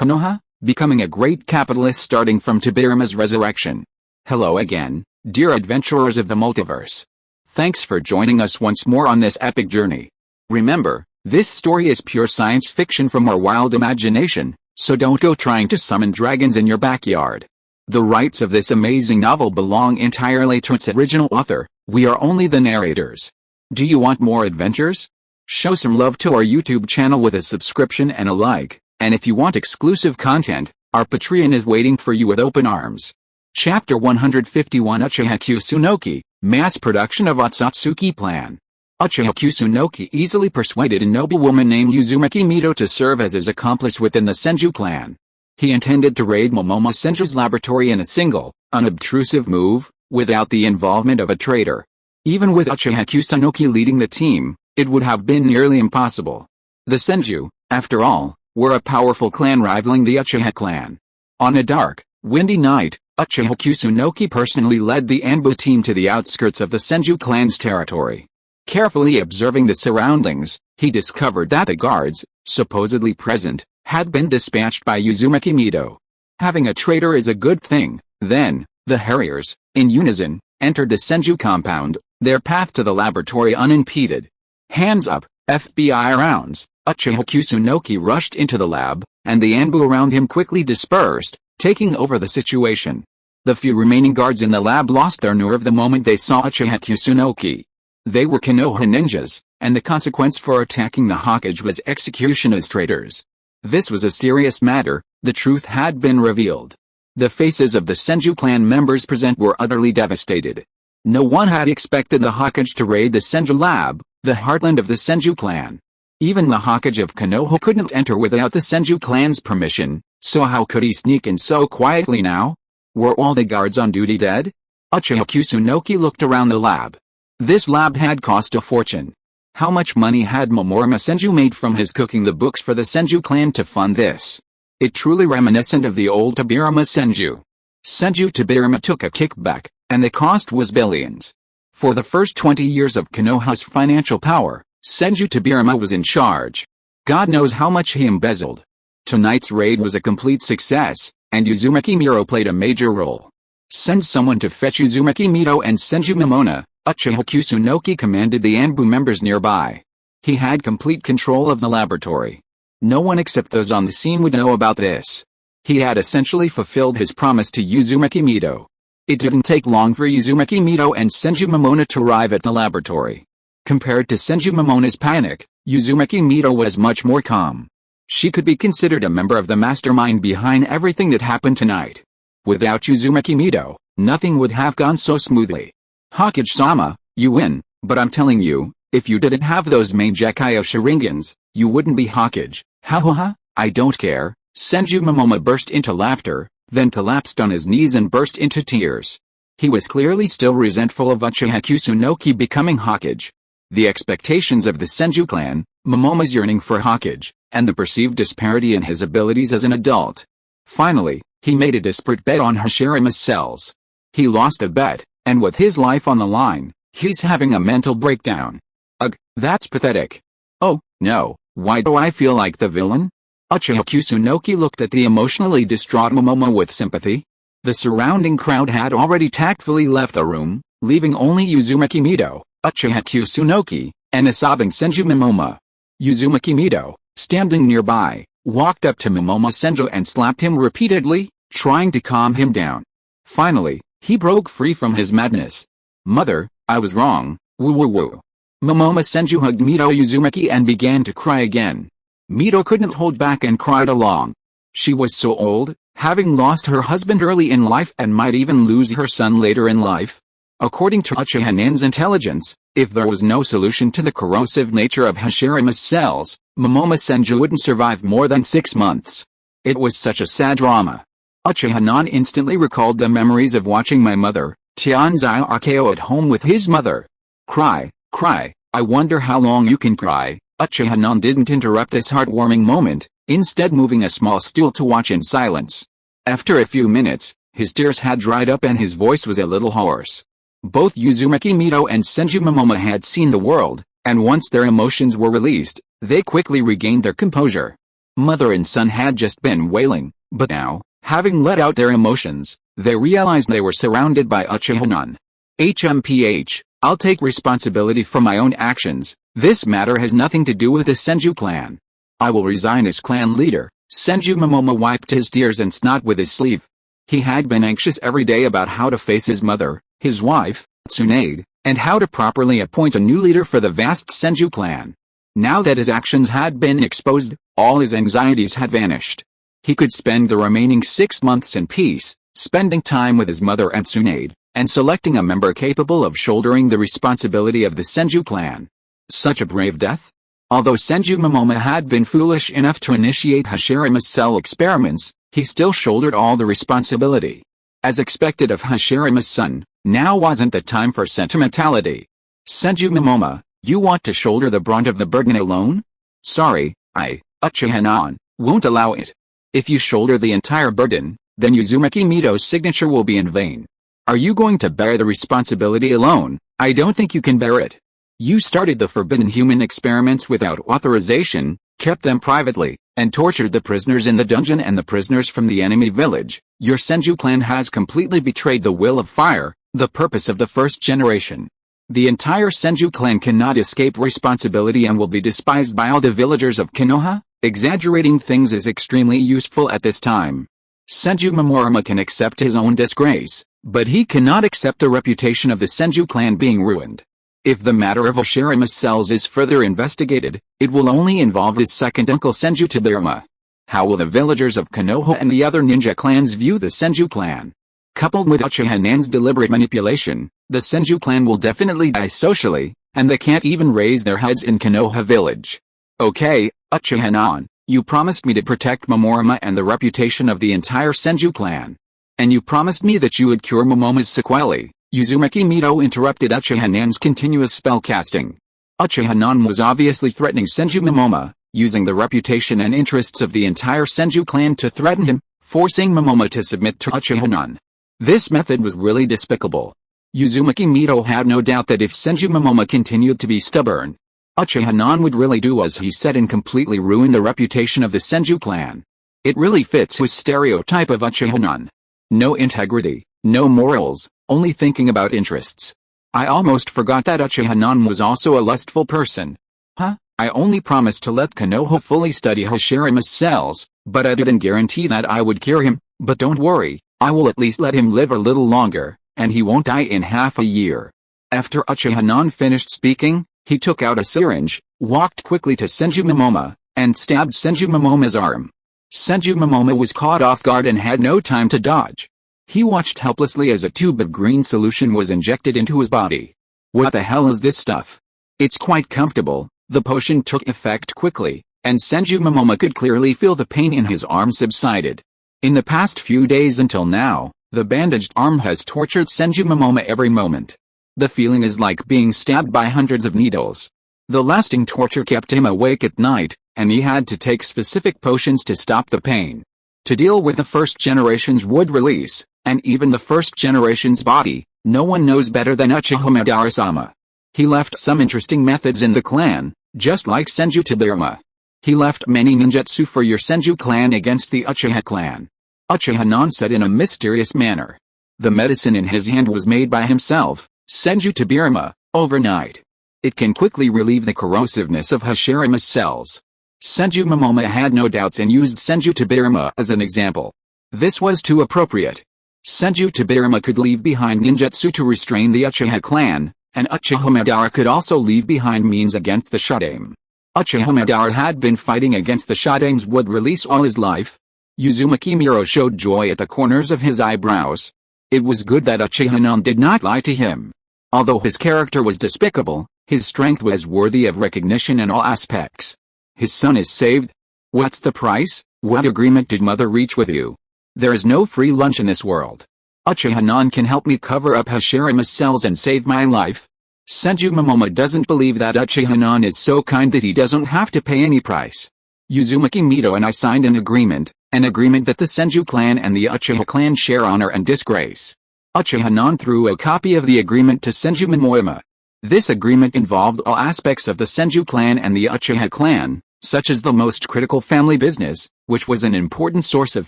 Konoha, becoming a great capitalist starting from Tobirama's resurrection. Hello again, dear adventurers of the multiverse. Thanks for joining us once more on this epic journey. Remember, this story is pure science fiction from our wild imagination, so don't go trying to summon dragons in your backyard. The rights of this amazing novel belong entirely to its original author, we are only the narrators. Do you want more adventures? Show some love to our YouTube channel with a subscription and a like, and if you want exclusive content, our Patreon is waiting for you with open arms. Chapter 151 Uchiha Kusunoki, Mass Production of Otsutsuki Plan. Uchiha Kusunoki easily persuaded a noblewoman named Uzumaki Mito to serve as his accomplice within the Senju clan. He intended to raid Momomo Senju's laboratory in a single, unobtrusive move, without the involvement of a traitor. Even with Uchiha Kusunoki leading the team, it would have been nearly impossible. The Senju, after all, were a powerful clan rivaling the Uchiha clan. On a dark, windy night, Uchiha Kusunoki personally led the Anbu team to the outskirts of the Senju clan's territory. Carefully observing the surroundings, he discovered that the guards, supposedly present, had been dispatched by Uzumaki Mito. Having a traitor is a good thing. Then, the Harriers, in unison, entered the Senju compound, their path to the laboratory unimpeded. Hands up, FBI rounds, Uchiha Kusunoki rushed into the lab, and the Anbu around him quickly dispersed, taking over the situation. The few remaining guards in the lab lost their nerve the moment they saw Uchiha Kusunoki. They were Konoha ninjas, and the consequence for attacking the Hokage was execution as traitors. This was a serious matter, the truth had been revealed. The faces of the Senju clan members present were utterly devastated. No one had expected the Hokage to raid the Senju lab, the heartland of the Senju clan. Even the Hokage of Konoha couldn't enter without the Senju clan's permission, so how could he sneak in so quietly now? Were all the guards on duty dead? Uchiha Kusunoki looked around the lab. This lab had cost a fortune. How much money had Momomo Senju made from his cooking the books for the Senju clan to fund this? It truly reminiscent of the old Tobirama Senju. Senju Tobirama took a kickback, and the cost was billions. For the first 20 years of Konoha's financial power, Senju Tobirama was in charge. God knows how much he embezzled. Tonight's raid was a complete success, and Uzumaki Mito played a major role. Send someone to fetch Uzumaki Mito and Senju Momono. Uchiha Kusunoki commanded the Anbu members nearby. He had complete control of the laboratory. No one except those on the scene would know about this. He had essentially fulfilled his promise to Uzumaki Mito. It didn't take long for Uzumaki Mito and Senju Momono to arrive at the laboratory. Compared to Senju Momono's panic, Uzumaki Mito was much more calm. She could be considered a member of the mastermind behind everything that happened tonight. Without Uzumaki Mito, nothing would have gone so smoothly. Hokage-sama, you win, but I'm telling you, if you didn't have those Mangekyo Sharingans, you wouldn't be Hokage. Ha ha ha, I don't care. Senju Momomo burst into laughter, then collapsed on his knees and burst into tears. He was clearly still resentful of Uchiha Kusunoki becoming Hokage. The expectations of the Senju clan, Momomo's yearning for Hokage, and the perceived disparity in his abilities as an adult. Finally, he made a desperate bet on Hashirama's cells. He lost a bet, and with his life on the line, he's having a mental breakdown. Ugh, that's pathetic. Oh, no, why do I feel like the villain? Uchiha Kusunoki looked at the emotionally distraught Momomo with sympathy. The surrounding crowd had already tactfully left the room, leaving only Uzumaki Mito, Uchiha Kusunoki, and a sobbing Senju Momomo. Uzumaki Mito, standing nearby, walked up to Momomo Senju and slapped him repeatedly, trying to calm him down. Finally, he broke free from his madness. Mother, I was wrong, woo woo woo. Momomo Senju hugged Mito Uzumaki and began to cry again. Mito couldn't hold back and cried along. She was so old, having lost her husband early in life and might even lose her son later in life. According to Uchiha Nan's intelligence, if there was no solution to the corrosive nature of Hashirama's cells, Momomo Senju wouldn't survive more than 6 months. It was such a sad drama. Uchiha Nan instantly recalled the memories of watching my mother, Tianzai Akeo at home with his mother. Cry, cry, I wonder how long you can cry. Uchiha Nan didn't interrupt this heartwarming moment, instead moving a small stool to watch in silence. After a few minutes, his tears had dried up and his voice was a little hoarse. Both Uzumaki Mito and Senju Momomo had seen the world, and once their emotions were released, they quickly regained their composure. Mother and son had just been wailing, but now, having let out their emotions, they realized they were surrounded by Uchiha. HMPH, I'll take responsibility for my own actions. This matter has nothing to do with the Senju clan. I will resign as clan leader. Senju Momomo wiped his tears and snot with his sleeve. He had been anxious every day about how to face his mother, his wife, Tsunade, and how to properly appoint a new leader for the vast Senju clan. Now that his actions had been exposed, all his anxieties had vanished. He could spend the remaining 6 months in peace, spending time with his mother and Tsunade, and selecting a member capable of shouldering the responsibility of the Senju clan. Such a brave death? Although Senju Momomo had been foolish enough to initiate Hashirama's cell experiments, he still shouldered all the responsibility. As expected of Hashirama's son, now wasn't the time for sentimentality. Senju Momomo, you want to shoulder the brunt of the burden alone? Sorry, Uchiha won't allow it. If you shoulder the entire burden, then Uzumaki Mito's signature will be in vain. Are you going to bear the responsibility alone? I don't think you can bear it. You started the forbidden human experiments without authorization, kept them privately, and tortured the prisoners in the dungeon and the prisoners from the enemy village. Your Senju clan has completely betrayed the will of fire, the purpose of the first generation. The entire Senju clan cannot escape responsibility and will be despised by all the villagers of Konoha. Exaggerating things is extremely useful at this time. Senju Momoyama can accept his own disgrace, but he cannot accept the reputation of the Senju clan being ruined. If the matter of Hashirama's cells is further investigated, it will only involve his second uncle Senju Tobirama. How will the villagers of Konoha and the other ninja clans view the Senju clan? Coupled with Uchiha-nan's deliberate manipulation, the Senju clan will definitely die socially, and they can't even raise their heads in Konoha village. Okay, Uchiha-nan, you promised me to protect Momoyama and the reputation of the entire Senju clan. And you promised me that you would cure Momoma's sequelae. Uzumaki Mito interrupted Uchiha-nan's continuous spellcasting. Uchiha-nan was obviously threatening Senju Momomo, using the reputation and interests of the entire Senju clan to threaten him, forcing Momomo to submit to Uchiha-nan. This method was really despicable. Uzumaki Mito had no doubt that if Senju Momomo continued to be stubborn, Uchiha-nan would really do as he said and completely ruin the reputation of the Senju clan. It really fits his stereotype of Uchiha-nan. No integrity, no morals, only thinking about interests. I almost forgot that Uchiha-nan was also a lustful person. I only promised to let Konoha fully study Hashirama's cells, but I didn't guarantee that I would cure him. But don't worry, I will at least let him live a little longer, and he won't die in half a year. After Uchiha-nan finished speaking, he took out a syringe, walked quickly to Senju Momomo, and stabbed Senju Momoma's arm. Senju Momomo was caught off guard and had no time to dodge. He watched helplessly as a tube of green solution was injected into his body. What the hell is this stuff? It's quite comfortable. The potion took effect quickly, and Senju Momomo could clearly feel the pain in his arm subsided. In the past few days until now, the bandaged arm has tortured Senju Momomo every moment. The feeling is like being stabbed by hundreds of needles. The lasting torture kept him awake at night, and he had to take specific potions to stop the pain. To deal with the first generation's wood release, and even the first generation's body, no one knows better than Uchiha Madara-sama. He left some interesting methods in the clan, just like Senju Tobirama. He left many ninjutsu for your Senju clan against the Uchiha clan. Uchiha-nan said in a mysterious manner. The medicine in his hand was made by himself, Senju Tobirama, overnight. It can quickly relieve the corrosiveness of Hashirama's cells. Senju Momomo had no doubts and used Senju Tobirama as an example. This was too appropriate. Senju Tobirama could leave behind ninjutsu to restrain the Uchiha clan, and Uchiha Madara could also leave behind means against the Shodaime. Uchiha Madara had been fighting against the Shodaime's wood release all his life. Uzumaki Mito showed joy at the corners of his eyebrows. It was good that Uchiha-nan did not lie to him. Although his character was despicable, his strength was worthy of recognition in all aspects. His son is saved. What's the price? What agreement did mother reach with you? There is no free lunch in this world. Uchiha-nan can help me cover up Hashirama's cells and save my life. Senju Momomo doesn't believe that Uchiha-nan is so kind that he doesn't have to pay any price. Uzumaki Mito and I signed an agreement that the Senju clan and the Uchiha clan share honor and disgrace. Uchiha-nan threw a copy of the agreement to Senju Momoyama. This agreement involved all aspects of the Senju clan and the Uchiha clan, such as the most critical family business, which was an important source of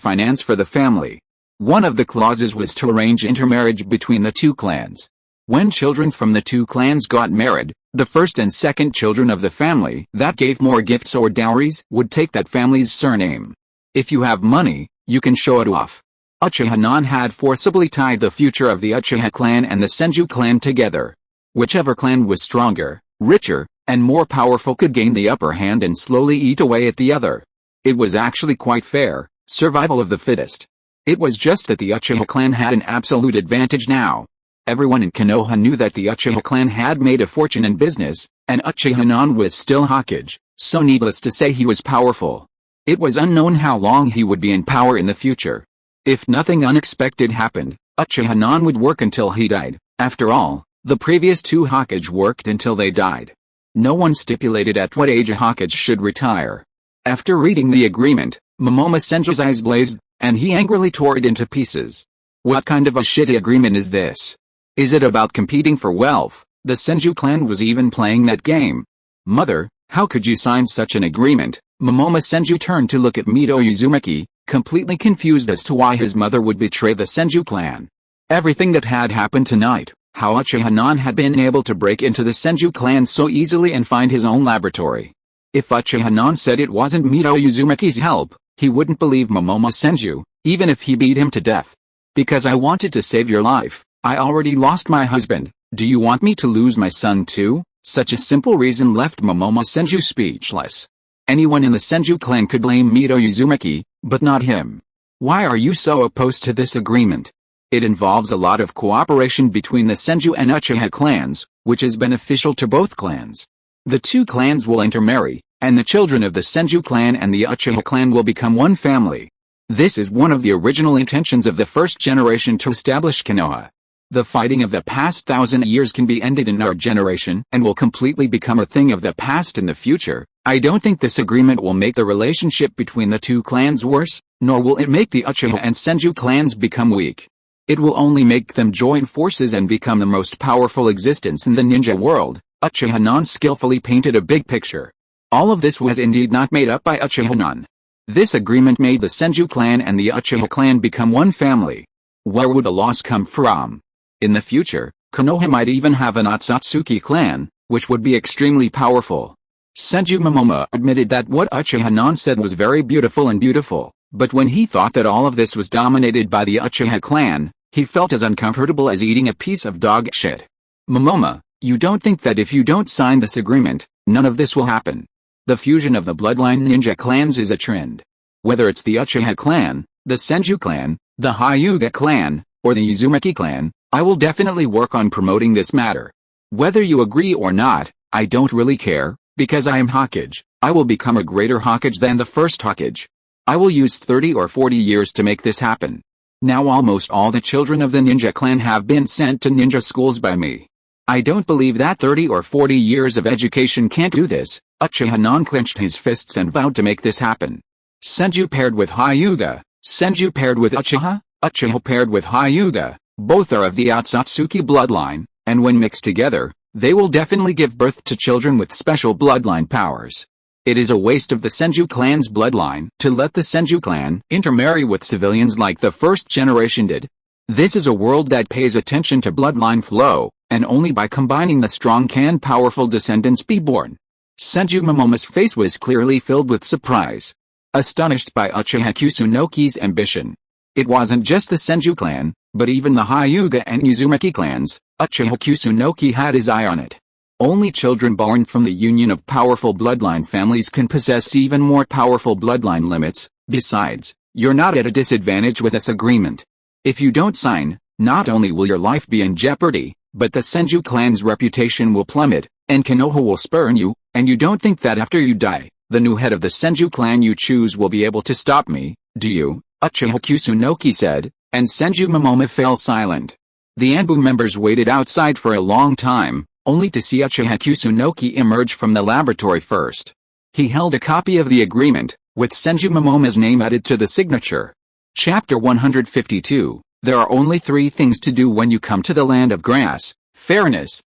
finance for the family. One of the clauses was to arrange intermarriage between the two clans. When children from the two clans got married, the first and second children of the family that gave more gifts or dowries would take that family's surname. If you have money, you can show it off. Uchiha Non had forcibly tied the future of the Uchiha clan and the Senju clan together. Whichever clan was stronger, richer, and more powerful could gain the upper hand and slowly eat away at the other. It was actually quite fair, survival of the fittest. It was just that the Uchiha clan had an absolute advantage now. Everyone in Konoha knew that the Uchiha clan had made a fortune in business, and Uchiha Non was still Hokage, so needless to say he was powerful. It was unknown how long he would be in power in the future. If nothing unexpected happened, Uchiha Non would work until he died. After all, the previous two Hokage worked until they died. No one stipulated at what age a Hokage should retire. After reading the agreement, Momoma Senju's eyes blazed, and he angrily tore it into pieces. What kind of a shitty agreement is this? Is it about competing for wealth? The Senju clan was even playing that game. Mother, how could you sign such an agreement? Momoma Senju turned to look at Mito Uzumaki, completely confused as to why his mother would betray the Senju clan. Everything that had happened tonight, how Uchiha Non had been able to break into the Senju clan so easily and find his own laboratory. If Uchiha Non said it wasn't Mito Uzumaki's help, he wouldn't believe Momoma Senju, even if he beat him to death. Because I wanted to save your life. I already lost my husband, do you want me to lose my son too? Such a simple reason left Momoma Senju speechless. Anyone in the Senju clan could blame Mito Uzumaki, but not him. Why are you so opposed to this agreement? It involves a lot of cooperation between the Senju and Uchiha clans, which is beneficial to both clans. The two clans will intermarry, and the children of the Senju clan and the Uchiha clan will become one family. This is one of the original intentions of the first generation to establish Konoha. The fighting of the past 1,000 years can be ended in our generation and will completely become a thing of the past in the future. I don't think this agreement will make the relationship between the two clans worse, nor will it make the Uchiha and Senju clans become weak. It will only make them join forces and become the most powerful existence in the ninja world. Uchiha Non skillfully painted a big picture. All of this was indeed not made up by Uchiha Non. This agreement made the Senju clan and the Uchiha clan become one family. Where would the loss come from? In the future, Konoha might even have an Otsutsuki clan, which would be extremely powerful. Senju Momoma admitted that what Uchiha Non said was very beautiful, but when he thought that all of this was dominated by the Uchiha clan, he felt as uncomfortable as eating a piece of dog shit. Momoma, you don't think that if you don't sign this agreement, none of this will happen? The fusion of the bloodline ninja clans is a trend. Whether it's the Uchiha clan, the Senju clan, the Hyuga clan, or the Uzumaki clan, I will definitely work on promoting this matter. Whether you agree or not, I don't really care, because I am Hokage. I will become a greater Hokage than the first Hokage. I will use 30 or 40 years to make this happen. Now almost all the children of the ninja clan have been sent to ninja schools by me. I don't believe that 30 or 40 years of education can't do this. Uchiha Non clenched his fists and vowed to make this happen. Senju paired with Hyuga, Senju paired with Uchiha, Uchiha paired with Hyuga. Both are of the Otsutsuki bloodline, and when mixed together, they will definitely give birth to children with special bloodline powers. It is a waste of the Senju clan's bloodline to let the Senju clan intermarry with civilians like the first generation did. This is a world that pays attention to bloodline flow, and only by combining the strong can powerful descendants be born. Senju Momoma's face was clearly filled with surprise. Astonished by Uchiha Kusunoki's ambition. It wasn't just the Senju clan, but even the Hyuga and Uzumaki clans. Uchiha Kusunoki had his eye on it. Only children born from the union of powerful bloodline families can possess even more powerful bloodline limits. Besides, you're not at a disadvantage with this agreement. If you don't sign, not only will your life be in jeopardy, but the Senju clan's reputation will plummet, and Konoha will spurn you, and you don't think that after you die, the new head of the Senju clan you choose will be able to stop me, do you? Uchiha Kusunoki said, and Senju Momoma fell silent. The Anbu members waited outside for a long time, only to see Uchiha Kusunoki emerge from the laboratory first. He held a copy of the agreement, with Senju Momoma's name added to the signature. Chapter 152, There are only 3 things to do when you come to the land of grass: fairness,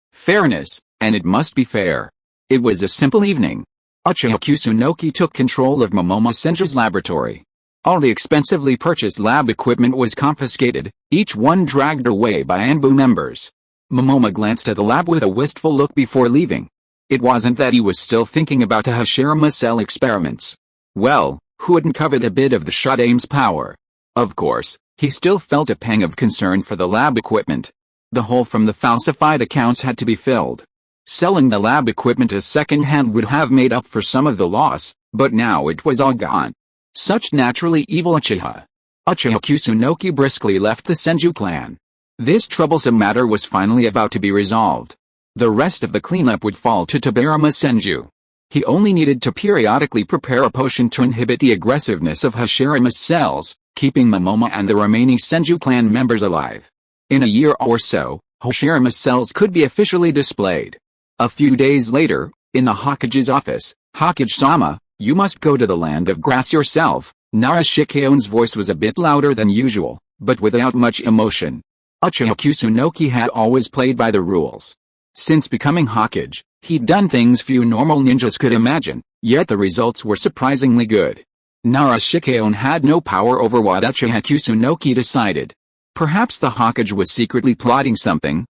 and it must be fair. It was a simple evening. Uchiha Kusunoki took control of Momomo Senju's laboratory. All the expensively purchased lab equipment was confiscated, each one dragged away by Anbu members. Momomo glanced at the lab with a wistful look before leaving. It wasn't that he was still thinking about the Hashirama cell experiments. Well, who hadn't covered a bit of the Shodame's power? Of course, he still felt a pang of concern for the lab equipment. The hole from the falsified accounts had to be filled. Selling the lab equipment as second-hand would have made up for some of the loss, but now it was all gone. Such naturally evil Uchiha. Uchiha Kusunoki briskly left the Senju clan. This troublesome matter was finally about to be resolved. The rest of the cleanup would fall to Tobirama Senju. He only needed to periodically prepare a potion to inhibit the aggressiveness of Hashirama's cells, keeping Momomo and the remaining Senju clan members alive. In a year or so, Hashirama's cells could be officially displayed. A few days later, in the Hokage's office, "Hokage-sama, you must go to the land of grass yourself." Narashikeon's voice was a bit louder than usual, but without much emotion. Uchiha Kusunoki had always played by the rules. Since becoming Hokage, he'd done things few normal ninjas could imagine, yet the results were surprisingly good. Narashikeon had no power over what Uchiha Kusunoki decided. Perhaps the Hokage was secretly plotting something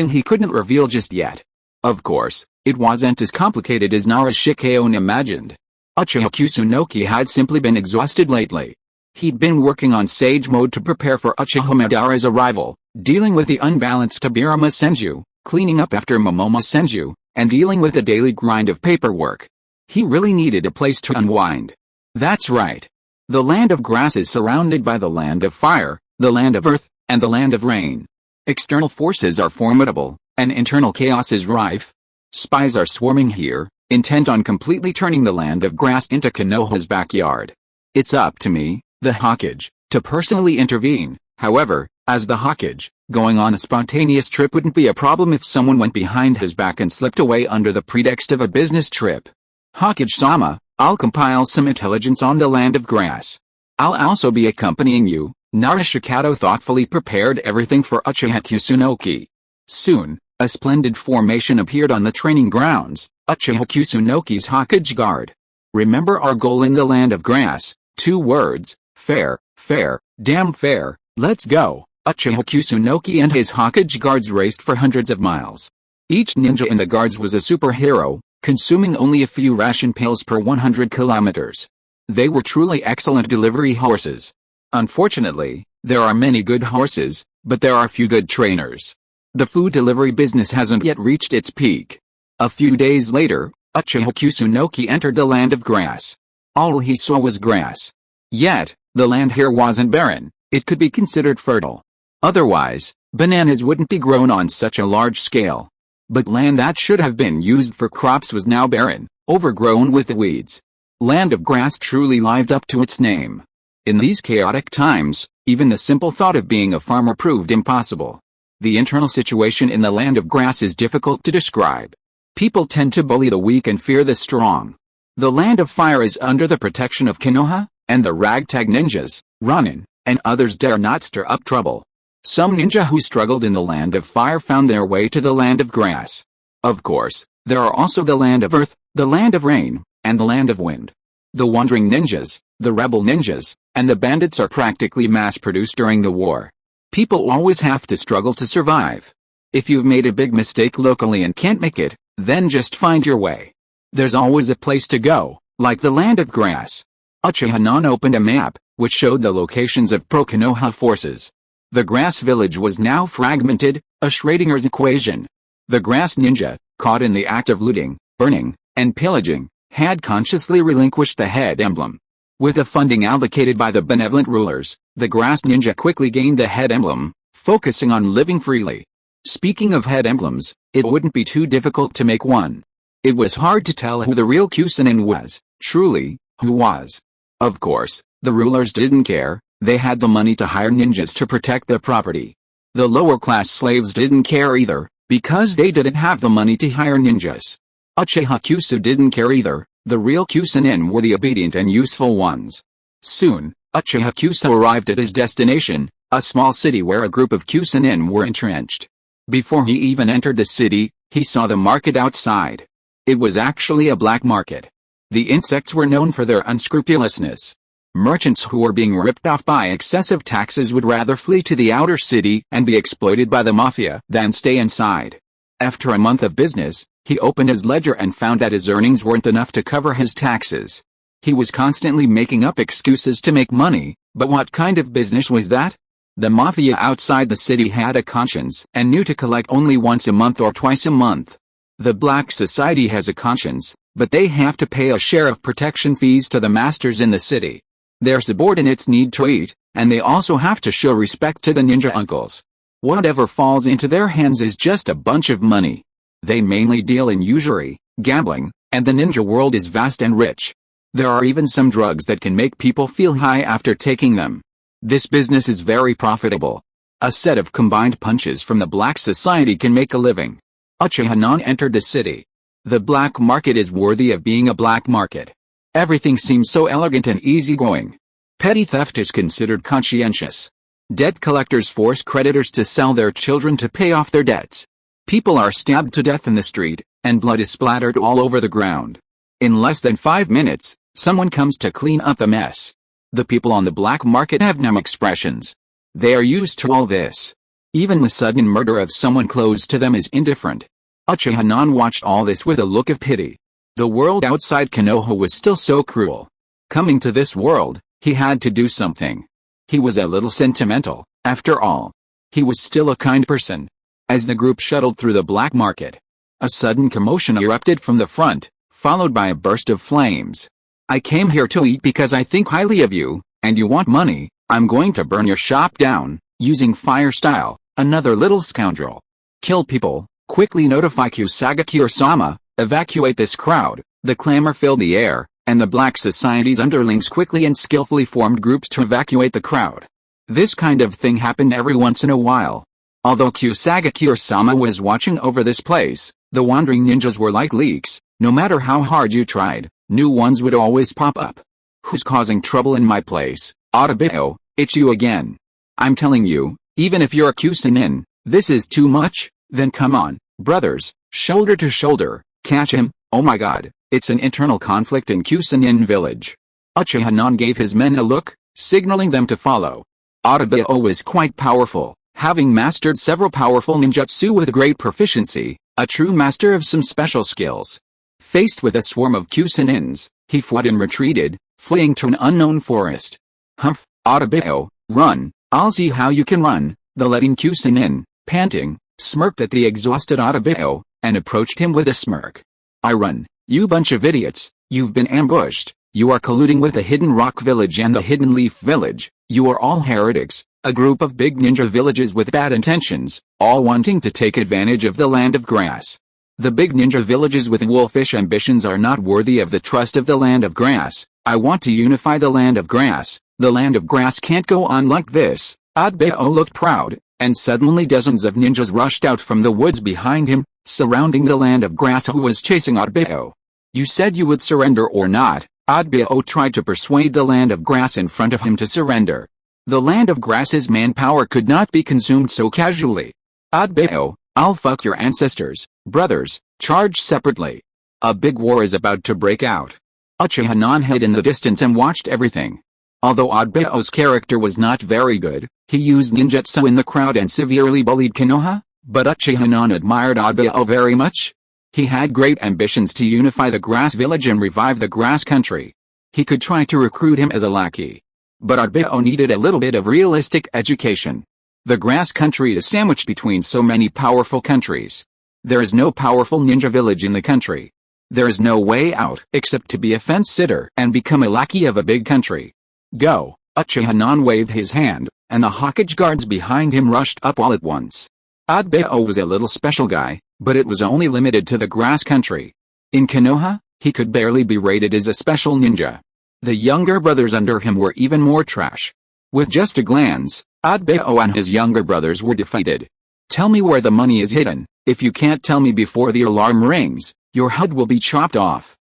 he couldn't reveal just yet. Of course, it wasn't as complicated as Narashikeon imagined. Uchiha Kusunoki had simply been exhausted lately. He'd been working on Sage Mode to prepare for Uchiha Madara's arrival, dealing with the unbalanced Tobirama Senju, cleaning up after Momomo Senju, and dealing with the daily grind of paperwork. He really needed a place to unwind. That's right. The land of grass is surrounded by the land of fire, the land of earth, and the land of rain. External forces are formidable, and internal chaos is rife. Spies are swarming here, intent on completely turning the land of grass into Konoha's backyard. It's up to me, the Hokage, to personally intervene. However, as the Hokage, going on a spontaneous trip wouldn't be a problem if someone went behind his back and slipped away under the pretext of a business trip. Hokage-sama, I'll compile some intelligence on the land of grass. I'll also be accompanying you. Narashikato thoughtfully prepared everything for Uchiha Kusunoki. Soon, a splendid formation appeared on the training grounds, Uchiha Kusunoki's Hokage Guard. Remember our goal in the land of grass, 2 words, fair, fair, damn fair, let's go. Uchiha Kusunoki and his Hokage Guards raced for hundreds of miles. Each ninja in the guards was a superhero, consuming only a few ration pails per 100 kilometers. They were truly excellent delivery horses. Unfortunately, there are many good horses, but there are few good trainers. The food delivery business hasn't yet reached its peak. A few days later, Uchiha Kusunoki entered the land of grass. All he saw was grass. Yet, the land here wasn't barren, it could be considered fertile. Otherwise, bananas wouldn't be grown on such a large scale. But land that should have been used for crops was now barren, overgrown with weeds. Land of grass truly lived up to its name. In these chaotic times, even the simple thought of being a farmer proved impossible. The internal situation in the land of grass is difficult to describe. People tend to bully the weak and fear the strong. The land of fire is under the protection of Konoha, and the ragtag ninjas, Ronin, and others dare not stir up trouble. Some ninja who struggled in the land of fire found their way to the land of grass. Of course, there are also the land of earth, the land of rain, and the land of wind. The wandering ninjas, the rebel ninjas, and the bandits are practically mass-produced during the war. People always have to struggle to survive. If you've made a big mistake locally and can't make it, then just find your way. There's always a place to go, like the land of grass. Uchiha Non opened a map, which showed the locations of pro-Konoha forces. The grass village was now fragmented, a Schrödinger's equation. The grass ninja, caught in the act of looting, burning, and pillaging, had consciously relinquished the head emblem. With the funding allocated by the benevolent rulers, the grass ninja quickly gained the head emblem, focusing on living freely. Speaking of head emblems, it wouldn't be too difficult to make one. It was hard to tell who the real Kusunin was, truly, who was. Of course, the rulers didn't care, they had the money to hire ninjas to protect their property. The lower-class slaves didn't care either, because they didn't have the money to hire ninjas. Uchiha Kusu didn't care either, the real Kusunin were the obedient and useful ones. Soon, Uchiha Kusu arrived at his destination, a small city where a group of Kusunin were entrenched. Before he even entered the city, he saw the market outside. It was actually a black market. The insects were known for their unscrupulousness. Merchants who were being ripped off by excessive taxes would rather flee to the outer city and be exploited by the mafia than stay inside. After a month of business, he opened his ledger and found that his earnings weren't enough to cover his taxes. He was constantly making up excuses to make money, but what kind of business was that? The mafia outside the city had a conscience and knew to collect only once a month or twice a month. The black society has a conscience, but they have to pay a share of protection fees to the masters in the city. Their subordinates need to eat, and they also have to show respect to the ninja uncles. Whatever falls into their hands is just a bunch of money. They mainly deal in usury, gambling, and the ninja world is vast and rich. There are even some drugs that can make people feel high after taking them. This business is very profitable. A set of combined punches from the black society can make a living. Uchiha entered the city. The black market is worthy of being a black market. Everything seems so elegant and easygoing. Petty theft is considered conscientious. Debt collectors force creditors to sell their children to pay off their debts. People are stabbed to death in the street, and blood is splattered all over the ground. In less than 5 minutes, someone comes to clean up the mess. The people on the black market have no expressions. They are used to all this. Even the sudden murder of someone close to them is indifferent. Uchiha watched all this with a look of pity. The world outside Konoha was still so cruel. Coming to this world, he had to do something. He was a little sentimental, after all. He was still a kind person. As the group shuttled through the black market, a sudden commotion erupted from the front, followed by a burst of flames. I came here to eat because I think highly of you, and you want money. I'm going to burn your shop down, using fire style. Another little scoundrel. Kill people, quickly notify Kusagaki or Sama. Evacuate this crowd. The clamor filled the air, and the black society's underlings quickly and skillfully formed groups to evacuate the crowd. This kind of thing happened every once in a while. Although Kusagaki or Sama was watching over this place, the wandering ninjas were like leaks. No matter how hard you tried, new ones would always pop up. Who's causing trouble in my place? Otabeo, it's you again. I'm telling you, even if you're a Kusunin, this is too much. Then come on, brothers, shoulder to shoulder. Catch him. Oh my god, it's an internal conflict in Kusunin village. Uchiha gave his men a look, signaling them to follow. Otabeo was quite powerful, having mastered several powerful ninjutsu with great proficiency, a true master of some special skills. Faced with a swarm of Kusunins, he fled and retreated, fleeing to an unknown forest. Humph, Otabeo, run, I'll see how you can run. The leading Kusunin, panting, smirked at the exhausted Otabeo, and approached him with a smirk. I run, you bunch of idiots, you've been ambushed, you are colluding with the Hidden Rock Village and the Hidden Leaf Village, you are all heretics, a group of big ninja villages with bad intentions, all wanting to take advantage of the land of grass. The big ninja villages with wolfish ambitions are not worthy of the trust of the land of grass. I want to unify the land of grass. The land of grass can't go on like this. Otabeo looked proud, and suddenly dozens of ninjas rushed out from the woods behind him, surrounding the land of grass who was chasing Otabeo. You said you would surrender or not. Otabeo tried to persuade the land of grass in front of him to surrender. The land of grass's manpower could not be consumed so casually. Otabeo, I'll fuck your ancestors. Brothers, charge separately. A big war is about to break out. Uchiha hid in the distance and watched everything. Although Otabeo's character was not very good, he used ninjutsu in the crowd and severely bullied Konoha, but Uchiha admired Otabeo very much. He had great ambitions to unify the grass village and revive the grass country. He could try to recruit him as a lackey. But Otabeo needed a little bit of realistic education. The grass country is sandwiched between so many powerful countries. There is no powerful ninja village in the country. There is no way out except to be a fence sitter and become a lackey of a big country. Go! Uchiha waved his hand, and the Hokage guards behind him rushed up all at once. Otabeo was a little special guy, but it was only limited to the grass country. In Konoha, he could barely be rated as a special ninja. The younger brothers under him were even more trash. With just a glance, Otabeo and his younger brothers were defeated. Tell me where the money is hidden. If you can't tell me before the alarm rings, your head will be chopped off.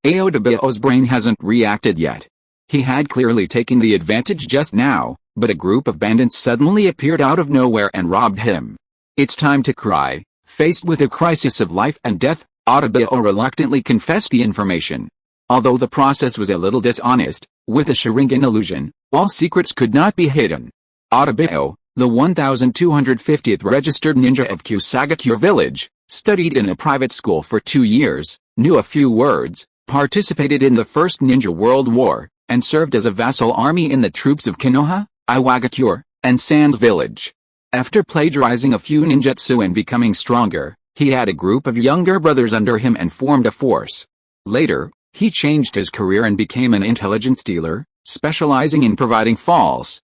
Otabeo's brain hasn't reacted yet. He had clearly taken the advantage just now, but a group of bandits suddenly appeared out of nowhere and robbed him. It's time to cry. Faced with a crisis of life and death, Otabeo reluctantly confessed the information. Although the process was a little dishonest, with a Sharingan illusion, all secrets could not be hidden. Otabeo, the 1250th registered ninja of Kusagakure village, studied in a private school for 2 years, knew a few words, participated in the First Ninja World War, and served as a vassal army in the troops of Konoha, Iwagakure, and Sand Village. After plagiarizing a few ninjutsu and becoming stronger, he had a group of younger brothers under him and formed a force. Later, he changed his career and became an intelligence dealer, specializing in providing false,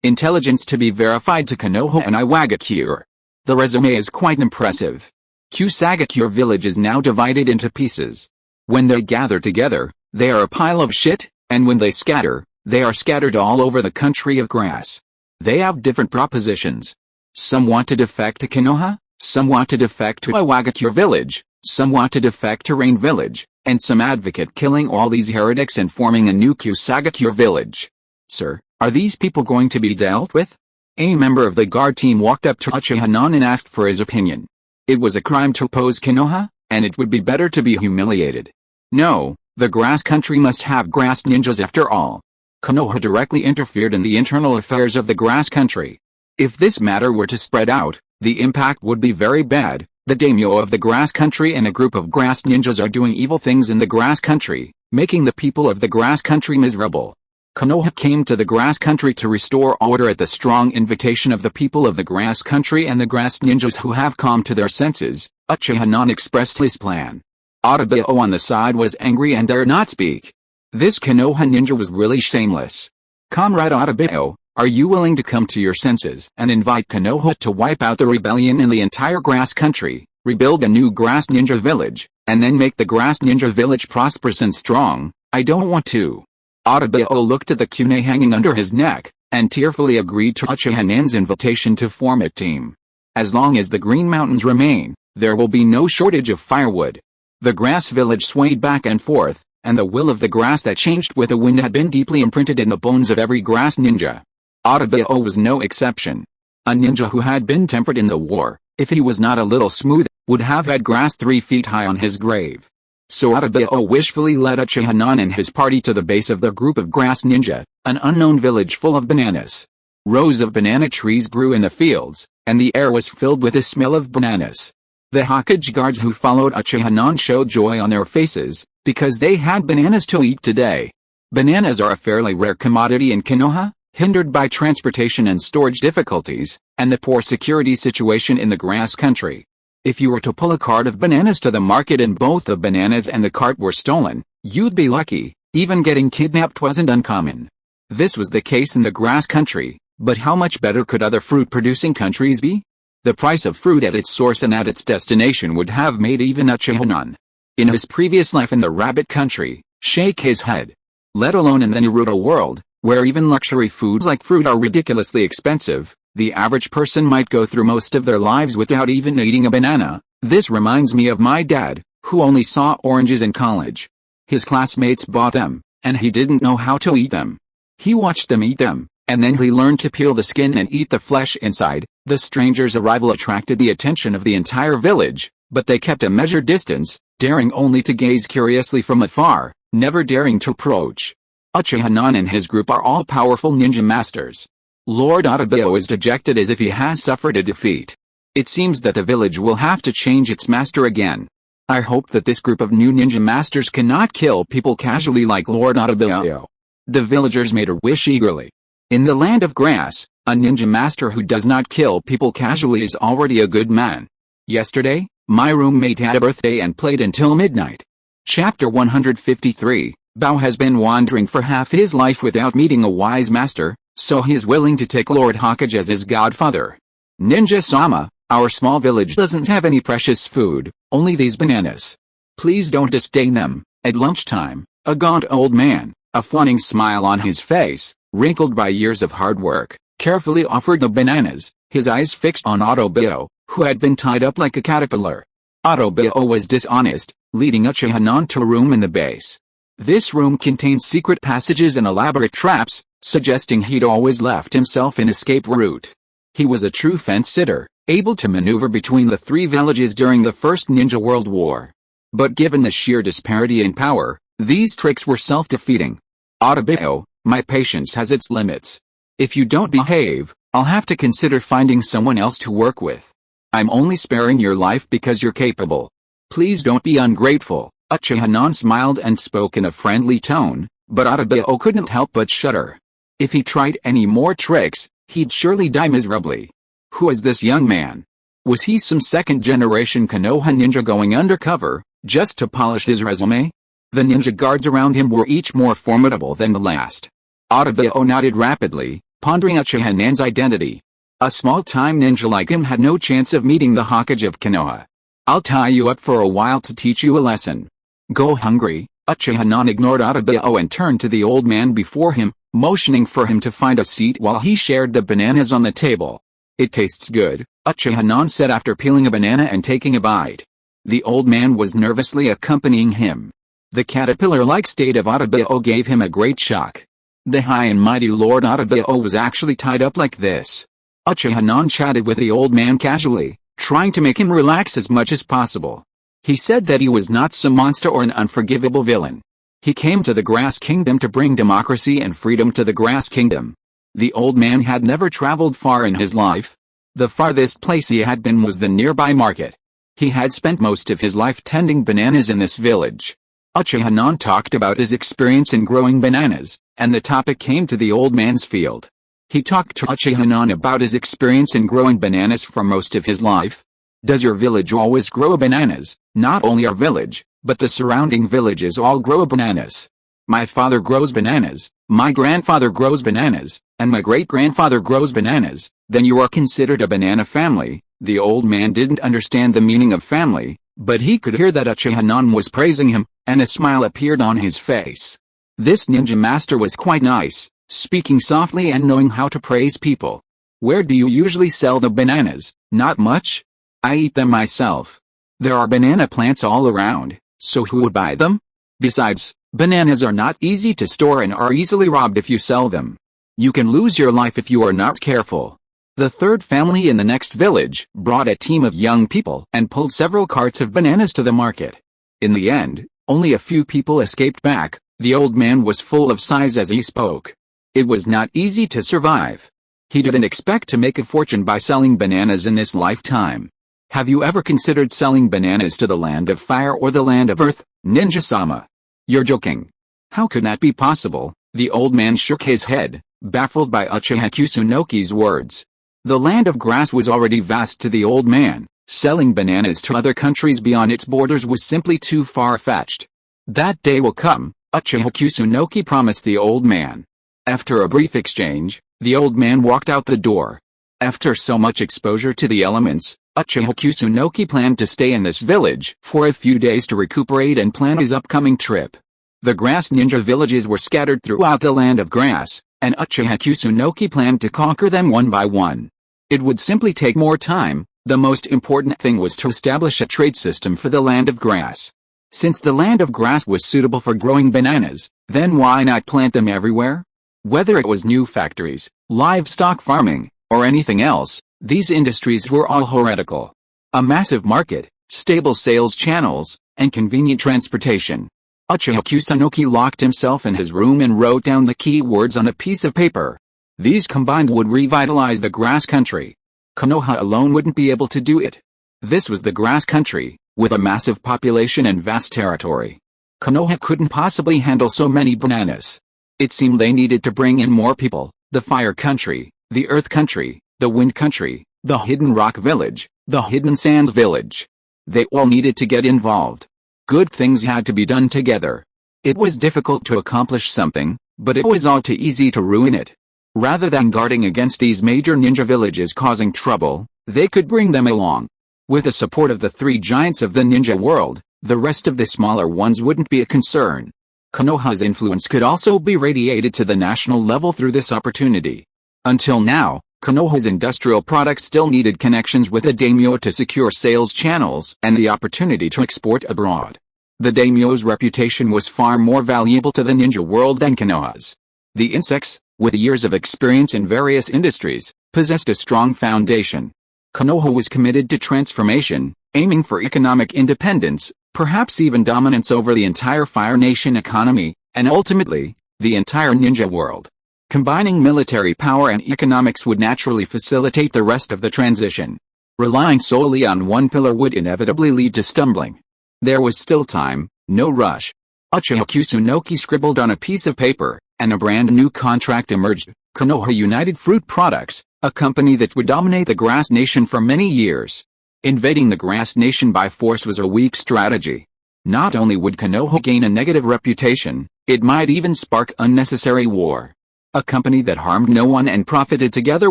intelligence to be verified to Konoha and Iwagakure. The resume is quite impressive. Kusagakure village is now divided into pieces. When they gather together, they are a pile of shit, and when they scatter, they are scattered all over the country of grass. They have different propositions. Some want to defect to Konoha, some want to defect to Iwagakure village, some want to defect to Rain village, and some advocate killing all these heretics and forming a new Kusagakure village. Sir, are these people going to be dealt with? A member of the guard team walked up to Uchiha and asked for his opinion. It was a crime to oppose Konoha, and it would be better to be humiliated. No, the grass country must have grass ninjas after all. Konoha directly interfered in the internal affairs of the grass country. If this matter were to spread out, the impact would be very bad. The daimyo of the grass country and a group of grass ninjas are doing evil things in the grass country, making the people of the grass country miserable. Konoha came to the grass country to restore order at the strong invitation of the people of the grass country and the grass ninjas who have come to their senses. Uchiha expressed his plan. Otabeo on the side was angry and dared not speak. This Konoha ninja was really shameless. Comrade Otabeo, are you willing to come to your senses and invite Konoha to wipe out the rebellion in the entire grass country, rebuild a new grass ninja village, and then make the grass ninja village prosperous and strong? I don't want to. Otabeo looked at the kunai hanging under his neck, and tearfully agreed to Uchiha-nan's invitation to form a team. As long as the Green Mountains remain, there will be no shortage of firewood. The grass village swayed back and forth, and the will of the grass that changed with the wind had been deeply imprinted in the bones of every grass ninja. Otabeo was no exception. A ninja who had been tempered in the war, if he was not a little smooth, would have had grass 3 feet high on his grave. So Otabeo wishfully led Uchiha and his party to the base of the group of grass ninja, an unknown village full of bananas. Rows of banana trees grew in the fields, and the air was filled with the smell of bananas. The Hokage guards who followed Uchiha showed joy on their faces, because they had bananas to eat today. Bananas are a fairly rare commodity in Konoha, hindered by transportation and storage difficulties, and the poor security situation in the grass country. If you were to pull a cart of bananas to the market and both the bananas and the cart were stolen, you'd be lucky. Even getting kidnapped wasn't uncommon. This was the case in the grass country, but how much better could other fruit-producing countries be? The price of fruit at its source and at its destination would have made even Uchiha, in his previous life in the rabbit country, shake his head. Let alone in the Naruto world, where even luxury foods like fruit are ridiculously expensive, the average person might go through most of their lives without even eating a banana. This reminds me of my dad, who only saw oranges in college. His classmates bought them, and he didn't know how to eat them. He watched them eat them, and then he learned to peel the skin and eat the flesh inside. The stranger's arrival attracted the attention of the entire village, but they kept a measured distance, daring only to gaze curiously from afar, never daring to approach. Uchiha and his group are all powerful ninja masters. Lord Otabeo is dejected as if he has suffered a defeat. It seems that the village will have to change its master again. I hope that this group of new ninja masters cannot kill people casually like Lord Otabeo. The villagers made a wish eagerly. In the land of grass, a ninja master who does not kill people casually is already a good man. Yesterday, my roommate had a birthday and played until midnight. Chapter 153, Bao has been wandering for half his life without meeting a wise master, so he is willing to take Lord Hokage as his godfather. Ninja-sama, our small village doesn't have any precious food, only these bananas. Please don't disdain them. At lunchtime, a gaunt old man, a fawning smile on his face, wrinkled by years of hard work, carefully offered the bananas, his eyes fixed on Otabeo, who had been tied up like a caterpillar. Otabeo was dishonest, leading Uchiha to a room in the base. This room contained secret passages and elaborate traps, suggesting he'd always left himself an escape route. He was a true fence-sitter, able to maneuver between the 3 villages during the First Ninja World War. But given the sheer disparity in power, These tricks were self-defeating. Autabeo, my patience has its limits. If you don't behave, I'll have to consider finding someone else to work with. I'm only sparing your life because you're capable. Please don't be ungrateful. Uchiha smiled and spoke in a friendly tone, but Autabeo couldn't help but shudder. If he tried any more tricks, he'd surely die miserably. Who is this young man? Was he some second-generation Konoha ninja going undercover, just to polish his resume? The ninja guards around him were each more formidable than the last. Autabeo nodded rapidly, pondering Uchiha identity. A small-time ninja like him had no chance of meeting the Hokage of Konoha. I'll tie you up for a while to teach you a lesson. Go hungry. Uchiha ignored Autabeo and turned to the old man before him, motioning for him to find a seat while he shared the bananas on the table. It tastes good, Uchiha said after peeling a banana and taking a bite. The old man was nervously accompanying him. The caterpillar-like state of Autabeo gave him a great shock. The high and mighty Lord Autabeo was actually tied up like this. Uchiha chatted with the old man casually, trying to make him relax as much as possible. He said that he was not some monster or an unforgivable villain. He came to the Grass Kingdom to bring democracy and freedom to the Grass Kingdom. The old man had never traveled far in his life. The farthest place he had been was the nearby market. He had spent most of his life tending bananas in this village. Uchiha talked about his experience in growing bananas, and the topic came to the old man's field. He talked to Uchiha about his experience in growing bananas for most of his life. Does your village always grow bananas? Not only our village, but the surrounding villages all grow bananas. My father grows bananas, my grandfather grows bananas, and my great-grandfather grows bananas. Then you are considered a banana family. The old man didn't understand the meaning of family, but he could hear that Uchiha was praising him, and a smile appeared on his face. This ninja master was quite nice, speaking softly and knowing how to praise people. Where do you usually sell the bananas? Not much? I eat them myself. There are banana plants all around, so who would buy them? Besides, bananas are not easy to store and are easily robbed if you sell them. You can lose your life if you are not careful. The third family in the next village brought a team of young people and pulled several carts of bananas to the market. In the end, only a few people escaped back. The old man was full of sighs as he spoke. It was not easy to survive. He didn't expect to make a fortune by selling bananas in this lifetime. Have you ever considered selling bananas to the land of fire or the land of earth, Ninja-sama? You're joking. How could that be possible? The old man shook his head, baffled by Uchiha Kusunoki's words. The land of grass was already vast to the old man. Selling bananas to other countries beyond its borders was simply too far-fetched. That day will come, Uchiha Kusunoki promised the old man. After a brief exchange, the old man walked out the door. After so much exposure to the elements, Uchiha Kusunoki planned to stay in this village for a few days to recuperate and plan his upcoming trip. The grass ninja villages were scattered throughout the land of grass, and Uchiha Kusunoki planned to conquer them one by one. It would simply take more time. The most important thing was to establish a trade system for the land of grass. Since the land of grass was suitable for growing bananas, then why not plant them everywhere? Whether it was new factories, livestock farming, or anything else, these industries were all heretical. A massive market, stable sales channels, and convenient transportation. Uchiha Kusunoki locked himself in his room and wrote down the key words on a piece of paper. These combined would revitalize the grass country. Konoha alone wouldn't be able to do it. This was the grass country, with a massive population and vast territory. Konoha couldn't possibly handle so many bananas. It seemed they needed to bring in more people, the fire country, the earth country, the wind country, the hidden rock village, the hidden sand village. They all needed to get involved. Good things had to be done together. It was difficult to accomplish something, but it was all too easy to ruin it. Rather than guarding against these major ninja villages causing trouble, they could bring them along. With the support of the three giants of the ninja world, the rest of the smaller ones wouldn't be a concern. Konoha's influence could also be radiated to the national level through this opportunity. Until now, Konoha's industrial products still needed connections with a daimyo to secure sales channels and the opportunity to export abroad. The daimyo's reputation was far more valuable to the ninja world than Konoha's. The insects, with years of experience in various industries, possessed a strong foundation. Konoha was committed to transformation, aiming for economic independence, perhaps even dominance over the entire Fire Nation economy, and ultimately, the entire ninja world. Combining military power and economics would naturally facilitate the rest of the transition. Relying solely on one pillar would inevitably lead to stumbling. There was still time, no rush. Uchiha Kusunoki scribbled on a piece of paper, and a brand new contract emerged. Konoha United Fruit Products, a company that would dominate the Grass Nation for many years. Invading the Grass Nation by force was a weak strategy. Not only would Konoha gain a negative reputation, it might even spark unnecessary war. A company that harmed no one and profited together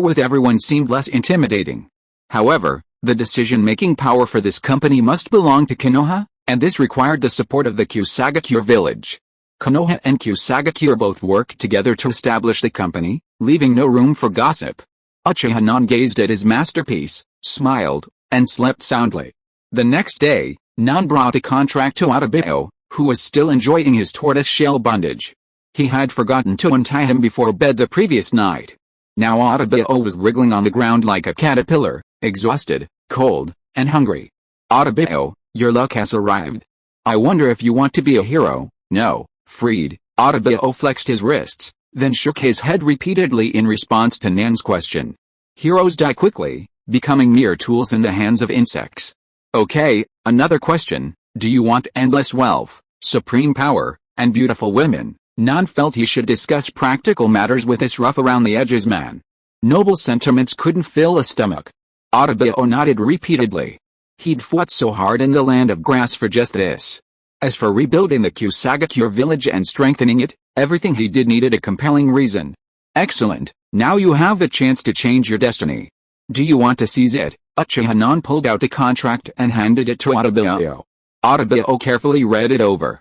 with everyone seemed less intimidating. However, the decision-making power for this company must belong to Konoha, and this required the support of the Kusagakure village. Konoha and Kusagakure both worked together to establish the company, leaving no room for gossip. Uchiha Nan gazed at his masterpiece, smiled, and slept soundly. The next day, Nan brought a contract to Atabeo, who was still enjoying his tortoise-shell bondage. He had forgotten to untie him before bed the previous night. Now Atabeo was wriggling on the ground like a caterpillar, exhausted, cold, and hungry. Atabeo, your luck has arrived. I wonder if you want to be a hero. No, freed. Atabeo flexed his wrists, then shook his head repeatedly in response to Nan's question. Heroes die quickly, becoming mere tools in the hands of insects. Okay, another question. Do you want endless wealth, supreme power, and beautiful women? Nan felt he should discuss practical matters with this rough-around-the-edges man. Noble sentiments couldn't fill a stomach. Atabeo nodded repeatedly. He'd fought so hard in the land of grass for just this. As for rebuilding the Kusagakure village and strengthening it, everything he did needed a compelling reason. Excellent, now you have the chance to change your destiny. Do you want to seize it? Uchiha Nan pulled out a contract and handed it to Atabeo. Atabeo carefully read it over.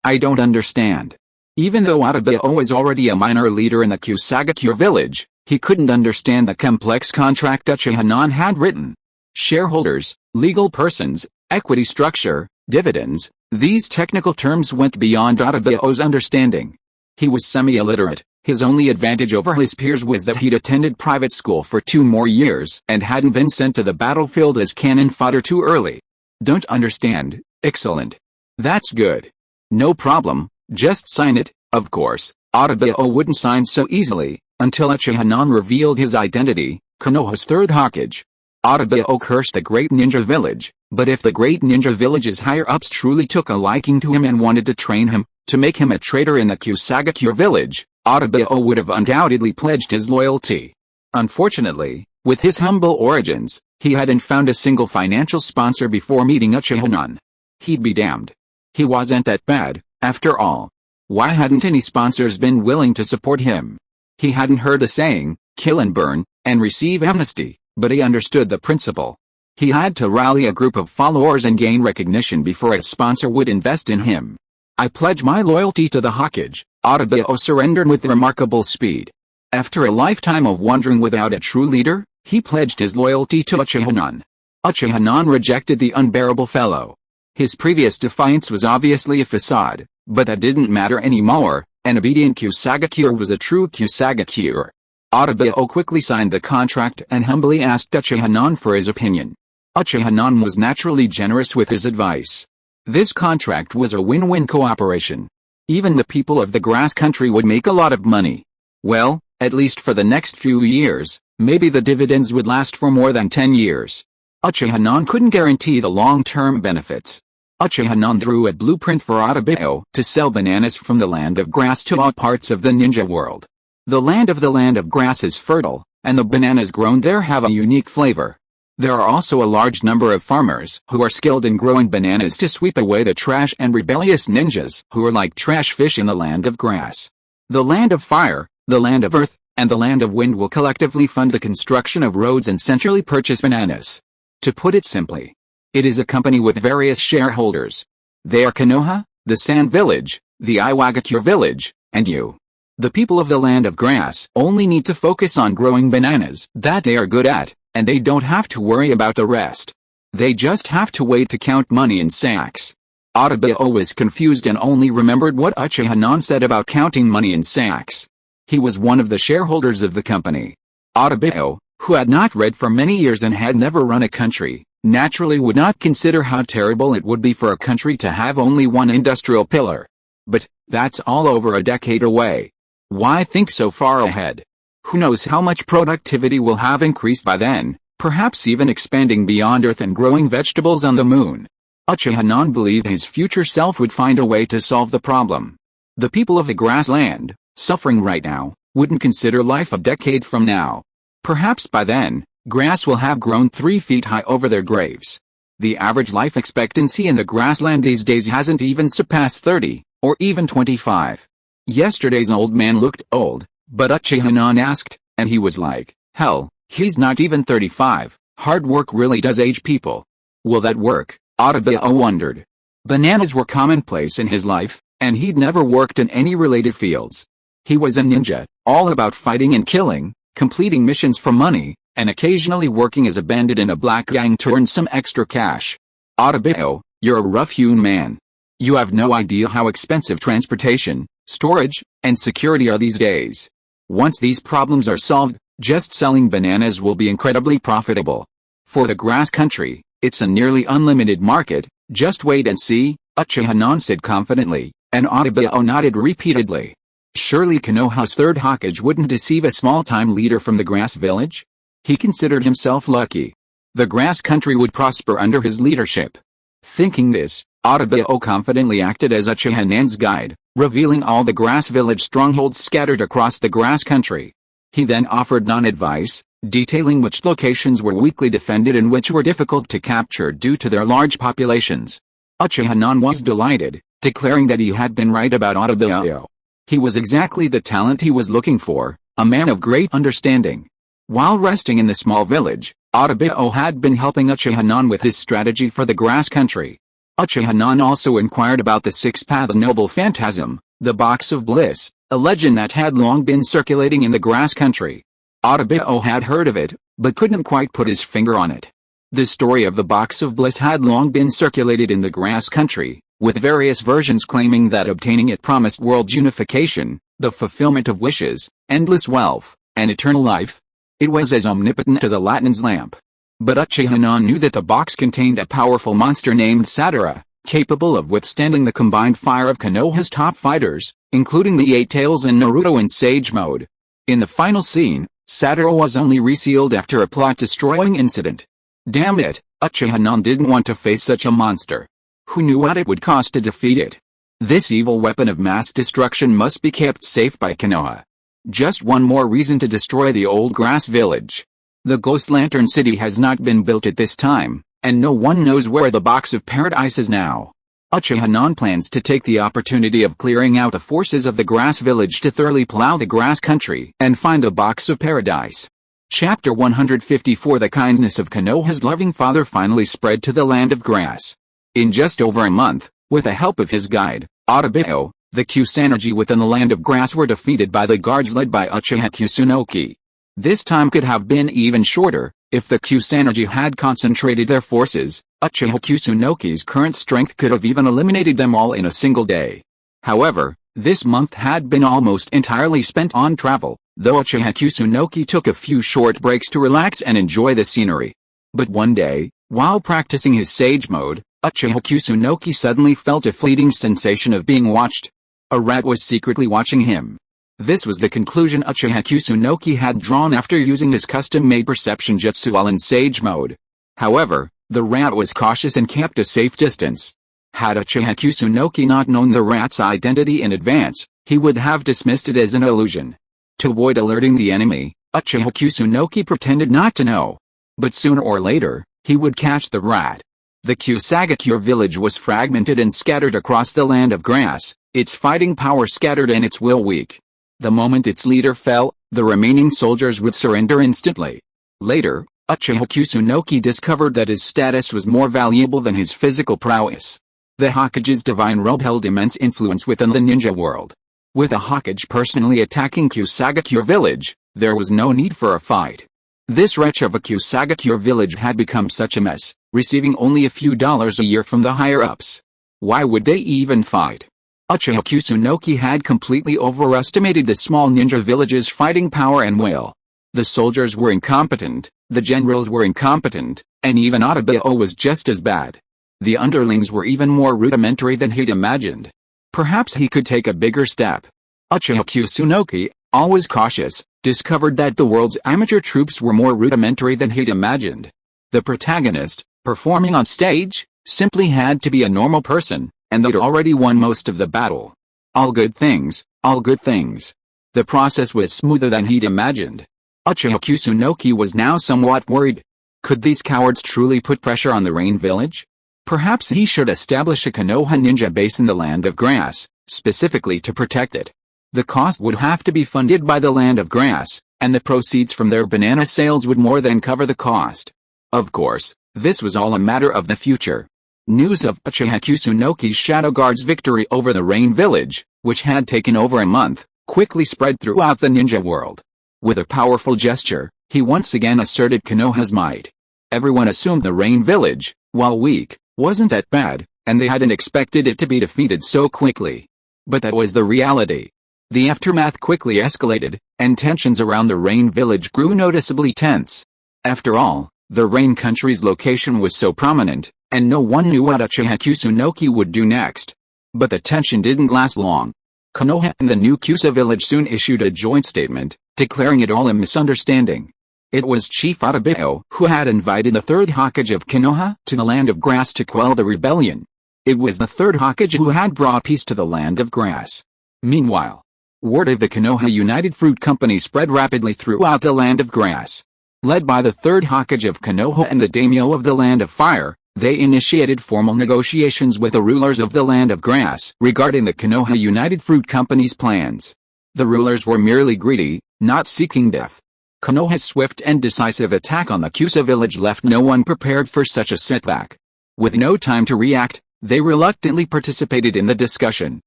I don't understand. Even though Atabeo was already a minor leader in the Kusagakure village, he couldn't understand the complex contract Uchiha Nan had written. Shareholders, legal persons, equity structure, dividends, these technical terms went beyond Atabeo's understanding. He was semi-illiterate. His only advantage over his peers was that he'd attended private school for 2 more years and hadn't been sent to the battlefield as cannon fodder too early. Don't understand. Excellent. That's good. No problem, just sign it. Of course, Atabeo wouldn't sign so easily, until Uchiha Nan revealed his identity, Konoha's third Hokage. Atabeo cursed the great ninja village, but if the great ninja village's higher-ups truly took a liking to him and wanted to train him, to make him a traitor in the Kusagakure village, Atabeo would have undoubtedly pledged his loyalty. Unfortunately, with his humble origins, he hadn't found a single financial sponsor before meeting Uchiha Nan. He'd be damned. He wasn't that bad, after all. Why hadn't any sponsors been willing to support him? He hadn't heard the saying, kill and burn, and receive amnesty, but he understood the principle. He had to rally a group of followers and gain recognition before a sponsor would invest in him. I pledge my loyalty to the Hokage. Atabeo surrendered with remarkable speed. After a lifetime of wandering without a true leader, he pledged his loyalty to Uchiha Nan. Uchiha Nan rejected the unbearable fellow. His previous defiance was obviously a facade, but that didn't matter anymore. An obedient Kusagakure was a true Kusagakure. Atabeo quickly signed the contract and humbly asked Uchiha Nan for his opinion. Uchiha Nan was naturally generous with his advice. This contract was a win-win cooperation. Even the people of the grass country would make a lot of money. Well, at least for the next few years, maybe the dividends would last for more than 10 years. Uchiha Nan couldn't guarantee the long-term benefits. Uchiha Nan drew a blueprint for Atabeo to sell bananas from the land of grass to all parts of the ninja world. The land of grass is fertile, and the bananas grown there have a unique flavor. There are also a large number of farmers who are skilled in growing bananas to sweep away the trash and rebellious ninjas who are like trash fish in the land of grass. The land of fire, the land of earth, and the land of wind will collectively fund the construction of roads and centrally purchase bananas. To put it simply, it is a company with various shareholders. They are Konoha, the Sand Village, the Iwagakure Village, and you. The people of the land of grass only need to focus on growing bananas that they are good at, and they don't have to worry about the rest. They just have to wait to count money in sacks. Atabeo was confused and only remembered what Uchiha Nan said about counting money in sacks. He was one of the shareholders of the company. Atabeo, who had not read for many years and had never run a country, naturally would not consider how terrible it would be for a country to have only one industrial pillar. But that's all over a decade away. Why think so far ahead? Who knows how much productivity will have increased by then, perhaps even expanding beyond Earth and growing vegetables on the moon. Uchiha believed his future self would find a way to solve the problem. The people of the grassland, suffering right now, wouldn't consider life a decade from now. Perhaps by then, grass will have grown 3 feet high over their graves. The average life expectancy in the grassland these days hasn't even surpassed 30, or even 25. Yesterday's old man looked old, but Uchiha asked, and he was like, hell, he's not even 35, hard work really does age people. Will that work? Tobirama wondered. Bananas were commonplace in his life, and he'd never worked in any related fields. He was a ninja, all about fighting and killing, completing missions for money, and occasionally working as a bandit in a black gang to earn some extra cash. Tobirama, you're a rough-hewn man. You have no idea how expensive transportation, storage, and security are these days. Once these problems are solved, just selling bananas will be incredibly profitable. For the grass country, it's a nearly unlimited market, just wait and see, Uchiha said confidently, and Tobirama nodded repeatedly. Surely Konoha's third Hokage wouldn't deceive a small-time leader from the grass village? He considered himself lucky. The grass country would prosper under his leadership. Thinking this, Tobirama confidently acted as Uchiha's guide, revealing all the grass village strongholds scattered across the grass country. He then offered non-advice, detailing which locations were weakly defended and which were difficult to capture due to their large populations. Uchiha was delighted, declaring that he had been right about Tobirama. He was exactly the talent he was looking for, a man of great understanding. While resting in the small village, Tobirama had been helping Uchiha with his strategy for the grass country. Uchiha also inquired about the Six Paths Noble Phantasm, the Box of Bliss, a legend that had long been circulating in the grass country. Tobirama had heard of it, but couldn't quite put his finger on it. The story of the Box of Bliss had long been circulated in the grass country, with various versions claiming that obtaining it promised world unification, the fulfillment of wishes, endless wealth, and eternal life. It was as omnipotent as Aladdin's lamp. But Uchiha knew that the box contained a powerful monster named Sadara, capable of withstanding the combined fire of Konoha's top fighters, including the Eight Tails and Naruto in Sage Mode. In the final scene, Sadara was only resealed after a plot-destroying incident. Damn it, Uchiha didn't want to face such a monster. Who knew what it would cost to defeat it? This evil weapon of mass destruction must be kept safe by Konoha. Just one more reason to destroy the old grass village. The Ghost Lantern City has not been built at this time, and no one knows where the Box of Paradise is now. Uchiha plans to take the opportunity of clearing out the forces of the grass village to thoroughly plow the grass country and find the Box of Paradise. Chapter 154 The kindness of Konoha's loving father finally spread to the land of grass. In just over a month, with the help of his guide, Tobirama, the Kusanagi within the land of grass were defeated by the guards led by Uchiha Kusunoki. This time could have been even shorter, if the Kusanagi had concentrated their forces. Uchiha Kusunoki's current strength could have even eliminated them all in a single day. However, this month had been almost entirely spent on travel, though Uchiha Kusunoki took a few short breaks to relax and enjoy the scenery. But one day, while practicing his Sage Mode, Uchiha Kusunoki suddenly felt a fleeting sensation of being watched. A rat was secretly watching him. This was the conclusion Uchiha Kusunoki had drawn after using his custom-made perception jutsu while in Sage Mode. However, the rat was cautious and kept a safe distance. Had Uchiha Kusunoki not known the rat's identity in advance, he would have dismissed it as an illusion. To avoid alerting the enemy, Uchiha Kusunoki pretended not to know. But sooner or later, he would catch the rat. The Kusagakure village was fragmented and scattered across the land of grass, its fighting power scattered and its will weak. The moment its leader fell, the remaining soldiers would surrender instantly. Later, Uchiha Kusunoki discovered that his status was more valuable than his physical prowess. The Hokage's divine robe held immense influence within the ninja world. With a Hokage personally attacking Kusagakure village, there was no need for a fight. This wretch of a Kusagakure village had become such a mess, receiving only a few dollars a year from the higher-ups. Why would they even fight? Uchiha Kusunoki had completely overestimated the small ninja village's fighting power and will. The soldiers were incompetent, the generals were incompetent, and even Otabao was just as bad. The underlings were even more rudimentary than he'd imagined. Perhaps he could take a bigger step. Uchiha Kusunoki, always cautious, discovered that the world's amateur troops were more rudimentary than he'd imagined. The protagonist, performing on stage, simply had to be a normal person, and they'd already won most of the battle. All good things, all good things. The process was smoother than he'd imagined. Uchiha Kusunoki was now somewhat worried. Could these cowards truly put pressure on the Rain Village? Perhaps he should establish a Konoha ninja base in the Land of Grass, specifically to protect it. The cost would have to be funded by the Land of Grass, and the proceeds from their banana sales would more than cover the cost. Of course, this was all a matter of the future. News of Uchiha Kusunoki's Shadow Guard's victory over the Rain Village, which had taken over a month, quickly spread throughout the ninja world. With a powerful gesture, he once again asserted Konoha's might. Everyone assumed the Rain Village, while weak, wasn't that bad, and they hadn't expected it to be defeated so quickly. But that was the reality. The aftermath quickly escalated, and tensions around the Rain Village grew noticeably tense. After all, the Rain Country's location was so prominent, and no one knew what Uchiha Kusunoki would do next. But the tension didn't last long. Konoha and the new Kusa village soon issued a joint statement, declaring it all a misunderstanding. It was Chief Otabao who had invited the third Hokage of Konoha to the Land of Grass to quell the rebellion. It was the third Hokage who had brought peace to the Land of Grass. Meanwhile, word of the Konoha United Fruit Company spread rapidly throughout the Land of Grass. Led by the third Hokage of Konoha and the daimyo of the Land of Fire, they initiated formal negotiations with the rulers of the Land of Grass regarding the Konoha United Fruit Company's plans. The rulers were merely greedy, not seeking death. Konoha's swift and decisive attack on the Kusa village left no one prepared for such a setback. With no time to react, they reluctantly participated in the discussion.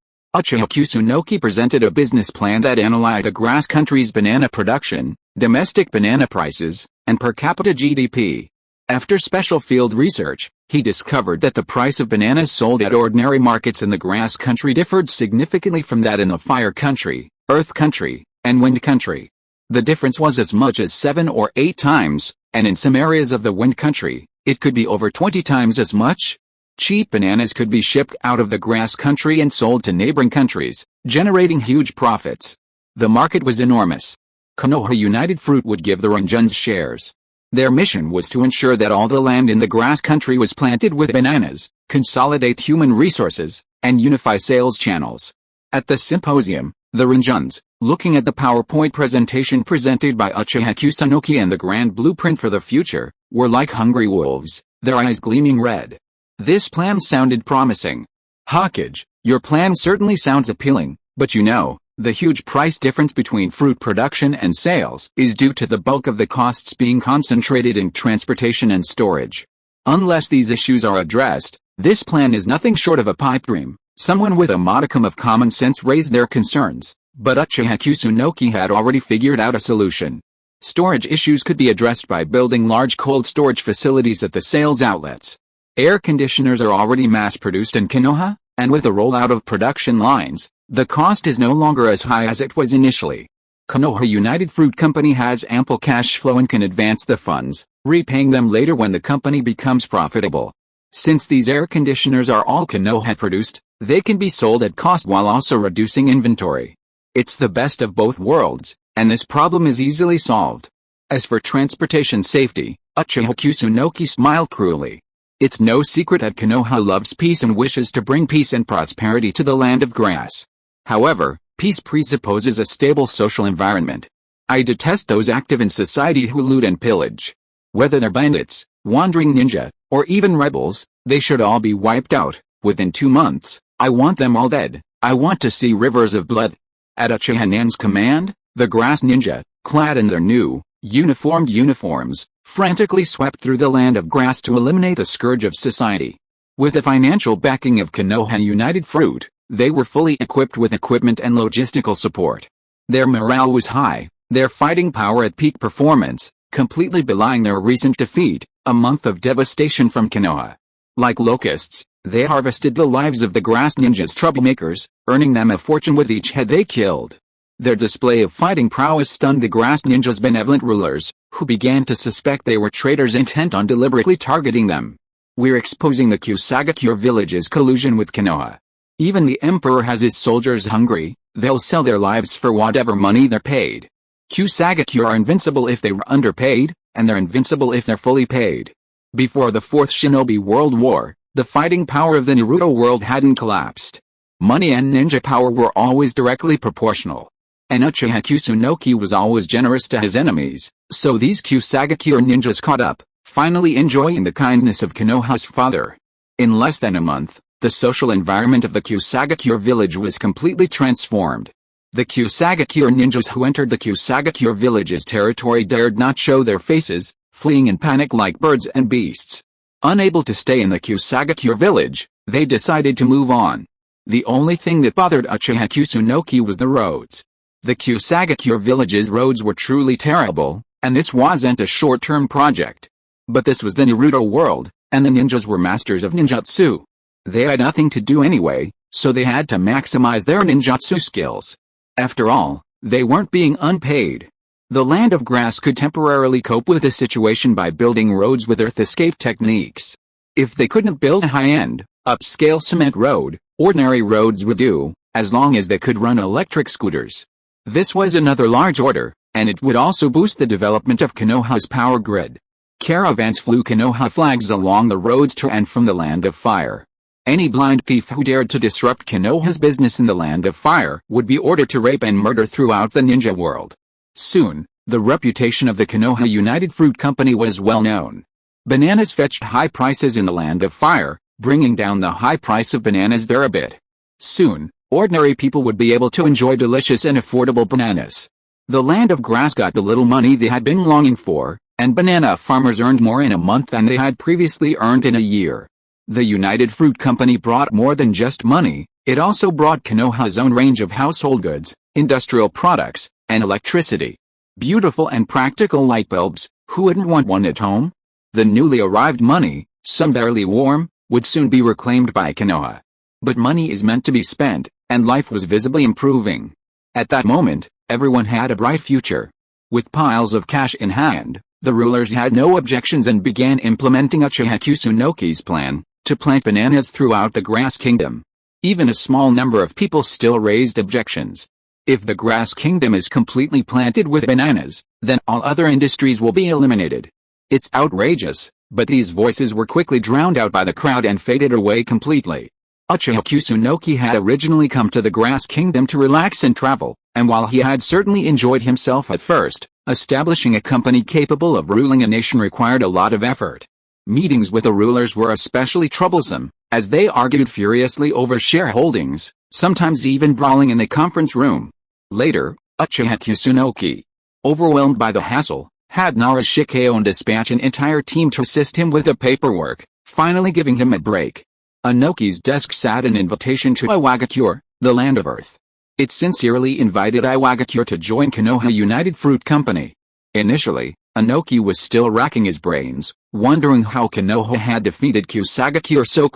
Uchiha Kusunoki presented a business plan that analyzed the grass country's banana production, domestic banana prices, and per capita GDP. After special field research, he discovered that the price of bananas sold at ordinary markets in the grass country differed significantly from that in the fire country, earth country, and wind country. The difference was as much as 7 or 8 times, and in some areas of the wind country, it could be over 20 times as much. Cheap bananas could be shipped out of the grass country and sold to neighboring countries, generating huge profits. The market was enormous. Konoha United Fruit would give the Rinjuns shares. Their mission was to ensure that all the land in the grass country was planted with bananas, consolidate human resources, and unify sales channels. At the symposium, the Rinjuns, looking at the PowerPoint presentation presented by Uchiha Kusunoki and the grand blueprint for the future, were like hungry wolves, their eyes gleaming red. This plan sounded promising. Hokage, your plan certainly sounds appealing, but you know, the huge price difference between fruit production and sales is due to the bulk of the costs being concentrated in transportation and storage. Unless these issues are addressed, this plan is nothing short of a pipe dream. Someone with a modicum of common sense raised their concerns, but Uchiha Kusunoki had already figured out a solution. Storage issues could be addressed by building large cold storage facilities at the sales outlets. Air conditioners are already mass-produced in Konoha, and with the rollout of production lines, the cost is no longer as high as it was initially. Konoha United Fruit Company has ample cash flow and can advance the funds, repaying them later when the company becomes profitable. Since these air conditioners are all Konoha produced, they can be sold at cost while also reducing inventory. It's the best of both worlds, and this problem is easily solved. As for transportation safety, Uchiha Kusunoki smiled cruelly. It's no secret that Konoha loves peace and wishes to bring peace and prosperity to the Land of Grass. However, peace presupposes a stable social environment. I detest those active in society who loot and pillage. Whether they're bandits, wandering ninja, or even rebels, they should all be wiped out. Within 2 months, I want them all dead. I want to see rivers of blood. At Uchiha Nan's command, the grass ninja, clad in their new, uniformed uniforms, frantically swept through the Land of Grass to eliminate the scourge of society. With the financial backing of Konoha United Fruit, they were fully equipped with equipment and logistical support. Their morale was high, their fighting power at peak performance, completely belying their recent defeat, a month of devastation from Konoha. Like locusts, they harvested the lives of the grass ninjas' troublemakers, earning them a fortune with each head they killed. Their display of fighting prowess stunned the grass ninjas' benevolent rulers, who began to suspect they were traitors intent on deliberately targeting them. We're exposing the Kusagakure village's collusion with Konoha. Even the emperor has his soldiers hungry, they'll sell their lives for whatever money they're paid. Kusagakure are invincible if they were underpaid, and they're invincible if they're fully paid. Before the Fourth Shinobi World War, the fighting power of the Naruto world hadn't collapsed. Money and ninja power were always directly proportional. And Uchiha Kusunoki was always generous to his enemies, so these Kusagakure ninjas caught up, finally enjoying the kindness of Konoha's father. In less than a month, the social environment of the Kusagakure village was completely transformed. The Kusagakure ninjas who entered the Kusagakure village's territory dared not show their faces, fleeing in panic like birds and beasts. Unable to stay in the Kusagakure village, they decided to move on. The only thing that bothered Uchiha Kusunoki was the roads. The Kusagakure village's roads were truly terrible, and this wasn't a short-term project. But this was the Naruto world, and the ninjas were masters of ninjutsu. They had nothing to do anyway, so they had to maximize their ninjutsu skills. After all, they weren't being unpaid. The land of grass could temporarily cope with the situation by building roads with earth escape techniques. If they couldn't build a high-end, upscale cement road, ordinary roads would do, as long as they could run electric scooters. This was another large order, and it would also boost the development of Konoha's power grid. Caravans flew Konoha flags along the roads to and from the Land of Fire. Any blind thief who dared to disrupt Konoha's business in the Land of Fire would be ordered to rape and murder throughout the ninja world. Soon, the reputation of the Konoha United Fruit Company was well known. Bananas fetched high prices in the Land of Fire, bringing down the high price of bananas there a bit. Soon, ordinary people would be able to enjoy delicious and affordable bananas. The Land of Grass got the little money they had been longing for, and banana farmers earned more in a month than they had previously earned in a year. The United Fruit Company brought more than just money, it also brought Konoha's own range of household goods, industrial products, and electricity. Beautiful and practical light bulbs, who wouldn't want one at home? The newly arrived money, some barely warm, would soon be reclaimed by Konoha. But money is meant to be spent, and life was visibly improving. At that moment, everyone had a bright future. With piles of cash in hand, the rulers had no objections and began implementing Uchiha Kusunoki's plan to plant bananas throughout the Grass Kingdom. Even a small number of people still raised objections. If the Grass Kingdom is completely planted with bananas, then all other industries will be eliminated. It's outrageous, but these voices were quickly drowned out by the crowd and faded away completely. Uchiha Kusunoki had originally come to the Grass Kingdom to relax and travel, and while he had certainly enjoyed himself at first, establishing a company capable of ruling a nation required a lot of effort. Meetings with the rulers were especially troublesome, as they argued furiously over shareholdings, sometimes even brawling in the conference room. Later, Uchiha Kusunoki, overwhelmed by the hassle, had Narashikeo dispatch an entire team to assist him with the paperwork, finally giving him a break. Inoki's desk sat an invitation to Iwagakure, the Land of Earth. It sincerely invited Iwagakure to join Konoha United Fruit Company. Initially, Inoki was still racking his brains, wondering how Konoha had defeated Kusagakure so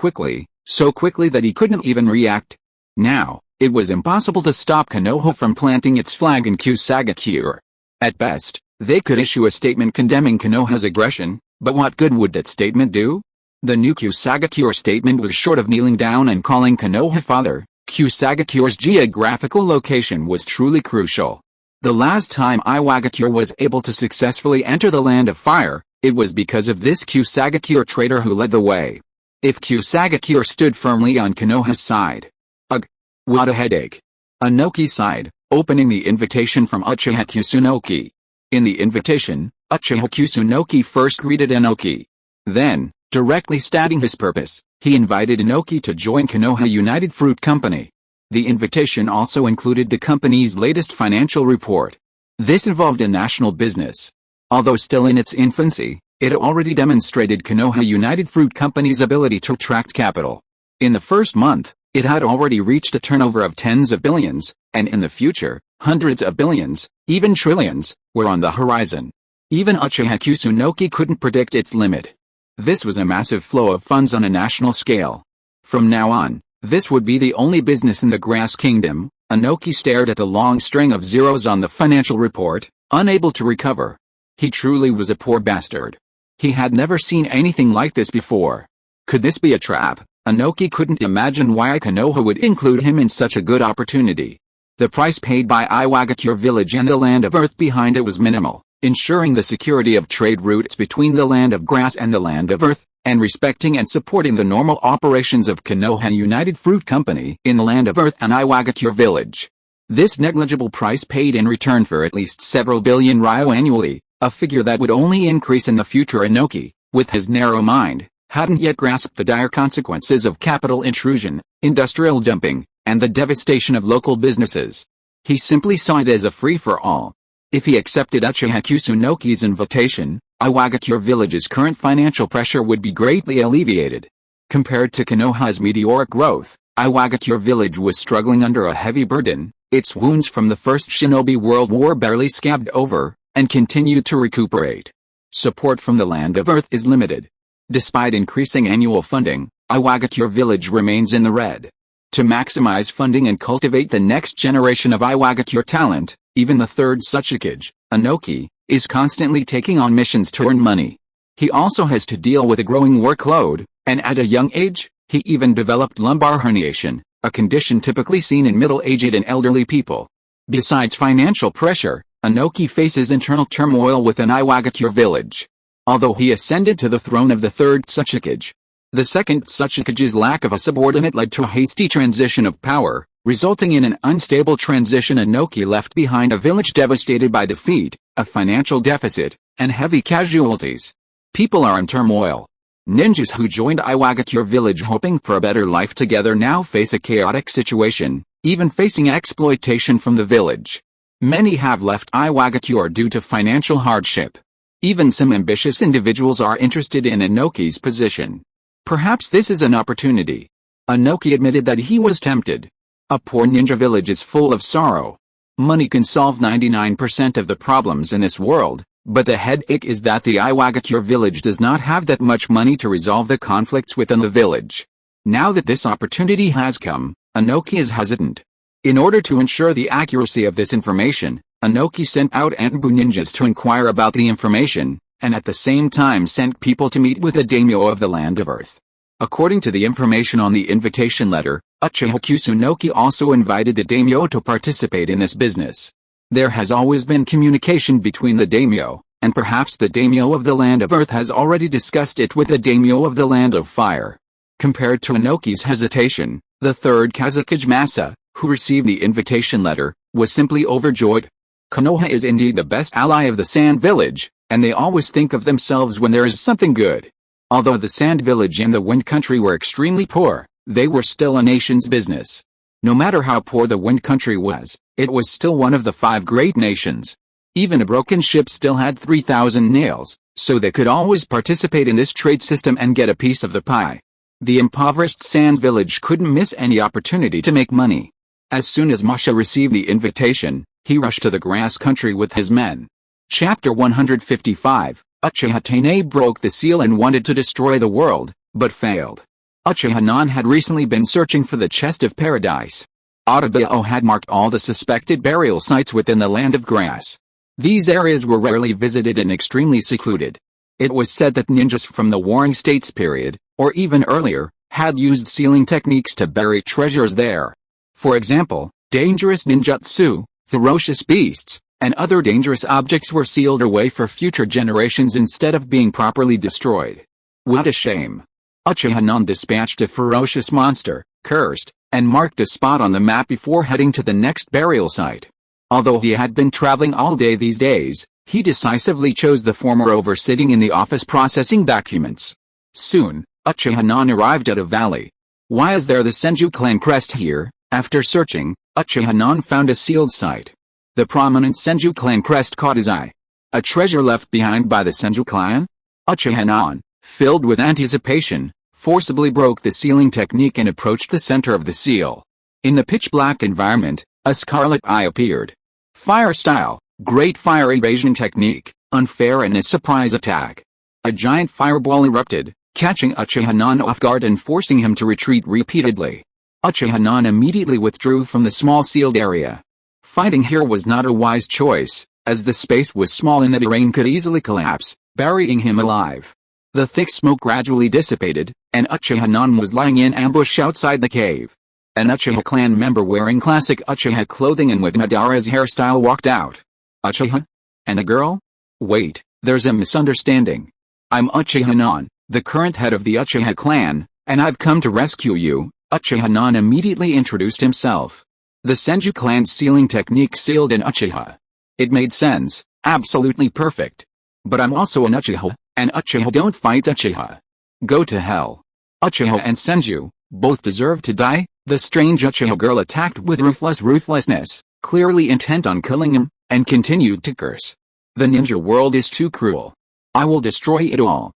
quickly that he couldn't even react. Now, it was impossible to stop Konoha from planting its flag in Kusagakure. At best, they could issue a statement condemning Konoha's aggression, but what good would that statement do? The new Kusagakure statement was short of kneeling down and calling Konoha father. Kusagakure's geographical location was truly crucial. The last time Iwagakure was able to successfully enter the Land of Fire, it was because of this Kusagakure traitor who led the way. If Kusagakure stood firmly on Konoha's side. Ugh! What a headache. Inoki sighed, opening the invitation from Uchiha Kusunoki. In the invitation, Uchiha Kusunoki first greeted Inoki. Then, directly stating his purpose, he invited Inoki to join Konoha United Fruit Company. The invitation also included the company's latest financial report. This involved a national business. Although still in its infancy, it already demonstrated Konoha United Fruit Company's ability to attract capital. In the first month, it had already reached a turnover of tens of billions, and in the future, hundreds of billions, even trillions, were on the horizon. Even Uchiha Kusunoki couldn't predict its limit. This was a massive flow of funds on a national scale. From now on, this would be the only business in the Grass Kingdom, Inoki stared at the long string of zeros on the financial report, unable to recover. He truly was a poor bastard. He had never seen anything like this before. Could this be a trap? Inoki couldn't imagine why Konoha would include him in such a good opportunity. The price paid by Iwagakure village and the land of earth behind it was minimal, ensuring the security of trade routes between the land of grass and the land of earth, and respecting and supporting the normal operations of Konoha United Fruit Company in the land of earth and Iwagakure village. This negligible price paid in return for at least several billion ryo annually, a figure that would only increase in the future. Inoki, with his narrow mind, hadn't yet grasped the dire consequences of capital intrusion, industrial dumping, and the devastation of local businesses. He simply saw it as a free-for-all. If he accepted Uchiha Kusunoki's invitation, Iwagakure village's current financial pressure would be greatly alleviated. Compared to Konoha's meteoric growth, Iwagakure village was struggling under a heavy burden. Its wounds from the First Shinobi World War barely scabbed over, and continued to recuperate. Support from the land of earth is limited. Despite increasing annual funding, Iwagakure village remains in the red. To maximize funding and cultivate the next generation of Iwagakure talent, even the third Tsuchikage, Inoki, is constantly taking on missions to earn money. He also has to deal with a growing workload, and at a young age, he even developed lumbar herniation, a condition typically seen in middle-aged and elderly people. Besides financial pressure, Inoki faces internal turmoil within Iwagakure village. Although he ascended to the throne of the third Tsuchikage, the second Tsuchikage's lack of a subordinate led to a hasty transition of power, resulting in an unstable transition. Inoki left behind a village devastated by defeat, a financial deficit, and heavy casualties. People are in turmoil. Ninjas who joined Iwagakure village hoping for a better life together now face a chaotic situation, even facing exploitation from the village. Many have left Iwagakure due to financial hardship. Even some ambitious individuals are interested in Inoki's position. Perhaps this is an opportunity. Inoki admitted that he was tempted. A poor ninja village is full of sorrow. Money can solve 99% of the problems in this world, but the headache is that the Iwagakure village does not have that much money to resolve the conflicts within the village. Now that this opportunity has come, Inoki is hesitant. In order to ensure the accuracy of this information, Inoki sent out Anbu ninjas to inquire about the information, and at the same time sent people to meet with the daimyo of the land of earth. According to the information on the invitation letter, Uchiha Kusunoki also invited the daimyo to participate in this business. There has always been communication between the daimyo, and perhaps the daimyo of the land of earth has already discussed it with the daimyo of the land of fire. Compared to Inoki's hesitation, the third Kazakage Masa, who received the invitation letter, was simply overjoyed. Konoha is indeed the best ally of the Sand Village, and they always think of themselves when there is something good. Although the Sand Village and the Wind Country were extremely poor, they were still a nation's business. No matter how poor the Wind Country was, it was still one of the 5 great nations. Even a broken ship still had 3,000 nails, so they could always participate in this trade system and get a piece of the pie. The impoverished Sand Village couldn't miss any opportunity to make money. As soon as Masha received the invitation, he rushed to the grass country with his men. Chapter 155, Uchiha Tane broke the seal and wanted to destroy the world, but failed. Uchiha Non had recently been searching for the chest of paradise. Otabao had marked all the suspected burial sites within the land of grass. These areas were rarely visited and extremely secluded. It was said that ninjas from the Warring States period, or even earlier, had used sealing techniques to bury treasures there. For example, dangerous ninjutsu, ferocious beasts, and other dangerous objects were sealed away for future generations instead of being properly destroyed. What a shame. Uchiha Non dispatched a ferocious monster, cursed, and marked a spot on the map before heading to the next burial site. Although he had been traveling all day these days, he decisively chose the former over sitting in the office processing documents. Soon, Uchiha Non arrived at a valley. Why is there the Senju clan crest here? After searching, Uchiha Non found a sealed site. The prominent Senju clan crest caught his eye. A treasure left behind by the Senju clan? Uchiha Non, filled with anticipation, forcibly broke the sealing technique and approached the center of the seal. In the pitch-black environment, a scarlet eye appeared. Fire style, great fire evasion technique, unfair and a surprise attack. A giant fireball erupted, catching Uchiha Non off guard and forcing him to retreat repeatedly. Uchiha Non immediately withdrew from the small sealed area. Fighting here was not a wise choice, as the space was small and the terrain could easily collapse, burying him alive. The thick smoke gradually dissipated, and Uchiha Non was lying in ambush outside the cave. An Uchiha clan member wearing classic Uchiha clothing and with Madara's hairstyle walked out. Uchiha? And a girl? Wait, there's a misunderstanding. I'm Uchiha Non, the current head of the Uchiha clan, and I've come to rescue you. Uchiha Non immediately introduced himself. The Senju clan's sealing technique sealed an Uchiha. It made sense, absolutely perfect. But I'm also an Uchiha, and Uchiha don't fight Uchiha. Go to hell. Uchiha and Senju, both deserve to die. The strange Uchiha girl attacked with ruthlessness, clearly intent on killing him, and continued to curse. The ninja world is too cruel. I will destroy it all.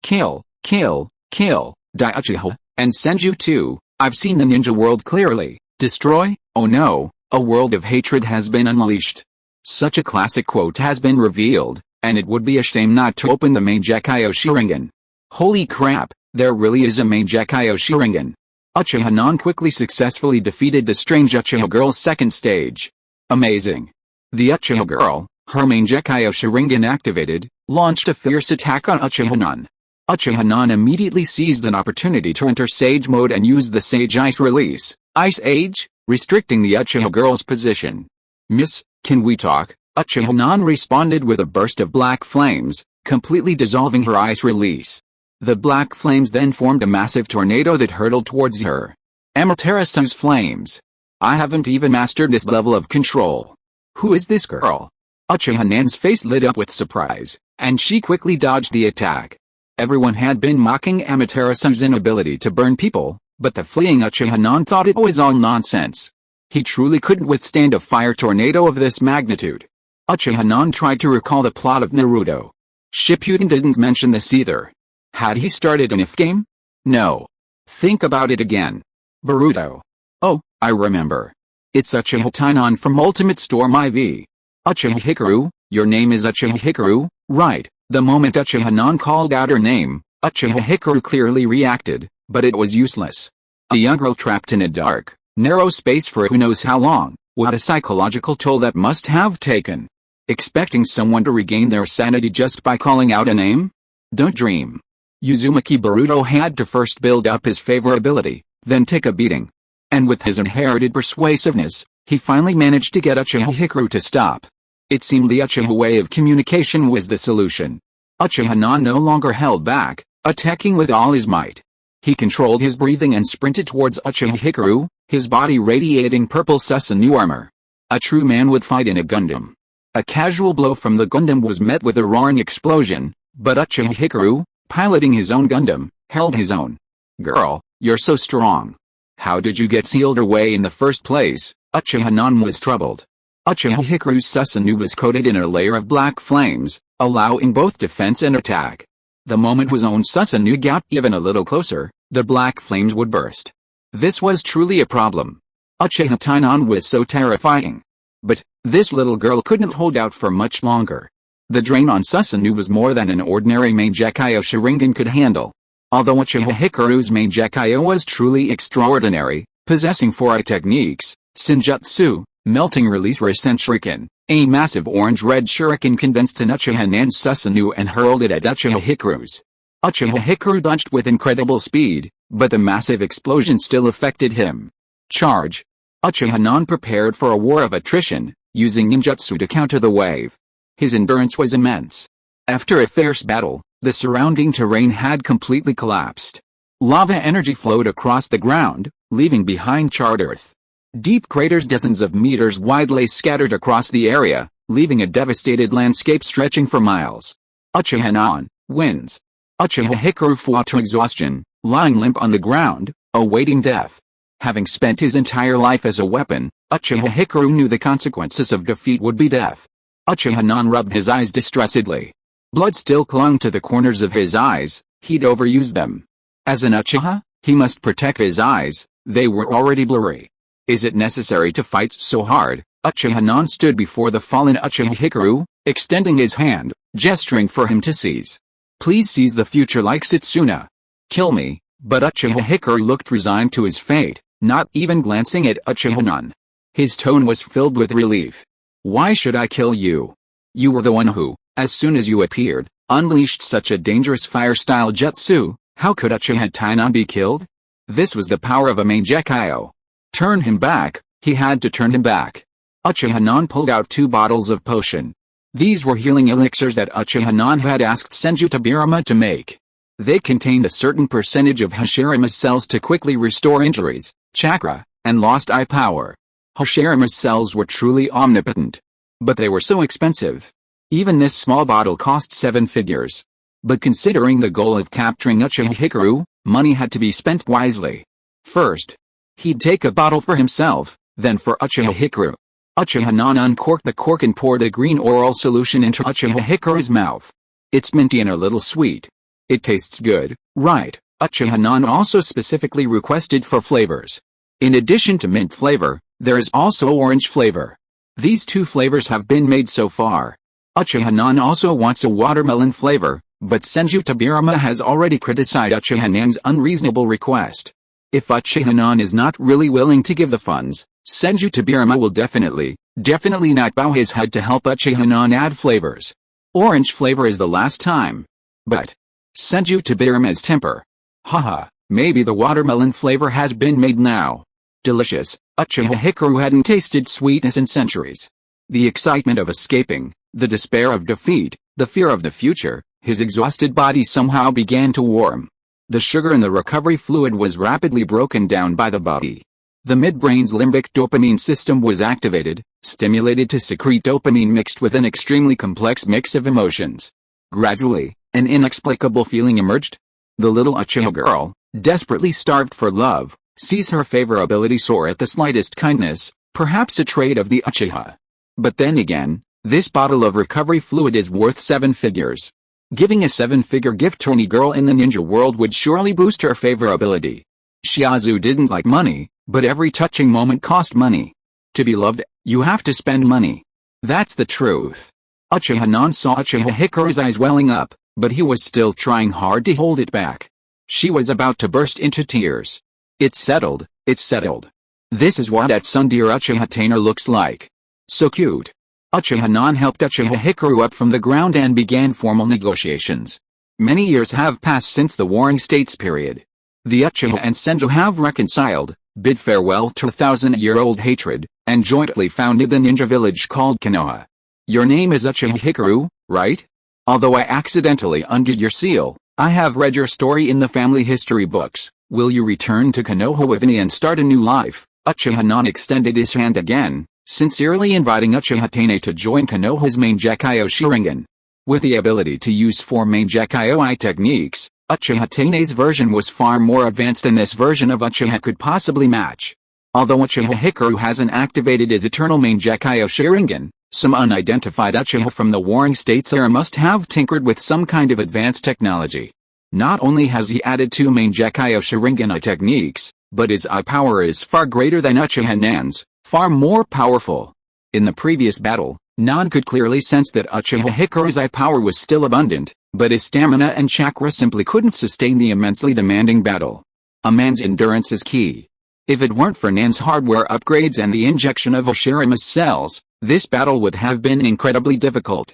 Kill, kill, kill, die Uchiha, and Senju too. I've seen the ninja world clearly. Destroy? Oh no, a world of hatred has been unleashed. Such a classic quote has been revealed, and it would be a shame not to open the main Decay Sharingan. Holy crap, there really is a main Decay Sharingan. Uchiha Non quickly successfully defeated the strange Uchiha girl's second stage. Amazing. The Uchiha girl, her main Decay Sharingan activated, launched a fierce attack on Uchiha Non. Uchiha Non immediately seized an opportunity to enter Sage mode and used the Sage Ice release, Ice Age, restricting the Uchiha girl's position. Miss, can we talk? Uchiha Non responded with a burst of black flames, completely dissolving her ice release. The black flames then formed a massive tornado that hurtled towards her. Amaterasu's flames. I haven't even mastered this level of control. Who is this girl? Uchiha Nan's face lit up with surprise, and she quickly dodged the attack. Everyone had been mocking Amaterasu's inability to burn people, but the fleeing Uchiha Non thought it was all nonsense. He truly couldn't withstand a fire tornado of this magnitude. Uchiha Non tried to recall the plot of Naruto. Shippuden didn't mention this either. Had he started an if game? No. Think about it again. Boruto. Oh, I remember. It's Uchiha Tainan from Ultimate Storm IV. Uchiha Hikaru, your name is Uchiha Hikaru, right? The moment Uchiha Non called out her name, Uchiha Hikaru clearly reacted, but it was useless. A young girl trapped in a dark, narrow space for who knows how long, what a psychological toll that must have taken. Expecting someone to regain their sanity just by calling out a name? Don't dream. Uzumaki Boruto had to first build up his favorability, then take a beating. And with his inherited persuasiveness, he finally managed to get Uchiha Hikaru to stop. It seemed the Uchiha way of communication was the solution. Uchiha Non no longer held back, attacking with all his might. He controlled his breathing and sprinted towards Uchiha Hikaru, his body radiating purple Susanoo armor. A true man would fight in a Gundam. A casual blow from the Gundam was met with a roaring explosion, but Uchiha Hikaru, piloting his own Gundam, held his own. Girl, you're so strong. How did you get sealed away in the first place? Uchiha Non was troubled. Uchiha Hikaru's Susanoo was coated in a layer of black flames, allowing both defense and attack. The moment his own Susanoo got even a little closer, the black flames would burst. This was truly a problem. Uchiha Tainan was so terrifying. But this little girl couldn't hold out for much longer. The drain on Susanoo was more than an ordinary main Decay Sharingan could handle. Although Uchiha Hikaru's main Decay was truly extraordinary, possessing 4 techniques, Senjutsu, melting release Rasen Shuriken, a massive orange-red shuriken condensed in Uchiha Nan's Susanoo and hurled it at Uchiha Hikaru's. Uchiha Hikaru dodged with incredible speed, but the massive explosion still affected him. Charge. Uchiha Non prepared for a war of attrition, using ninjutsu to counter the wave. His endurance was immense. After a fierce battle, the surrounding terrain had completely collapsed. Lava energy flowed across the ground, leaving behind charred earth. Deep craters dozens of meters wide lay scattered across the area, leaving a devastated landscape stretching for miles. Uchiha Non wins. Uchiha Hikaru fought to exhaustion, lying limp on the ground, awaiting death. Having spent his entire life as a weapon, Uchiha Hikaru knew the consequences of defeat would be death. Uchiha Non rubbed his eyes distressedly. Blood still clung to the corners of his eyes, he'd overused them. As an Uchiha, he must protect his eyes, they were already blurry. Is it necessary to fight so hard? Uchiha Non stood before the fallen Uchiha Hikaru, extending his hand, gesturing for him to seize. Please seize the future like Setsuna. Kill me, but Uchiha Hikaru looked resigned to his fate, not even glancing at Uchiha Nan. His tone was filled with relief. Why should I kill you? You were the one who, as soon as you appeared, unleashed such a dangerous fire-style jutsu. How could Uchiha Tainan be killed? This was the power of a Mangekyo. Turn him back, he had to turn him back. Uchiha Nan pulled out 2 bottles of potion. These were healing elixirs that Uchiha Nan had asked Senju Tobirama to make. They contained a certain percentage of Hashirame's cells to quickly restore injuries, chakra, and lost eye power. Hashirame's cells were truly omnipotent. But they were so expensive. Even this small bottle cost 7 figures. But considering the goal of capturing Uchiha Hikaru, money had to be spent wisely. First, he'd take a bottle for himself, then for Uchiha Hikaru. Uchiha Nan uncorked the cork and poured a green oral solution into Uchiha Hikaru's mouth. It's minty and a little sweet. It tastes good, right? Uchiha Nan also specifically requested for flavors. In addition to mint flavor, there is also orange flavor. These 2 flavors have been made so far. Uchiha Nan also wants a watermelon flavor, but Senju Tobirama has already criticized Uchiha Nan's unreasonable request. If Uchiha Nan is not really willing to give the funds, Senju Tobirama will definitely not bow his head to help Uchiha Nan add flavors. Orange flavor is the last time. But Senju Tobirama's temper. Haha, maybe the watermelon flavor has been made now. Delicious. Uchiha Hikaru hadn't tasted sweetness in centuries. The excitement of escaping, the despair of defeat, the fear of the future, his exhausted body somehow began to warm. The sugar in the recovery fluid was rapidly broken down by the body. The midbrain's limbic dopamine system was activated, stimulated to secrete dopamine mixed with an extremely complex mix of emotions. Gradually, an inexplicable feeling emerged. The little Uchiha girl, desperately starved for love, sees her favorability soar at the slightest kindness, perhaps a trait of the Uchiha. But then again, this bottle of recovery fluid is worth 7 figures. Giving a 7-figure gift to any girl in the ninja world would surely boost her favorability. Shiazu didn't like money, but every touching moment cost money. To be loved, you have to spend money. That's the truth. Uchiha Nan saw Uchiha Hikaru's eyes welling up, but he was still trying hard to hold it back. She was about to burst into tears. It's settled, it's settled. This is what that tsundere Uchiha Tainer looks like. So cute. Uchiha Nan helped Uchiha Hikaru up from the ground and began formal negotiations. Many years have passed since the Warring States period. The Uchiha and Senju have reconciled, bid farewell to a 1,000-year-old hatred, and jointly founded the ninja village called Konoha. Your name is Uchiha Hikaru, right? Although I accidentally undid your seal, I have read your story in the family history books. Will you return to Konoha with me and start a new life? Uchiha Nan extended his hand again, sincerely inviting Uchiha Tane to join Konoha's Mangekyo Sharingan. With the ability to use 4 Mangekyo techniques, Uchiha Tane's version was far more advanced than this version of Uchiha could possibly match. Although Uchiha Hikaru hasn't activated his eternal Mangekyo Sharingan, some unidentified Uchiha from the Warring States era must have tinkered with some kind of advanced technology. Not only has he added 2 Mangekyo Sharingan techniques, but his eye power is far greater than Uchiha Nan's, far more powerful. In the previous battle, Nan could clearly sense that Uchiha Hikaru's eye power was still abundant, but his stamina and chakra simply couldn't sustain the immensely demanding battle. A man's endurance is key. If it weren't for Nan's hardware upgrades and the injection of Hashirame's cells, this battle would have been incredibly difficult.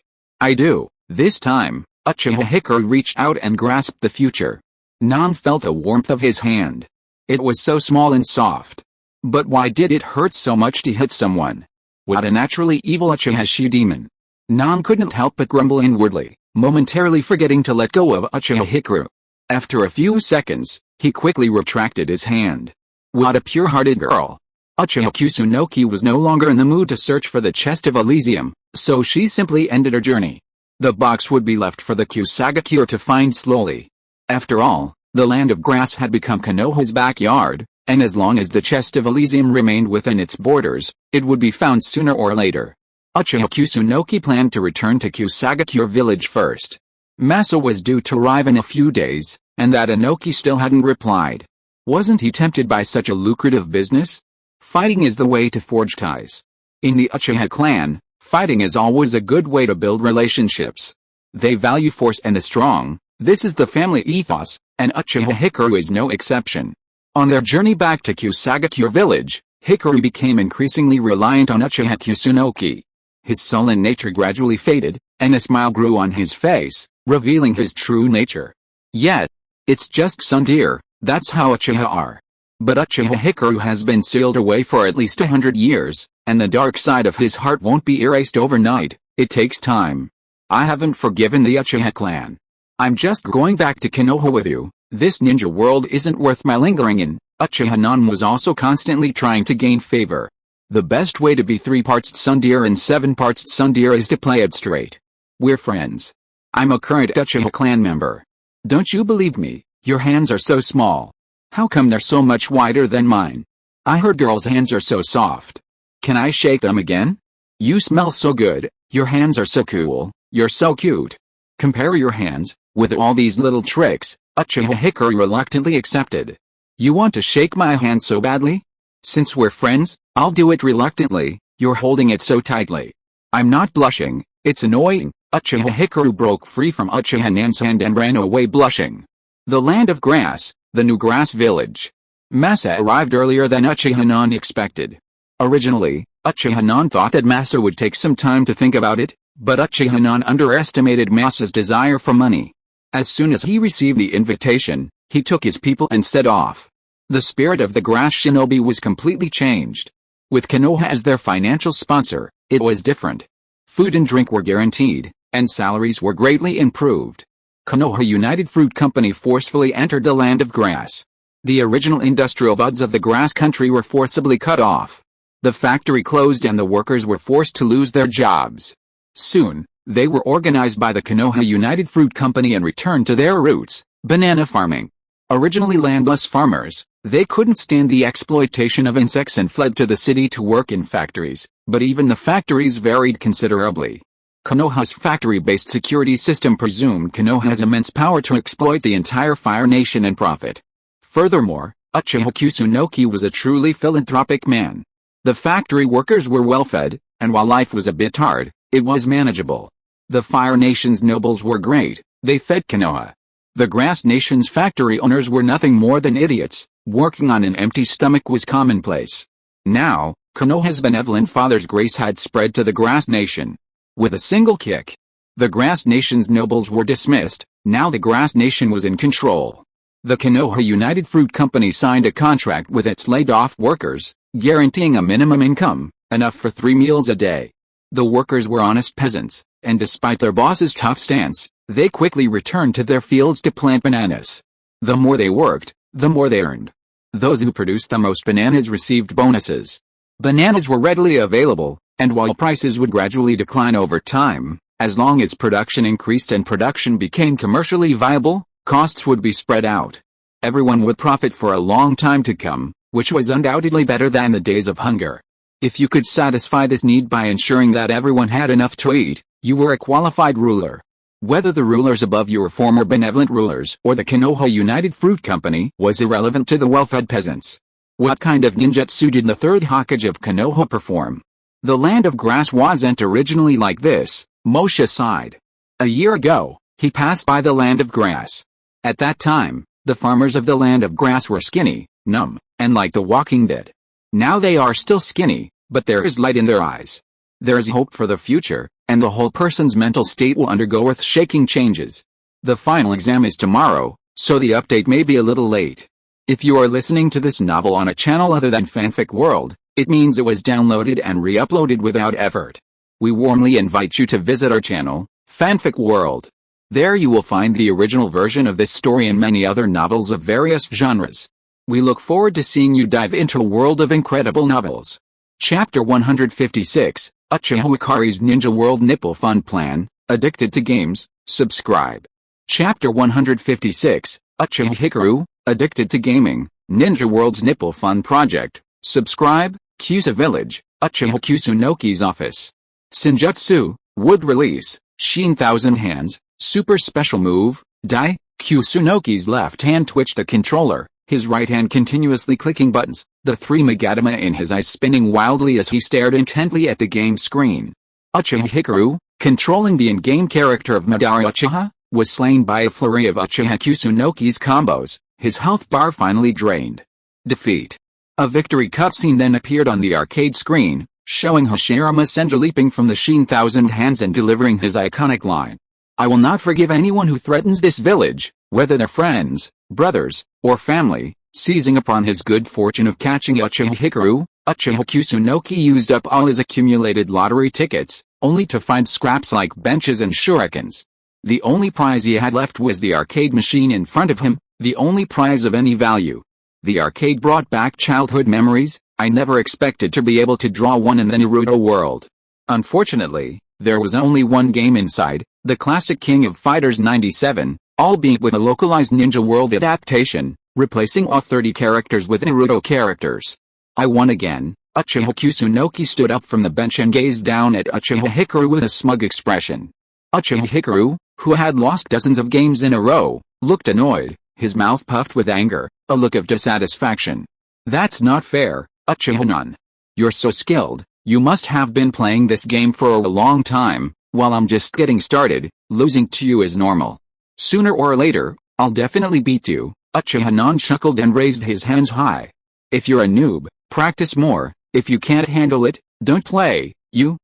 This time, Uchiha Hikaru reached out and grasped the future. Nan felt the warmth of his hand. It was so small and soft. But why did it hurt so much to hit someone? What a naturally evil Uchiha she-demon. Nan couldn't help but grumble inwardly, momentarily forgetting to let go of Uchiha Hikaru. After a few seconds, he quickly retracted his hand. What a pure-hearted girl. Uchiha Kusunoki was no longer in the mood to search for the chest of Elysium, so she simply ended her journey. The box would be left for the Kusagakure to find slowly. After all, the land of grass had become Konoha's backyard, and as long as the chest of Elysium remained within its borders, it would be found sooner or later. Uchiha Kusunoki planned to return to Kusagakure village first. Masa was due to arrive in a few days, and that Inoki still hadn't replied. Wasn't he tempted by such a lucrative business? Fighting is the way to forge ties. In the Uchiha clan, fighting is always a good way to build relationships. They value force and the strong. This is the family ethos, and Uchiha Hikaru is no exception. On their journey back to Kusagakure village, Hikaru became increasingly reliant on Uchiha Kusunoki. His sullen nature gradually faded, and a smile grew on his face, revealing his true nature. Yet, it's just tsundere, that's how Uchiha are. But Uchiha Hikaru has been sealed away for at least 100 years, and the dark side of his heart won't be erased overnight. It takes time. I haven't forgiven the Uchiha clan. I'm just going back to Konoha with you. This ninja world isn't worth my lingering in. Uchiha-nan was also constantly trying to gain favor. The best way to be 3 parts tsundere and 7 parts tsundere is to play it straight. We're friends. I'm a current Uchiha clan member. Don't you believe me? Your hands are so small. How come they're so much wider than mine? I heard girls' hands are so soft. Can I shake them again? You smell so good, your hands are so cool, you're so cute. Compare your hands, with all these little tricks, Uchiha Hikaru reluctantly accepted. You want to shake my hand so badly? Since we're friends, I'll do it reluctantly, you're holding it so tightly. I'm not blushing, it's annoying. Uchiha Hikaru broke free from Uchiha-nan's hand and ran away blushing. The land of grass, the new grass village. Masa arrived earlier than Uchiha-nan expected. Originally, Uchiha-nan thought that Masa would take some time to think about it, but Uchiha-nan underestimated Masa's desire for money. As soon as he received the invitation, he took his people and set off. The spirit of the grass shinobi was completely changed. With Konoha as their financial sponsor, it was different. Food and drink were guaranteed, and salaries were greatly improved. Konoha United Fruit Company forcefully entered the land of grass. The original industrial buds of the grass country were forcibly cut off. The factory closed and the workers were forced to lose their jobs. Soon, they were organized by the Konoha United Fruit Company and returned to their roots, banana farming. Originally landless farmers, they couldn't stand the exploitation of insects and fled to the city to work in factories, but even the factories varied considerably. Konoha's factory-based security system presumed Konoha's immense power to exploit the entire Fire Nation and profit. Furthermore, Uchiha Kusunoki was a truly philanthropic man. The factory workers were well-fed, and while life was a bit hard, it was manageable. The Fire Nation's nobles were great, they fed Konoha. The Grass Nation's factory owners were nothing more than idiots, working on an empty stomach was commonplace. Now, Konoha's benevolent father's grace had spread to the Grass Nation. With a single kick, the Grass Nation's nobles were dismissed, now the Grass Nation was in control. The Konoha United Fruit Company signed a contract with its laid-off workers, guaranteeing a minimum income, enough for 3 meals a day. The workers were honest peasants, and despite their boss's tough stance, they quickly returned to their fields to plant bananas. The more they worked, the more they earned. Those who produced the most bananas received bonuses. Bananas were readily available, and while prices would gradually decline over time, as long as production increased and production became commercially viable, costs would be spread out. Everyone would profit for a long time to come, which was undoubtedly better than the days of hunger. If you could satisfy this need by ensuring that everyone had enough to eat, you were a qualified ruler. Whether the rulers above you were former benevolent rulers or the Konoha United Fruit Company was irrelevant to the well-fed peasants. What kind of ninjutsu did the third Hokage of Konoha perform? The land of grass wasn't originally like this, Moshe sighed. A year ago, he passed by the land of grass. At that time, the farmers of the land of grass were skinny, numb, and like the Walking Dead. Now they are still skinny, but there is light in their eyes. There is hope for the future, and the whole person's mental state will undergo earth-shaking changes. The final exam is tomorrow, so the update may be a little late. If you are listening to this novel on a channel other than Fanfic World, it means it was downloaded and re-uploaded without effort. We warmly invite you to visit our channel, Fanfic World. There you will find the original version of this story and many other novels of various genres. We look forward to seeing you dive into a world of incredible novels. Chapter 156, Uchiha Hikaru's Ninja World Nipple Fun Plan, Addicted to Games, subscribe. Chapter 156, Uchiha Hikaru, Addicted to Gaming, Ninja World's Nipple Fun Project, subscribe. Kusa Village, Uchiha Kusunoki's office. Senjutsu, wood release, Sheen Thousand Hands, super special move, die. Kusunoki's left hand twitched the controller, his right hand continuously clicking buttons, the 3 Magatama in his eyes spinning wildly as he stared intently at the game screen. Uchiha Hikaru, controlling the in-game character of Madara Uchiha, was slain by a flurry of Uchiha Kusunoki's combos, his health bar finally drained. Defeat. A victory cutscene then appeared on the arcade screen, showing Hashirama Senju leaping from the Shin Thousand Hands and delivering his iconic line. "I will not forgive anyone who threatens this village, whether they're friends, brothers, or family," seizing upon his good fortune of catching Uchiha Hikaru. Uchiha Kusunoki used up all his accumulated lottery tickets, only to find scraps like benches and shurikens. The only prize he had left was the arcade machine in front of him, the only prize of any value. The arcade brought back childhood memories. I never expected to be able to draw one in the Naruto world. Unfortunately, there was only one game inside, the classic King of Fighters 97, albeit with a localized Ninja World adaptation, replacing all 30 characters with Naruto characters. I won again. Uchiha Kusunoki stood up from the bench and gazed down at Uchiha Hikaru with a smug expression. Uchiha Hikaru, who had lost dozens of games in a row, looked annoyed, his mouth puffed with anger, a look of dissatisfaction. "That's not fair, Uchiha-nan. You're so skilled, you must have been playing this game for a long time, while I'm just getting started. Losing to you is normal. Sooner or later, I'll definitely beat you." Uchiha-nan chuckled and raised his hands high. "If you're a noob, practice more. If you can't handle it, don't play. You,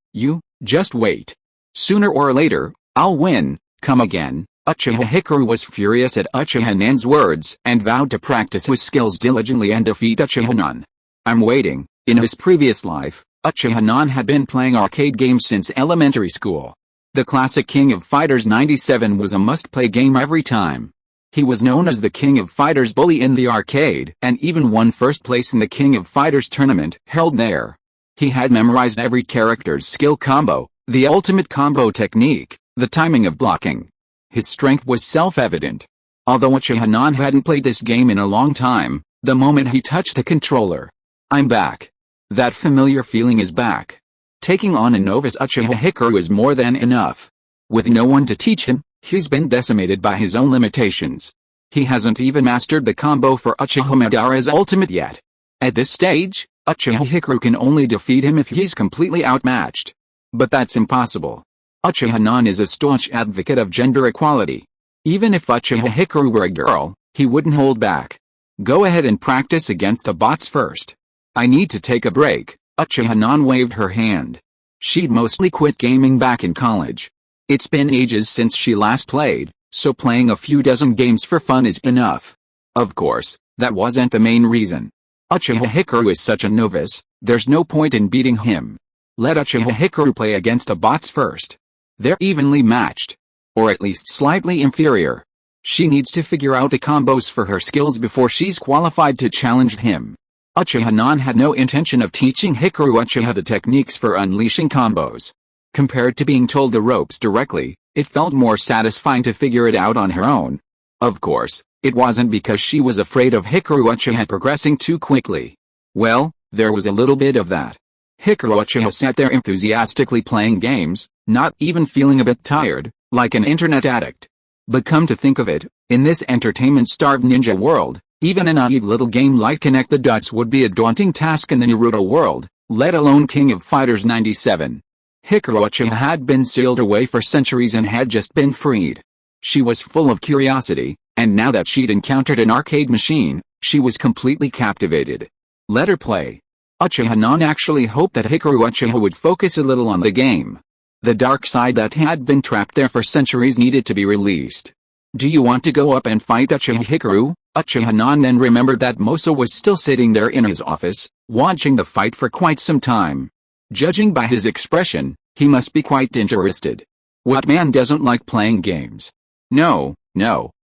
just wait. Sooner or later, I'll win. Come again." Uchiha Hikaru was furious at Uchiha-nan's words and vowed to practice his skills diligently and defeat Uchiha-nan. "I'm waiting." In his previous life, Uchiha-nan had been playing arcade games since elementary school. The classic King of Fighters 97 was a must-play game every time. He was known as the King of Fighters bully in the arcade and even won first place in the King of Fighters tournament held there. He had memorized every character's skill combo, the ultimate combo technique, the timing of blocking. His strength was self-evident. Although Uchiha-nan hadn't played this game in a long time, the moment he touched the controller, "I'm back. That familiar feeling is back." Taking on a novice Uchiha Hikaru is more than enough. With no one to teach him, he's been decimated by his own limitations. He hasn't even mastered the combo for Uchiha Madara's ultimate yet. At this stage, Uchiha Hikaru can only defeat him if he's completely outmatched. But that's impossible. Uchiha-nan is a staunch advocate of gender equality. Even if Uchiha Hikaru were a girl, he wouldn't hold back. "Go ahead and practice against the bots first. I need to take a break." Uchiha-nan waved her hand. She'd mostly quit gaming back in college. It's been ages since she last played, so playing a few dozen games for fun is enough. Of course, that wasn't the main reason. Uchiha Hikaru is such a novice, there's no point in beating him. Let Uchiha Hikaru play against the bots first. They're evenly matched. Or at least slightly inferior. She needs to figure out the combos for her skills before she's qualified to challenge him. Uchiha-nan had no intention of teaching Hikaru Uchiha the techniques for unleashing combos. Compared to being told the ropes directly, it felt more satisfying to figure it out on her own. Of course, it wasn't because she was afraid of Hikaru Uchiha progressing too quickly. Well, there was a little bit of that. Hikaru Uchiha sat there enthusiastically playing games, not even feeling a bit tired, like an internet addict. But come to think of it, in this entertainment-starved ninja world, even a naive little game like Connect the Dots would be a daunting task in the Naruto world, let alone King of Fighters 97. Hikaru Uchiha had been sealed away for centuries and had just been freed. She was full of curiosity, and now that she'd encountered an arcade machine, she was completely captivated. Let her play. Uchiha-nan actually hoped that Hikaru Uchiha would focus a little on the game. The dark side that had been trapped there for centuries needed to be released. "Do you want to go up and fight Uchiha Hikaru?" Uchiha-nan then remembered that Mosa was still sitting there in his office, watching the fight for quite some time. Judging by his expression, he must be quite interested. What man doesn't like playing games? No,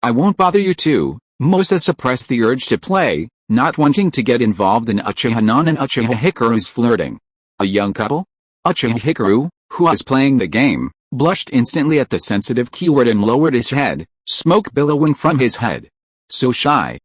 I won't bother you two." Mosa suppressed the urge to play, not wanting to get involved in Uchiha-nan and Uchiha Hikaru's flirting. A young couple? Uchiha Hikaru, who was playing the game, blushed instantly at the sensitive keyword and lowered his head, smoke billowing from his head. So shy.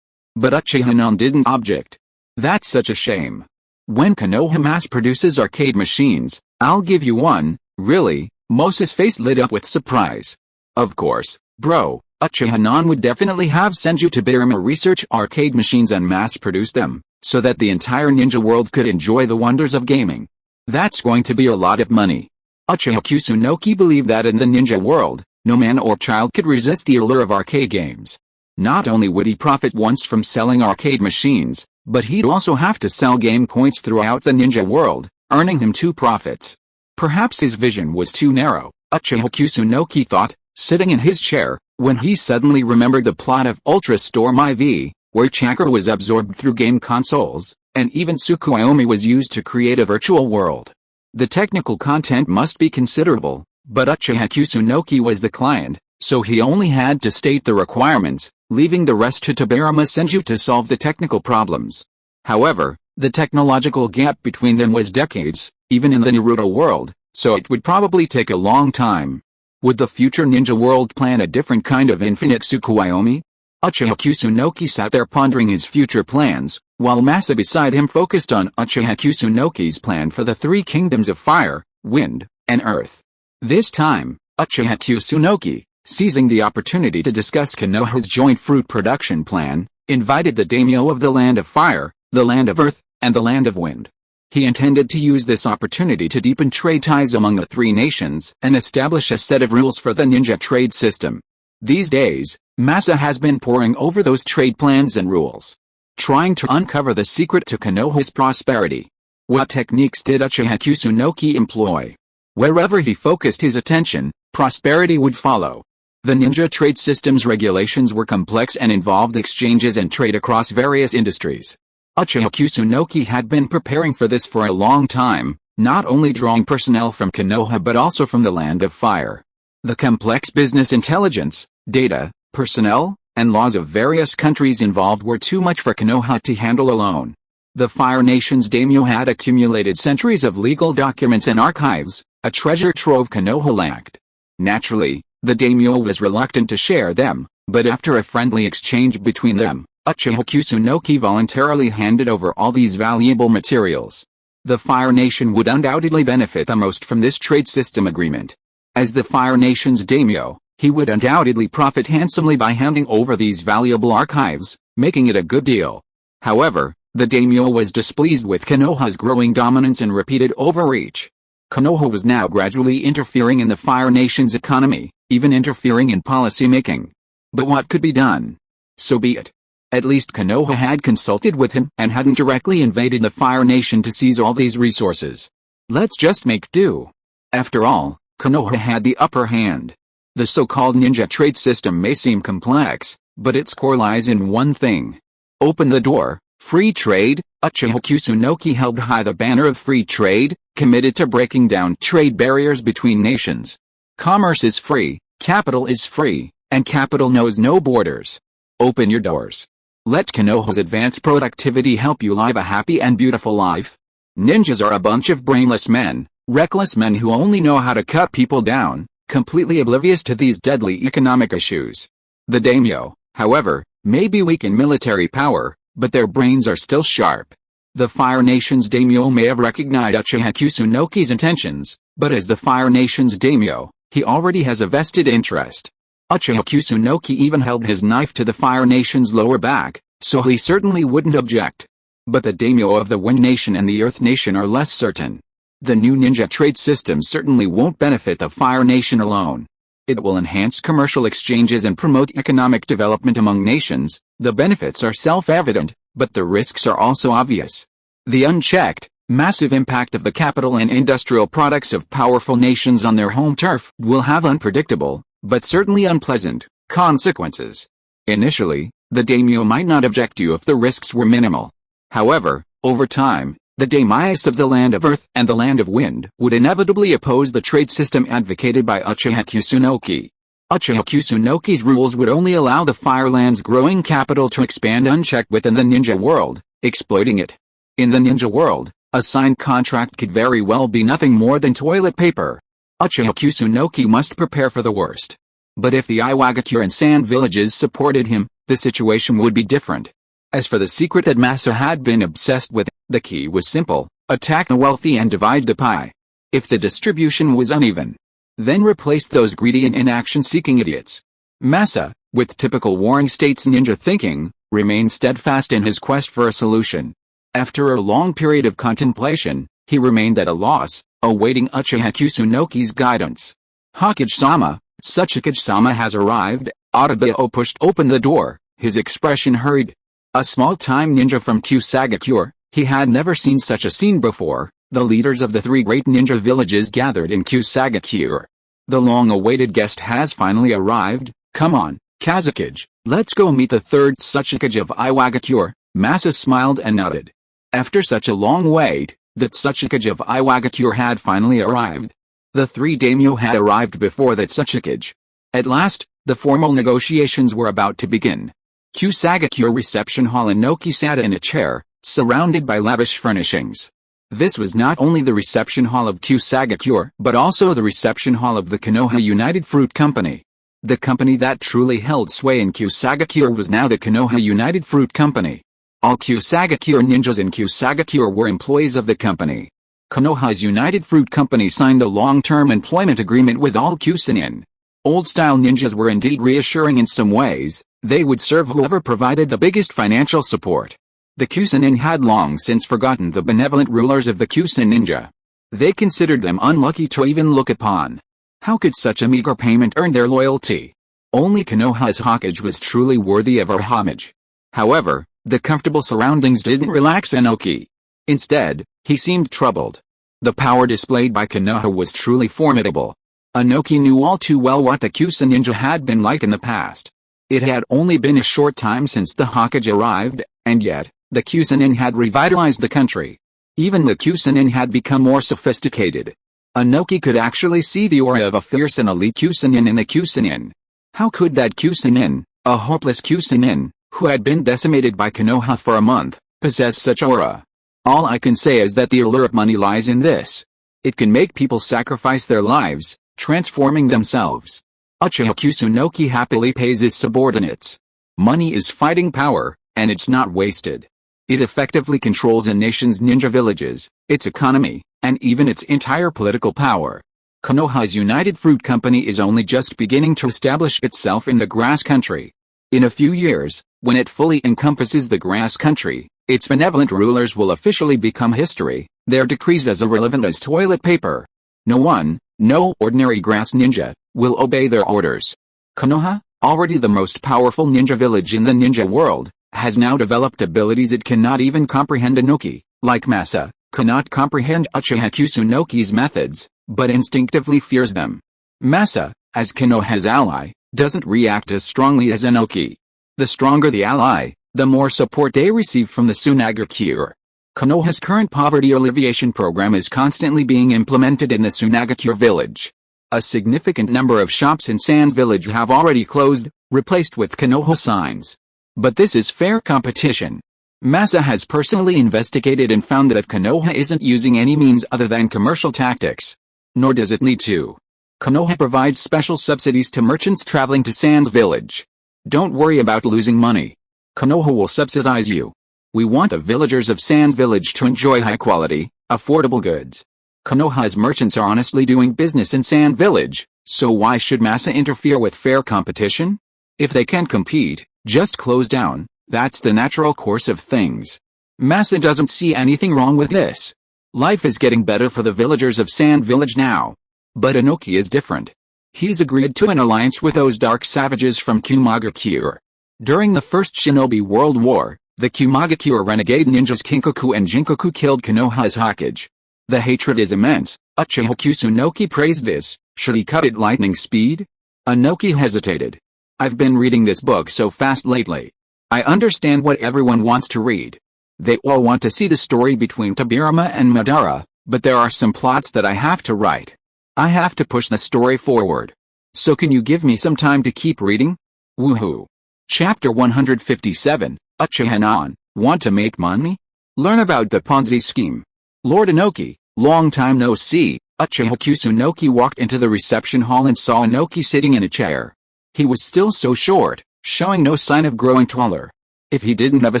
But Uchiha-nan didn't object. "That's such a shame. When Konoha mass produces arcade machines, I'll give you one." "Really?" Mosa's face lit up with surprise. "Of course, bro. Uchiha-nan would definitely have Senju Tobirama research arcade machines and mass produce them, so that the entire ninja world could enjoy the wonders of gaming. That's going to be a lot of money." Uchiha Kusunoki believed that in the ninja world, no man or child could resist the allure of arcade games. Not only would he profit once from selling arcade machines, but he'd also have to sell game points throughout the ninja world, earning him two profits. Perhaps his vision was too narrow, Uchiha Kusunoki thought, sitting in his chair, when he suddenly remembered the plot of Ultra Storm IV, where chakra was absorbed through game consoles, and even Tsukuyomi was used to create a virtual world. The technical content must be considerable, but Uchiha Kusunoki was the client, so he only had to state the requirements, leaving the rest to Tobirama Senju to solve the technical problems. However, the technological gap between them was decades, even in the Naruto world, so it would probably take a long time. Would the future ninja world plan a different kind of infinite Tsukuyomi? Uchiha Kusunoki sat there pondering his future plans, while Masa beside him focused on Uchiha Kusunoki's plan for the three kingdoms of fire, wind, and earth. This time, Uchiha Kusunoki, seizing the opportunity to discuss Konoha's joint fruit production plan, invited the daimyo of the land of fire, the land of earth, and the land of wind. He intended to use this opportunity to deepen trade ties among the three nations and establish a set of rules for the ninja trade system. These days, Masa has been poring over those trade plans and rules, trying to uncover the secret to Konoha's prosperity. What techniques did Uchiha Kusunoki employ? Wherever he focused his attention, prosperity would follow. The ninja trade system's regulations were complex and involved exchanges and trade across various industries. Uchiha Kusunoki had been preparing for this for a long time, not only drawing personnel from Konoha but also from the land of fire. The complex business intelligence, data, personnel, and laws of various countries involved were too much for Konoha to handle alone. The Fire Nation's daimyo had accumulated centuries of legal documents and archives, a treasure trove Konoha lacked. Naturally, the daimyo was reluctant to share them, but after a friendly exchange between them, Uchiha Kusunoki voluntarily handed over all these valuable materials. The Fire Nation would undoubtedly benefit the most from this trade system agreement. As the Fire Nation's daimyo, he would undoubtedly profit handsomely by handing over these valuable archives, making it a good deal. However, the daimyo was displeased with Konoha's growing dominance and repeated overreach. Konoha was now gradually interfering in the Fire Nation's economy, even interfering in policy making. But what could be done? So be it. At least Konoha had consulted with him and hadn't directly invaded the Fire Nation to seize all these resources. Let's just make do. After all, Konoha had the upper hand. The so-called ninja trade system may seem complex, but its core lies in one thing. Open the door, free trade. Uchiha Kusunoki held high the banner of free trade, committed to breaking down trade barriers between nations. Commerce is free, capital is free, and capital knows no borders. Open your doors. Let Konoha's advanced productivity help you live a happy and beautiful life. Ninjas are a bunch of brainless men, reckless men who only know how to cut people down, completely oblivious to these deadly economic issues. The daimyo, however, may be weak in military power, but their brains are still sharp. The Fire Nation's daimyo may have recognized Uchiha Kusunoki's intentions, but as the Fire Nation's daimyo, he already has a vested interest. Uchiha Kusunoki even held his knife to the Fire Nation's lower back, so he certainly wouldn't object. But the daimyo of the Wind Nation and the Earth Nation are less certain. The new ninja trade system certainly won't benefit the Fire Nation alone. It will enhance commercial exchanges and promote economic development among nations. The benefits are self-evident, but the risks are also obvious. The unchecked, massive impact of the capital and industrial products of powerful nations on their home turf will have unpredictable, but certainly unpleasant, consequences. Initially, the daimyo might not object to you if the risks were minimal. However, over time, the daimyos of the land of earth and the land of wind would inevitably oppose the trade system advocated by Uchiha Kusunoki. Uchiha Kusunoki's rules would only allow the Fireland's growing capital to expand unchecked within the ninja world, exploiting it. In the ninja world, a signed contract could very well be nothing more than toilet paper. Uchiha Kusunoki must prepare for the worst. But if the Iwagakure and Sand villages supported him, the situation would be different. As for the secret that Masa had been obsessed with, the key was simple: attack the wealthy and divide the pie. If the distribution was uneven, then replace those greedy and inaction-seeking idiots. Masa, with typical Warring States ninja thinking, remained steadfast in his quest for a solution. After a long period of contemplation, he remained at a loss, awaiting Uchiha Kusunoki's guidance. Hokage-sama, Tsuchikage-sama has arrived. Otabao pushed open the door, His expression hurried. A small-time ninja from Kusagakure, he had never seen such a scene before. The leaders of the 3 great ninja villages gathered in Kusagakure. The long-awaited guest has finally arrived. Come on, Kazakage, let's go meet the 3rd Tsuchikage of Iwagakure. Masa smiled and nodded. After such a long wait, the Tsuchikage of Iwagakure had finally arrived. The 3 daimyo had arrived before the Tsuchikage. At last, the formal negotiations were about to begin. Kusagakure reception hall. Inoki sat in a chair, surrounded by lavish furnishings. This was not only the reception hall of Kusagakure, but also the reception hall of the Konoha United Fruit Company. The company that truly held sway in Kusagakure was now the Konoha United Fruit Company. All Kusagakure ninjas in Kusagakure were employees of the company. Konoha's United Fruit Company signed a long-term employment agreement with all Kusanin. Old-style ninjas were indeed reassuring in some ways. They would serve whoever provided the biggest financial support. The Kusanin had long since forgotten the benevolent rulers of the Kusan ninja. They considered them unlucky to even look upon. How could such a meager payment earn their loyalty? Only Konoha's Hokage was truly worthy of our homage. However, the comfortable surroundings didn't relax Inoki. Instead, he seemed troubled. The power displayed by Konoha was truly formidable. Inoki knew all too well what the Kusan ninja had been like in the past. It had only been a short time since the Hokage arrived, and yet, the Kusanin had revitalized the country. Even the Kusanin had become more sophisticated. Inoki could actually see the aura of a fierce and elite Kusanin in the Kusanin. How could that Kusanin, a hopeless Kusanin, who had been decimated by Konoha for a month, possess such aura? All I can say is that the allure of money lies in this. It can make people sacrifice their lives, transforming themselves. Uchiha Kusunoki happily pays his subordinates. Money is fighting power, and it's not wasted. It effectively controls a nation's ninja villages, its economy, and even its entire political power. Konoha's United Fruit Company is only just beginning to establish itself in the grass country. In a few years, when it fully encompasses the grass country, its benevolent rulers will officially become history, their decrees as irrelevant as toilet paper. No ordinary grass ninja, will obey their orders. Konoha, already the most powerful ninja village in the ninja world, has now developed abilities it cannot even comprehend. Inoki, like Masa, cannot comprehend Uchiha Kusunoki's methods, but instinctively fears them. Masa, as Konoha's ally, doesn't react as strongly as Inoki. The stronger the ally, the more support they receive from the Sunagakure. Konoha's current poverty alleviation program is constantly being implemented in the Sunagakure village. A significant number of shops in Sans village have already closed, replaced with Konoha signs. But this is fair competition. Masa has personally investigated and found that Konoha isn't using any means other than commercial tactics. Nor does it need to. Konoha provides special subsidies to merchants traveling to Sans village. Don't worry about losing money. Konoha will subsidize you. We want the villagers of Sans village to enjoy high-quality, affordable goods. Konoha's merchants are honestly doing business in Sans village, so why should Masa interfere with fair competition? If they can't compete, just close down, that's the natural course of things. Masa doesn't see anything wrong with this. Life is getting better for the villagers of Sans village now. But Inoki is different. He's agreed to an alliance with those dark savages from Kumagakure. During the First Shinobi World War, the Kumagakure renegade ninjas Kinkoku and Jinkoku killed Konoha's Hokage. The hatred is immense. Uchiha Kusunoki praised this. Should he cut it lightning speed? Inoki hesitated. I've been reading this book so fast lately. I understand what everyone wants to read. They all want to see the story between Tobirama and Madara, but there are some plots that I have to write. I have to push the story forward. So can you give me some time to keep reading? Woohoo. Chapter 157, Uchiha-nan, want to make money? Learn about the Ponzi scheme. Lord Inoki, long time no see. Uchiha Kusunoki walked into the reception hall and saw Inoki sitting in a chair. He was still so short, showing no sign of growing taller. If he didn't have a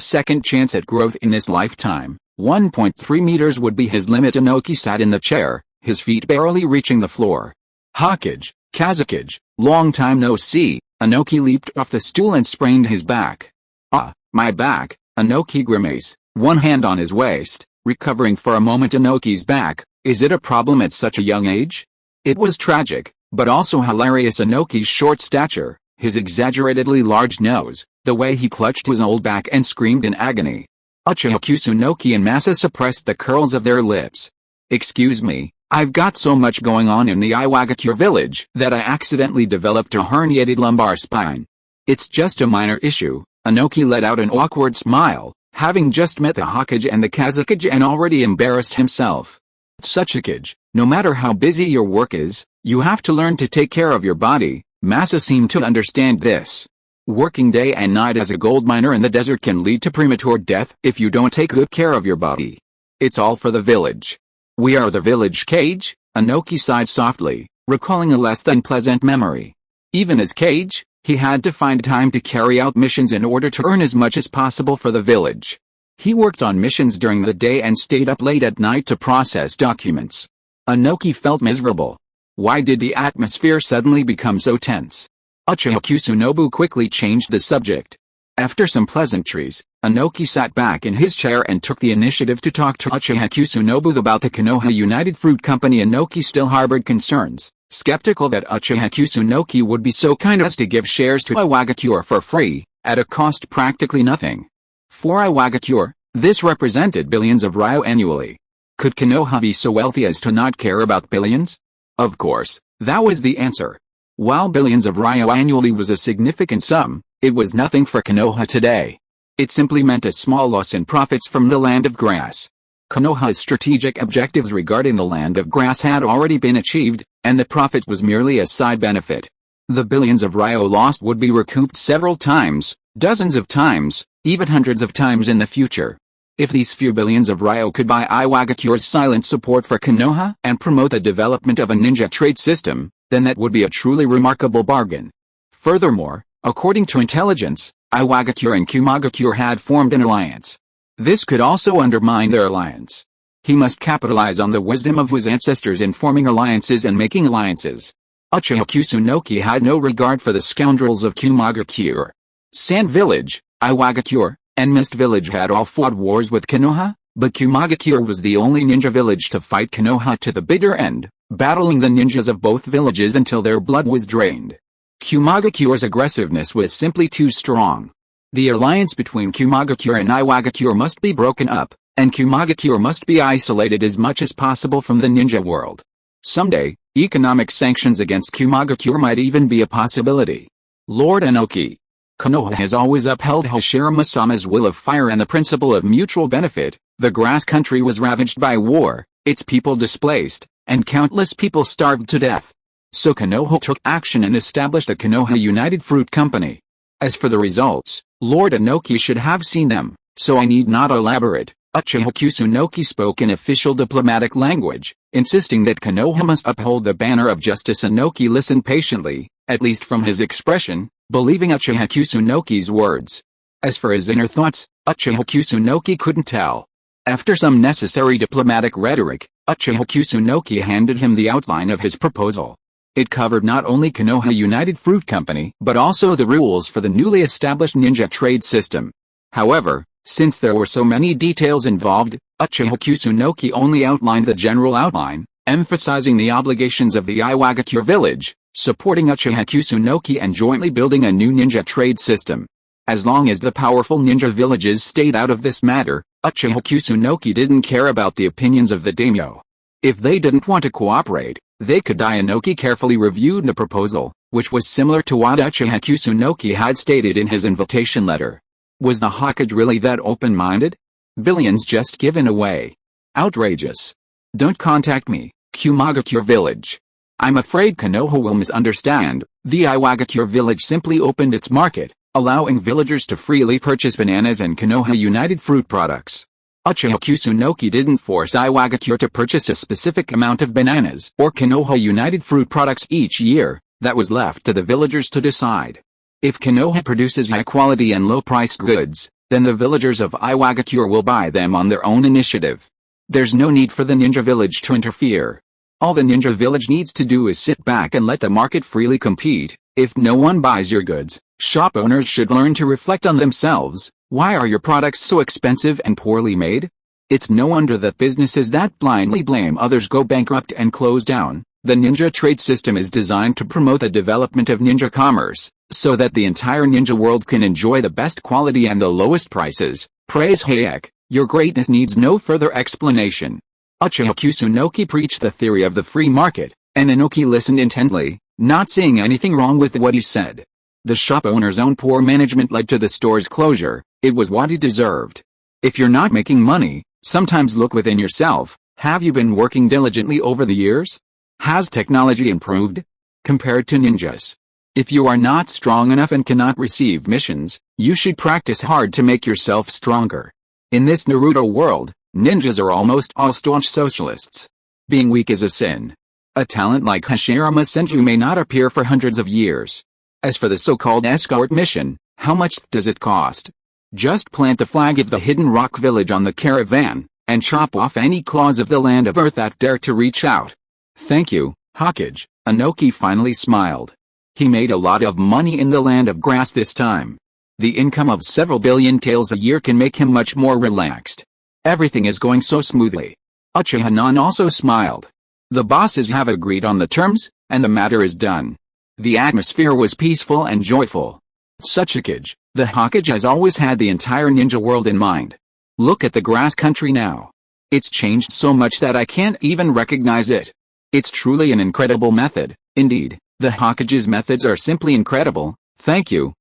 second chance at growth in this lifetime, 1.3 meters would be his limit. Inoki sat in the chair, his feet barely reaching the floor. Hokage, Kazakage, long time no see. Inoki leaped off the stool and sprained his back. Ah, my back. Inoki grimaced, one hand on his waist, recovering for a moment. Inoki's back, is it a problem at such a young age? It was tragic, but also hilarious. Inoki's short stature, his exaggeratedly large nose, the way he clutched his old back and screamed in agony. Uchiha Kusunoki and Masa suppressed the curls of their lips. "Excuse me, I've got so much going on in the Iwagakure village that I accidentally developed a herniated lumbar spine. It's just a minor issue." Inoki let out an awkward smile, having just met the Hokage and the Kazekage and already embarrassed himself. "Tsuchikage, no matter how busy your work is, you have to learn to take care of your body." Masa seemed to understand this. Working day and night as a gold miner in the desert can lead to premature death if you don't take good care of your body. It's all for the village. "We are the village Kage," Inoki sighed softly, recalling a less than pleasant memory. Even as Kage, he had to find time to carry out missions in order to earn as much as possible for the village. He worked on missions during the day and stayed up late at night to process documents. Inoki felt miserable. Why did the atmosphere suddenly become so tense? Uchiha Kusunobu quickly changed the subject. After some pleasantries, Inoki sat back in his chair and took the initiative to talk to Uchiha Kusunobu about the Konoha United Fruit Company. Inoki still harbored concerns, skeptical that Uchiha Kusunoki would be so kind as to give shares to Iwagakure for free, at a cost practically nothing. For Iwagakure, this represented billions of ryo annually. Could Konoha be so wealthy as to not care about billions? Of course, that was the answer. While billions of ryo annually was a significant sum, it was nothing for Konoha today. It simply meant a small loss in profits from the land of grass. Konoha's strategic objectives regarding the land of grass had already been achieved, and the profit was merely a side benefit. The billions of ryo lost would be recouped several times, dozens of times, even hundreds of times in the future. If these few billions of ryo could buy Iwagakure's silent support for Konoha and promote the development of a ninja trade system, then that would be a truly remarkable bargain. Furthermore, according to intelligence, Iwagakure and Kumagakure had formed an alliance. This could also undermine their alliance. He must capitalize on the wisdom of his ancestors in forming alliances and making alliances. Uchiha Kusunoki had no regard for the scoundrels of Kumagakure. Sand Village, Iwagakure, and Mist Village had all fought wars with Konoha, but Kumagakure was the only ninja village to fight Konoha to the bitter end, battling the ninjas of both villages until their blood was drained. Kumagakure's aggressiveness was simply too strong. The alliance between Kumagakure and Iwagakure must be broken up, and Kumagakure must be isolated as much as possible from the ninja world. Someday, economic sanctions against Kumagakure might even be a possibility. Lord Inoki. Konoha has always upheld Hashirama-sama's will of fire and the principle of mutual benefit. The grass country was ravaged by war, its people displaced, and countless people starved to death. So Konoha took action and established the Konoha United Fruit Company. As for the results, Lord Inoki should have seen them, so I need not elaborate. Uchiha Kusunoki spoke in official diplomatic language, insisting that Konoha must uphold the banner of justice. Inoki listened patiently, at least from his expression, believing Uchiha Kusunoki's words. As for his inner thoughts, Uchiha Kusunoki couldn't tell. After some necessary diplomatic rhetoric, Uchiha Kusunoki handed him the outline of his proposal. It covered not only Konoha United Fruit Company but also the rules for the newly established ninja trade system. However, since there were so many details involved, Uchiha Kusunoki only outlined the general outline, emphasizing the obligations of the Iwagakure village, supporting Uchiha Kusunoki and jointly building a new ninja trade system. As long as the powerful ninja villages stayed out of this matter, Uchiha Kusunoki didn't care about the opinions of the daimyo. If they didn't want to cooperate, they could die. Inoki carefully reviewed the proposal, which was similar to what Uchiha Kusunoki had stated in his invitation letter. Was the Hokage really that open-minded? Billions just given away. Outrageous. Don't contact me, Kumagakure village. I'm afraid Konoha will misunderstand. The Iwagakure village simply opened its market, allowing villagers to freely purchase bananas and Konoha United fruit products. Uchiha Kusunoki didn't force Iwagakure to purchase a specific amount of bananas or Konoha United fruit products each year. That was left to the villagers to decide. If Konoha produces high-quality and low-priced goods, then the villagers of Iwagakure will buy them on their own initiative. There's no need for the ninja village to interfere. All the ninja village needs to do is sit back and let the market freely compete. If no one buys your goods, shop owners should learn to reflect on themselves. Why are your products so expensive and poorly made? It's no wonder that businesses that blindly blame others go bankrupt and close down. The ninja trade system is designed to promote the development of ninja commerce, so that the entire ninja world can enjoy the best quality and the lowest prices. Praise Hayek, your greatness needs no further explanation. Uchiha Kusunoki preached the theory of the free market, and Inoki listened intently, not seeing anything wrong with what he said. The shop owner's own poor management led to the store's closure. It was what he deserved. If you're not making money, sometimes look within yourself. Have you been working diligently over the years? Has technology improved? Compared to ninjas. If you are not strong enough and cannot receive missions, you should practice hard to make yourself stronger. In this Naruto world, ninjas are almost all staunch socialists. Being weak is a sin. A talent like Hashirama Senju may not appear for hundreds of years. As for the so-called escort mission, how much does it cost? Just plant the flag of the hidden rock village on the caravan, and chop off any claws of the land of earth that dare to reach out. Thank you, Hokage. Inoki finally smiled. He made a lot of money in the land of grass this time. The income of several billion taels a year can make him much more relaxed. Everything is going so smoothly. Uchiha Nan also smiled. The bosses have agreed on the terms, and the matter is done. The atmosphere was peaceful and joyful. Tsuchikage, the Hokage has always had the entire ninja world in mind. Look at the grass country now. It's changed so much that I can't even recognize it. It's truly an incredible method. Indeed, the Hokage's methods are simply incredible. Thank you,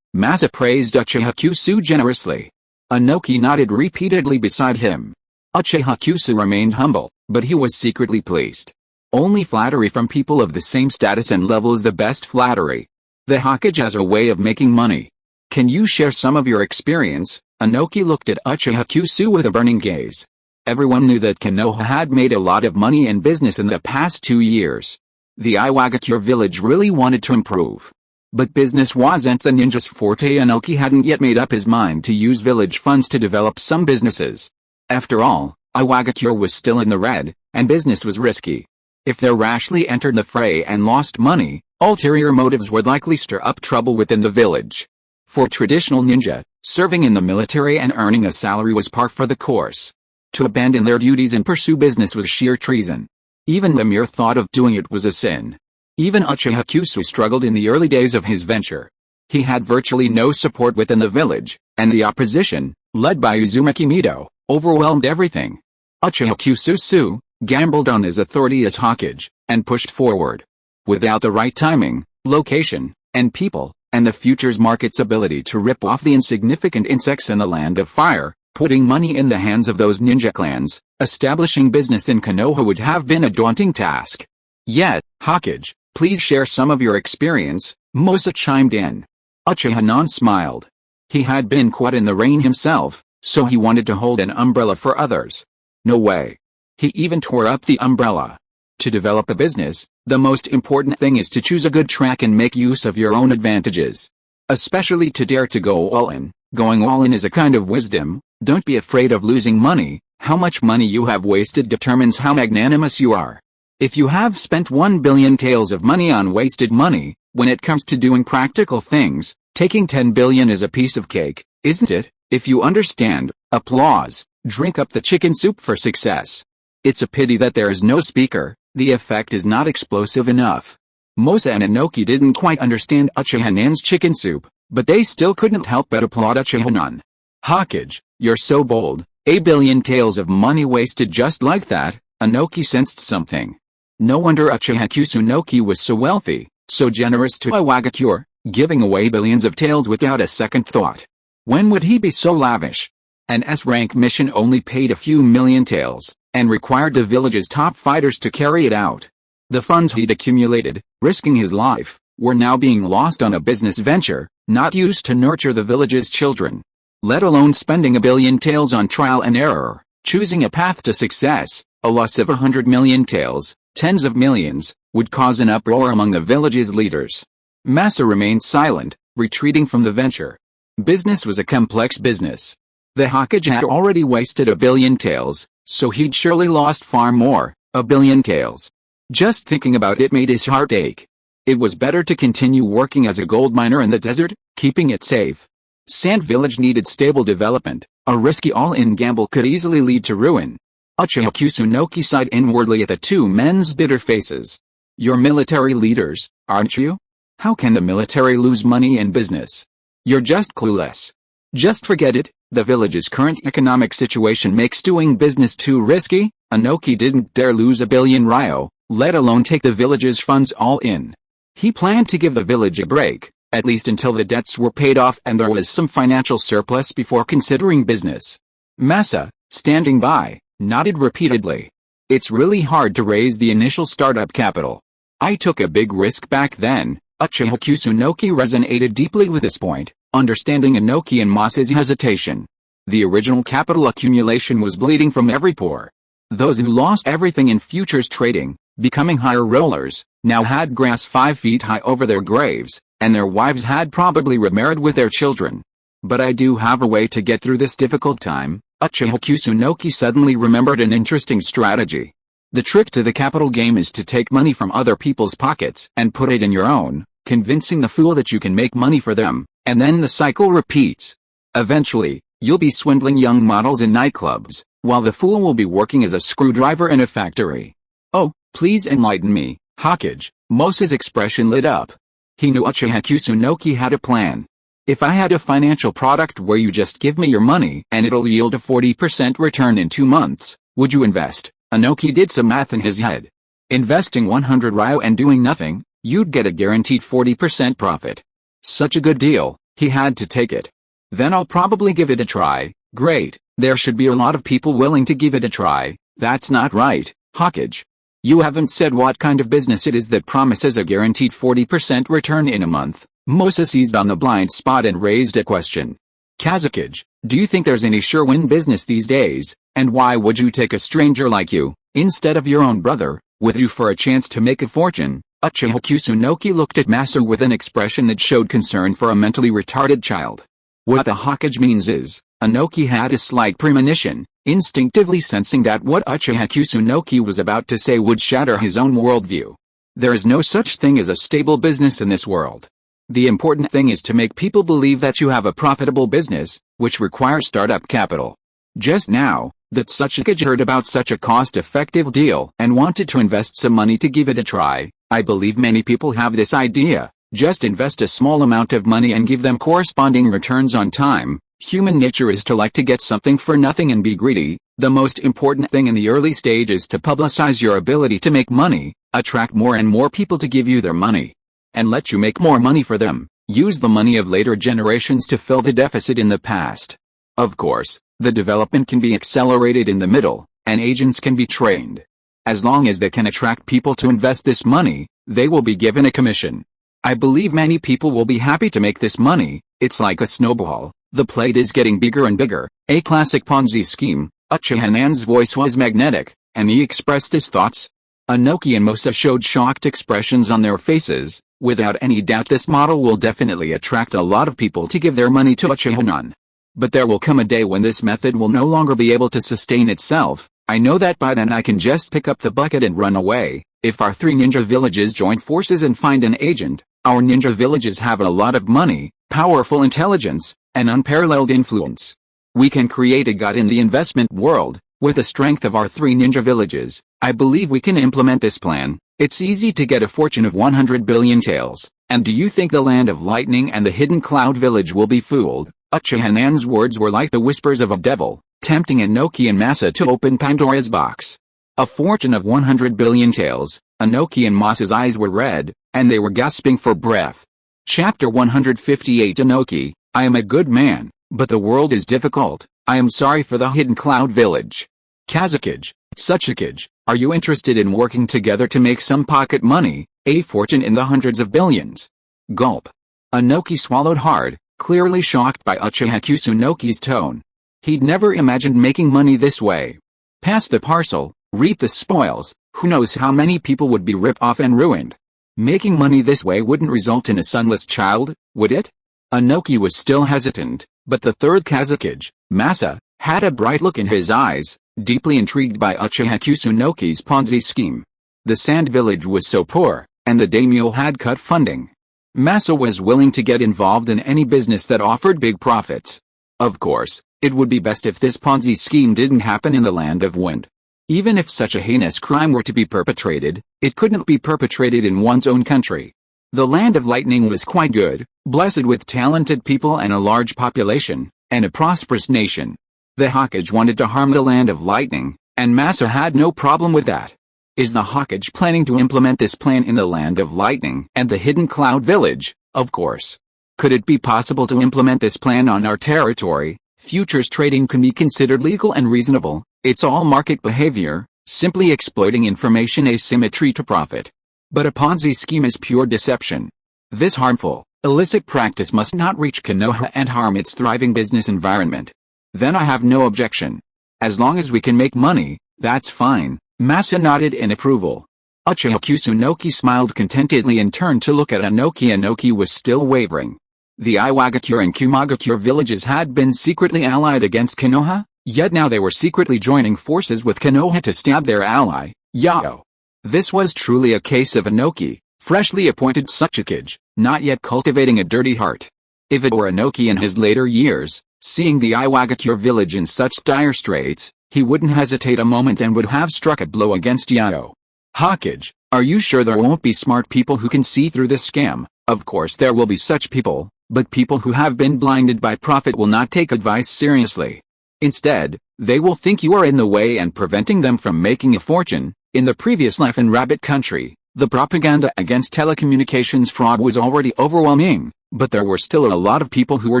Masa praised Uchiha Kusu generously. Inoki nodded repeatedly beside him. Uchiha Kusu remained humble, but he was secretly pleased. Only flattery from people of the same status and level is the best flattery. The Hokage has a way of making money. Can you share some of your experience? Inoki looked at Uchiha Kusu with a burning gaze. Everyone knew that Konoha had made a lot of money in business in the past 2 years. The Iwagakure village really wanted to improve. But business wasn't the ninja's forte. Inoki hadn't yet made up his mind to use village funds to develop some businesses. After all, Iwagakure was still in the red, and business was risky. If they rashly entered the fray and lost money, ulterior motives would likely stir up trouble within the village. For traditional ninja, serving in the military and earning a salary was par for the course. To abandon their duties and pursue business was sheer treason. Even the mere thought of doing it was a sin. Even Uchiha Kusu struggled in the early days of his venture. He had virtually no support within the village, and the opposition, led by Uzumaki Mido, overwhelmed everything. Uchiha Kusu gambled on his authority as Hokage, and pushed forward. Without the right timing, location, and people, and the future's market's ability to rip off the insignificant insects in the land of fire, putting money in the hands of those ninja clans, establishing business in Konoha would have been a daunting task. Yet, Hokage, please share some of your experience, Mosa chimed in. Uchiha Nan smiled. He had been caught in the rain himself, so he wanted to hold an umbrella for others. No way. He even tore up the umbrella. To develop a business, the most important thing is to choose a good track and make use of your own advantages. Especially to dare to go all in. Going all in is a kind of wisdom. Don't be afraid of losing money. How much money you have wasted determines how magnanimous you are. If you have spent 1 billion taels of money on wasted money, when it comes to doing practical things, taking 10 billion is a piece of cake, isn't it? If you understand, applause, drink up the chicken soup for success. It's a pity that there is no speaker, the effect is not explosive enough. Mosa and Inoki didn't quite understand Uchiha Nan's chicken soup, but they still couldn't help but applaud Uchiha Nan. Hokage, you're so bold, 1 billion taels of money wasted just like that. Inoki sensed something. No wonder Uchiha Kusunoki was so wealthy, so generous to Iwagakure, giving away billions of taels without a second thought. When would he be so lavish? An S-rank mission only paid a few million taels, and required the village's top fighters to carry it out. The funds he'd accumulated, risking his life, were now being lost on a business venture, not used to nurture the village's children. Let alone spending 1 billion taels on trial and error, choosing a path to success. A loss of 100 million taels, tens of millions, would cause an uproar among the village's leaders. Masa remained silent, retreating from the venture. Business was a complex business. The Hokage had already wasted 1 billion taels, so he'd surely lost far more, 1 billion taels. Just thinking about it made his heart ache. It was better to continue working as a gold miner in the desert, keeping it safe. Sand Village needed stable development. A risky all-in gamble could easily lead to ruin. Uchiha Kusunoki sighed inwardly at the two men's bitter faces. You're military leaders, aren't you? How can the military lose money in business? You're just clueless. Just forget it, the village's current economic situation makes doing business too risky. Inoki didn't dare lose 1 billion ryo, let alone take the village's funds all in. He planned to give the village a break, at least until the debts were paid off and there was some financial surplus before considering business. Masa, standing by, nodded repeatedly. It's really hard to raise the initial startup capital. I took a big risk back then. Uchiha Kusunoki resonated deeply with this point, understanding Inoki and Masa's hesitation. The original capital accumulation was bleeding from every pore. Those who lost everything in futures trading, becoming higher rollers, now had grass 5 feet high over their graves, and their wives had probably remarried with their children. But I do have a way to get through this difficult time. Uchiha Kusunoki suddenly remembered an interesting strategy. The trick to the capital game is to take money from other people's pockets and put it in your own, convincing the fool that you can make money for them, and then the cycle repeats. Eventually, you'll be swindling young models in nightclubs, while the fool will be working as a screwdriver in a factory. Oh, please enlighten me, Hokage. Mosa's expression lit up. He knew Uchiha Kusunoki had a plan. If I had a financial product where you just give me your money and it'll yield a 40% return in 2 months, would you invest? Inoki did some math in his head. Investing 100 ryo and doing nothing, you'd get a guaranteed 40% profit. Such a good deal, he had to take it. Then I'll probably give it a try. Great, there should be a lot of people willing to give it a try. That's not right, Hokage. You haven't said what kind of business it is that promises a guaranteed 40% return in a month. Mosa seized on the blind spot and raised a question. Kazakage, do you think there's any sure-win business these days, and why would you take a stranger like you, instead of your own brother, with you for a chance to make a fortune? Uchiha Kusunoki looked at Masa with an expression that showed concern for a mentally retarded child. What the Hokage means is, Inoki had a slight premonition, instinctively sensing that what Uchiha Kusunoki was about to say would shatter his own worldview. There is no such thing as a stable business in this world. The important thing is to make people believe that you have a profitable business, which requires startup capital. Just now, that Hokage heard about such a cost-effective deal and wanted to invest some money to give it a try. I believe many people have this idea. Just invest a small amount of money and give them corresponding returns on time. Human nature is to like to get something for nothing and be greedy. The most important thing in the early stage is to publicize your ability to make money, attract more and more people to give you their money, and let you make more money for them. Use the money of later generations to fill the deficit in the past. Of course, the development can be accelerated in the middle, and agents can be trained. As long as they can attract people to invest this money, they will be given a commission. I believe many people will be happy to make this money. It's like a snowball. The plate is getting bigger and bigger. A classic Ponzi scheme. Uchiha-nan's voice was magnetic, and he expressed his thoughts. Inoki and Mosa showed shocked expressions on their faces. Without any doubt this model will definitely attract a lot of people to give their money to Uchiha-nan. But there will come a day when this method will no longer be able to sustain itself. I know that by then I can just pick up the bucket and run away. If our 3 ninja villages join forces and find an agent, our ninja villages have a lot of money, powerful intelligence, and unparalleled influence. We can create a god in the investment world. With the strength of our 3 ninja villages, I believe we can implement this plan. It's easy to get a fortune of 100 billion taels. And do you think the land of lightning and the hidden cloud village will be fooled? Uchiha-nan's words were like the whispers of a devil, tempting Inoki and Masa to open Pandora's box. A fortune of 100 billion taels. Inoki and Masa's eyes were red, and they were gasping for breath. Chapter 158 Inoki, I am a good man, but the world is difficult. I am sorry for the hidden cloud village. Kazakage, Tsuchikage, are you interested in working together to make some pocket money, a fortune in the hundreds of billions? Gulp. Inoki swallowed hard, clearly shocked by Uchiha Kusunoki's tone. He'd never imagined making money this way. Pass the parcel, reap the spoils. Who knows how many people would be ripped off and ruined. Making money this way wouldn't result in a sonless child, would it? Inoki was still hesitant, but the third Kazakage, Masa, had a bright look in his eyes, deeply intrigued by Uchiha Kusunoki's Ponzi scheme. The sand village was so poor, and the daimyo had cut funding. Masa was willing to get involved in any business that offered big profits. Of course, it would be best if this Ponzi scheme didn't happen in the land of wind. Even if such a heinous crime were to be perpetrated, it couldn't be perpetrated in one's own country. The land of lightning was quite good, blessed with talented people and a large population, and a prosperous nation. The Hokage wanted to harm the land of lightning, and Masa had no problem with that. Is the Hokage planning to implement this plan in the land of lightning and the hidden cloud village? Of course. Could it be possible to implement this plan on our territory? Futures trading can be considered legal and reasonable. It's all market behavior, simply exploiting information asymmetry to profit. But a Ponzi scheme is pure deception. This harmful, illicit practice must not reach Konoha and harm its thriving business environment. Then I have no objection. As long as we can make money, that's fine. Masa nodded in approval. Uchiha Kusunoki smiled contentedly and turned to look at Inoki. Inoki was still wavering. The Iwagakure and Kumagakure villages had been secretly allied against Konoha, yet now they were secretly joining forces with Konoha to stab their ally, Yao. This was truly a case of Inoki, freshly appointed Tsuchikage, not yet cultivating a dirty heart. If it were Inoki in his later years, seeing the Iwagakure village in such dire straits, he wouldn't hesitate a moment and would have struck a blow against Yao. Hokage, are you sure there won't be smart people who can see through this scam? Of course there will be such people, but people who have been blinded by profit will not take advice seriously. Instead, they will think you are in the way and preventing them from making a fortune. In the previous life in Rabbit Country, the propaganda against telecommunications fraud was already overwhelming, but there were still a lot of people who were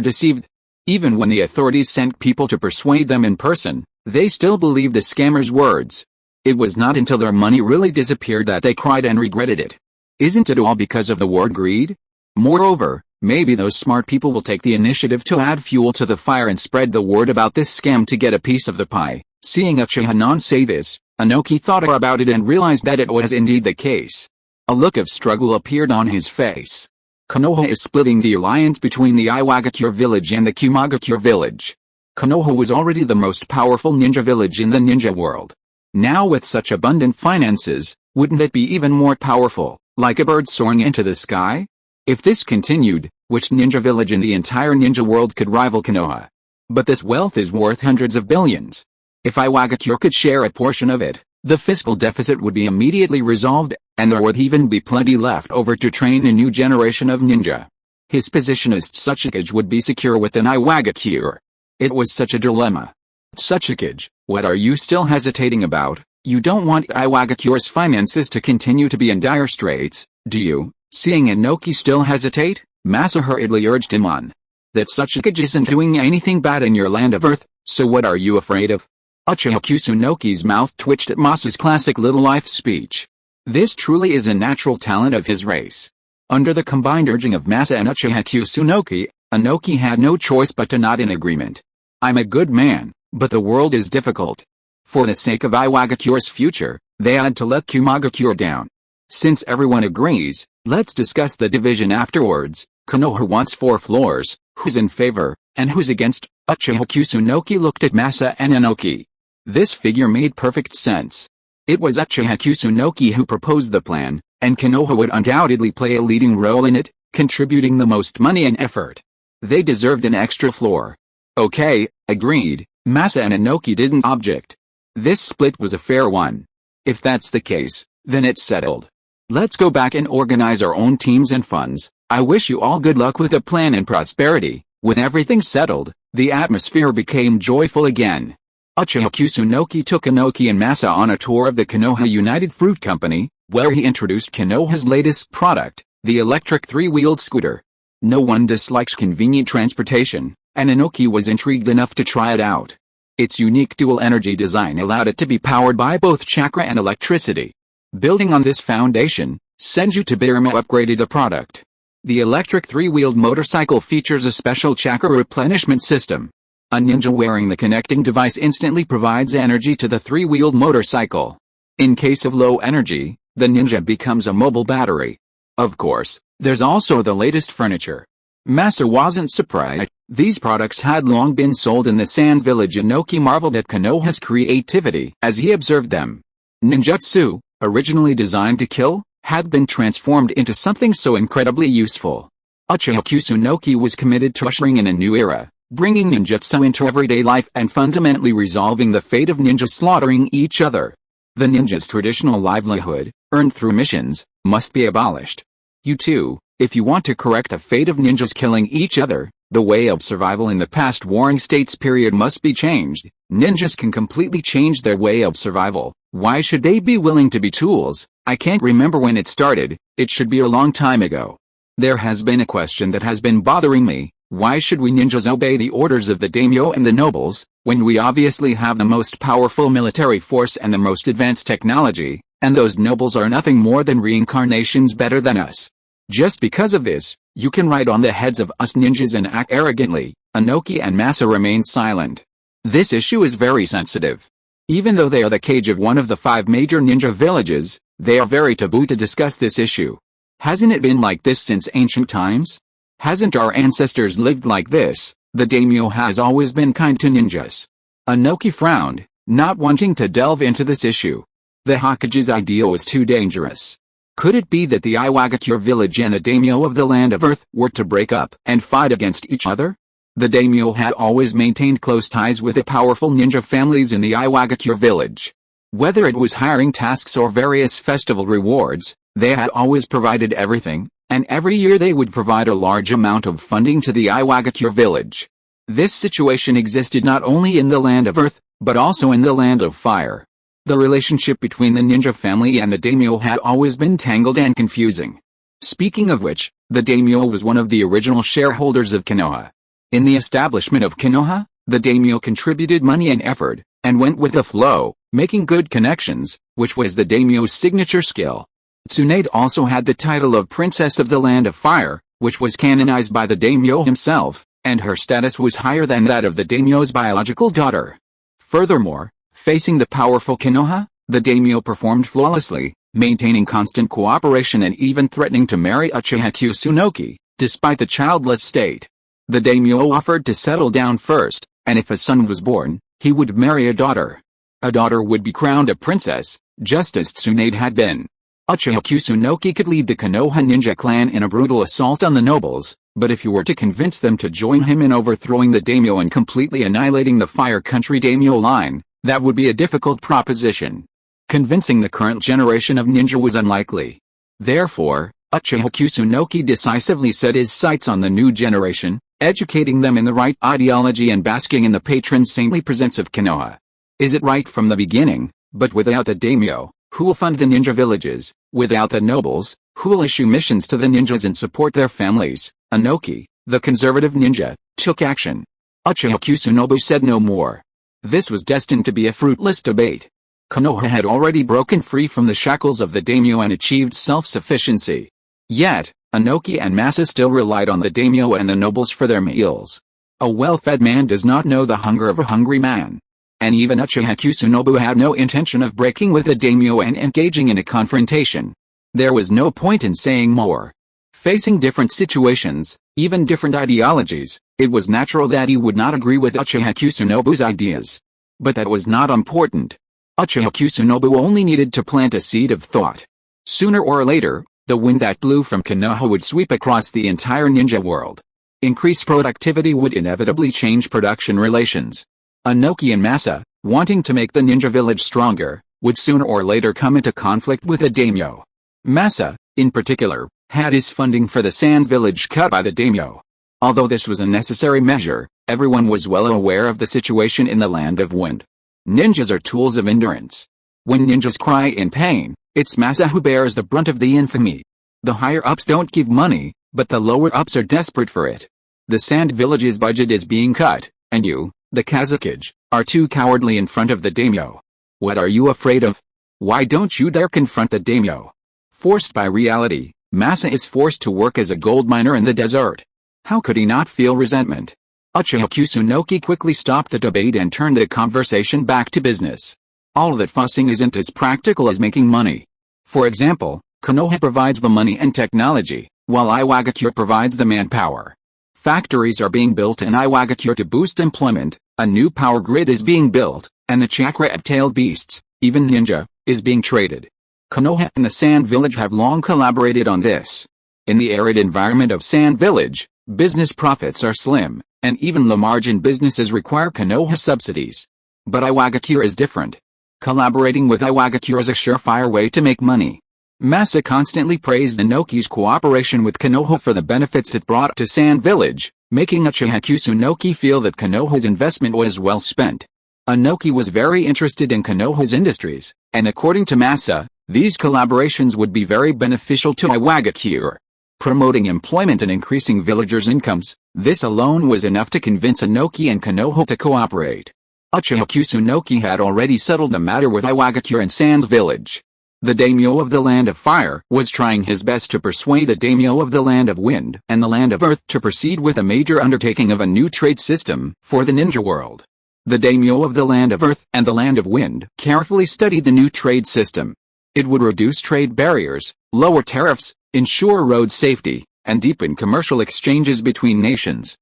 deceived. Even when the authorities sent people to persuade them in person, they still believed the scammers' words. It was not until their money really disappeared that they cried and regretted it. Isn't it all because of the word greed? Moreover, maybe those smart people will take the initiative to add fuel to the fire and spread the word about this scam to get a piece of the pie. Seeing Uchiha say this, Inoki thought about it and realized that it was indeed the case. A look of struggle appeared on his face. Konoha is splitting the alliance between the Iwagakure village and the Kumagakure village. Konoha was already the most powerful ninja village in the ninja world. Now with such abundant finances, wouldn't it be even more powerful, like a bird soaring into the sky? If this continued, which ninja village in the entire ninja world could rival Konoha? But this wealth is worth hundreds of billions. If Iwagakure could share a portion of it, the fiscal deficit would be immediately resolved, and there would even be plenty left over to train a new generation of ninja. His position as Tsuchikage would be secure within Iwagakure. It was such a dilemma. Tsuchikage, what are you still hesitating about? You don't want Iwagakure's finances to continue to be in dire straits, do you? Seeing Inoki still hesitate, Masa hurriedly urged him on. That Tsuchikage isn't doing anything bad in your land of earth, so what are you afraid of? Uchiha Kusunoki's mouth twitched at Masa's classic little life speech. This truly is a natural talent of his race. Under the combined urging of Masa and Uchiha Kusunoki, Inoki had no choice but to nod in agreement. I'm a good man, but the world is difficult. For the sake of Iwagakure's future, they had to let Kumagakure down. Since everyone agrees, let's discuss the division afterwards. Konoha wants 4 floors, who's in favor, and who's against? Uchiha Kusunoki looked at Masa and Inoki. This figure made perfect sense. It was Uchiha Kusunoki who proposed the plan, and Konoha would undoubtedly play a leading role in it, contributing the most money and effort. They deserved an extra floor. Okay, agreed. Masa and Inoki didn't object. This split was a fair one. If that's the case, then it's settled. Let's go back and organize our own teams and funds. I wish you all good luck with the plan and prosperity. With everything settled, the atmosphere became joyful again. Uchiha Kusunoki took Inoki and Masa on a tour of the Konoha United Fruit Company, where he introduced Konoha's latest product, the electric 3-wheeled scooter. No one dislikes convenient transportation, and Inoki was intrigued enough to try it out. Its unique dual-energy design allowed it to be powered by both chakra and electricity. Building on this foundation, Senju Tobirama upgraded the product. The electric 3-wheeled motorcycle features a special chakra replenishment system. A ninja wearing the connecting device instantly provides energy to the 3-wheeled motorcycle. In case of low energy, the ninja becomes a mobile battery. Of course, there's also the latest furniture. Masa wasn't surprised. These products had long been sold in the Sands village. Inoki marveled at Konoha's creativity as he observed them. Ninjutsu, originally designed to kill, had been transformed into something so incredibly useful. Uchiha Kusunoki was committed to ushering in a new era, bringing ninjutsu into everyday life and fundamentally resolving the fate of ninjas slaughtering each other. The ninja's traditional livelihood, earned through missions, must be abolished. You too, If you want to correct the fate of ninjas killing each other, the way of survival in the past warring states period must be changed. Ninjas can completely change their way of survival. Why should they be willing to be tools? I can't remember when it started, it should be a long time ago. There has been a question that has been bothering me. Why should we ninjas obey the orders of the daimyo and the nobles, when we obviously have the most powerful military force and the most advanced technology, and those nobles are nothing more than reincarnations better than us? Just because of this, you can ride on the heads of us ninjas and act arrogantly. Inoki and Masa remain silent. This issue is very sensitive. Even though they are the cage of one of the 5 major ninja villages, they are very taboo to discuss this issue. Hasn't it been like this since ancient times? Hasn't our ancestors lived like this? The daimyo has always been kind to ninjas. Inoki frowned, not wanting to delve into this issue. The Hokage's idea was too dangerous. Could it be that the Iwagakure village and the daimyo of the Land of Earth were to break up and fight against each other? The daimyo had always maintained close ties with the powerful ninja families in the Iwagakure village. Whether it was hiring tasks or various festival rewards, they had always provided everything, and every year they would provide a large amount of funding to the Iwagakure village. This situation existed not only in the Land of Earth, but also in the Land of Fire. The relationship between the ninja family and the daimyo had always been tangled and confusing. Speaking of which, the daimyo was one of the original shareholders of Konoha. In the establishment of Konoha, the daimyo contributed money and effort, and went with the flow, making good connections, which was the daimyo's signature skill. Tsunade also had the title of Princess of the Land of Fire, which was canonized by the daimyo himself, and her status was higher than that of the daimyo's biological daughter. Furthermore, facing the powerful Konoha, the daimyo performed flawlessly, maintaining constant cooperation and even threatening to marry Uchiha Kusunoki, despite the childless state. The daimyo offered to settle down first, and if a son was born, he would marry a daughter. A daughter would be crowned a princess, just as Tsunade had been. Uchiha Kusunoki could lead the Konoha ninja clan in a brutal assault on the nobles, but if you were to convince them to join him in overthrowing the daimyo and completely annihilating the Fire Country daimyo line, that would be a difficult proposition. Convincing the current generation of ninja was unlikely. Therefore, Uchiha Kusunoki decisively set his sights on the new generation, educating them in the right ideology and basking in the patron saintly presence of Konoha. Is it right from the beginning? But without the daimyo, who will fund the ninja villages? Without the nobles, who will issue missions to the ninjas and support their families? Inoki, the conservative ninja, took action. Uchiha Kusunobu said no more. This was destined to be a fruitless debate. Konoha had already broken free from the shackles of the daimyo and achieved self-sufficiency. Yet, Inoki and Masa still relied on the daimyo and the nobles for their meals. A well-fed man does not know the hunger of a hungry man. And even Uchiha Kusunobu had no intention of breaking with the daimyo and engaging in a confrontation. There was no point in saying more. Facing different situations, even different ideologies, it was natural that he would not agree with Uchiha Kusunobu's ideas. But that was not important. Uchiha Kusunobu only needed to plant a seed of thought. Sooner or later, the wind that blew from Konoha would sweep across the entire ninja world. Increased productivity would inevitably change production relations. Inoki and Masa, wanting to make the ninja village stronger, would sooner or later come into conflict with the daimyo. Masa, in particular, had his funding for the Sands village cut by the daimyo. Although this was a necessary measure, everyone was well aware of the situation in the Land of Wind. Ninjas are tools of endurance. When ninjas cry in pain, it's Masa who bears the brunt of the infamy. The higher-ups don't give money, but the lower-ups are desperate for it. The Sand village's budget is being cut, and you, the Kazakage, are too cowardly in front of the daimyo. What are you afraid of? Why don't you dare confront the daimyo? Forced by reality, Masa is forced to work as a gold miner in the desert. How could he not feel resentment? Uchiha Kusunoki quickly stopped the debate and turned the conversation back to business. All that fussing isn't as practical as making money. For example, Konoha provides the money and technology, while Iwagakure provides the manpower. Factories are being built in Iwagakure to boost employment, a new power grid is being built, and the chakra of tailed beasts, even ninja, is being traded. Konoha and the Sand Village have long collaborated on this. In the arid environment of Sand Village, business profits are slim, and even low-margin businesses require Konoha subsidies. But Iwagakure is different. Collaborating with Iwagakure is a surefire way to make money. Masa constantly praised Inoki's cooperation with Konoha for the benefits it brought to Sand Village, making Uchiha Kusunoki feel that Konoha's investment was well spent. Inoki was very interested in Konoha's industries, and according to Masa, these collaborations would be very beneficial to Iwagakure. Promoting employment and increasing villagers' incomes, this alone was enough to convince Inoki and Konoha to cooperate. Uchiha Kusunoki had already settled the matter with Iwagakure and Sand Village. The daimyo of the Land of Fire was trying his best to persuade the daimyo of the Land of Wind and the Land of Earth to proceed with a major undertaking of a new trade system for the ninja world. The daimyo of the Land of Earth and the Land of Wind carefully studied the new trade system. It would reduce trade barriers, lower tariffs, ensure road safety, and deepen commercial exchanges between nations.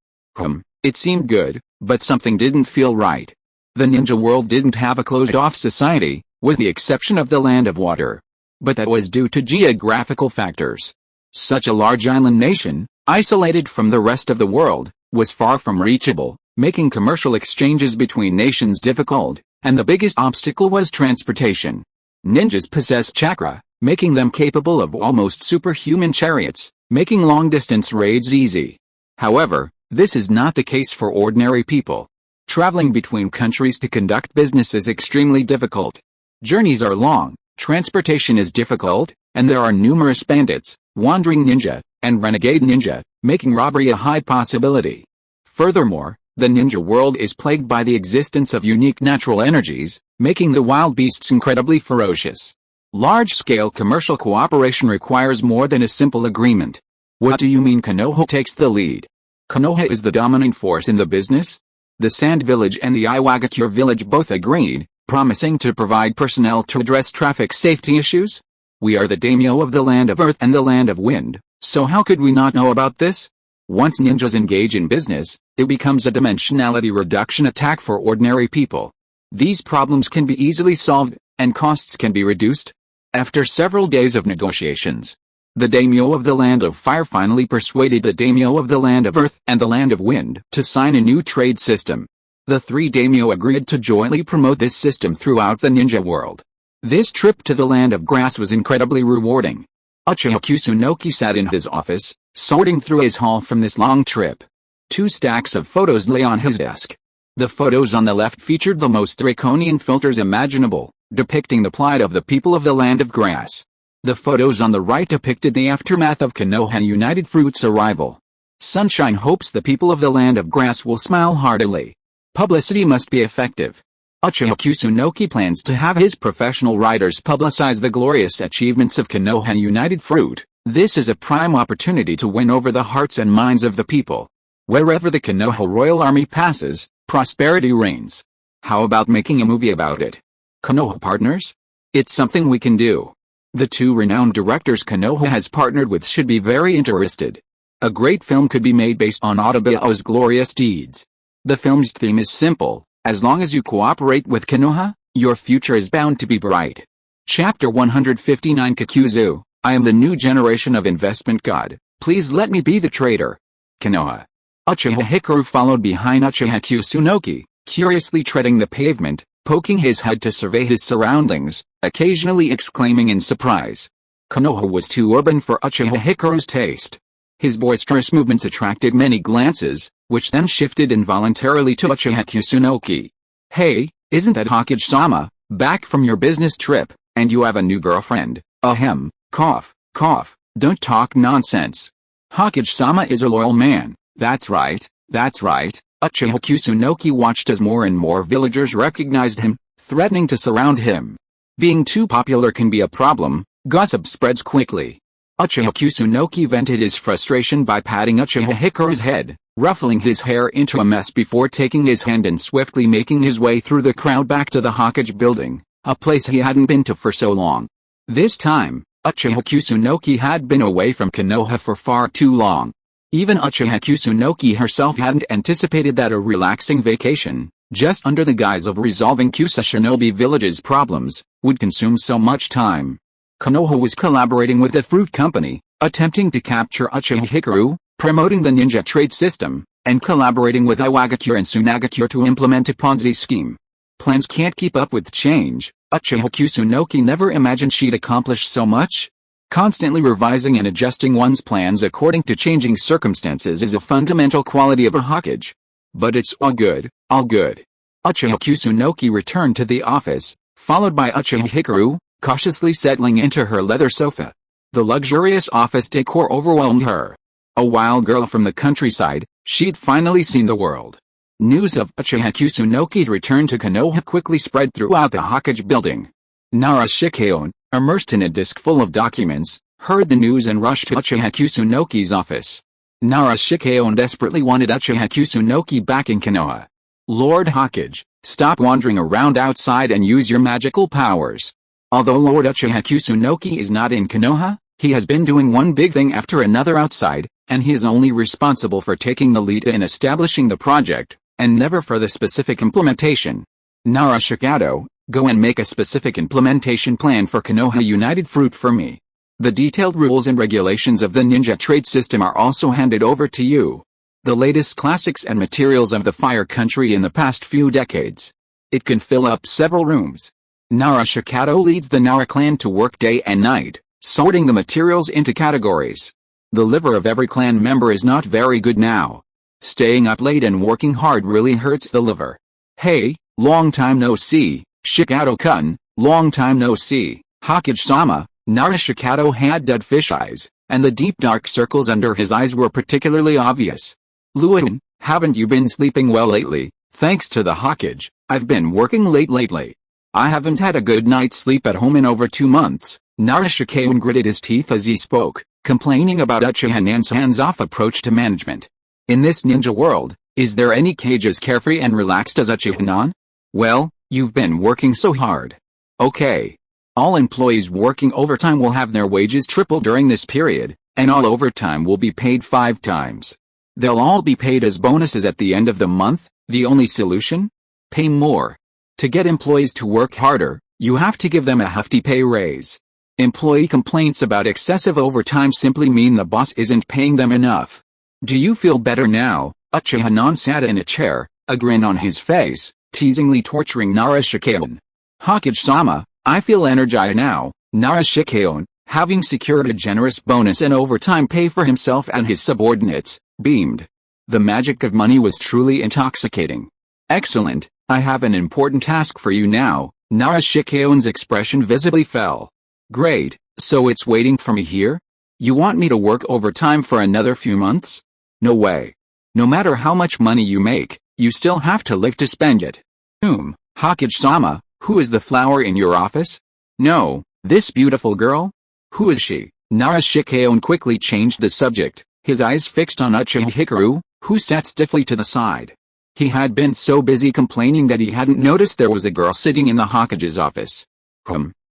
It seemed good, but something didn't feel right. The ninja world didn't have a closed-off society, with the exception of the Land of Water. But that was due to geographical factors. Such a large island nation, isolated from the rest of the world, was far from reachable, making commercial exchanges between nations difficult, and the biggest obstacle was transportation. Ninjas possess chakra, making them capable of almost superhuman chariots, making long-distance raids easy. However, this is not the case for ordinary people. Traveling between countries to conduct business is extremely difficult. Journeys are long, transportation is difficult, and there are numerous bandits, wandering ninja, and renegade ninja, making robbery a high possibility. Furthermore, the ninja world is plagued by the existence of unique natural energies, making the wild beasts incredibly ferocious. Large-scale commercial cooperation requires more than a simple agreement. What do you mean Konoha takes the lead? Konoha is the dominant force in the business? The Sand Village and the Iwagakure Village both agreed, promising to provide personnel to address traffic safety issues? We are the daimyo of the Land of Earth and the Land of Wind, so how could we not know about this? Once ninjas engage in business, it becomes a dimensionality reduction attack for ordinary people. These problems can be easily solved, and costs can be reduced. After several days of negotiations, the daimyo of the Land of Fire finally persuaded the daimyo of the Land of Earth and the Land of Wind to sign a new trade system. The three daimyo agreed to jointly promote this system throughout the ninja world. This trip to the Land of Grass was incredibly rewarding. Uchiha Kusunoki sat in his office, sorting through his haul from this long trip. 2 stacks of photos lay on his desk. The photos on the left featured the most draconian filters imaginable, depicting the plight of the people of the Land of Grass. The photos on the right depicted the aftermath of Konoha United Fruit's arrival. Sunshine hopes the people of the Land of Grass will smile heartily. Publicity must be effective. Uchiha Kusunoki plans to have his professional writers publicize the glorious achievements of Konoha United Fruit. This is a prime opportunity to win over the hearts and minds of the people. Wherever the Konoha Royal Army passes, prosperity reigns. How about making a movie about it? Konoha partners? It's something we can do. The 2 renowned directors Konoha has partnered with should be very interested. A great film could be made based on Otobiao's glorious deeds. The film's theme is simple: as long as you cooperate with Konoha, your future is bound to be bright. Chapter 159 Kakuzu, I am the new generation of investment god, please let me be the trader. Konoha. Uchiha Hikaru followed behind Uchiha Kusunoki, curiously treading the pavement, poking his head to survey his surroundings, occasionally exclaiming in surprise. Konoha was too urban for Uchiha Hikaru's taste. His boisterous movements attracted many glances, which then shifted involuntarily to Uchiha Kusunoki. Hey, isn't that Hokage-sama, back from your business trip, and you have a new girlfriend? Ahem, cough, cough, don't talk nonsense. Hokage-sama is a loyal man, that's right, that's right. Uchiha Kusunoki watched as more and more villagers recognized him, threatening to surround him. Being too popular can be a problem, gossip spreads quickly. Uchiha Kusunoki vented his frustration by patting Uchiha Hikaru's head, ruffling his hair into a mess before taking his hand and swiftly making his way through the crowd back to the Hokage building, a place he hadn't been to for so long. This time, Uchiha Kusunoki had been away from Konoha for far too long. Even Uchiha Kusunoki herself hadn't anticipated that a relaxing vacation, just under the guise of resolving Kusa Shinobi Village's problems, would consume so much time. Konoha was collaborating with the fruit company, attempting to capture Uchiha Hikaru, promoting the ninja trade system, and collaborating with Iwagakure and Sunagakure to implement a Ponzi scheme. Plans can't keep up with change. Uchiha Kusunoki never imagined she'd accomplish so much. Constantly revising and adjusting one's plans according to changing circumstances is a fundamental quality of a Hokage. But it's all good, all good. Uchiha Kusunoki returned to the office, followed by Uchiha Hikaru, cautiously settling into her leather sofa. The luxurious office decor overwhelmed her. A wild girl from the countryside, she'd finally seen the world. News of Uchiha Kusunoki's return to Konoha quickly spread throughout the Hokage building. Nara Shikeon, immersed in a disk full of documents, heard the news and rushed to Uchiha Kusunoki's office. Nara Shikeon desperately wanted Uchiha Kusunoki back in Konoha. Lord Hokage, stop wandering around outside and use your magical powers. Although Lord Uchiha Kusunoki is not in Konoha, he has been doing one big thing after another outside, and he is only responsible for taking the lead in establishing the project, and never for the specific implementation. Nara Shikato, go and make a specific implementation plan for Konoha United Fruit for me. The detailed rules and regulations of the ninja trade system are also handed over to you. The latest classics and materials of the Fire Country in the past few decades. It can fill up several rooms. Nara Shikato leads the Nara clan to work day and night, sorting the materials into categories. The liver of every clan member is not very good now. Staying up late and working hard really hurts the liver. Hey, long time no see, Shikato-kun, long time no see, Hokage-sama. Nara Shikato had dead fish eyes, and the deep dark circles under his eyes were particularly obvious. Luan, haven't you been sleeping well lately? Thanks to the Hokage, I've been working late lately. I haven't had a good night's sleep at home in over 2 months. Nara Shikato gritted his teeth as he spoke, complaining about Uchiha Nan's hands-off approach to management. In this ninja world, is there any Kage as carefree and relaxed as Uchiha Nan? Well, you've been working so hard. Okay. All employees working overtime will have their wages tripled during this period, and all overtime will be paid 5 times. They'll all be paid as bonuses at the end of the month. The only solution? Pay more. To get employees to work harder, you have to give them a hefty pay raise. Employee complaints about excessive overtime simply mean the boss isn't paying them enough. Do you feel better now? Uchiha Nan sat in a chair, a grin on his face, teasingly torturing Nara Shikato. Hokage-sama, I feel energized now. Nara Shikato, having secured a generous bonus and overtime pay for himself and his subordinates, beamed. The magic of money was truly intoxicating. Excellent, I have an important task for you now. Nara Shikao's expression visibly fell. Great, so it's waiting for me here? You want me to work overtime for another few months? No way. No matter how much money you make, you still have to live to spend it. Hokage-sama, who is the flower in your office? No, this beautiful girl? Who is she? Nara Shikato quickly changed the subject, his eyes fixed on Uchiha Hikaru, who sat stiffly to the side. He had been so busy complaining that he hadn't noticed there was a girl sitting in the Hokage's office.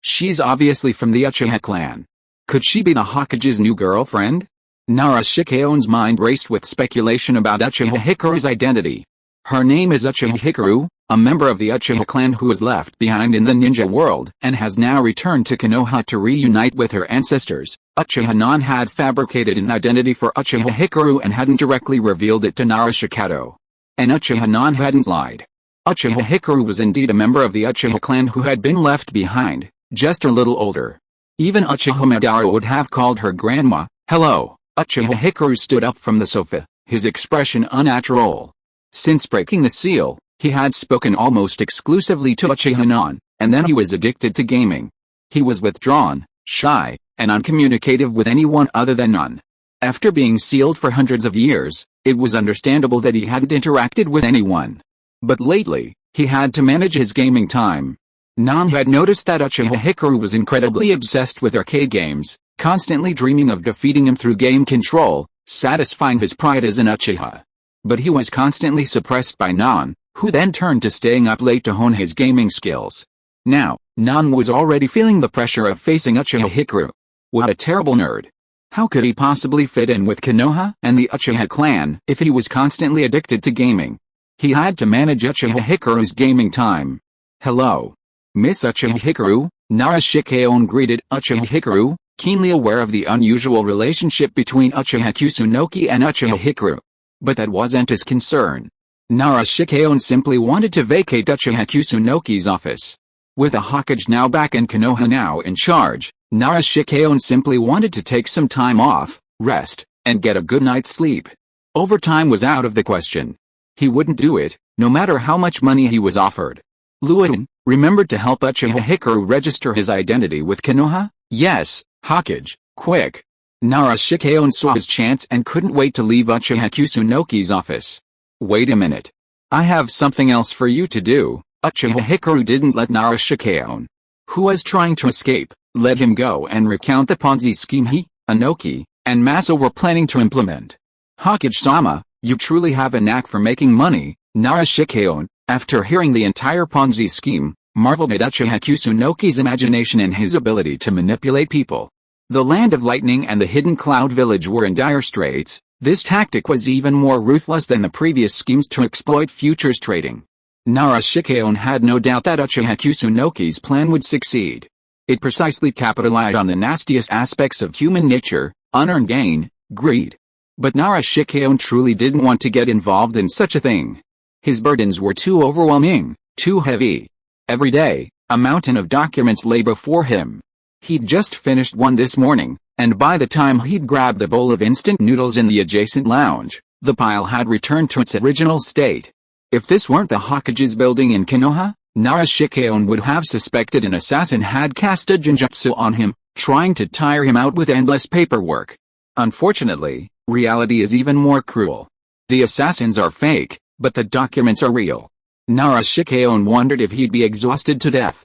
She's obviously from the Uchiha clan. Could she be the Hokage's new girlfriend? Nara Shikao's mind raced with speculation about Uchiha Hikaru's identity. Her name is Uchiha Hikaru, a member of the Uchiha clan who was left behind in the ninja world and has now returned to Konoha to reunite with her ancestors. Uchiha Nan had fabricated an identity for Uchiha Hikaru and hadn't directly revealed it to Nara Shikato. And Uchiha Nan hadn't lied. Uchiha Hikaru was indeed a member of the Uchiha clan who had been left behind, just a little older. Even Uchiha Madara would have called her grandma. Hello. Uchiha Hikaru stood up from the sofa, his expression unnatural. Since breaking the seal, he had spoken almost exclusively to Uchiha Nan, and then he was addicted to gaming. He was withdrawn, shy, and uncommunicative with anyone other than Nan. After being sealed for hundreds of years, it was understandable that he hadn't interacted with anyone. But lately, he had to manage his gaming time. Nan had noticed that Uchiha Hikaru was incredibly obsessed with arcade games, constantly dreaming of defeating him through game control, satisfying his pride as an Uchiha. But he was constantly suppressed by Nan, who then turned to staying up late to hone his gaming skills. Now, Nan was already feeling the pressure of facing Uchiha Hikaru. What a terrible nerd. How could he possibly fit in with Konoha and the Uchiha clan if he was constantly addicted to gaming? He had to manage Uchiha Hikaru's gaming time. Hello. Miss Uchiha Hikaru, Nara Shikato greeted Uchiha Hikaru, keenly aware of the unusual relationship between Uchiha Kusunoki and Uchiha Hikaru. But that wasn't his concern. Nara Shikato simply wanted to vacate Uchiha Kusunoki's office. With a Hokage now back and Konoha now in charge, Nara Shikeon simply wanted to take some time off, rest, and get a good night's sleep. Overtime was out of the question. He wouldn't do it, no matter how much money he was offered. Luan remembered to help Uchiha Hikaru register his identity with Konoha? Yes, Hokage, quick. Nara Shikeon saw his chance and couldn't wait to leave Uchiha Kusunoki's office. Wait a minute. I have something else for you to do. Uchiha Hikaru didn't let Nara Shikeon, who was trying to escape, let him go and recount the Ponzi scheme he, Inoki, and Masa were planning to implement. Hokage-sama, you truly have a knack for making money. Nara Shikeon, after hearing the entire Ponzi scheme, marveled at Uchiha Kusunoki's imagination and his ability to manipulate people. The Land of Lightning and the Hidden Cloud Village were in dire straits. This tactic was even more ruthless than the previous schemes to exploit futures trading. Nara Shikeon had no doubt that Uchiha Kusunoki's plan would succeed. It precisely capitalized on the nastiest aspects of human nature, unearned gain, greed. But Nara Shikeon truly didn't want to get involved in such a thing. His burdens were too overwhelming, too heavy. Every day, a mountain of documents lay before him. He'd just finished one this morning, and by the time he'd grabbed a bowl of instant noodles in the adjacent lounge, the pile had returned to its original state. If this weren't the Hokage's building in Konoha, Nara Shikeon would have suspected an assassin had cast a genjutsu on him, trying to tire him out with endless paperwork. Unfortunately, reality is even more cruel. The assassins are fake, but the documents are real. Nara Shikeon wondered if he'd be exhausted to death.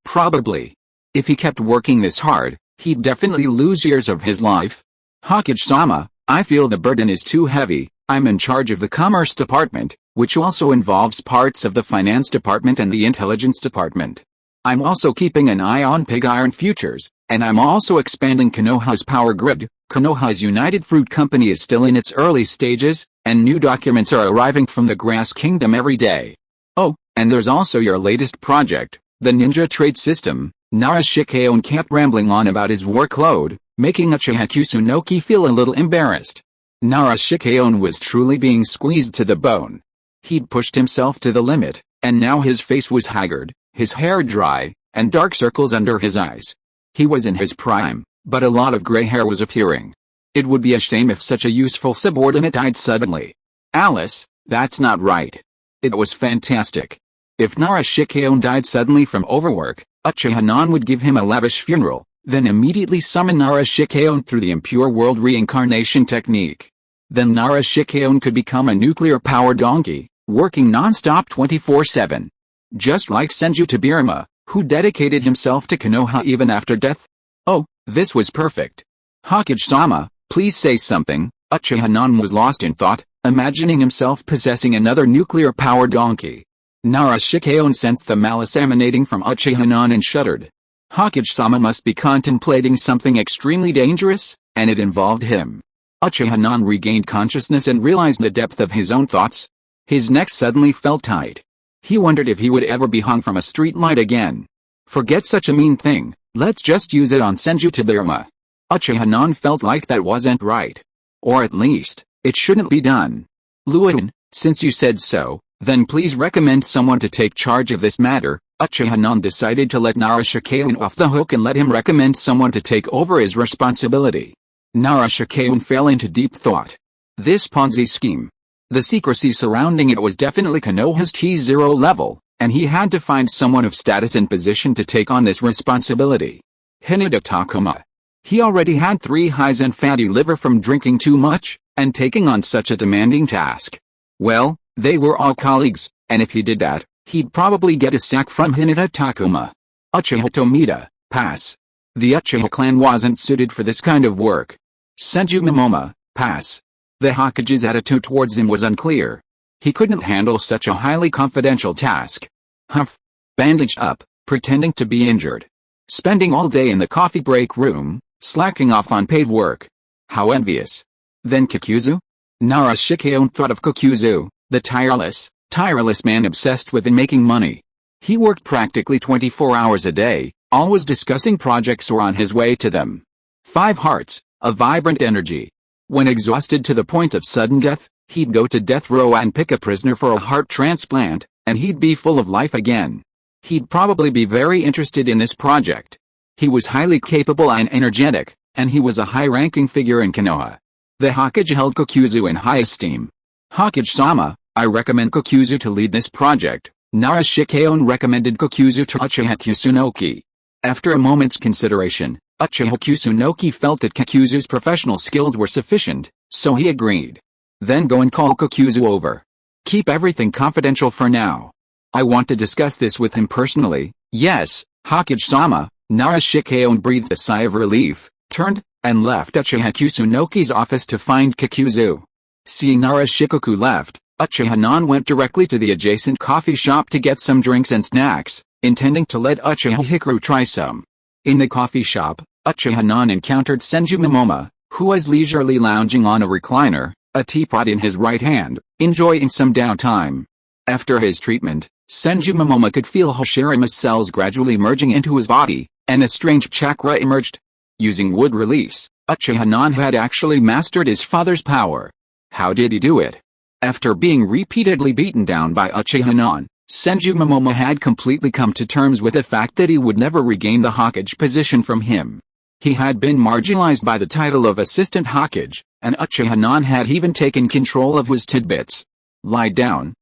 Probably. If he kept working this hard, he'd definitely lose years of his life. Hokage-sama, I feel the burden is too heavy. I'm in charge of the Commerce Department, which also involves parts of the Finance Department and the Intelligence Department. I'm also keeping an eye on pig iron futures, and I'm also expanding Konoha's power grid. Konoha's United Fruit Company is still in its early stages, and new documents are arriving from the Grass Kingdom every day. Oh, and there's also your latest project, the Ninja Trade System. Nara Shikeon kept rambling on about his workload, making Uchiha Kusunoki feel a little embarrassed. Nara Shikeon was truly being squeezed to the bone. He'd pushed himself to the limit, and now his face was haggard, his hair dry, and dark circles under his eyes. He was in his prime, but a lot of gray hair was appearing. It would be a shame if such a useful subordinate died suddenly. Alice, that's not right. It was fantastic. If Nara Shikeon died suddenly from overwork, Uchiha would give him a lavish funeral, then immediately summon Nara Shikeon through the impure world reincarnation technique. Then Nara Shikeon could become a nuclear-powered donkey, working non-stop 24/7. Just like Senju Tobirama, who dedicated himself to Konoha even after death. Oh, this was perfect. Hokage-sama, please say something. Uchiha was lost in thought, imagining himself possessing another nuclear-powered donkey. Nara Shikeon sensed the malice emanating from Uchiha and shuddered. Hokage-sama must be contemplating something extremely dangerous, and it involved him. Uchiha regained consciousness and realized the depth of his own thoughts. His neck suddenly felt tight. He wondered if he would ever be hung from a street light again. Forget such a mean thing, let's just use it on Senju Tobirama. Uchiha felt like that wasn't right. Or at least, it shouldn't be done. Luan, since you said so, then please recommend someone to take charge of this matter. Uchiha decided to let Nara Shikeon off the hook and let him recommend someone to take over his responsibility. Nara Shikeon fell into deep thought. This Ponzi scheme. The secrecy surrounding it was definitely Konoha's T0 level, and he had to find someone of status and position to take on this responsibility. Hinata Takuma. He already had 3 highs and fatty liver from drinking too much, and taking on such a demanding task. Well, they were all colleagues, and if he did that, he'd probably get a sack from Hinata Takuma. Uchiha Tomita, pass. The Uchiha clan wasn't suited for this kind of work. Senju Momoma, pass. The Hokage's attitude towards him was unclear. He couldn't handle such a highly confidential task. Humph. Bandaged up, pretending to be injured. Spending all day in the coffee break room, slacking off on paid work. How envious. Then Kikuzu? Nara Shikeon thought of Kikuzu, the tireless man obsessed with making money. He worked practically 24 hours a day, always discussing projects or on his way to them. 5 hearts, a vibrant energy. When exhausted to the point of sudden death, he'd go to death row and pick a prisoner for a heart transplant, and he'd be full of life again. He'd probably be very interested in this project. He was highly capable and energetic, and he was a high-ranking figure in Konoha. The Hokage held Kokuzu in high esteem. "Hokage-sama, I recommend Kokuzu to lead this project." Nara Shikeon recommended Kokuzu to Uchiha Kusunoki. After a moment's consideration, Uchiha Kusunoki felt that Kokuzu's professional skills were sufficient, so he agreed. "Then go and call Kokuzu over. Keep everything confidential for now. I want to discuss this with him personally." "Yes, Hokage-sama." Nara Shikeon breathed a sigh of relief, turned, and left Uchiha Kusunoki's office to find Kokuzu. Seeing Nara Shikoku left, Uchiha Non went directly to the adjacent coffee shop to get some drinks and snacks, intending to let Uchiha Hikaru try some. In the coffee shop, Uchiha Non encountered Senju Momoma, who was leisurely lounging on a recliner, a teapot in his right hand, enjoying some downtime. After his treatment, Senju Momoma could feel Hashirame's cells gradually merging into his body, and a strange chakra emerged. Using wood release, Uchiha Non had actually mastered his father's power. How did he do it? After being repeatedly beaten down by Uchiha Non, Senju Momoma had completely come to terms with the fact that he would never regain the Hokage position from him. He had been marginalized by the title of Assistant Hokage, and Uchiha Non had even taken control of his tidbits. Lie down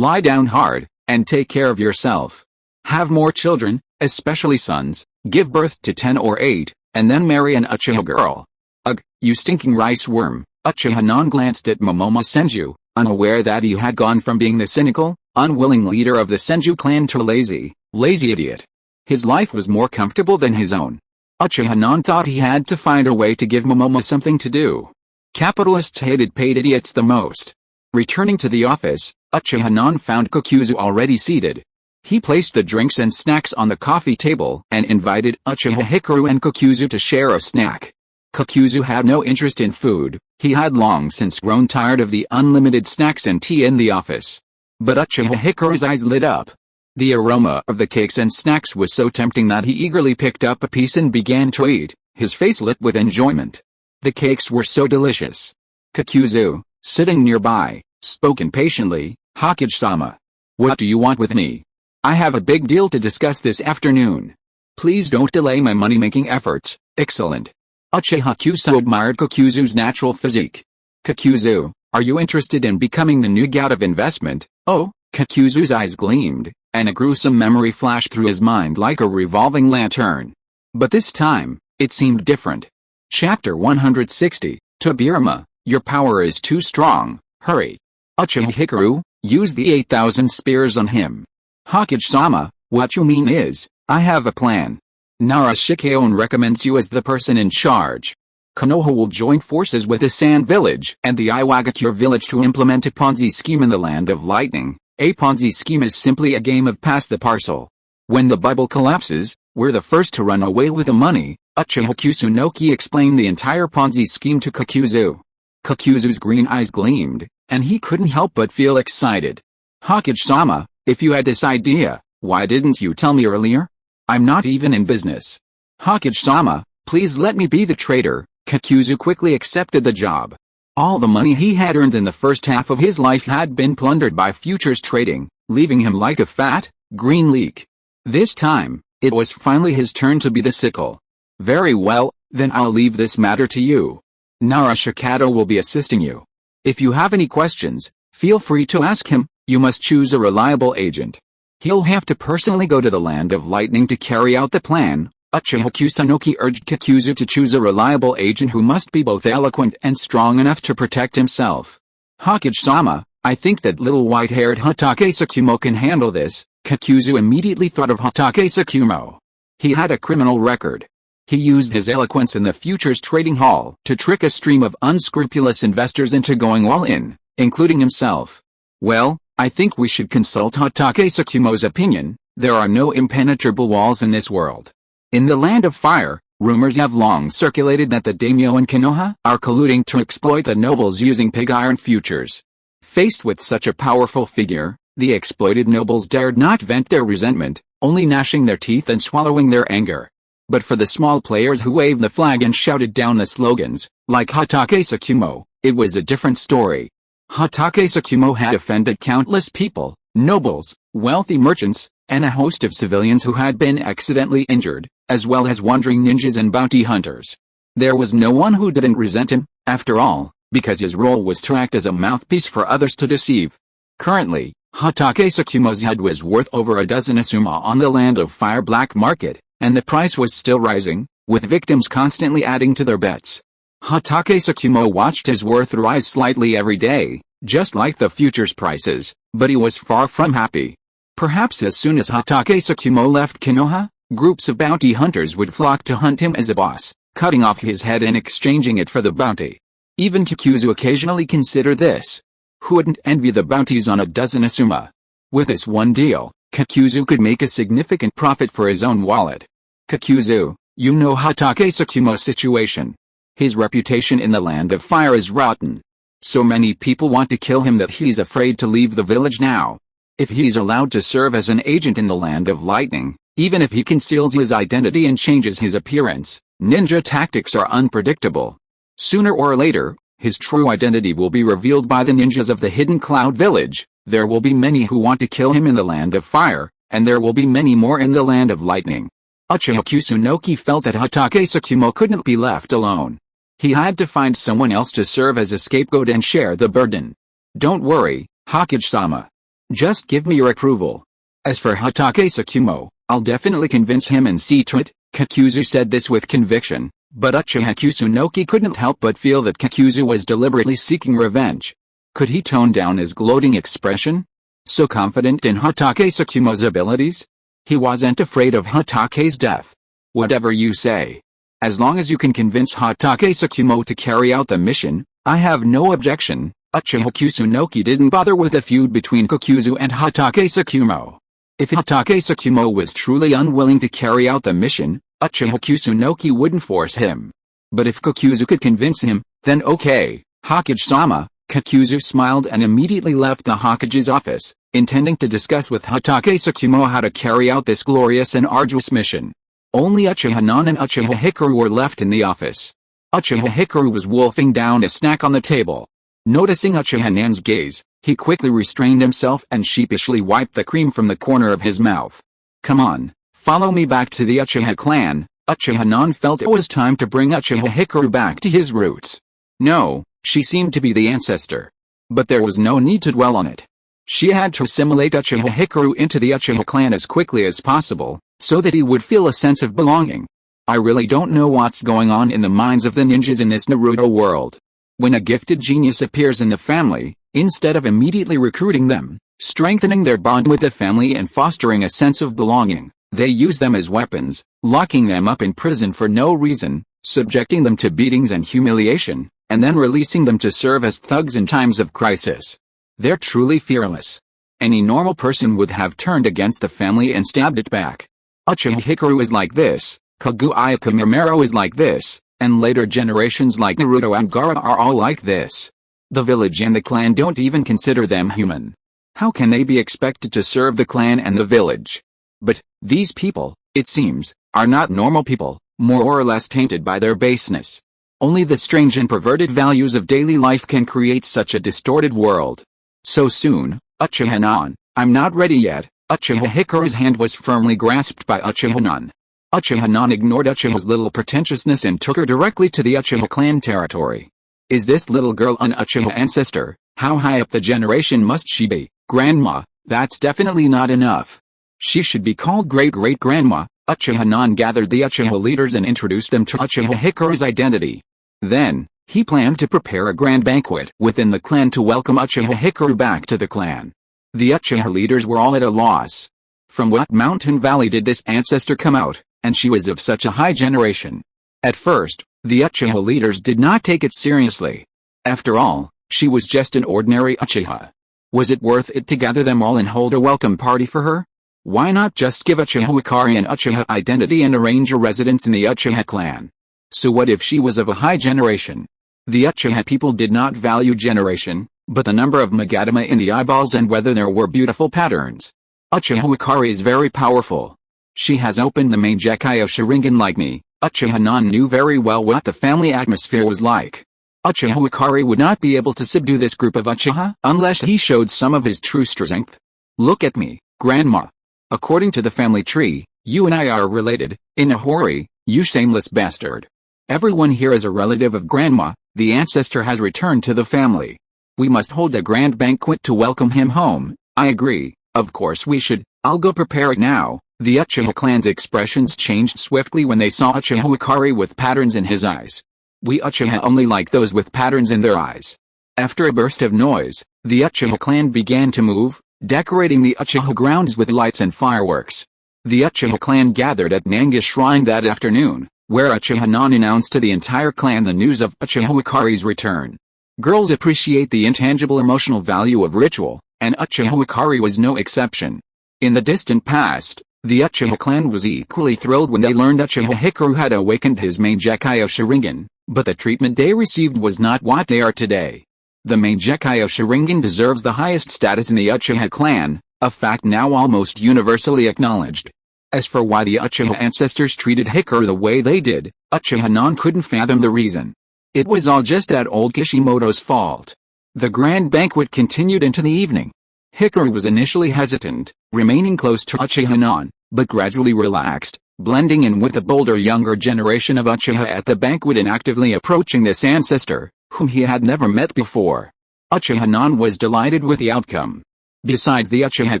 hard, and take care of yourself. Have more children, especially sons, give birth to 10 or 8, and then marry an Uchiha girl. Ugh, you stinking rice worm. Uchiha Non glanced at Momoma Senju, unaware that he had gone from being the cynical, unwilling leader of the Senju clan to a lazy idiot. His life was more comfortable than his own. Uchiha Non thought he had to find a way to give Momoma something to do. Capitalists hated paid idiots the most. Returning to the office, Uchiha Non found Kokuzu already seated. He placed the drinks and snacks on the coffee table and invited Uchiha Hikaru and Kokuzu to share a snack. Kokuzu had no interest in food. He had long since grown tired of the unlimited snacks and tea in the office. But Uchiha Hikaru's eyes lit up. The aroma of the cakes and snacks was so tempting that he eagerly picked up a piece and began to eat, his face lit with enjoyment. The cakes were so delicious. Kokuzu, sitting nearby, spoke impatiently, "Hokage-sama. What do you want with me? I have a big deal to discuss this afternoon. Please don't delay my money-making efforts." "Excellent." Uchiha Kusunoki admired Kokuzu's natural physique. "Kokuzu, are you interested in becoming the new god of investment?" "Oh." Kokuzu's eyes gleamed, and a gruesome memory flashed through his mind like a revolving lantern. But this time, it seemed different. Chapter 160, Tobirama, your power is too strong, hurry. Uchiha Hikaru, use the 8,000 spears on him. "Hokage-sama, what you mean is, I have a plan. Nara Shikeon recommends you as the person in charge. Konoha will join forces with the Sand Village and the Iwagakure Village to implement a Ponzi scheme in the Land of Lightning. A Ponzi scheme is simply a game of pass the parcel. When the bubble collapses, we're the first to run away with the money." Uchiha Kusunoki explained the entire Ponzi scheme to Kokuzu. Kokuzu's green eyes gleamed, and he couldn't help but feel excited. "Hokage-sama, if you had this idea, why didn't you tell me earlier? I'm not even in business." "Hokage-sama, please let me be the trader." Kokuzu quickly accepted the job. All the money he had earned in the first half of his life had been plundered by futures trading, leaving him like a fat, green leek. This time, it was finally his turn to be the sickle. "Very well, then I'll leave this matter to you. Nara Shikato will be assisting you. If you have any questions, feel free to ask him. You must choose a reliable agent. He'll have to personally go to the Land of Lightning to carry out the plan." Uchiha Kusunoki urged Kokuzu to choose a reliable agent who must be both eloquent and strong enough to protect himself. "Hokage-sama, I think that little white-haired Hatake Tsukumo can handle this." Kokuzu immediately thought of Hatake Tsukumo. He had a criminal record. He used his eloquence in the futures trading hall to trick a stream of unscrupulous investors into going all in, including himself. "Well, I think we should consult Hatake Tsukumo's opinion. There are no impenetrable walls in this world. In the Land of Fire, rumors have long circulated that the daimyo and Konoha are colluding to exploit the nobles using pig iron futures." Faced with such a powerful figure, the exploited nobles dared not vent their resentment, only gnashing their teeth and swallowing their anger. But for the small players who waved the flag and shouted down the slogans, like Hatake Tsukumo, it was a different story. Hatake Tsukumo had offended countless people, nobles, wealthy merchants, and a host of civilians who had been accidentally injured, as well as wandering ninjas and bounty hunters. There was no one who didn't resent him, after all, because his role was to act as a mouthpiece for others to deceive. Currently, Hatake Tsukumo's head was worth over a dozen asuma on the Land of Fire black market, and the price was still rising, with victims constantly adding to their bets. Hatake Tsukumo watched his worth rise slightly every day, just like the futures prices, but he was far from happy. Perhaps as soon as Hatake Tsukumo left Konoha, groups of bounty hunters would flock to hunt him as a boss, cutting off his head and exchanging it for the bounty. Even Kakuzu occasionally considered this. Who wouldn't envy the bounties on a dozen asuma? With this one deal, Kakuzu could make a significant profit for his own wallet. Kakuzu, you know Hatake Tsukumo's situation. His reputation in the Land of Fire is rotten. So many people want to kill him that he's afraid to leave the village now. If he's allowed to serve as an agent in the Land of Lightning, even if he conceals his identity and changes his appearance, ninja tactics are unpredictable. Sooner or later, his true identity will be revealed by the ninjas of the Hidden Cloud Village. There will be many who want to kill him in the Land of Fire, and there will be many more in the Land of Lightning. Uchiha Kusunoki felt that Hatake Tsukumo couldn't be left alone. He had to find someone else to serve as a scapegoat and share the burden. Don't worry, Hokage-sama. Just give me your approval. As for Hatake Tsukumo, I'll definitely convince him and see to it. Kakuzu said this with conviction, but Uchiha Kusunoki couldn't help but feel that Kakuzu was deliberately seeking revenge. Could he tone down his gloating expression? So confident in Hatake Tsukumo's abilities? He wasn't afraid of Hatake's death. Whatever you say. As long as you can convince Hatake Tsukumo to carry out the mission, I have no objection. Uchiha Kusunoki didn't bother with a feud between Kakuzu and Hatake Tsukumo. If Hatake Tsukumo was truly unwilling to carry out the mission, Uchiha Kusunoki wouldn't force him. But if Kakuzu could convince him, then okay, Hokage-sama. Kakuzu smiled and immediately left the Hokage's office, intending to discuss with Hatake Tsukumo how to carry out this glorious and arduous mission. Only Uchiha Nan and Uchiha Hikaru were left in the office. Uchiha Hikaru was wolfing down a snack on the table. Noticing Uchiha Nan's gaze, he quickly restrained himself and sheepishly wiped the cream from the corner of his mouth. Come on, follow me back to the Uchiha clan. Uchiha Nan felt it was time to bring Uchiha Hikaru back to his roots. No, she seemed to be the ancestor. But there was no need to dwell on it. She had to assimilate Uchiha Hikaru into the Uchiha clan as quickly as possible, so that he would feel a sense of belonging. I really don't know what's going on in the minds of the ninjas in this Naruto world. When a gifted genius appears in the family, instead of immediately recruiting them, strengthening their bond with the family and fostering a sense of belonging, they use them as weapons, locking them up in prison for no reason, subjecting them to beatings and humiliation, and then releasing them to serve as thugs in times of crisis. They're truly fearless. Any normal person would have turned against the family and stabbed it back. Uchiha Hikaru is like this, Kaguya Kamimaro is like this, and later generations like Naruto and Gaara are all like this. The village and the clan don't even consider them human. How can they be expected to serve the clan and the village? But, these people, it seems, are not normal people, more or less tainted by their baseness. Only the strange and perverted values of daily life can create such a distorted world. So soon, Uchiha Nan, I'm not ready yet. Uchiha Hikaru's hand was firmly grasped by Uchiha Nan. Uchiha Nan ignored Uchiha's little pretentiousness and took her directly to the Uchiha clan territory. Is this little girl an Uchiha ancestor? How high up the generation must she be? Grandma, that's definitely not enough. She should be called great-great-grandma. Uchiha Nan gathered the Uchiha leaders and introduced them to Uchiha Hikaru's identity. Then, he planned to prepare a grand banquet within the clan to welcome Uchiha Hikaru back to the clan. The Uchiha leaders were all at a loss. From what mountain valley did this ancestor come out, and she was of such a high generation? At first, the Uchiha leaders did not take it seriously. After all, she was just an ordinary Uchiha. Was it worth it to gather them all and hold a welcome party for her? Why not just give Uchiha Hikari an Uchiha identity and arrange a residence in the Uchiha clan? So what if she was of a high generation? The Uchiha people did not value generation, but the number of Magatama in the eyeballs and whether there were beautiful patterns. Uchiha Hikari is very powerful. She has opened the main Decay of Sharingan like me. Uchiha Nan knew very well what the family atmosphere was like. Uchiha Hikari would not be able to subdue this group of Uchiha unless he showed some of his true strength. Look at me, Grandma. According to the family tree, You and I are related, in a hurry, you shameless bastard. Everyone here is a relative of Grandma, the ancestor has returned to the family. We must hold a grand banquet to welcome him home. I agree, of course we should, I'll go prepare it now. The Uchiha clan's expressions changed swiftly when they saw Uchiha Hikari with patterns in his eyes. We Uchiha only like those with patterns in their eyes. After a burst of noise, the Uchiha clan began to move, decorating the Uchiha grounds with lights and fireworks. The Uchiha clan gathered at Nanga's shrine that afternoon, where Uchiha Nan announced to the entire clan the news of Uchiha Hikari's return. Girls appreciate the intangible emotional value of ritual, and Uchiha Hikari was no exception. In the distant past, the Uchiha clan was equally thrilled when they learned Uchiha Hikaru had awakened his Mangekyo Sharingan, but the treatment they received was not what they are today. The Mangekyo Sharingan deserves the highest status in the Uchiha clan, a fact now almost universally acknowledged. As for why the Uchiha ancestors treated Hikaru the way they did, Uchiha Nan couldn't fathom the reason. It was all just that old Kishimoto's fault. The grand banquet continued into the evening. Hikaru was initially hesitant, remaining close to Uchiha Nan, but gradually relaxed, blending in with the bolder younger generation of Uchiha at the banquet and actively approaching this ancestor, whom he had never met before. Uchiha Nan was delighted with the outcome. Besides the Uchiha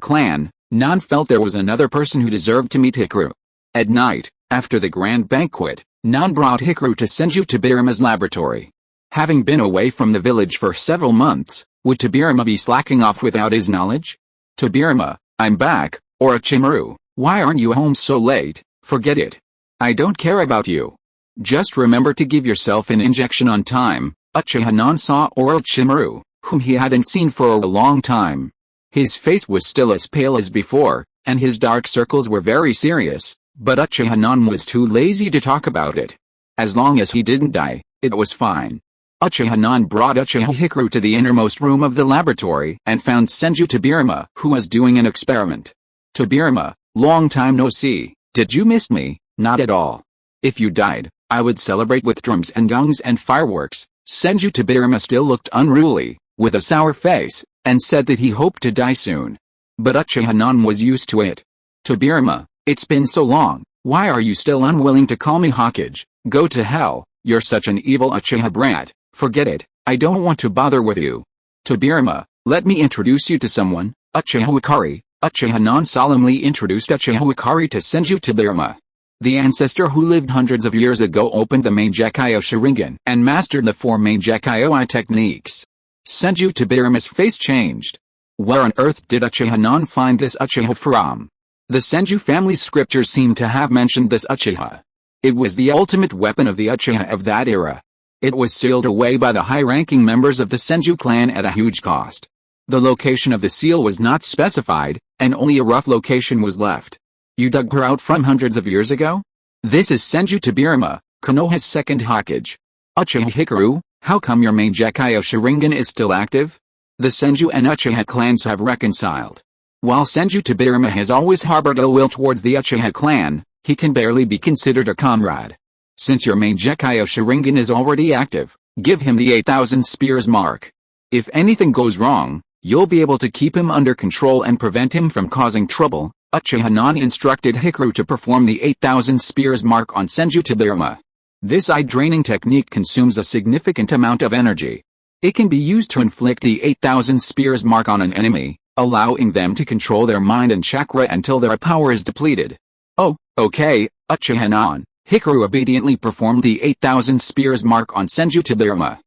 clan, Nan felt there was another person who deserved to meet Hikaru. At night, after the grand banquet, Nan brought Hikaru to Senju Tobirama's laboratory. Having been away from the village for several months, would Tobirama be slacking off without his knowledge? Tobirama, I'm back, Orochimaru, why aren't you home so late? Forget it. I don't care about you. Just remember to give yourself an injection on time. Uchiha Nan saw Orochimaru, whom he hadn't seen for a long time. His face was still as pale as before, and his dark circles were very serious, but Uchiha Nan was too lazy to talk about it. As long as he didn't die, it was fine. Uchiha Nan brought Uchiha Hikaru to the innermost room of the laboratory and found Senju Tobirama, who was doing an experiment. Tobirama, long time no see, did you miss me? Not at all. If you died, I would celebrate with drums and gongs and fireworks. Senju Tobirama still looked unruly, with a sour face, and said that he hoped to die soon. But Uchiha Nan was used to it. Tobirama, it's been so long, why are you still unwilling to call me Hokage? Go to hell, you're such an evil Uchiha brat, forget it, I don't want to bother with you. Tobirama, let me introduce you to someone, Uchiha Hikari. Uchiha Nan solemnly introduced Uchiha Hikari to Senju Tobirama. The ancestor who lived hundreds of years ago opened the Mangekyo Sharingan and mastered the 4 Mangekyo techniques. Senju Tobirama's face changed. Where on earth did Uchiha Nan find this Uchiha from? The Senju family's scriptures seem to have mentioned this Uchiha. It was the ultimate weapon of the Uchiha of that era. It was sealed away by the high-ranking members of the Senju clan at a huge cost. The location of the seal was not specified, and only a rough location was left. You dug her out from hundreds of years ago? This is Senju Tobirama, Konoha's second Hokage. Uchiha Hikaru, how come your Mangekyo Sharingan is still active? The Senju and Uchiha clans have reconciled. While Senju Tobirama has always harbored ill will towards the Uchiha clan, he can barely be considered a comrade. Since your Mangekyo Sharingan is already active, give him the 8,000 spears mark. If anything goes wrong, you'll be able to keep him under control and prevent him from causing trouble. Uchiha Nan instructed Hikaru to perform the 8,000 spears mark on Senju Tobirama. This eye-draining technique consumes a significant amount of energy. It can be used to inflict the 8,000 spears mark on an enemy, allowing them to control their mind and chakra until their power is depleted. Oh, okay, Uchiha Nan. Hikaru obediently performed the 8,000 spears mark on Senju Tobirama.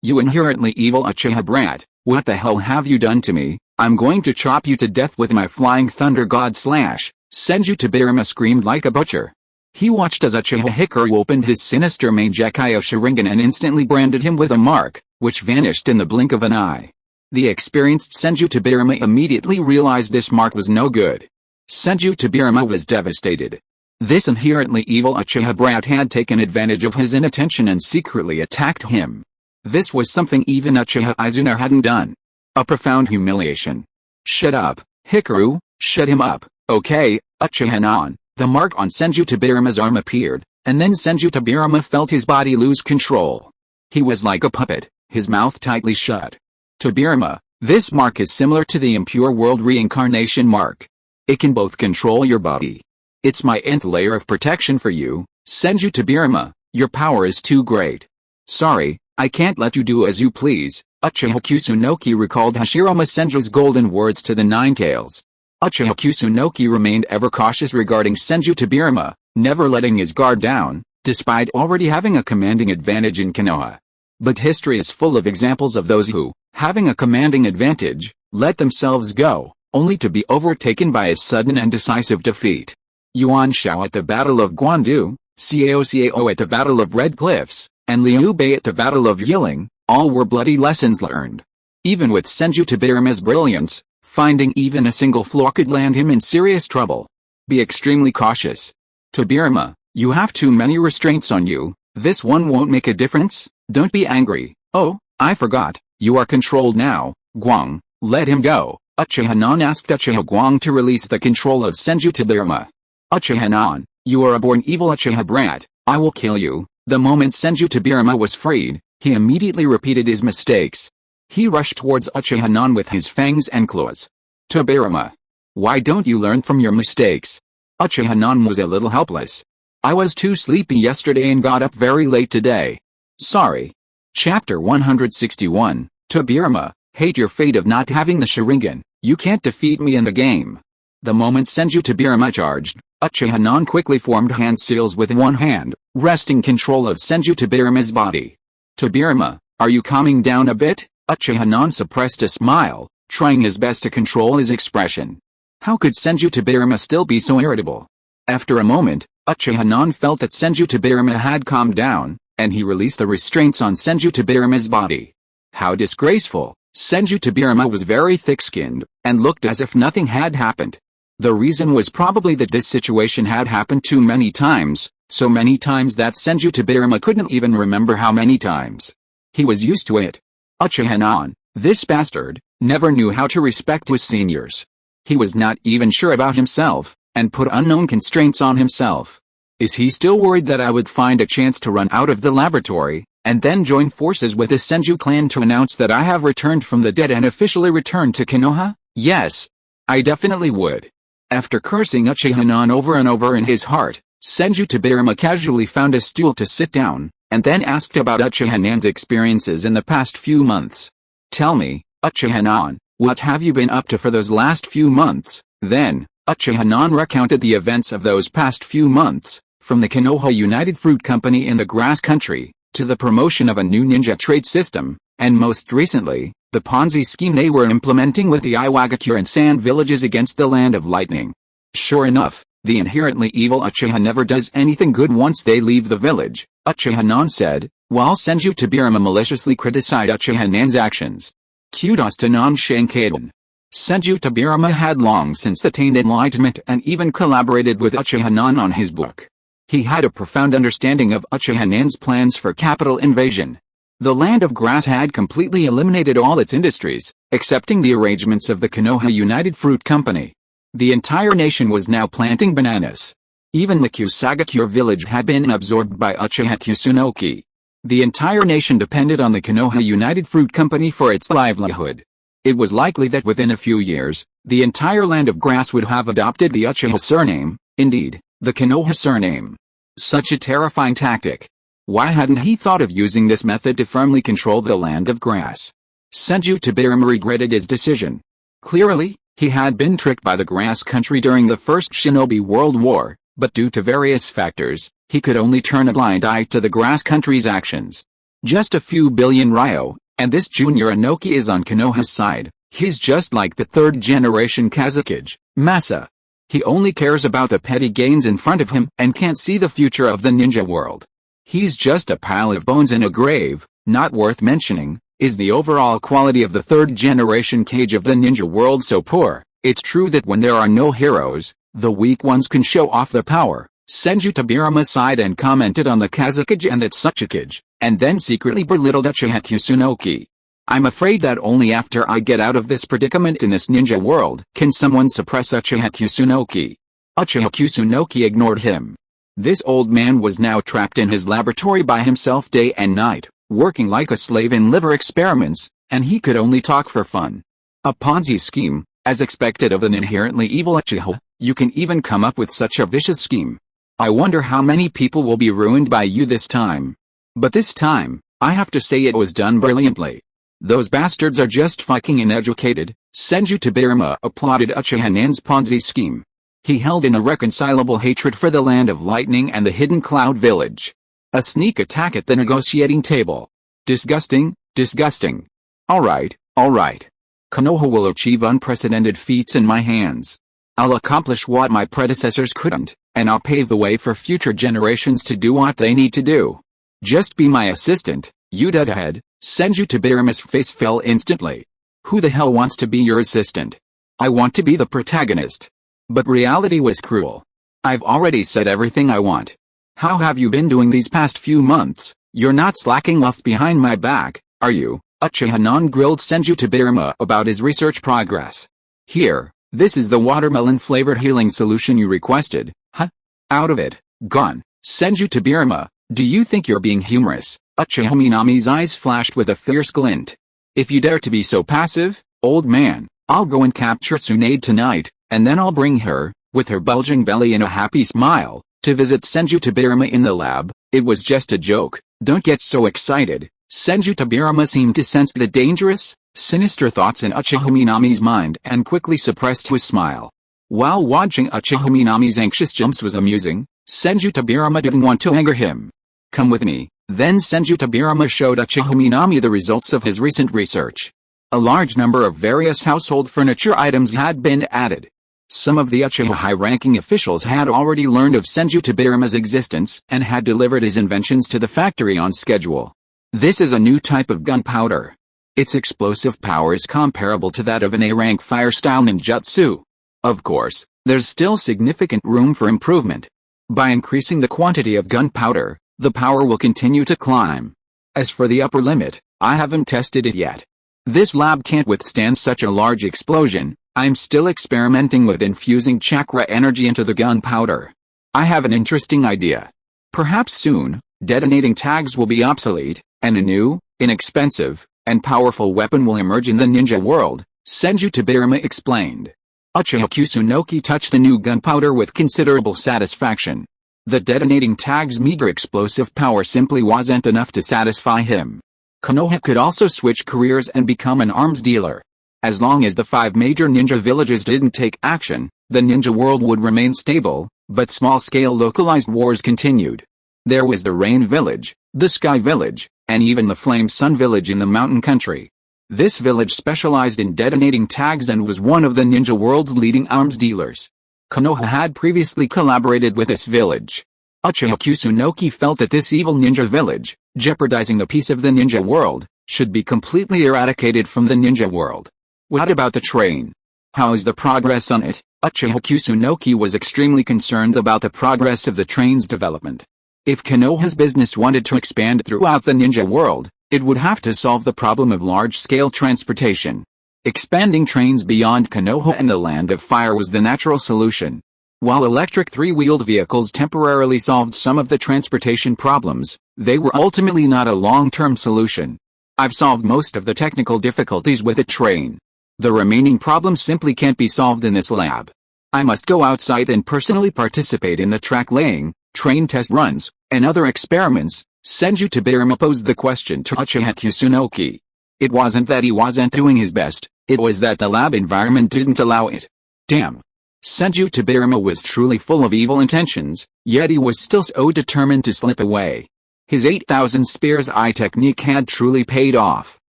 You inherently evil Uchiha brat, what the hell have you done to me? I'm going to chop you to death with my flying thunder god slash. Senju Tobirama screamed like a butcher. He watched as Uchiha Hikaru opened his sinister Mangekyo Sharingan and instantly branded him with a mark, which vanished in the blink of an eye. The experienced Senju Tobirama immediately realized this mark was no good. Senju Tobirama was devastated. This inherently evil Uchiha brat had taken advantage of his inattention and secretly attacked him. This was something even Uchiha Izuna hadn't done. A profound humiliation. Shut up, Hikaru, shut him up, okay, Uchiha Nan. The mark on Senju Tobirama's arm appeared, and then Senju Tobirama felt his body lose control. He was like a puppet, his mouth tightly shut. Tobirama, this mark is similar to the impure world reincarnation mark. It can both control your body It's my nth layer of protection for you, Senju Tobirama. Your power is too great. Sorry, I can't let you do as you please. Uchiha Kusunoki recalled Hashirama Senju's golden words to the Nine Tails. Uchiha Kusunoki remained ever cautious regarding Senju Tobirama, never letting his guard down, despite already having a commanding advantage in Konoha. But history is full of examples of those who, having a commanding advantage, let themselves go, only to be overtaken by a sudden and decisive defeat. Yuan Shao at the Battle of Guandu, Cao Cao at the Battle of Red Cliffs, and Liu Bei at the Battle of Yiling, all were bloody lessons learned. Even with Senju Tobirama's brilliance, finding even a single flaw could land him in serious trouble. Be extremely cautious. Tobirama, you have too many restraints on you. This one won't make a difference. Don't be angry. Oh, I forgot. You are controlled now. Guang, let him go. Uchiha Nan asked Uchiha Guang to release the control of Senju Tobirama. Uchiha Nan, you are a born evil Uchiha brat. I will kill you. The moment Senju Tobirama was freed, he immediately repeated his mistakes. He rushed towards Uchiha Nan with his fangs and claws. Tobirama, why don't you learn from your mistakes? Uchiha Nan was a little helpless. I was too sleepy yesterday and got up very late today. Sorry. Chapter 161, Tobirama, hate your fate of not having the Sharingan. You can't defeat me in the game. The moment Senju Tobirama charged, Uchiha Nan quickly formed hand seals with one hand, wresting control of Senju Tobirama's body. Tobirama, are you calming down a bit? Uchiha Nan suppressed a smile, trying his best to control his expression. How could Senju Tobirama still be so irritable? After a moment, Uchiha Nan felt that Senju Tobirama had calmed down, and he released the restraints on Senju Tobirama's body. How disgraceful! Senju Tobirama was very thick-skinned, and looked as if nothing had happened. The reason was probably that this situation had happened too many times, so many times that Senju Tobirama couldn't even remember how many times. He was used to it. Uchiha Nan, this bastard, never knew how to respect his seniors. He was not even sure about himself, and put unknown constraints on himself. Is he still worried that I would find a chance to run out of the laboratory, and then join forces with the Senju clan to announce that I have returned from the dead and officially returned to Konoha? Yes. I definitely would. After cursing Uchiha Nan over and over in his heart, Senju Tobirama casually found a stool to sit down, and then asked about Uchiha Nan's experiences in the past few months. Tell me, Uchiha Nan, what have you been up to for those last few months? Then, Uchiha Nan recounted the events of those past few months, from the Konoha United Fruit Company in the Grass Country, to the promotion of a new ninja trade system, and most recently, the Ponzi scheme they were implementing with the Iwagakure and Sand villages against the Land of Lightning. Sure enough, the inherently evil Uchiha never does anything good once they leave the village, Uchiha Nan said, while Senju Tobirama maliciously criticized Uchiha Nan's actions. Kudos to Nan Shankaden. Senju Tobirama had long since attained enlightenment and even collaborated with Uchiha Nan on his book. He had a profound understanding of Uchiha Nan's plans for capital invasion. The Land of Grass had completely eliminated all its industries, excepting the arrangements of the Konoha United Fruit Company. The entire nation was now planting bananas. Even the Kusagakure village had been absorbed by Uchiha Kusunoki. The entire nation depended on the Konoha United Fruit Company for its livelihood. It was likely that within a few years, the entire Land of Grass would have adopted the Uchiha surname, indeed, the Konoha surname. Such a terrifying tactic. Why hadn't he thought of using this method to firmly control the Land of Grass? Senju Tobirama regretted his decision. Clearly, he had been tricked by the Grass Country during the First Shinobi World War, but due to various factors, he could only turn a blind eye to the Grass Country's actions. Just a few billion ryo, and this Junior Inoki is on Konoha's side. He's just like the third-generation Kazekage, Masa. He only cares about the petty gains in front of him and can't see the future of the ninja world. He's just a pile of bones in a grave. Not worth mentioning, is the overall quality of the third-generation Kage of the ninja world so poor. It's true that when there are no heroes, the weak ones can show off their power. Senju Tobirama sighed and commented on the Kazekage and that Suchikage, and then secretly belittled Uchiha Kusunoki. I'm afraid that only after I get out of this predicament in this ninja world can someone suppress Uchiha Kusunoki. Uchiha Kusunoki ignored him. This old man was now trapped in his laboratory by himself day and night, working like a slave in liver experiments, and he could only talk for fun. A Ponzi scheme, as expected of an inherently evil Uchiha, You can even come up with such a vicious scheme. I wonder how many people will be ruined by you this time. But this time, I have to say it was done brilliantly. Those bastards are just fucking uneducated. Senju Tobirama applauded Uchiha Nan's Ponzi scheme. He held in irreconcilable hatred for the Land of Lightning and the Hidden Cloud Village. A sneak attack at the negotiating table. Disgusting, disgusting. Alright. Konoha will achieve unprecedented feats in my hands. I'll accomplish what my predecessors couldn't, and I'll pave the way for future generations to do what they need to do. Just be my assistant, you deadhead. Senju Tobirama's face fell instantly. Who the hell wants to be your assistant? I want to be the protagonist. But reality was cruel. I've already said everything I want. How have you been doing these past few months? You're not slacking off behind my back, are you? Uchiha Nan grilled Senju Tobirama about his research progress. Here, this is the watermelon-flavored healing solution you requested. Huh? Out of it. Gone. Senju Tobirama, do you think you're being humorous? Uchiha Minami's eyes flashed with a fierce glint. If you dare to be so passive, old man, I'll go and capture Tsunade tonight, and then I'll bring her, with her bulging belly and a happy smile, to visit Senju Tobirama in the lab. It was just a joke, don't get so excited. Senju Tobirama seemed to sense the dangerous, sinister thoughts in Uchiha Minami's mind and quickly suppressed his smile. While watching Uchiha Minami's anxious jumps was amusing, Senju Tobirama didn't want to anger him. Come with me. Then Senju Tobirama showed Uchiha Minami the results of his recent research. A large number of various household furniture items had been added. Some of the Uchiha high-ranking officials had already learned of Senju Tobirama's existence and had delivered his inventions to the factory on schedule. This is a new type of gunpowder. Its explosive power is comparable to that of an A-rank fire-style ninjutsu. Of course, there's still significant room for improvement. By increasing the quantity of gunpowder, the power will continue to climb. As for the upper limit, I haven't tested it yet. This lab can't withstand such a large explosion. I'm still experimenting with infusing chakra energy into the gunpowder. I have an interesting idea. Perhaps soon, detonating tags will be obsolete, and a new, inexpensive, and powerful weapon will emerge in the ninja world, Senju Tobirama explained. Uchiha Kusunoki touched the new gunpowder with considerable satisfaction. The detonating tag's meager explosive power simply wasn't enough to satisfy him. Konoha could also switch careers and become an arms dealer. As long as the 5 major ninja villages didn't take action, the ninja world would remain stable, but small-scale localized wars continued. There was the Rain Village, the Sky Village, and even the Flame Sun Village in the mountain country. This village specialized in detonating tags and was one of the ninja world's leading arms dealers. Konoha had previously collaborated with this village. Uchiha Kusunoki felt that this evil ninja village, jeopardizing the peace of the ninja world, should be completely eradicated from the ninja world. What about the train? How is the progress on it? Uchiha Kusunoki was extremely concerned about the progress of the train's development. If Konoha's business wanted to expand throughout the ninja world, it would have to solve the problem of large-scale transportation. Expanding trains beyond Konoha and the Land of Fire was the natural solution. While electric 3-wheeled vehicles temporarily solved some of the transportation problems, they were ultimately not a long-term solution. I've solved most of the technical difficulties with a train. The remaining problems simply can't be solved in this lab. I must go outside and personally participate in the track laying, train test runs, and other experiments. Senju Tobirama posed the question to Uchiha Kusunoki. It wasn't that he wasn't doing his best, it was that the lab environment didn't allow it. Damn. Senju Tobirama was truly full of evil intentions, yet he was still so determined to slip away. His 8,000 spears eye technique had truly paid off.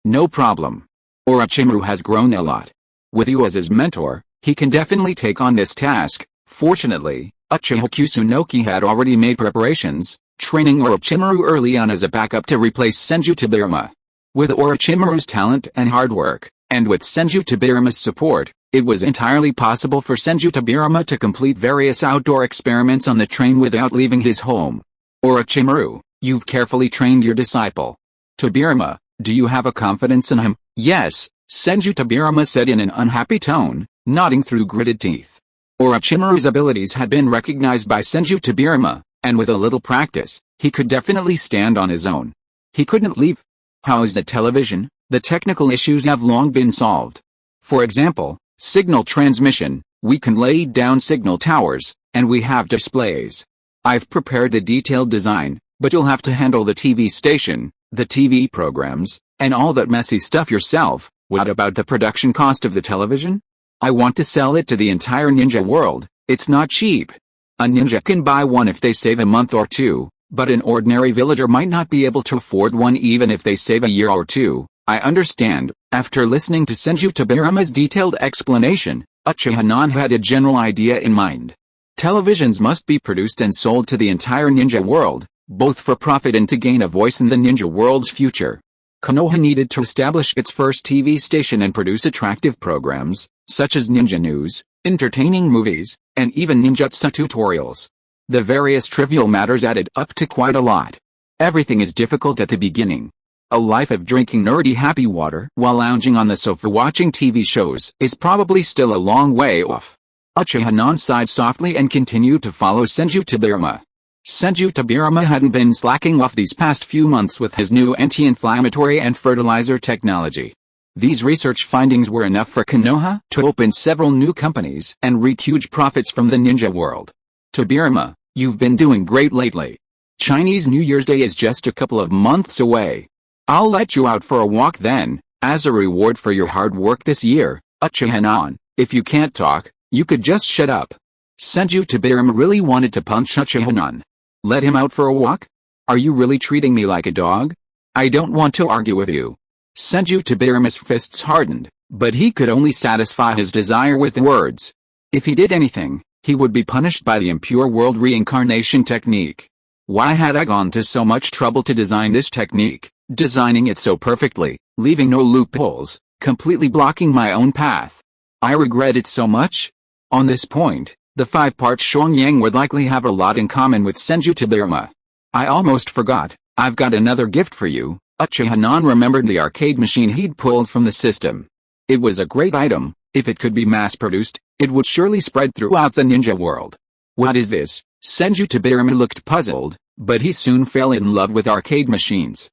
No problem. Orochimaru has grown a lot. With you as his mentor, he can definitely take on this task. Fortunately, Uchiha Kusunoki had already made preparations, training Orochimaru early on as a backup to replace Senju Tobirama. With Orochimaru's talent and hard work, and with Senju Tobirama's support, it was entirely possible for Senju Tobirama to complete various outdoor experiments on the train without leaving his home. Orochimaru, you've carefully trained your disciple. Tobirama, do you have a confidence in him? Yes, Senju Tobirama said in an unhappy tone, nodding through gritted teeth. Orochimaru's abilities had been recognized by Senju Tobirama, and with a little practice, he could definitely stand on his own. He couldn't leave. How is the television? The technical issues have long been solved. For example, signal transmission, We can lay down signal towers, and we have displays. I've prepared the detailed design, but you'll have to handle the TV station, the TV programs, and all that messy stuff yourself. What about the production cost of the television? I want to sell it to the entire ninja world. It's not cheap. A ninja can buy one if they save a month or two, but an ordinary villager might not be able to afford one even if they save a year or two. I understand. After listening to Senju Tobirama's detailed explanation, Uchiha had a general idea in mind. Televisions must be produced and sold to the entire ninja world, both for profit and to gain a voice in the ninja world's future. Konoha needed to establish its first TV station and produce attractive programs, such as ninja news, entertaining movies, and even ninjutsu tutorials. The various trivial matters added up to quite a lot. Everything is difficult at the beginning. A life of drinking nerdy happy water while lounging on the sofa watching TV shows is probably still a long way off. Uchiha sighed softly and continued to follow Senju Tobirama. Senju Tobirama hadn't been slacking off these past few months with his new anti-inflammatory and fertilizer technology. These research findings were enough for Konoha to open several new companies and reap huge profits from the ninja world. Tobirama, you've been doing great lately. Chinese New Year's Day is just a couple of months away. I'll let you out for a walk then, as a reward for your hard work this year. Uchiha, if you can't talk, you could just shut up. Senju Tobirama really wanted to punch Uchiha. Let him out for a walk? Are you really treating me like a dog? I don't want to argue with you. Senju Tobirama's fists hardened, but he could only satisfy his desire with words. If he did anything, he would be punished by the impure world reincarnation technique. Why had I gone to so much trouble to design this technique, designing it so perfectly, leaving no loopholes, completely blocking my own path? I regret it so much. On this point, the five-part Shongyang would likely have a lot in common with Senju Tobirama. I almost forgot, I've got another gift for you. Uchiha remembered the arcade machine he'd pulled from the system. It was a great item. If it could be mass-produced, it would surely spread throughout the ninja world. What is this? Senju Tobirama looked puzzled, but he soon fell in love with arcade machines.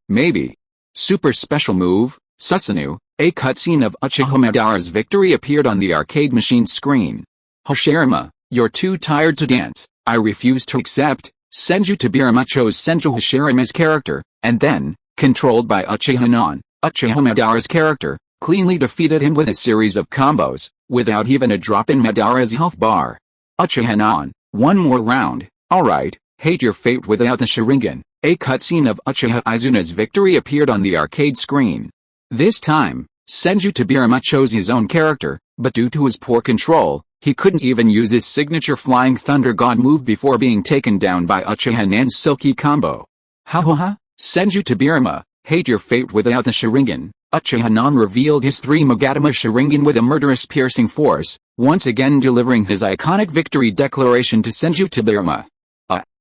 Maybe. Super special move, Susanoo. A cutscene of Uchiha Madara's victory appeared on the arcade machine screen. Hashirama, you're too tired to dance. I refuse to accept. Senju Tobirama chose Senju Hashirama's character, and then, controlled by Uchiha Madara's character, cleanly defeated him with a series of combos, without even a drop in Madara's health bar. Uchiha, one more round, alright, hate your fate without the Sharingan. A cutscene of Uchiha Izuna's victory appeared on the arcade screen. This time, Senju Tobirama chose his own character, but due to his poor control, he couldn't even use his signature Flying Thunder God move before being taken down by Uchiha silky combo. Ha! Senju Tobirama, hate your fate without the Sharingan. Uchiha revealed his 3 Magatama Sharingan with a murderous piercing force, once again delivering his iconic victory declaration to Senju Tobirama.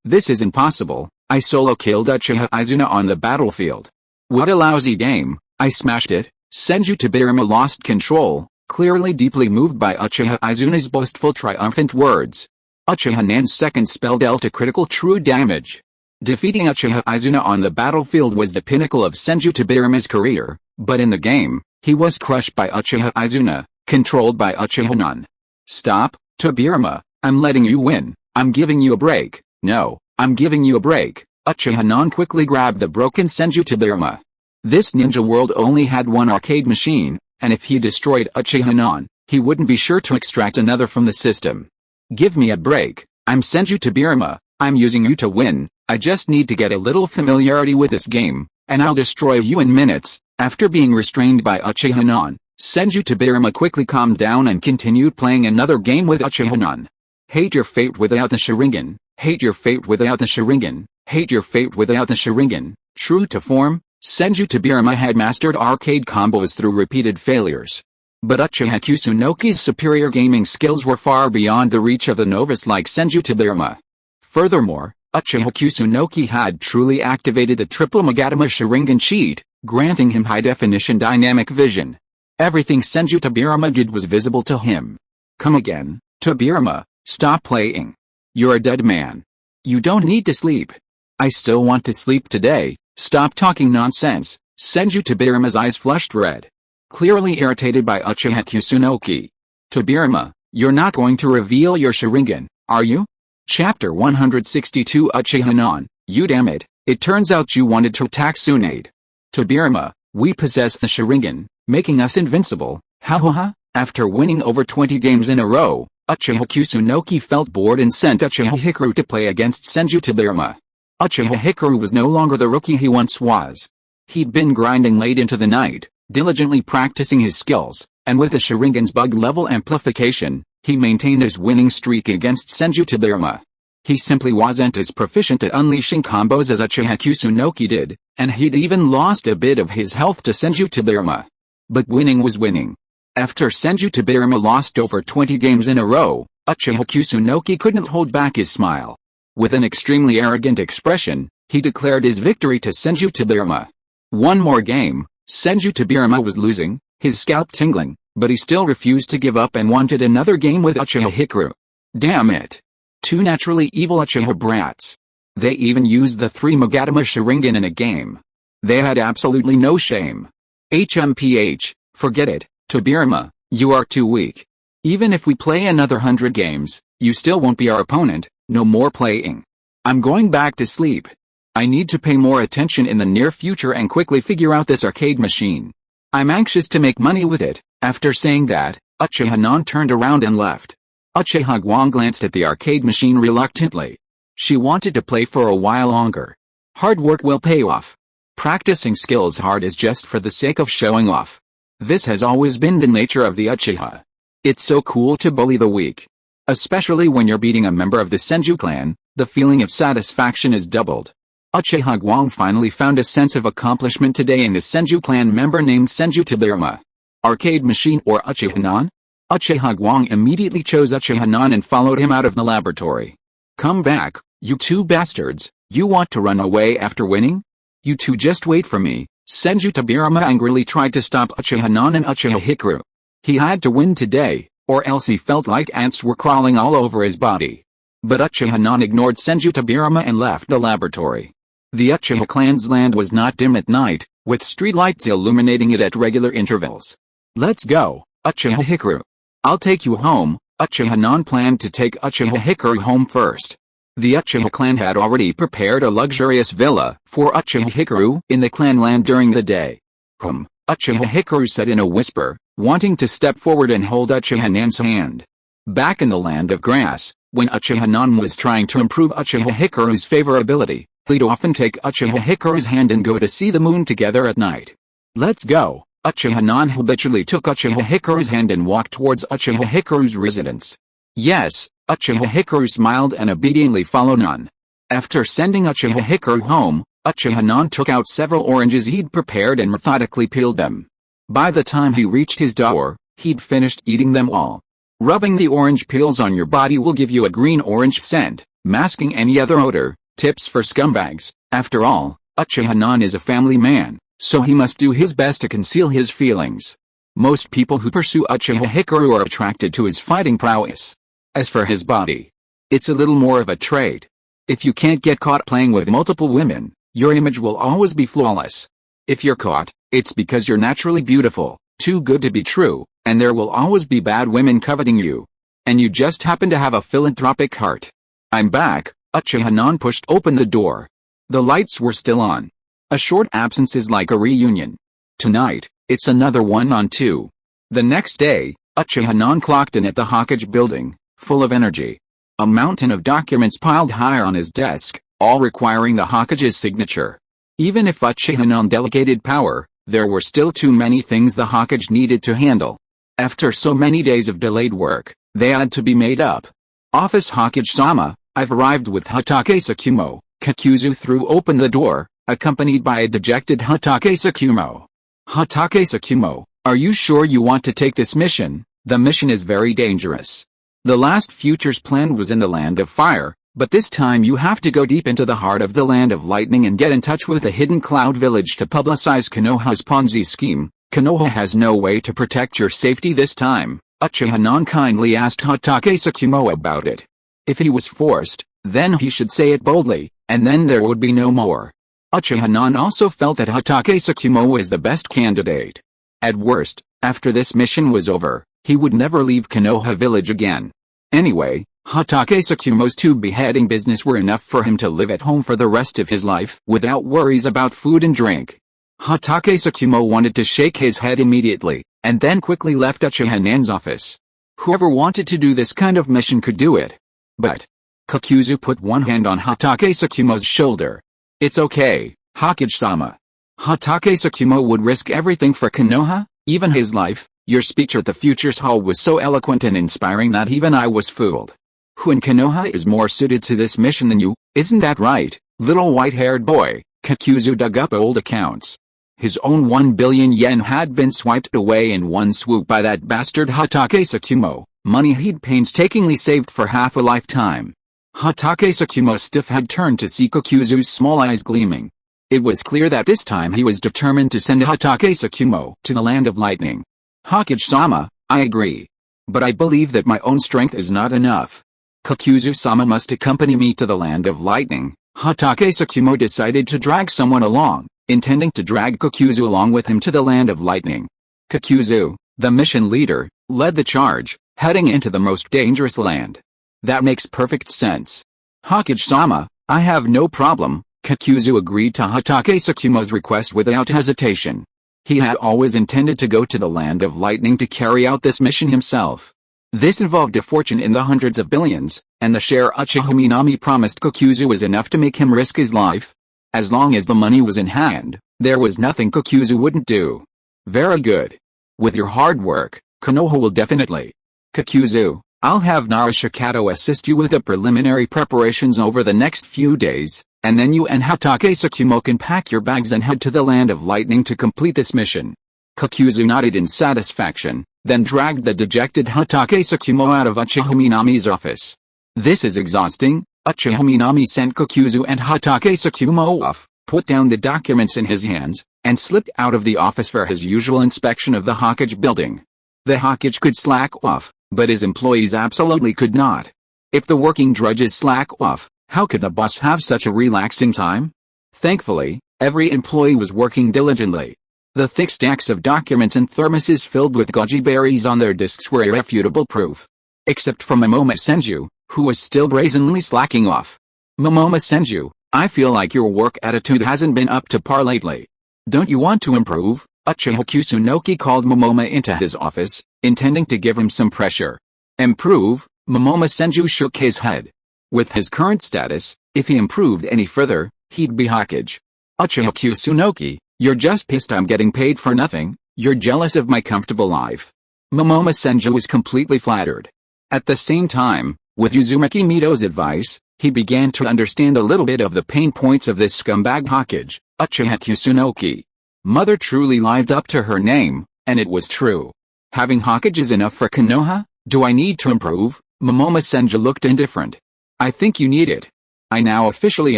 This is impossible. I solo killed Uchiha Izuna on the battlefield. What a lousy game. I smashed it. Senju Tobirama lost control, clearly deeply moved by Uchiha Izuna's boastful triumphant words. Uchiha second spell dealt a critical true damage. Defeating Uchiha Izuna on the battlefield was the pinnacle of Senju Tobirama's career, but in the game, he was crushed by Uchiha Izuna, controlled by Uchiha. Stop, Tobirama, I'm letting you win. I'm giving you a break. No, I'm giving you a break. Uchiha quickly grabbed the broken Senju Tobirama. This ninja world only had one arcade machine, and if he destroyed Uchiha, he wouldn't be sure to extract another from the system. Give me a break. I'm Senju Tobirama. I'm using you to win. I just need to get a little familiarity with this game, and I'll destroy you in minutes. After being restrained by Uchiha, Senju Tobirama quickly calmed down and continued playing another game with Uchiha. Hate your fate without the Sharingan. Hate your fate without the Sharingan. Hate your fate without the Sharingan. True to form, Senju Tobirama had mastered arcade combos through repeated failures. But Uchiha Kusunoki's superior gaming skills were far beyond the reach of a novice like Senju Tobirama. Furthermore, Uchiha Kusunoki had truly activated the triple Magatama Sharingan cheat, granting him high-definition dynamic vision. Everything Senju Tobirama did was visible to him. Come again, Tobirama, stop playing. You're a dead man. You don't need to sleep. I still want to sleep today. Stop talking nonsense. Senju Tobirama's eyes flushed red. Clearly irritated by Uchiha Kusunoki. Tobirama, You're not going to reveal your Sharingan, are you? Chapter 162 Uchiha, you damn it, it turns out you wanted to attack Tsunade. Tobirama, we possess the Sharingan, making us invincible, ha ha ha. After winning over 20 games in a row, Uchiha Kusunoki felt bored and sent Uchiha Hikaru to play against Senju Tobirama. Uchiha Hikaru was no longer the rookie he once was. He'd been grinding late into the night, diligently practicing his skills, and with the Sharingan's bug level amplification, he maintained his winning streak against Senju Tobirama. He simply wasn't as proficient at unleashing combos as Uchiha Kusunoki did, and he'd even lost a bit of his health to Senju Tobirama. But winning was winning. After Senju Tobirama lost over 20 games in a row, Uchiha Kusunoki couldn't hold back his smile. With an extremely arrogant expression, he declared his victory to Senju Tobirama. One more game, Senju Tobirama was losing, his scalp tingling, but he still refused to give up and wanted another game with Uchiha Hikaru. Damn it. Two naturally evil Uchiha brats. They even used the 3 Magatama Sharingan in a game. They had absolutely no shame. HMPH, forget it, Tobirama, you are too weak. Even if we play another 100 games, you still won't be our opponent, no more playing. I'm going back to sleep. I need to pay more attention in the near future and quickly figure out this arcade machine. I'm anxious to make money with it. After saying that, Uchiha turned around and left. Uchiha Guang glanced at the arcade machine reluctantly. She wanted to play for a while longer. Hard work will pay off. Practicing skills hard is just for the sake of showing off. This has always been the nature of the Uchiha. It's so cool to bully the weak. Especially when you're beating a member of the Senju clan, the feeling of satisfaction is doubled. Uchiha Guang finally found a sense of accomplishment today in the Senju clan member named Senju Tobirama. Arcade machine or Uchiha? Uchiha Guang immediately chose Uchiha and followed him out of the laboratory. Come back, you two bastards, you want to run away after winning? You two just wait for me. Senju Tobirama angrily tried to stop Uchiha and Uchiha Hikaru. He had to win today, or else he felt like ants were crawling all over his body. But Uchiha ignored Senju Tobirama and left the laboratory. The Uchiha clan's land was not dim at night, with streetlights illuminating it at regular intervals. Let's go, Uchiha Hikaru. I'll take you home. Uchiha planned to take Uchiha Hikaru home first. The Uchiha clan had already prepared a luxurious villa for Uchiha Hikaru in the clan land during the day. Uchiha Hikaru said in a whisper, wanting to step forward and hold Uchiha hand. Back in the land of grass, when Uchiha was trying to improve Uchiha Hikaru's favorability, he'd often take Uchiha Hikaru's hand and go to see the moon together at night. Let's go. Uchiha habitually took Uchiha Hikaru's hand and walked towards Uchiha Hikaru's residence. Yes, Uchiha Hikaru smiled and obediently followed on. After sending Uchiha Hikaru home, Uchiha took out several oranges he'd prepared and methodically peeled them. By the time he reached his door, he'd finished eating them all. Rubbing the orange peels on your body will give you a green-orange scent, masking any other odor. Tips for scumbags. After all, Uchiha is a family man, so he must do his best to conceal his feelings. Most people who pursue Uchiha Hikaru are attracted to his fighting prowess. As for his body, it's a little more of a trait. If you can't get caught playing with multiple women, your image will always be flawless. If you're caught, it's because you're naturally beautiful, too good to be true, and there will always be bad women coveting you. And you just happen to have a philanthropic heart. I'm back. Uchiha pushed open the door. The lights were still on. A short absence is like a reunion. Tonight, it's another one on two. The next day, Uchiha clocked in at the Hokage building, full of energy. A mountain of documents piled higher on his desk, all requiring the Hokage's signature. Even if Uchiha delegated power, there were still too many things the Hokage needed to handle. After so many days of delayed work, they had to be made up. Office Hokage-sama, I've arrived with Hatake Tsukumo. Kakuzu threw open the door, accompanied by a dejected Hatake Tsukumo. Hatake Tsukumo, are you sure you want to take this mission? The mission is very dangerous. The last futures plan was in the land of fire, but this time you have to go deep into the heart of the land of lightning and get in touch with a hidden cloud village to publicize Konoha's Ponzi scheme. Konoha has no way to protect your safety this time. Uchiha kindly asked Hatake Tsukumo about it. If he was forced, then he should say it boldly, and then there would be no more. Uchiha also felt that Hatake Tsukumo was the best candidate. At worst, after this mission was over, He would never leave Konoha village again. Anyway, Hatake Tsukumo's two beheading business were enough for him to live at home for the rest of his life without worries about food and drink. Hatake Tsukumo wanted to shake his head immediately, and then quickly left Uchiha Nan's office. Whoever wanted to do this kind of mission could do it. But Kakuzu put one hand on Hatake Tsukumo's shoulder. It's okay, Hokage-sama. Hatake Tsukumo would risk everything for Konoha, even his life. Your speech at the Futures Hall was so eloquent and inspiring that even I was fooled. Who in Konoha is more suited to this mission than you, isn't that right, little white-haired boy? Kakuzu dug up old accounts. His own 1 billion yen had been swiped away in one swoop by that bastard Hatake Tsukumo, money he'd painstakingly saved for half a lifetime. Hatake Tsukumo's stiff head turned to see Kakuzu's small eyes gleaming. It was clear that this time he was determined to send Hatake Tsukumo to the land of lightning. Hokage-sama, I agree. But I believe that my own strength is not enough. Kakuzu-sama must accompany me to the land of lightning. Hatake Tsukumo decided to drag someone along, intending to drag Kakuzu along with him to the land of lightning. Kakuzu, the mission leader, led the charge, heading into the most dangerous land. That makes perfect sense. Hokage-sama, I have no problem. Kakuzu agreed to Hatake Tsukumo's request without hesitation. He had always intended to go to the land of lightning to carry out this mission himself. This involved a fortune in the hundreds of billions, and the share Uchiha Minami promised Kakuzu was enough to make him risk his life. As long as the money was in hand, there was nothing Kakuzu wouldn't do. Very good. With your hard work, Konoha will definitely. Kakuzu, I'll have Narashikato assist you with the preliminary preparations over the next few days, and then you and Hatake Tsukumo can pack your bags and head to the land of lightning to complete this mission. Kakuzu nodded in satisfaction, then dragged the dejected Hatake Tsukumo out of Uchiha Minami's office. This is exhausting. Uchiha Minami sent Kakuzu and Hatake Tsukumo off, put down the documents in his hands, and slipped out of the office for his usual inspection of the Hokage building. The Hokage could slack off, but his employees absolutely could not. If the working drudges slack off, how could the boss have such a relaxing time? Thankfully, every employee was working diligently. The thick stacks of documents and thermoses filled with goji berries on their desks were irrefutable proof. Except for Momoma Senju, who was still brazenly slacking off. Momoma Senju, I feel like your work attitude hasn't been up to par lately. Don't you want to improve? Uchiha Kusunoki called Momoma into his office, intending to give him some pressure. Improve? Momoma Senju shook his head. With his current status, if he improved any further, he'd be Hokage. Uchiha Kusunoki, you're just pissed I'm getting paid for nothing, you're jealous of my comfortable life. Momoma Senju was completely flattered. At the same time, with Uzumaki Mito's advice, he began to understand a little bit of the pain points of this scumbag Hokage, Uchiha Kusunoki. Mother truly lived up to her name, and it was true. Having Hokage is enough for Konoha? Do I need to improve? Momoma Senju looked indifferent. I think you need it. I now officially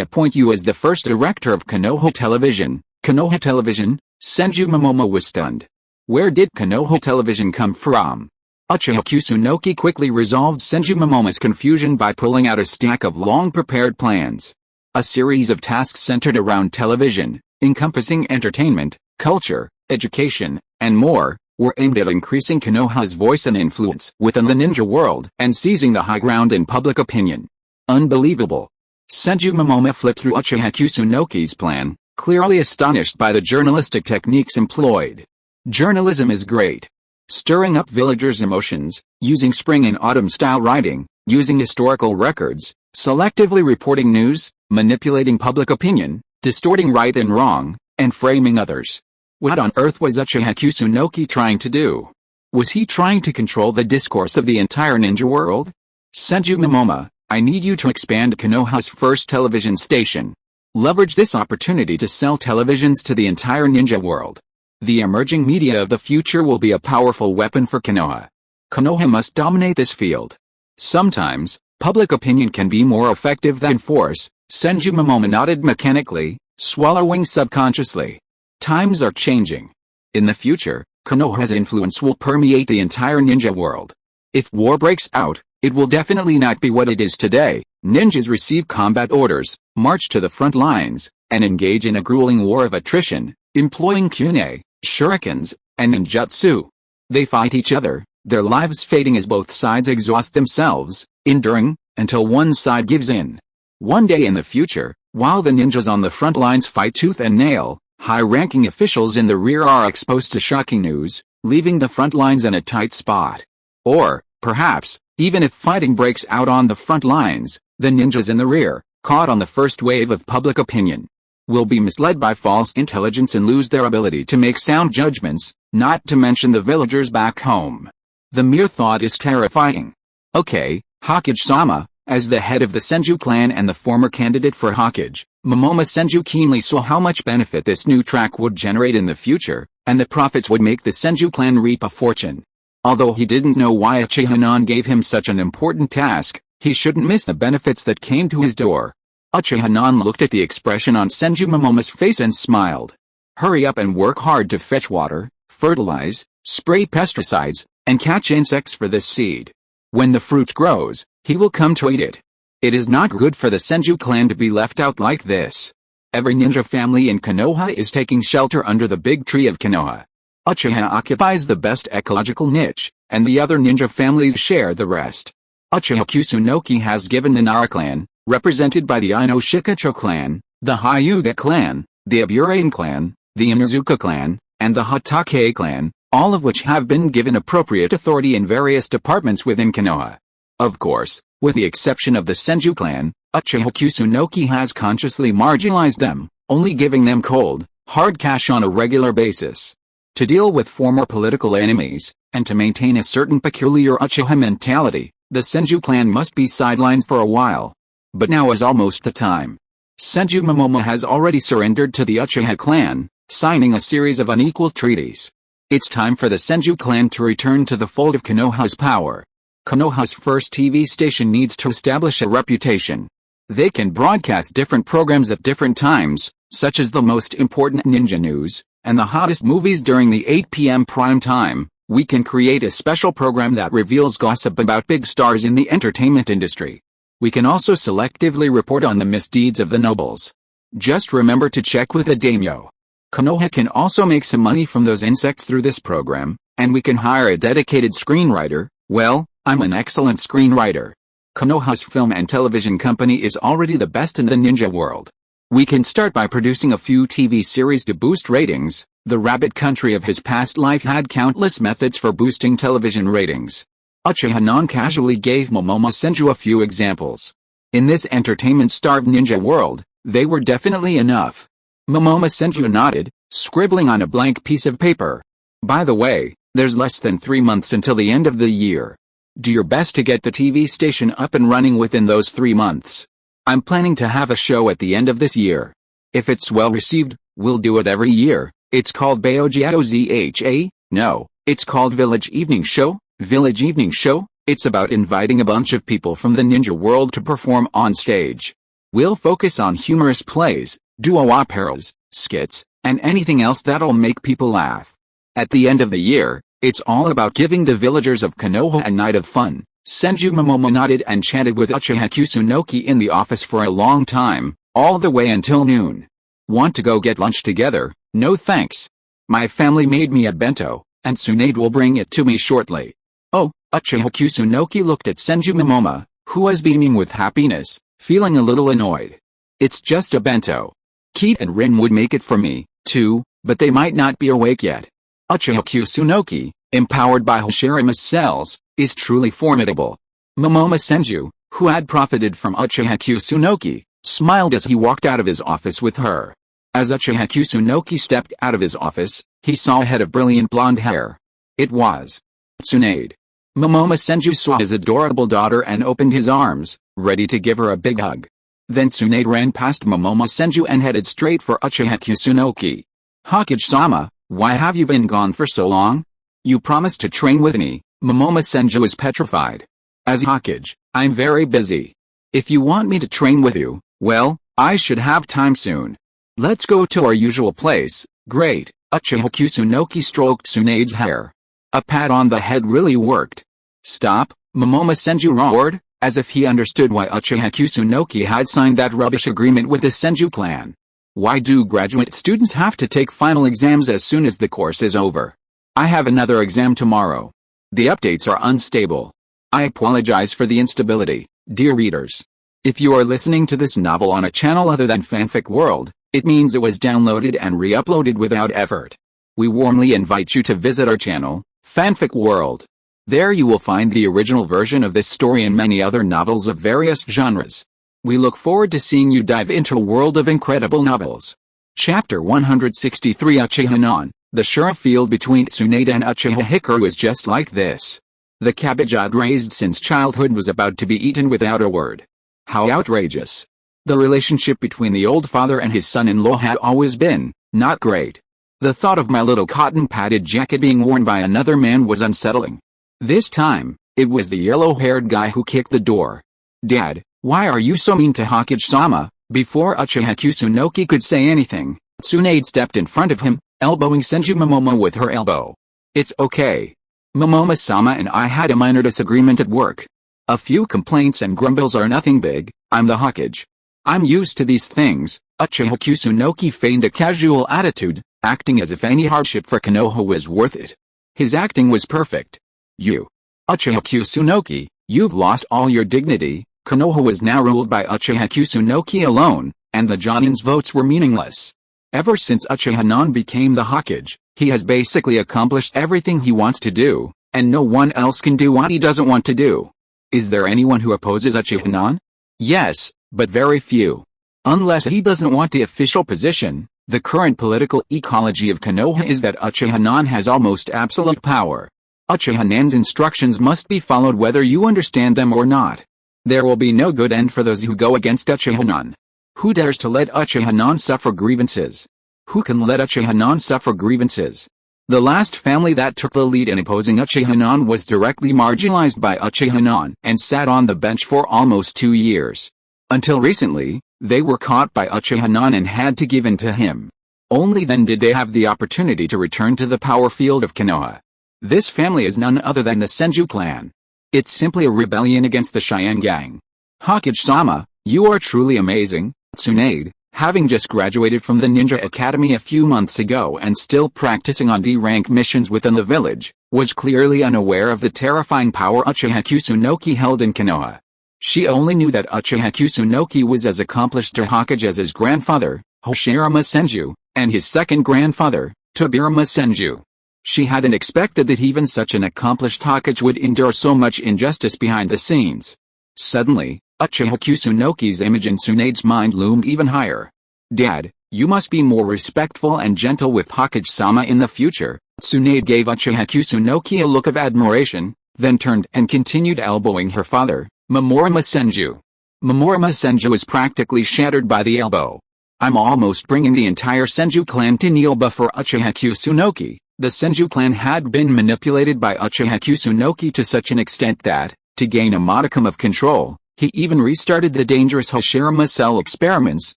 appoint you as the first director of Konoha Television. Konoha Television? Senju Momoma was stunned. Where did Konoha Television come from? Uchiha Kusunoki quickly resolved Senju Momoma's confusion by pulling out a stack of long-prepared plans. A series of tasks centered around television, encompassing entertainment, culture, education, and more, were aimed at increasing Konoha's voice and influence within the ninja world and seizing the high ground in public opinion. Unbelievable. Senju Momoma flipped through Uchiha Kusunoki's plan, clearly astonished by the journalistic techniques employed. Journalism is great. Stirring up villagers' emotions, using spring and autumn style writing, using historical records, selectively reporting news, manipulating public opinion, distorting right and wrong, and framing others. What on earth was Uchiha Kusunoki trying to do? Was he trying to control the discourse of the entire ninja world? Senju Momoma, I need you to expand Konoha's first television station. Leverage this opportunity to sell televisions to the entire ninja world. The emerging media of the future will be a powerful weapon for Konoha. Konoha must dominate this field. Sometimes, public opinion can be more effective than force. Senju Momoma nodded mechanically, swallowing subconsciously. Times are changing. In the future, Konoha's influence will permeate the entire ninja world. If war breaks out, it will definitely not be what it is today. Ninjas receive combat orders, march to the front lines, and engage in a grueling war of attrition, employing kunai, shurikens, and ninjutsu. They fight each other, their lives fading as both sides exhaust themselves, enduring, until one side gives in. One day in the future, while the ninjas on the front lines fight tooth and nail, high-ranking officials in the rear are exposed to shocking news, leaving the front lines in a tight spot. Or, perhaps, even if fighting breaks out on the front lines, the ninjas in the rear, caught on the first wave of public opinion, will be misled by false intelligence and lose their ability to make sound judgments, not to mention the villagers back home. The mere thought is terrifying. Okay, Hokage-sama, as the head of the Senju clan and the former candidate for Hokage, Momomo Senju keenly saw how much benefit this new track would generate in the future, and the profits would make the Senju clan reap a fortune. Although he didn't know why Uchiha gave him such an important task, he shouldn't miss the benefits that came to his door. Uchiha looked at the expression on Senju Momomo's face and smiled. Hurry up and work hard to fetch water, fertilize, spray pesticides, and catch insects for this seed. When the fruit grows, he will come to eat it. It is not good for the Senju clan to be left out like this. Every ninja family in Konoha is taking shelter under the big tree of Konoha. Uchiha occupies the best ecological niche, and the other ninja families share the rest. Uchiha Kusunoki has given the Nara clan, represented by the Inoshikacho clan, the Hyuga clan, the Aburane clan, the Inuzuka clan, and the Hatake clan, all of which have been given appropriate authority in various departments within Konoha. Of course, with the exception of the Senju clan, Uchiha Kusunoki has consciously marginalized them, only giving them cold, hard cash on a regular basis. To deal with former political enemies, and to maintain a certain peculiar Uchiha mentality, the Senju clan must be sidelined for a while. But now is almost the time. Senju Momomo has already surrendered to the Uchiha clan, signing a series of unequal treaties. It's time for the Senju clan to return to the fold of Konoha's power. Konoha's first TV station needs to establish a reputation. They can broadcast different programs at different times, such as the most important ninja news, and the hottest movies during the 8 p.m. prime time. We can create a special program that reveals gossip about big stars in the entertainment industry. We can also selectively report on the misdeeds of the nobles. Just remember to check with the daimyo. Konoha can also make some money from those insects through this program, and we can hire a dedicated screenwriter. Well, I'm an excellent screenwriter. Konoha's film and television company is already the best in the ninja world. We can start by producing a few TV series to boost ratings. The rabbit country of his past life had countless methods for boosting television ratings. Uchiha casually gave Momomo Senju a few examples. In this entertainment-starved ninja world, they were definitely enough. Momomo Senju nodded, scribbling on a blank piece of paper. By the way, there's less than 3 months until the end of the year. Do your best to get the TV station up and running within those 3 months. I'm planning to have a show at the end of this year. If it's well received, we'll do it every year. It's called Baojiaozha? No, it's called Village Evening Show. Village Evening Show? It's about inviting a bunch of people from the ninja world to perform on stage. We'll focus on humorous plays, duo operas, skits, and anything else that'll make people laugh. At the end of the year, it's all about giving the villagers of Konoha a night of fun. Senju Momomo nodded and chatted with Uchiha Kusunoki in the office for a long time, all the way until noon. Want to go get lunch together? No thanks. My family made me a bento, and Tsunade will bring it to me shortly. Oh, Uchiha Kusunoki looked at Senju Momomo, who was beaming with happiness, feeling a little annoyed. It's just a bento. Keat and Rin would make it for me, too, but they might not be awake yet. Uchiha Kusunoki, empowered by Hashirame's cells, is truly formidable. Momomo Senju, who had profited from Uchiha Kusunoki, smiled as he walked out of his office with her. As Uchiha Kusunoki stepped out of his office, he saw a head of brilliant blonde hair. It was Tsunade. Momomo Senju saw his adorable daughter and opened his arms, ready to give her a big hug. Then Tsunade ran past Momomo Senju and headed straight for Uchiha Kusunoki. Hokage-sama, why have you been gone for so long? You promised to train with me. Momomo Senju is petrified. As Hokage, I'm very busy. If you want me to train with you, well, I should have time soon. Let's go to our usual place. Great. Uchiha Kusunoki stroked Tsunade's hair. A pat on the head really worked. Stop, Momomo Senju roared, as if he understood why Uchiha Kusunoki had signed that rubbish agreement with the Senju clan. Why do graduate students have to take final exams as soon as the course is over? I have another exam tomorrow. The updates are unstable. I apologize for the instability, dear readers. If you are listening to this novel on a channel other than Fanfic World, it means it was downloaded and re-uploaded without effort. We warmly invite you to visit our channel, Fanfic World. There you will find the original version of this story and many other novels of various genres. We look forward to seeing you dive into a world of incredible novels. Chapter 163 Uchiha Non. The shura field between Tsunade and Uchiha Hikaru is just like this. The cabbage I'd raised since childhood was about to be eaten without a word. How outrageous. The relationship between the old father and his son-in-law had always been, not great. The thought of my little cotton-padded jacket being worn by another man was unsettling. This time, it was the yellow-haired guy who kicked the door. Dad, why are you so mean to Hokage-sama? Before Uchiha Kusunoki could say anything, Tsunade stepped in front of him, elbowing Senju Momomo with her elbow. It's okay. Momomo-sama and I had a minor disagreement at work. A few complaints and grumbles are nothing big. I'm the Hokage. I'm used to these things. Uchiha Kusunoki feigned a casual attitude, acting as if any hardship for Konoha was worth it. His acting was perfect. You, Uchiha Kusunoki, you've lost all your dignity. Konoha was now ruled by Uchiha Kusunoki alone, and the Jonin's votes were meaningless. Ever since Uchiha Non became the Hokage, he has basically accomplished everything he wants to do, and no one else can do what he doesn't want to do. Is there anyone who opposes Uchiha Non? Yes, but very few. Unless he doesn't want the official position, the current political ecology of Konoha is that Uchiha Non has almost absolute power. Uchiha Non's instructions must be followed whether you understand them or not. There will be no good end for those who go against Uchiha Non. Who dares to let Uchiha Non suffer grievances? Who can let Uchiha Non suffer grievances? The last family that took the lead in opposing Uchiha Non was directly marginalized by Uchiha Non and sat on the bench for almost 2 years. Until recently, they were caught by Uchiha Non and had to give in to him. Only then did they have the opportunity to return to the power field of Konoha. This family is none other than the Senju clan. It's simply a rebellion against the Cheyenne gang. Hokage-sama, you are truly amazing. Tsunade, having just graduated from the Ninja Academy a few months ago and still practicing on D-rank missions within the village, was clearly unaware of the terrifying power Uchiha Kusunoki held in Konoha. She only knew that Uchiha Kusunoki was as accomplished a Hokage as his grandfather, Hoshirama Senju, and his second grandfather, Tobirama Senju. She hadn't expected that even such an accomplished Hokage would endure so much injustice behind the scenes. Suddenly, Uchiha Kusunoki's image in Tsunade's mind loomed even higher. Dad, you must be more respectful and gentle with Hokage-sama in the future. Tsunade gave Uchiha Kusunoki a look of admiration, then turned and continued elbowing her father, Momomo Senju. Momomo Senju was practically shattered by the elbow. I'm almost bringing the entire Senju clan to kneel before Uchiha Kusunoki. The Senju clan had been manipulated by Uchiha Kusunoki to such an extent that, to gain a modicum of control, he even restarted the dangerous Hoshirama cell experiments,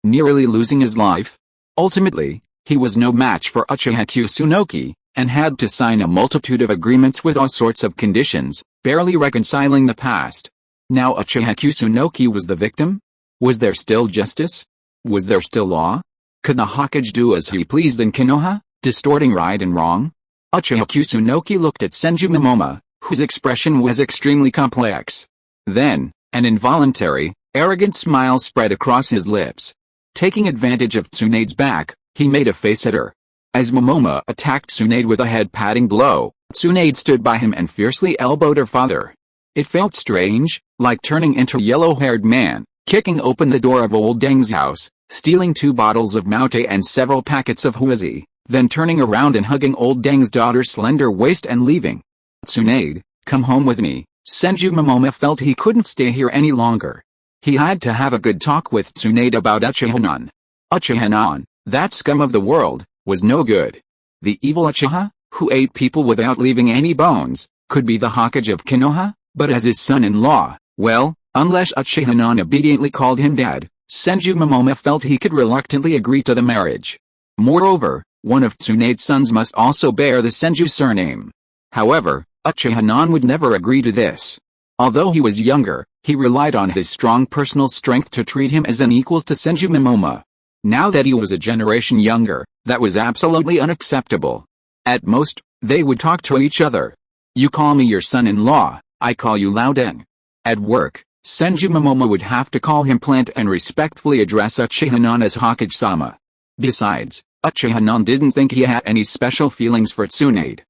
nearly losing his life. Ultimately, he was no match for Uchiha Kusunoki, and had to sign a multitude of agreements with all sorts of conditions, barely reconciling the past. Now Uchiha Kusunoki was the victim? Was there still justice? Was there still law? Could the Hokage do as he pleased in Konoha, distorting right and wrong? Uchiha Kusunoki looked at Senju Momomo, whose expression was extremely complex. Then, an involuntary, arrogant smile spread across his lips. Taking advantage of Tsunade's back, he made a face at her. As Momomo attacked Tsunade with a head-patting blow, Tsunade stood by him and fiercely elbowed her father. It felt strange, like turning into a yellow-haired man, kicking open the door of old Deng's house, stealing 2 bottles of Maute and several packets of huizi, then turning around and hugging old Deng's daughter's slender waist and leaving. Tsunade, come home with me. Senju Momomo felt he couldn't stay here any longer. He had to have a good talk with Tsunade about Uchiha Non. Uchiha Non, that scum of the world, was no good. The evil Uchiha, who ate people without leaving any bones, could be the Hokage of Konoha, but as his son-in-law, well, unless Uchiha Non obediently called him dad, Senju Momomo felt he could reluctantly agree to the marriage. Moreover, one of Tsunade's sons must also bear the Senju surname. However, Uchiha Non would never agree to this. Although he was younger, he relied on his strong personal strength to treat him as an equal to Senju Momomo. Now that he was a generation younger, that was absolutely unacceptable. At most, they would talk to each other. You call me your son-in-law, I call you Louden. At work, Senju Momomo would have to call him Plant and respectfully address Uchiha-nan as Hokage-sama. Besides, Uchiha-nan didn't think he had any special feelings for Tsunade.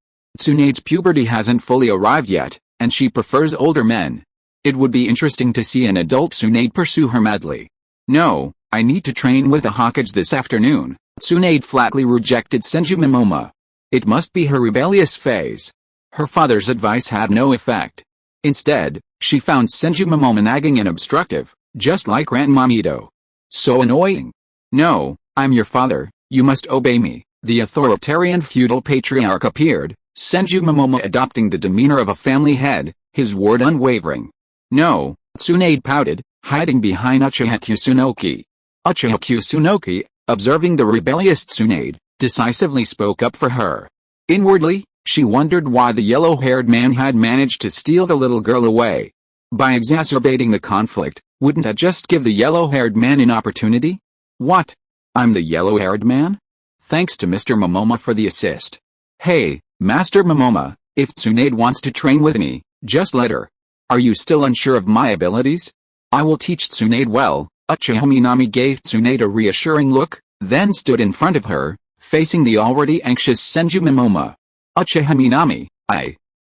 Tsunade's puberty hasn't fully arrived yet, and she prefers older men. It would be interesting to see an adult Tsunade pursue her madly. No, I need to train with the Hokage this afternoon. Tsunade flatly rejected Senju Momomo. It must be her rebellious phase. Her father's advice had no effect. Instead, she found Senju Momomo nagging and obstructive, just like Ranmamido. So annoying. No, I'm your father, you must obey me. The authoritarian feudal patriarch appeared, Senju Momomo adopting the demeanor of a family head, his word unwavering. No, Tsunade pouted, hiding behind Uchiha Kusunoki. Uchiha Kusunoki, observing the rebellious Tsunade, decisively spoke up for her. Inwardly, she wondered why the yellow-haired man had managed to steal the little girl away. By exacerbating the conflict, wouldn't that just give the yellow-haired man an opportunity? What? I'm the yellow-haired man? Thanks to Mr. Momomo for the assist. Hey, Master Momomo, if Tsunade wants to train with me, just let her. Are you still unsure of my abilities? I will teach Tsunade well. Uchiha Minami gave Tsunade a reassuring look, then stood in front of her, facing the already anxious Senju Momomo. Uchiha Minami,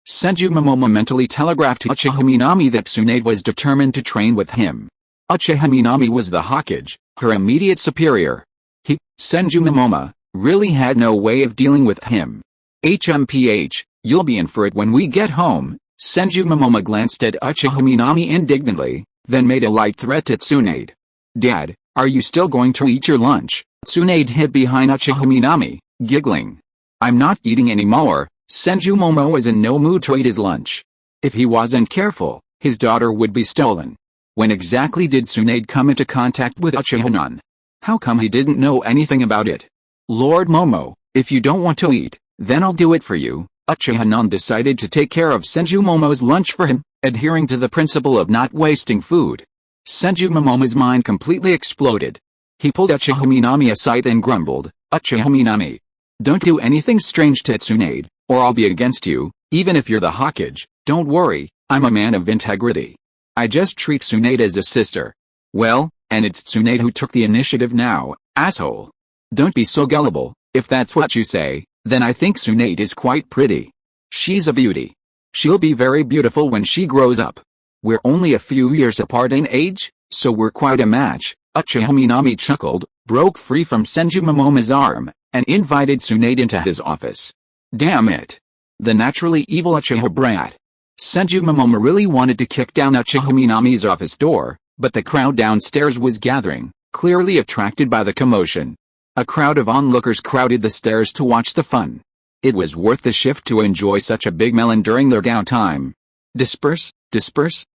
Senju Momomo mentally telegraphed to Uchiha Minami that Tsunade was determined to train with him. Uchiha Minami was the Hokage, her immediate superior. Senju Momomo, really had no way of dealing with him. HMPH, you'll be in for it when we get home. Senju Momomo glanced at Uchiha Minami indignantly, then made a light threat to Tsunade. Dad, are you still going to eat your lunch? Tsunade hid behind Uchiha Minami, giggling. I'm not eating anymore. Senju Momomo was in no mood to eat his lunch. If he wasn't careful, his daughter would be stolen. When exactly did Tsunade come into contact with Uchiha-nan? How come he didn't know anything about it? Lord Momo, if you don't want to eat, then I'll do it for you. Uchiha-nan decided to take care of Senju Momo's lunch for him, adhering to the principle of not wasting food. Senju Momomo's mind completely exploded. He pulled Uchiha Minami aside and grumbled, Uchiha Minami, don't do anything strange to Tsunade, or I'll be against you, even if you're the Hokage. Don't worry, I'm a man of integrity. I just treat Tsunade as a sister. Well, and it's Tsunade who took the initiative now, asshole. Don't be so gullible. If that's what you say, then I think Tsunade is quite pretty. She's a beauty. She'll be very beautiful when she grows up. We're only a few years apart in age, so we're quite a match. Uchiha Minami chuckled, broke free from Senju Momomo's arm, and invited Tsunade into his office. Damn it. The naturally evil Uchiha brat. Senju Momomo really wanted to kick down Uchiha Minami's office door, but the crowd downstairs was gathering, clearly attracted by the commotion. A crowd of onlookers crowded the stairs to watch the fun. It was worth the shift to enjoy such a big melon during their downtime. Disperse,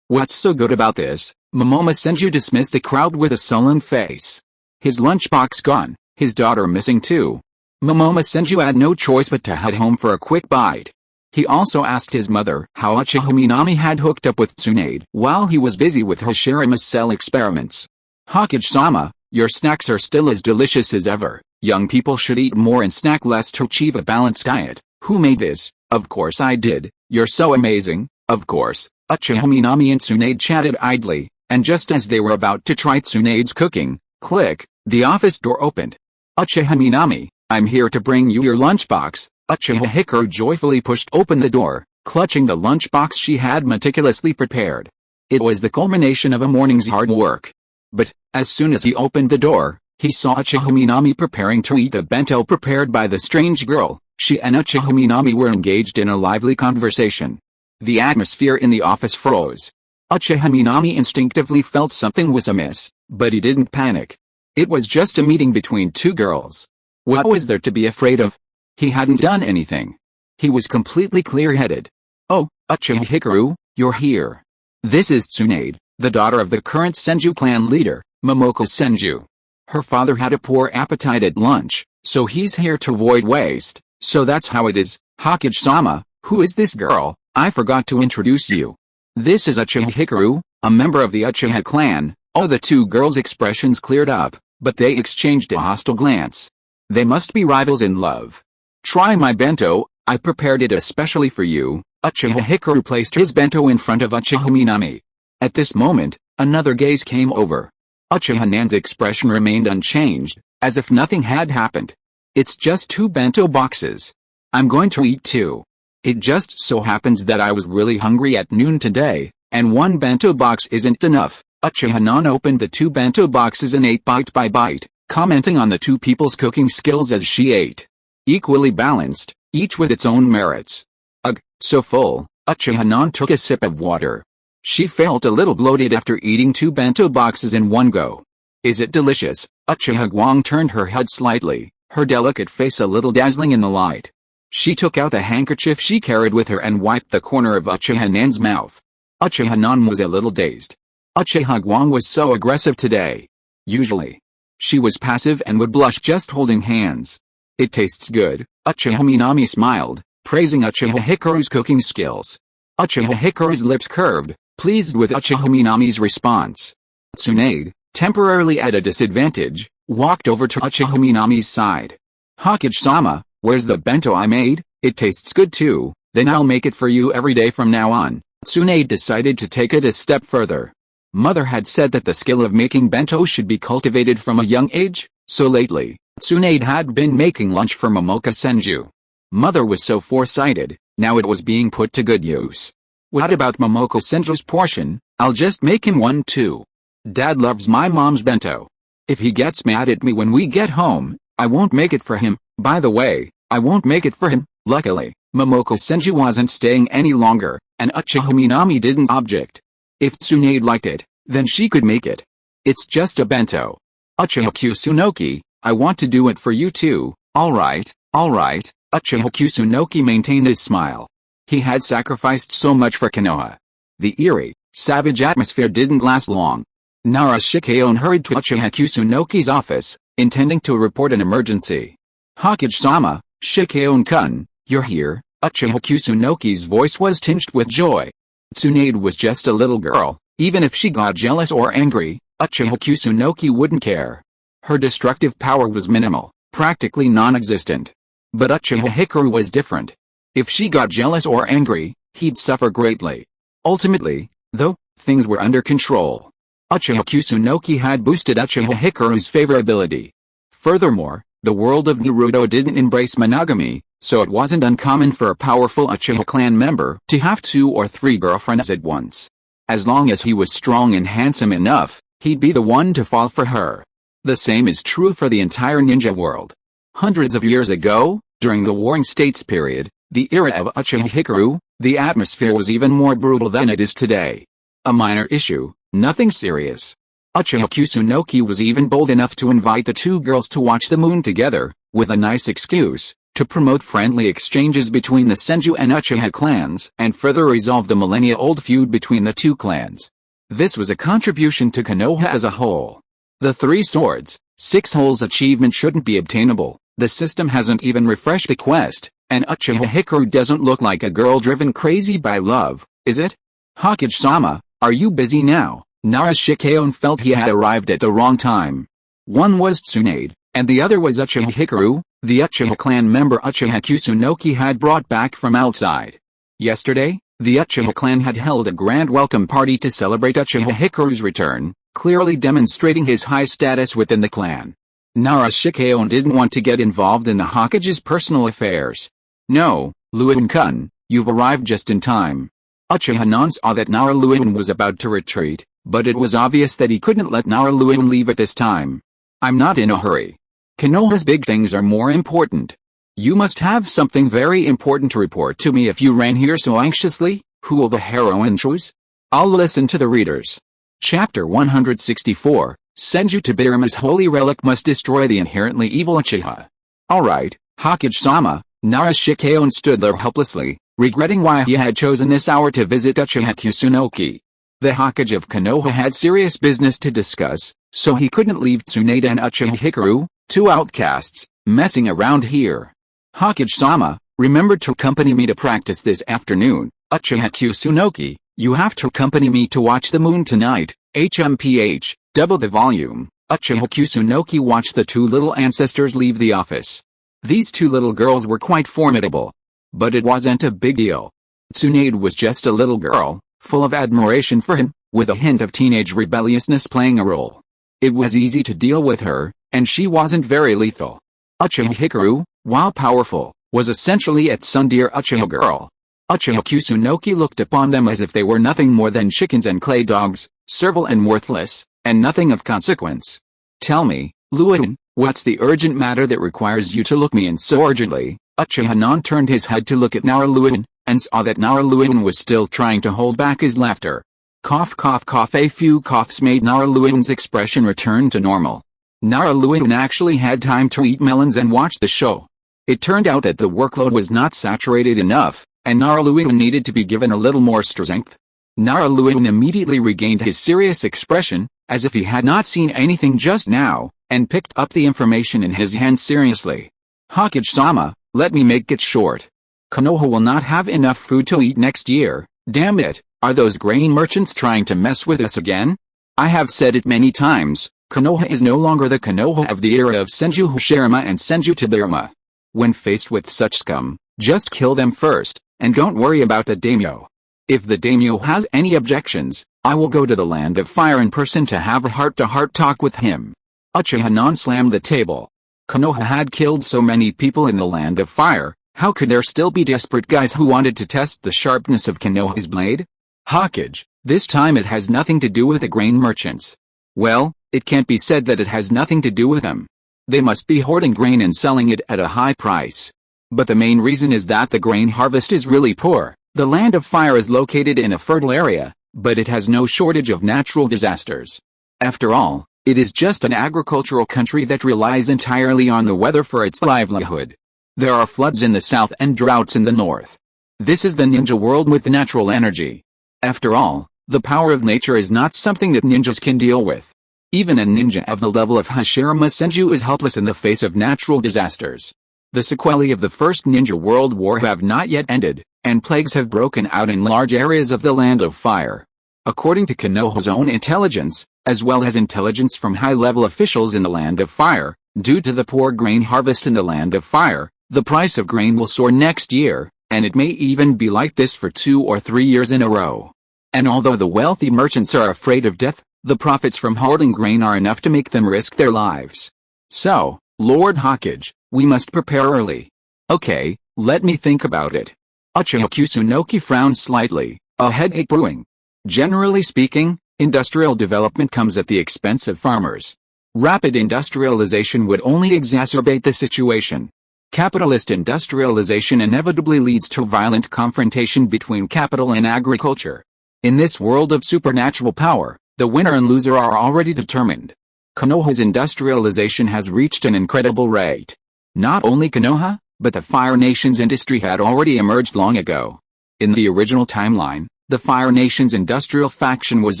what's so good about this? Momomo Senju dismissed the crowd with a sullen face. His lunchbox gone, his daughter missing too. Momomo Senju had no choice but to head home for a quick bite. He also asked his mother how Uchiha Minami had hooked up with Tsunade while he was busy with Hashirame's cell experiments. Hokage-sama, your snacks are still as delicious as ever. Young people should eat more and snack less to achieve a balanced diet. Who made this? Of course I did. You're so amazing. Of course. Uchiha Minami and Tsunade chatted idly, and just as they were about to try Tsunade's cooking, click, the office door opened. Uchiha Minami, I'm here to bring you your lunchbox. Uchiha Hikaru joyfully pushed open the door, clutching the lunchbox she had meticulously prepared. It was the culmination of a morning's hard work. But, as soon as he opened the door, he saw Uchiha Minami preparing to eat the bento prepared by the strange girl. She and Uchiha Minami were engaged in a lively conversation. The atmosphere in the office froze. Uchiha Minami instinctively felt something was amiss, but he didn't panic. It was just a meeting between two girls. What was there to be afraid of? He hadn't done anything. He was completely clear-headed. Oh, Uchiha Hikaru, you're here. This is Tsunade, the daughter of the current Senju clan leader, Momoko Senju. Her father had a poor appetite at lunch, so he's here to avoid waste. So that's how it is. Hokage-sama, who is this girl? I forgot to introduce you. This is Uchiha Hikaru, a member of the Uchiha clan. Oh, the two girls' expressions cleared up, but they exchanged a hostile glance. They must be rivals in love. Try my bento, I prepared it especially for you. Uchiha Hikaru placed his bento in front of Uchiha Minami. At this moment, another gaze came over. Uchiha Nan's expression remained unchanged, as if nothing had happened. It's just 2 bento boxes. I'm going to eat 2. It just so happens that I was really hungry at noon today, and 1 bento box isn't enough. Uchiha Nan opened the 2 bento boxes and ate bite by bite, commenting on the 2 people's cooking skills as she ate. Equally balanced, each with its own merits. Ugh, so full. Uchiha Nan took a sip of water. She felt a little bloated after eating 2 bento boxes in one go. Is it delicious? Uchiha Guang turned her head slightly, her delicate face a little dazzling in the light. She took out the handkerchief she carried with her and wiped the corner of Uchiha Nan's mouth. Uchiha Nan was a little dazed. Uchiha Guang was so aggressive today. Usually, she was passive and would blush just holding hands. It tastes good. Uchiha Minami smiled, praising Uchiha Hikaru's cooking skills. Uchiha Hikaru's lips curved, pleased with Uchiha Minami's response. Tsunade, temporarily at a disadvantage, walked over to Uchiha Minami's side. Hokage-sama, where's the bento I made? It tastes good too, then I'll make it for you every day from now on. Tsunade decided to take it a step further. Mother had said that the skill of making bento should be cultivated from a young age, so lately, Tsunade had been making lunch for Momoka Senju. Mother was so foresighted, now it was being put to good use. What about Momoka Senju's portion? I'll just make him one too. Dad loves my mom's bento. If he gets mad at me when we get home, I won't make it for him. By the way, I won't make it for him. Luckily, Momoka Senju wasn't staying any longer, and Uchiha Minami didn't object. If Tsunade liked it, then she could make it. It's just a bento. Uchiha Kusunoki, I want to do it for you too. Alright. Uchiha Kusunoki maintained his smile. He had sacrificed so much for Konoha. The eerie, savage atmosphere didn't last long. Nara Shikeon hurried to Uchiha Kusunoki's office, intending to report an emergency. Hokage-sama, Shikeon-kun, you're here. Uchiha Kusunoki's voice was tinged with joy. Tsunade was just a little girl. Even if she got jealous or angry, Uchiha Kusunoki wouldn't care. Her destructive power was minimal, practically non-existent. But Uchiha Hikaru was different. If she got jealous or angry, he'd suffer greatly. Ultimately, though, things were under control. Uchiha Kusunoki had boosted Uchiha Hikaru's favorability. Furthermore, the world of Naruto didn't embrace monogamy, so it wasn't uncommon for a powerful Uchiha clan member to have 2 or 3 girlfriends at once. As long as he was strong and handsome enough, he'd be the one to fall for her. The same is true for the entire ninja world. Hundreds of years ago, during the Warring States period, the era of Uchiha Hikaru, the atmosphere was even more brutal than it is today. A minor issue, nothing serious. Uchiha Kusunoki was even bold enough to invite the 2 girls to watch the moon together, with a nice excuse, to promote friendly exchanges between the Senju and Uchiha clans and further resolve the millennia-old feud between the 2 clans. This was a contribution to Konoha as a whole. The 3 swords, 6 holes achievement shouldn't be obtainable. The system hasn't even refreshed the quest, and Uchiha Hikaru doesn't look like a girl driven crazy by love, is it? Hokage-sama, are you busy now? Nara Shikeon felt he had arrived at the wrong time. One was Tsunade, and the other was Uchiha Hikaru, the Uchiha clan member Uchiha Kusunoki had brought back from outside. Yesterday, the Uchiha clan had held a grand welcome party to celebrate Uchiha Hikaru's return, clearly demonstrating his high status within the clan. Nara Shikeon didn't want to get involved in the Hokage's personal affairs. No, Luin-kun, you've arrived just in time. Uchiha Nan saw that Nara Luin was about to retreat, but it was obvious that he couldn't let Nara Luin leave at this time. I'm not in a hurry. Konoha's big things are more important. You must have something very important to report to me if you ran here so anxiously. Who will the heroine choose? I'll listen to the readers. Chapter 164, Senju Tobirama's holy relic must destroy the inherently evil Uchiha. Alright, Hokage-sama. Nara Shikeon stood there helplessly, regretting why he had chosen this hour to visit Uchiha Kusunoki. The Hokage of Konoha had serious business to discuss, so he couldn't leave Tsunade and Uchiha Hikaru, 2 outcasts, messing around here. Hokage-sama, remember to accompany me to practice this afternoon. Uchiha Kusunoki, you have to accompany me to watch the moon tonight. HMPH, double the volume. Uchiha Kusunoki watched the 2 little ancestors leave the office. These 2 little girls were quite formidable. But it wasn't a big deal. Tsunade was just a little girl, full of admiration for him, with a hint of teenage rebelliousness playing a role. It was easy to deal with her, and she wasn't very lethal. Uchiha Hikaru, while powerful, was essentially a tsundere Uchiha girl. Uchiha Kusunoki looked upon them as if they were nothing more than chickens and clay dogs, servile and worthless, and nothing of consequence. Tell me, Luohan, what's the urgent matter that requires you to look me in so urgently? Uchiha Non turned his head to look at Luohan, and saw that Luohan was still trying to hold back his laughter. Cough cough cough. A few coughs made Luohan's expression return to normal. Luohan actually had time to eat melons and watch the show. It turned out that the workload was not saturated enough, and Luohan needed to be given a little more strength. Luohan immediately regained his serious expression, as if he had not seen anything just now, and picked up the information in his hand seriously. Hokage-sama, let me make it short. Konoha will not have enough food to eat next year. Damn it, are those grain merchants trying to mess with us again? I have said it many times, Konoha is no longer the Konoha of the era of Senju Tobirama and Senju Tobirama. When faced with such scum, just kill them first, and don't worry about the daimyo. If the daimyo has any objections, I will go to the Land of Fire in person to have a heart-to-heart talk with him. Uchiha Non slammed the table. Konoha had killed so many people in the Land of Fire, how could there still be desperate guys who wanted to test the sharpness of Konoha's blade? Hokage, this time it has nothing to do with the grain merchants. Well, it can't be said that it has nothing to do with them. They must be hoarding grain and selling it at a high price. But the main reason is that the grain harvest is really poor. The Land of Fire is located in a fertile area, but it has no shortage of natural disasters. After all, it is just an agricultural country that relies entirely on the weather for its livelihood. There are floods in the south and droughts in the north. This is the ninja world with natural energy. After all, the power of nature is not something that ninjas can deal with. Even a ninja of the level of Hashirama Senju is helpless in the face of natural disasters. The sequelae of the First Ninja World War have not yet ended, and plagues have broken out in large areas of the Land of Fire. According to Konoha's own intelligence, as well as intelligence from high-level officials in the Land of Fire, due to the poor grain harvest in the Land of Fire, the price of grain will soar next year, and it may even be like this for 2 or 3 years in a row. And although the wealthy merchants are afraid of death, the profits from hoarding grain are enough to make them risk their lives. So, Lord Hokage, we must prepare early. Okay, let me think about it. Uchiha Kusunoki frowned slightly, a headache brewing. Generally speaking, industrial development comes at the expense of farmers. Rapid industrialization would only exacerbate the situation. Capitalist industrialization inevitably leads to violent confrontation between capital and agriculture. In this world of supernatural power, the winner and loser are already determined. Konoha's industrialization has reached an incredible rate. Not only Konoha, but the Fire Nation's industry had already emerged long ago. In the original timeline, the Fire Nation's industrial faction was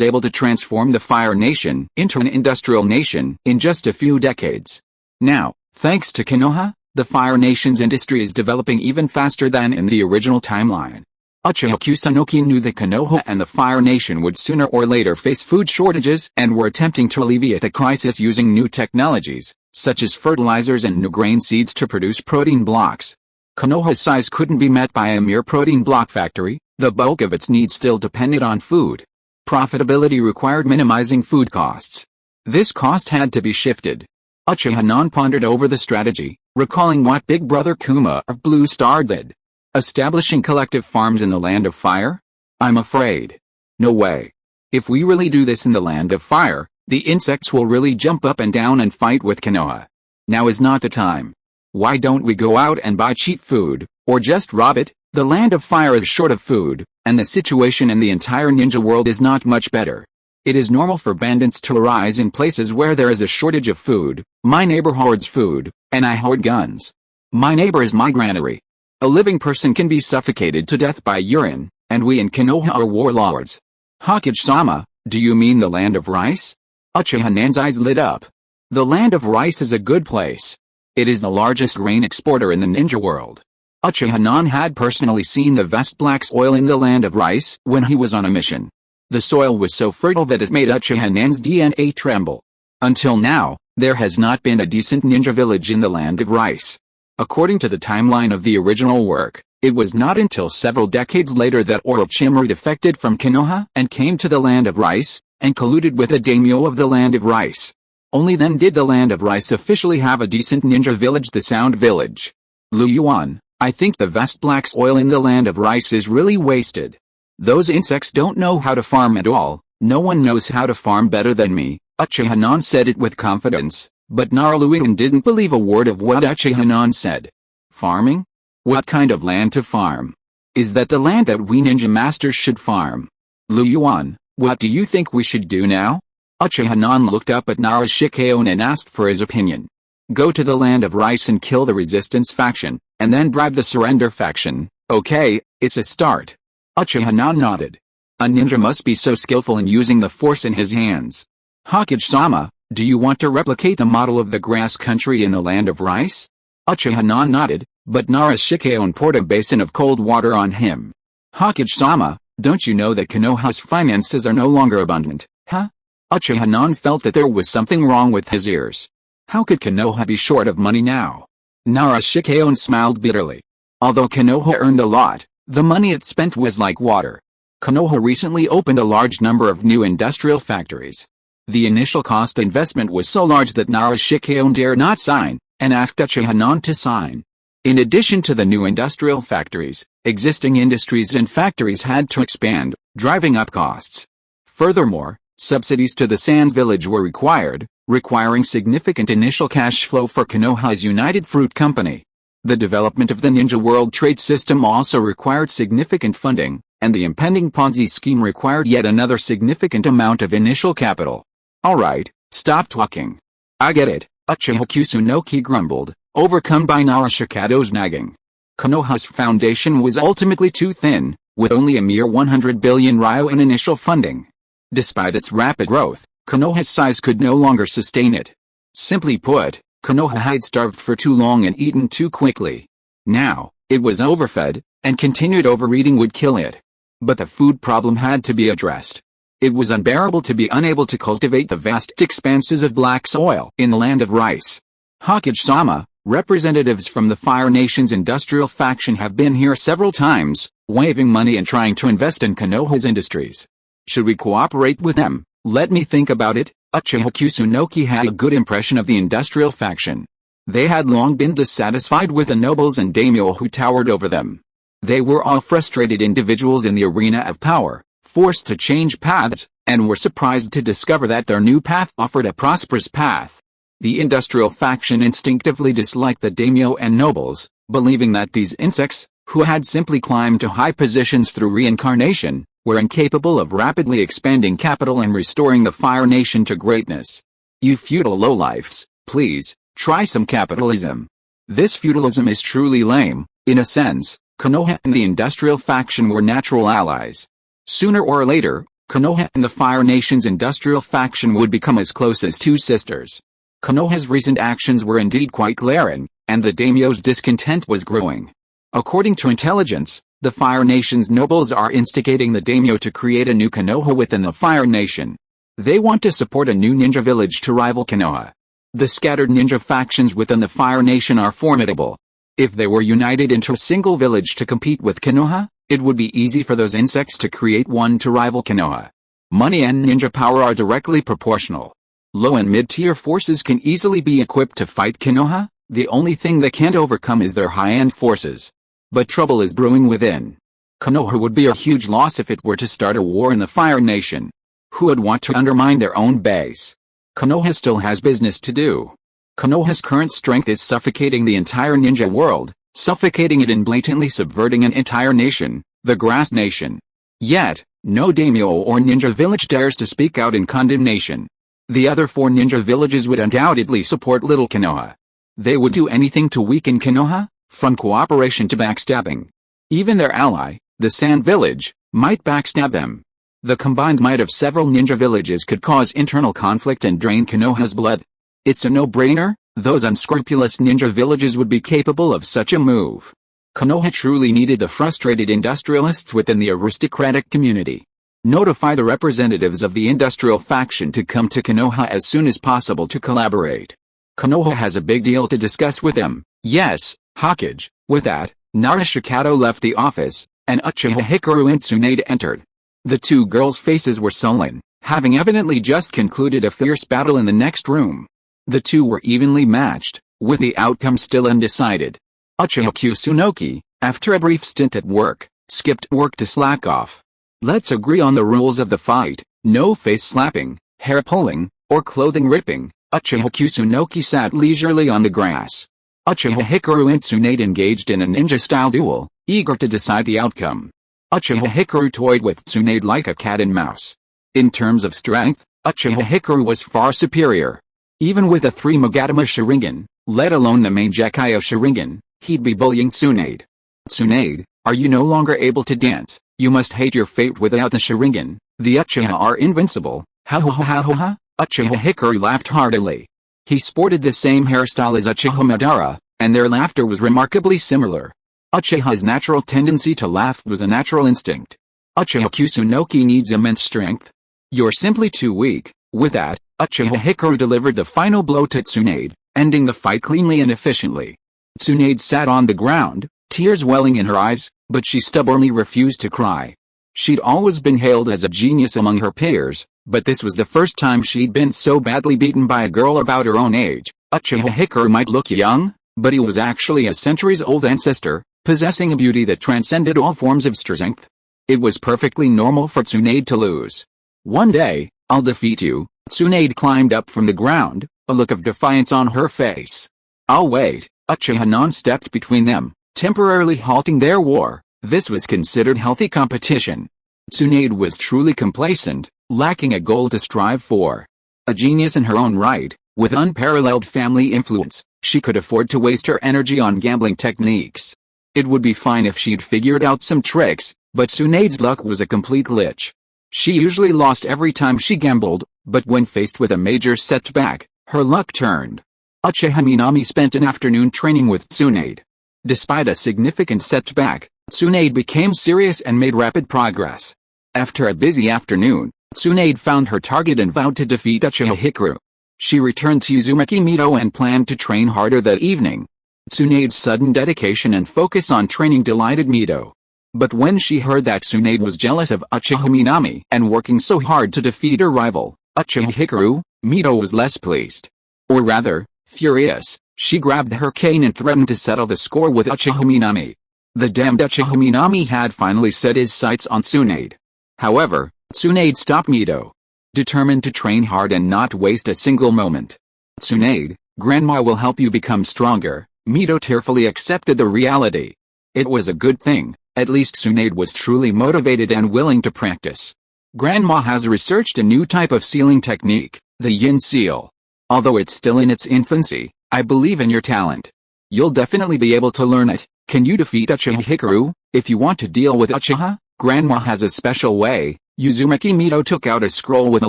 able to transform the Fire Nation into an industrial nation in just a few decades. Now, thanks to Konoha, the Fire Nation's industry is developing even faster than in the original timeline. Uchiha Kusunoki knew that Konoha and the Fire Nation would sooner or later face food shortages and were attempting to alleviate the crisis using new technologies, such as fertilizers and new grain seeds to produce protein blocks. Konoha's size couldn't be met by a mere protein block factory, the bulk of its needs still depended on food. Profitability required minimizing food costs. This cost had to be shifted. Uchiha Non pondered over the strategy, recalling what Big Brother Kuma of Blue Star did. Establishing collective farms in the Land of Fire? I'm afraid. No way. If we really do this in the Land of Fire, the insects will really jump up and down and fight with Konoha. Now is not the time. Why don't we go out and buy cheap food, or just rob it? The Land of Fire is short of food, and the situation in the entire ninja world is not much better. It is normal for bandits to arise in places where there is a shortage of food. My neighbor hoards food, and I hoard guns. My neighbor is my granary. A living person can be suffocated to death by urine, and we in Konoha are warlords. Hokage-sama, do you mean the Land of Rice? Uchiha Nan's eyes lit up. The Land of Rice is a good place. It is the largest grain exporter in the ninja world. Uchiha Nan had personally seen the vast black soil in the Land of Rice when he was on a mission. The soil was so fertile that it made Uchiha Nan's DNA tremble. Until now, there has not been a decent ninja village in the Land of Rice. According to the timeline of the original work, It was not until several decades later that Orochimaru defected from Konoha and came to the land of rice, and colluded with the daimyo of the land of rice. Only then did the land of rice officially have a decent ninja village, the Sound Village. Lu Yuan, I think the vast black soil in the land of rice is really wasted. Those insects don't know how to farm at all. No one knows how to farm better than me. Uchiha Non said it with confidence, but Naruto didn't believe a word of what Uchiha Non said. Farming? What kind of land to farm? Is that the land that we ninja masters should farm? Lu Yuan, what do you think we should do now? Uchiha Non looked up at Naruto and asked for his opinion. Go to the land of rice and kill the resistance faction, and then bribe the surrender faction. Okay, it's a start. Uchiha Non nodded. A ninja must be so skillful in using the force in his hands. Hokage-sama, do you want to replicate the model of the grass country in the land of rice? Uchiha Non nodded, but Naruto poured a basin of cold water on him. Hokage-sama, don't you know that Konoha's finances are no longer abundant, huh? Uchiha Non felt that there was something wrong with his ears. How could Konoha be short of money now? Naruto smiled bitterly. Although Konoha earned a lot, the money it spent was like water. Konoha recently opened a large number of new industrial factories. The initial cost investment was so large that Naruto dared not sign, and asked Uchiha Non to sign. In addition to the new industrial factories, existing industries and factories had to expand, driving up costs. Furthermore, subsidies to the Sands Village were required, requiring significant initial cash flow for Konoha's United Fruit Company. The development of the ninja world trade system also required significant funding, and the impending Ponzi scheme required yet another significant amount of initial capital. Alright, stop talking. I get it, Uchiha Kusunoki grumbled, overcome by Naruto's nagging. Konoha's foundation was ultimately too thin, with only a mere 100 billion ryo in initial funding. Despite its rapid growth, Konoha's size could no longer sustain it. Simply put, Konoha had starved for too long and eaten too quickly. Now, it was overfed, and continued overeating would kill it. But the food problem had to be addressed. It was unbearable to be unable to cultivate the vast expanses of black soil in the land of rice. Hokage-sama, representatives from the Fire Nation's industrial faction have been here several times, waving money and trying to invest in Konoha's industries. Should we cooperate with them? Let me think about it. Uchiha Kusunoki had a good impression of the industrial faction. They had long been dissatisfied with the nobles and daimyo who towered over them. They were all frustrated individuals in the arena of power, forced to change paths, and were surprised to discover that their new path offered a prosperous path. The industrial faction instinctively disliked the daimyo and nobles, believing that these insects, who had simply climbed to high positions through reincarnation, were incapable of rapidly expanding capital and restoring the Fire Nation to greatness. You feudal lowlifes, please, try some capitalism. This feudalism is truly lame. In a sense, Konoha and the industrial faction were natural allies. Sooner or later, Konoha and the Fire Nation's industrial faction would become as close as two sisters. Konoha's recent actions were indeed quite glaring, and the daimyo's discontent was growing. According to intelligence, the Fire Nation's nobles are instigating the daimyo to create a new Konoha within the Fire Nation. They want to support a new ninja village to rival Konoha. The scattered ninja factions within the Fire Nation are formidable. If they were united into a single village to compete with Konoha, it would be easy for those insects to create one to rival Konoha. Money and ninja power are directly proportional. Low and mid-tier forces can easily be equipped to fight Konoha. The only thing they can't overcome is their high-end forces. But trouble is brewing within. Konoha would be a huge loss if it were to start a war in the Fire Nation. Who would want to undermine their own base? Konoha still has business to do. Konoha's current strength is suffocating the entire ninja world, suffocating it and blatantly subverting an entire nation, the Grass Nation. Yet, no daimyo or ninja village dares to speak out in condemnation. The other four ninja villages would undoubtedly support little Konoha. They would do anything to weaken Konoha, from cooperation to backstabbing. Even their ally, the Sand Village, might backstab them. The combined might of several ninja villages could cause internal conflict and drain Konoha's blood. It's a no-brainer, those unscrupulous ninja villages would be capable of such a move. Konoha truly needed the frustrated industrialists within the aristocratic community. Notify the representatives of the industrial faction to come to Konoha as soon as possible to collaborate. Konoha has a big deal to discuss with them. Yes, Hokage. With that, Narashikato left the office, and Uchiha Hikaru and Tsunade entered. The two girls' faces were sullen, having evidently just concluded a fierce battle in the next room. The two were evenly matched, with the outcome still undecided. Uchiha Kusunoki, after a brief stint at work, skipped work to slack off. Let's agree on the rules of the fight: no face slapping, hair pulling, or clothing ripping. Uchiha Kusunoki sat leisurely on the grass. Uchiha Hikaru and Tsunade engaged in a ninja-style duel, eager to decide the outcome. Uchiha Hikaru toyed with Tsunade like a cat and mouse. In terms of strength, Uchiha Hikaru was far superior. Even with a 3 Magatama Sharingan, let alone the main Gekyo Sharingan, he'd be bullying Tsunade. Tsunade, are you no longer able to dance? You must hate your fate without the Sharingan. The Uchiha are invincible. Ha ha ha ha ha ha. Uchiha Hikaru laughed heartily. He sported the same hairstyle as Uchiha Madara, and their laughter was remarkably similar. Uchiha's natural tendency to laugh was a natural instinct. Uchiha Kusunoki needs immense strength. You're simply too weak. With that, Uchiha Hikaru delivered the final blow to Tsunade, ending the fight cleanly and efficiently. Tsunade sat on the ground, tears welling in her eyes, but she stubbornly refused to cry. She'd always been hailed as a genius among her peers, but this was the first time she'd been so badly beaten by a girl about her own age. Uchiha Hikaru might look young, but he was actually a centuries-old ancestor, possessing a beauty that transcended all forms of strength. It was perfectly normal for Tsunade to lose. One day, I'll defeat you. Tsunade climbed up from the ground, a look of defiance on her face. I'll wait. Uchiha non-stepped between them, temporarily halting their war. This was considered healthy competition. Tsunade was truly complacent, lacking a goal to strive for. A genius in her own right, with unparalleled family influence, she could afford to waste her energy on gambling techniques. It would be fine if she'd figured out some tricks, but Tsunade's luck was a complete glitch. She usually lost every time she gambled, but when faced with a major setback, her luck turned. Uchiha Minami spent an afternoon training with Tsunade. Despite a significant setback, Tsunade became serious and made rapid progress. After a busy afternoon, Tsunade found her target and vowed to defeat Uchiha Hikaru. She returned to Uzumaki Mito and planned to train harder that evening. Tsunade's sudden dedication and focus on training delighted Mito. But when she heard that Tsunade was jealous of Uchiha Minami and working so hard to defeat her rival, Uchiha Hikaru, Mito was less pleased. Or rather, furious. She grabbed her cane and threatened to settle the score with Uchiha Minami. The damned Uchiha Minami had finally set his sights on Tsunade. However, Tsunade stopped Mito, determined to train hard and not waste a single moment. Tsunade, Grandma will help you become stronger. Mito tearfully accepted the reality. It was a good thing, at least Tsunade was truly motivated and willing to practice. Grandma has researched a new type of sealing technique, the yin seal. Although it's still in its infancy, I believe in your talent. You'll definitely be able to learn it. Can you defeat Uchiha Hikaru? If you want to deal with Uchiha, Grandma has a special way. Uzumaki Mito took out a scroll with a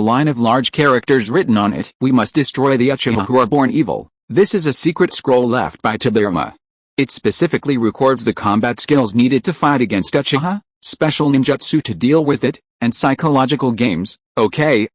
line of large characters written on it. We must destroy the Uchiha who are born evil. This is a secret scroll left by Tobirama. It specifically records the combat skills needed to fight against Uchiha, special ninjutsu to deal with it, and psychological games. Okay.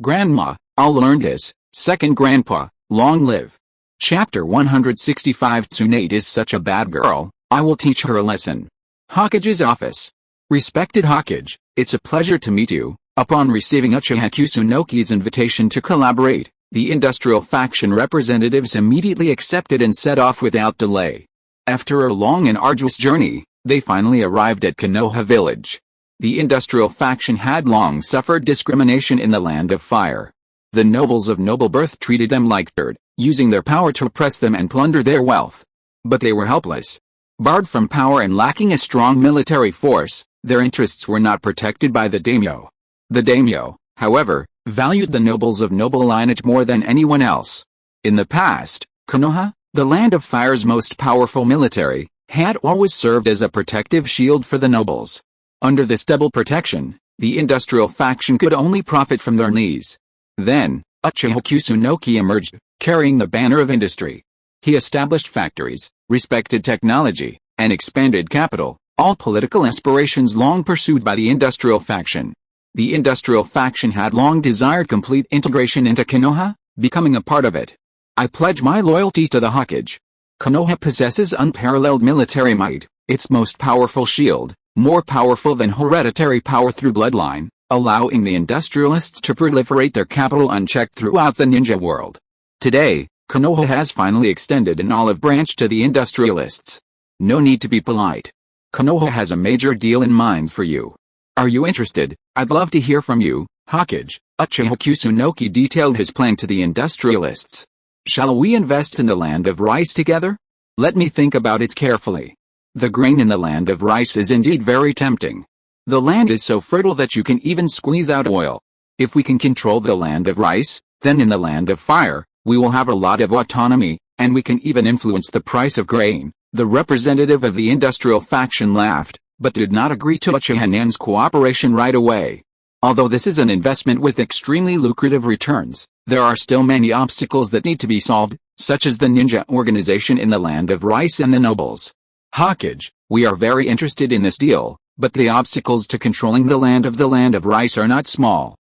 Grandma, I'll learn this. Second Grandpa, long live. Chapter 165 Tsunade is such a bad girl, I will teach her a lesson. Hokage's office. Respected Hokage, it's a pleasure to meet you. Upon receiving Uchiha Kusunoki's invitation to collaborate, the industrial faction representatives immediately accepted and set off without delay. After a long and arduous journey, they finally arrived at Konoha village. The industrial faction had long suffered discrimination in the land of fire. The nobles of noble birth treated them like dirt, using their power to oppress them and plunder their wealth. But they were helpless. Barred from power and lacking a strong military force, their interests were not protected by the daimyo. The daimyo, however, valued the nobles of noble lineage more than anyone else. In the past, Konoha, the land of fire's most powerful military, had always served as a protective shield for the nobles. Under this double protection, the industrial faction could only profit from their knees. Then, Uchiha Kusunoki emerged, carrying the banner of industry. He established factories, respected technology, and expanded capital, all political aspirations long pursued by the industrial faction. The industrial faction had long desired complete integration into Konoha, becoming a part of it. I pledge my loyalty to the Hokage. Konoha possesses unparalleled military might, its most powerful shield, more powerful than hereditary power through bloodline, allowing the industrialists to proliferate their capital unchecked throughout the ninja world. Today, Konoha has finally extended an olive branch to the industrialists. No need to be polite. Konoha has a major deal in mind for you. Are you interested? I'd love to hear from you, Hokage. Uchiha Kusunoki detailed his plan to the industrialists. Shall we invest in the land of rice together? Let me think about it carefully. The grain in the land of rice is indeed very tempting. The land is so fertile that you can even squeeze out oil. If we can control the land of rice, then in the land of fire, we will have a lot of autonomy, and we can even influence the price of grain. The representative of the industrial faction laughed, but did not agree to Uchiha Nan's cooperation right away. Although this is an investment with extremely lucrative returns, there are still many obstacles that need to be solved, such as the ninja organization in the land of rice and the nobles. Hokage, we are very interested in this deal, but the obstacles to controlling the land of rice are not small.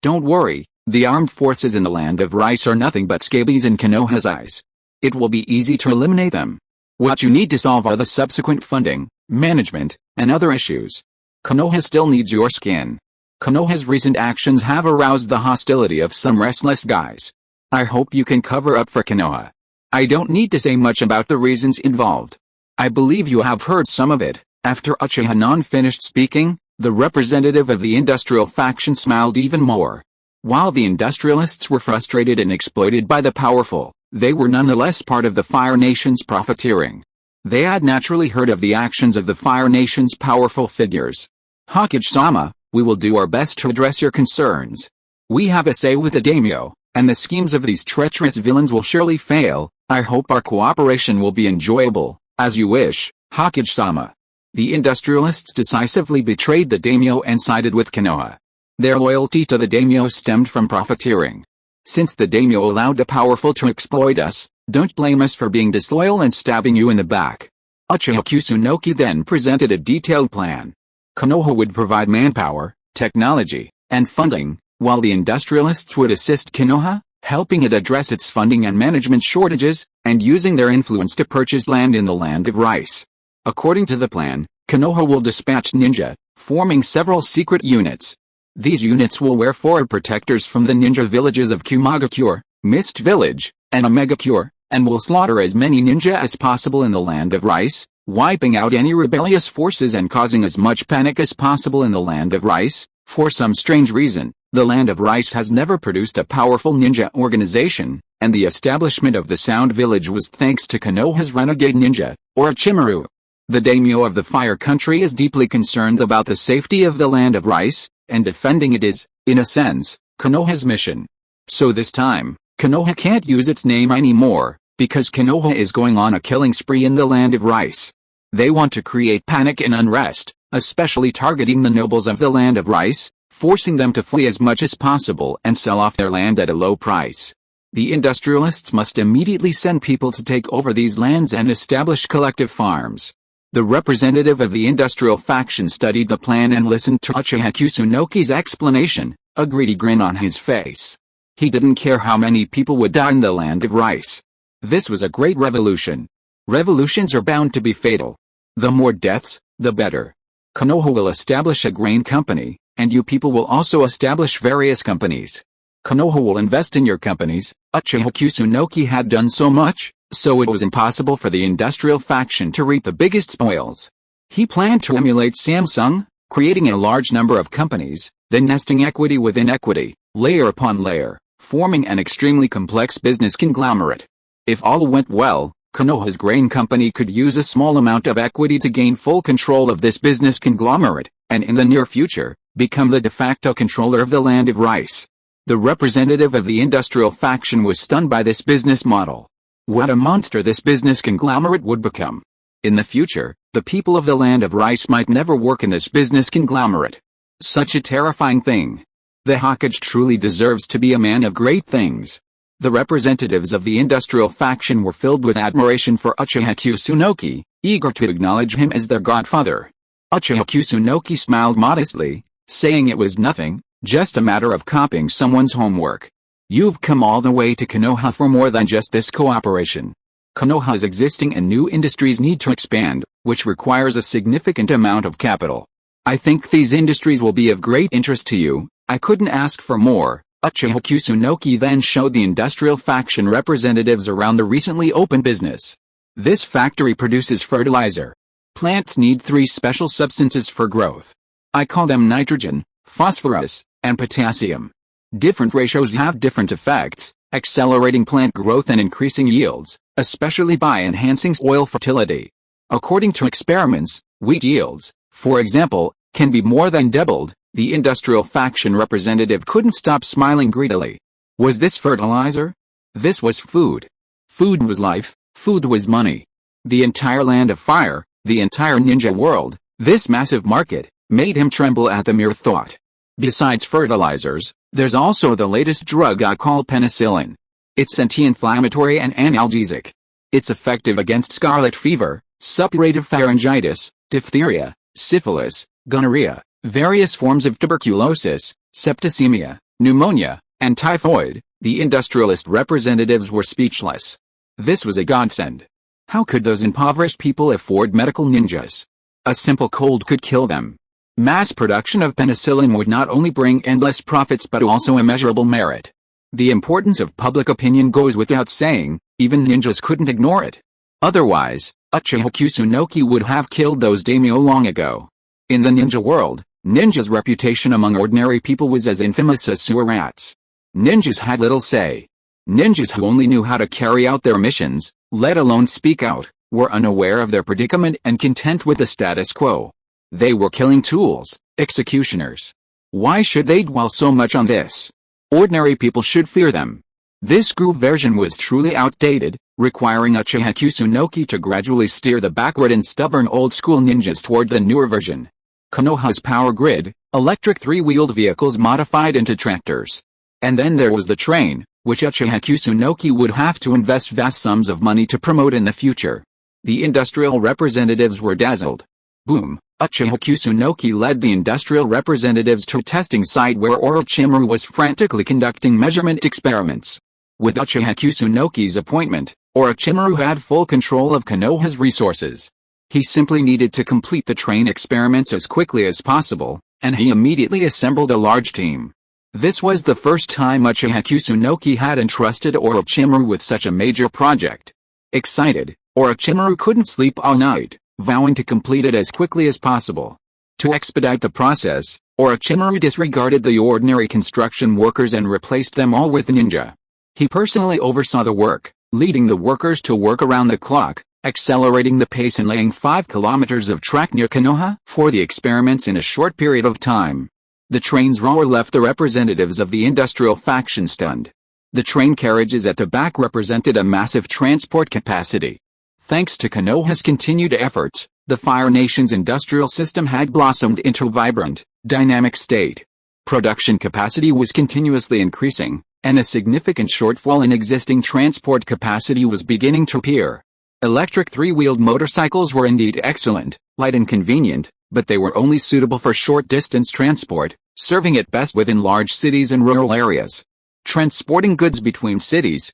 Don't worry, the armed forces in the land of rice are nothing but scabies in Konoha's eyes. It will be easy to eliminate them. What you need to solve are the subsequent funding, management, and other issues. Konoha still needs your skin. Konoha's recent actions have aroused the hostility of some restless guys. I hope you can cover up for Konoha. I don't need to say much about the reasons involved. I believe you have heard some of it. After Uchiha Nan finished speaking, the representative of the industrial faction smiled even more. While the industrialists were frustrated and exploited by the powerful, they were nonetheless part of the Fire Nation's profiteering. They had naturally heard of the actions of the Fire Nation's powerful figures. Hokage-sama, we will do our best to address your concerns. We have a say with the daimyo, and the schemes of these treacherous villains will surely fail. I hope our cooperation will be enjoyable, as you wish, Hokage-sama. The industrialists decisively betrayed the daimyo and sided with Konoha. Their loyalty to the daimyo stemmed from profiteering. Since the daimyo allowed the powerful to exploit us, don't blame us for being disloyal and stabbing you in the back. Uchiha Kusunoki then presented a detailed plan. Konoha would provide manpower, technology, and funding, while the industrialists would assist Konoha, helping it address its funding and management shortages, and using their influence to purchase land in the land of rice. According to the plan, Konoha will dispatch ninja, forming several secret units. These units will wear forward protectors from the ninja villages of Kumagakure, Mist Village, and Omegakure, and will slaughter as many ninja as possible in the land of rice, wiping out any rebellious forces and causing as much panic as possible in the land of rice. For some strange reason, the land of rice has never produced a powerful ninja organization, and the establishment of the Sound Village was thanks to Konoha's renegade ninja, Orochimaru. The daimyo of the Fire Country is deeply concerned about the safety of the land of rice, and defending it is, in a sense, Konoha's mission. So this time, Konoha can't use its name anymore, because Konoha is going on a killing spree in the land of rice. They want to create panic and unrest, especially targeting the nobles of the land of rice, forcing them to flee as much as possible and sell off their land at a low price. The industrialists must immediately send people to take over these lands and establish collective farms. The representative of the industrial faction studied the plan and listened to Uchiha Kusunoki's explanation, a greedy grin on his face. He didn't care how many people would die in the land of rice. This was a great revolution. Revolutions are bound to be fatal. The more deaths, the better. Konoha will establish a grain company, and you people will also establish various companies. Konoha will invest in your companies. Uchiha Kusunoki had done so much, so it was impossible for the industrial faction to reap the biggest spoils. He planned to emulate Samsung, creating a large number of companies, then nesting equity within equity, layer upon layer, forming an extremely complex business conglomerate. If all went well, Konoha's grain company could use a small amount of equity to gain full control of this business conglomerate, and in the near future, become the de facto controller of the land of rice. The representative of the industrial faction was stunned by this business model. What a monster this business conglomerate would become. In the future, the people of the land of rice might never work in this business conglomerate. Such a terrifying thing. The Hokage truly deserves to be a man of great things. The representatives of the industrial faction were filled with admiration for Uchiha Kusunoki, eager to acknowledge him as their godfather. Uchiha Kusunoki smiled modestly, saying it was nothing, just a matter of copying someone's homework. You've come all the way to Konoha for more than just this cooperation. Konoha's existing and new industries need to expand, which requires a significant amount of capital. I think these industries will be of great interest to you. I couldn't ask for more. Uchiha Kusunoki then showed the industrial faction representatives around the recently opened business. This factory produces fertilizer. Plants need 3 special substances for growth. I call them nitrogen, phosphorus, and potassium. Different ratios have different effects, accelerating plant growth and increasing yields, especially by enhancing soil fertility. According to experiments, wheat yields, for example, can be more than doubled. The industrial faction representative couldn't stop smiling greedily. Was this fertilizer? This was food. Food was life, food was money. The entire land of fire, the entire ninja world, this massive market, made him tremble at the mere thought. Besides fertilizers, there's also the latest drug I call penicillin. It's anti-inflammatory and analgesic. It's effective against scarlet fever, suppurative pharyngitis, diphtheria, syphilis, gonorrhea, various forms of tuberculosis, septicemia, pneumonia, and typhoid. The industrialist representatives were speechless. This was a godsend. How could those impoverished people afford medical ninjas? A simple cold could kill them. Mass production of penicillin would not only bring endless profits but also immeasurable merit. The importance of public opinion goes without saying, even ninjas couldn't ignore it. Otherwise, Uchiha Kusunoki would have killed those daimyo long ago. In the ninja world, ninjas' reputation among ordinary people was as infamous as sewer rats. Ninjas had little say. Ninjas who only knew how to carry out their missions, let alone speak out, were unaware of their predicament and content with the status quo. They were killing tools, executioners. Why should they dwell so much on this? Ordinary people should fear them. This group version was truly outdated, requiring Uchiha Kusunoki to gradually steer the backward and stubborn old-school ninjas toward the newer version. Konoha's power grid, electric 3-wheeled vehicles modified into tractors. And then there was the train, which Uchiha Kusunoki would have to invest vast sums of money to promote in the future. The industrial representatives were dazzled. Boom! Uchiha Kusunoki led the industrial representatives to a testing site where Orochimaru was frantically conducting measurement experiments. With Uchiha Kusunoki's appointment, Orochimaru had full control of Konoha's resources. He simply needed to complete the train experiments as quickly as possible, and he immediately assembled a large team. This was the first time Uchiha Kusunoki had entrusted Orochimaru with such a major project. Excited, Orochimaru couldn't sleep all night, vowing to complete it as quickly as possible. To expedite the process, Orochimaru disregarded the ordinary construction workers and replaced them all with ninja. He personally oversaw the work, leading the workers to work around the clock, accelerating the pace and laying 5 kilometers of track near Konoha for the experiments in a short period of time. The train's roar left the representatives of the industrial faction stunned. The train carriages at the back represented a massive transport capacity. Thanks to Konoha's continued efforts, the Fire Nation's industrial system had blossomed into a vibrant, dynamic state. Production capacity was continuously increasing, and a significant shortfall in existing transport capacity was beginning to appear. Electric 3-wheeled motorcycles were indeed excellent, light and convenient, but they were only suitable for short-distance transport, serving at best within large cities and rural areas. Transporting goods between cities,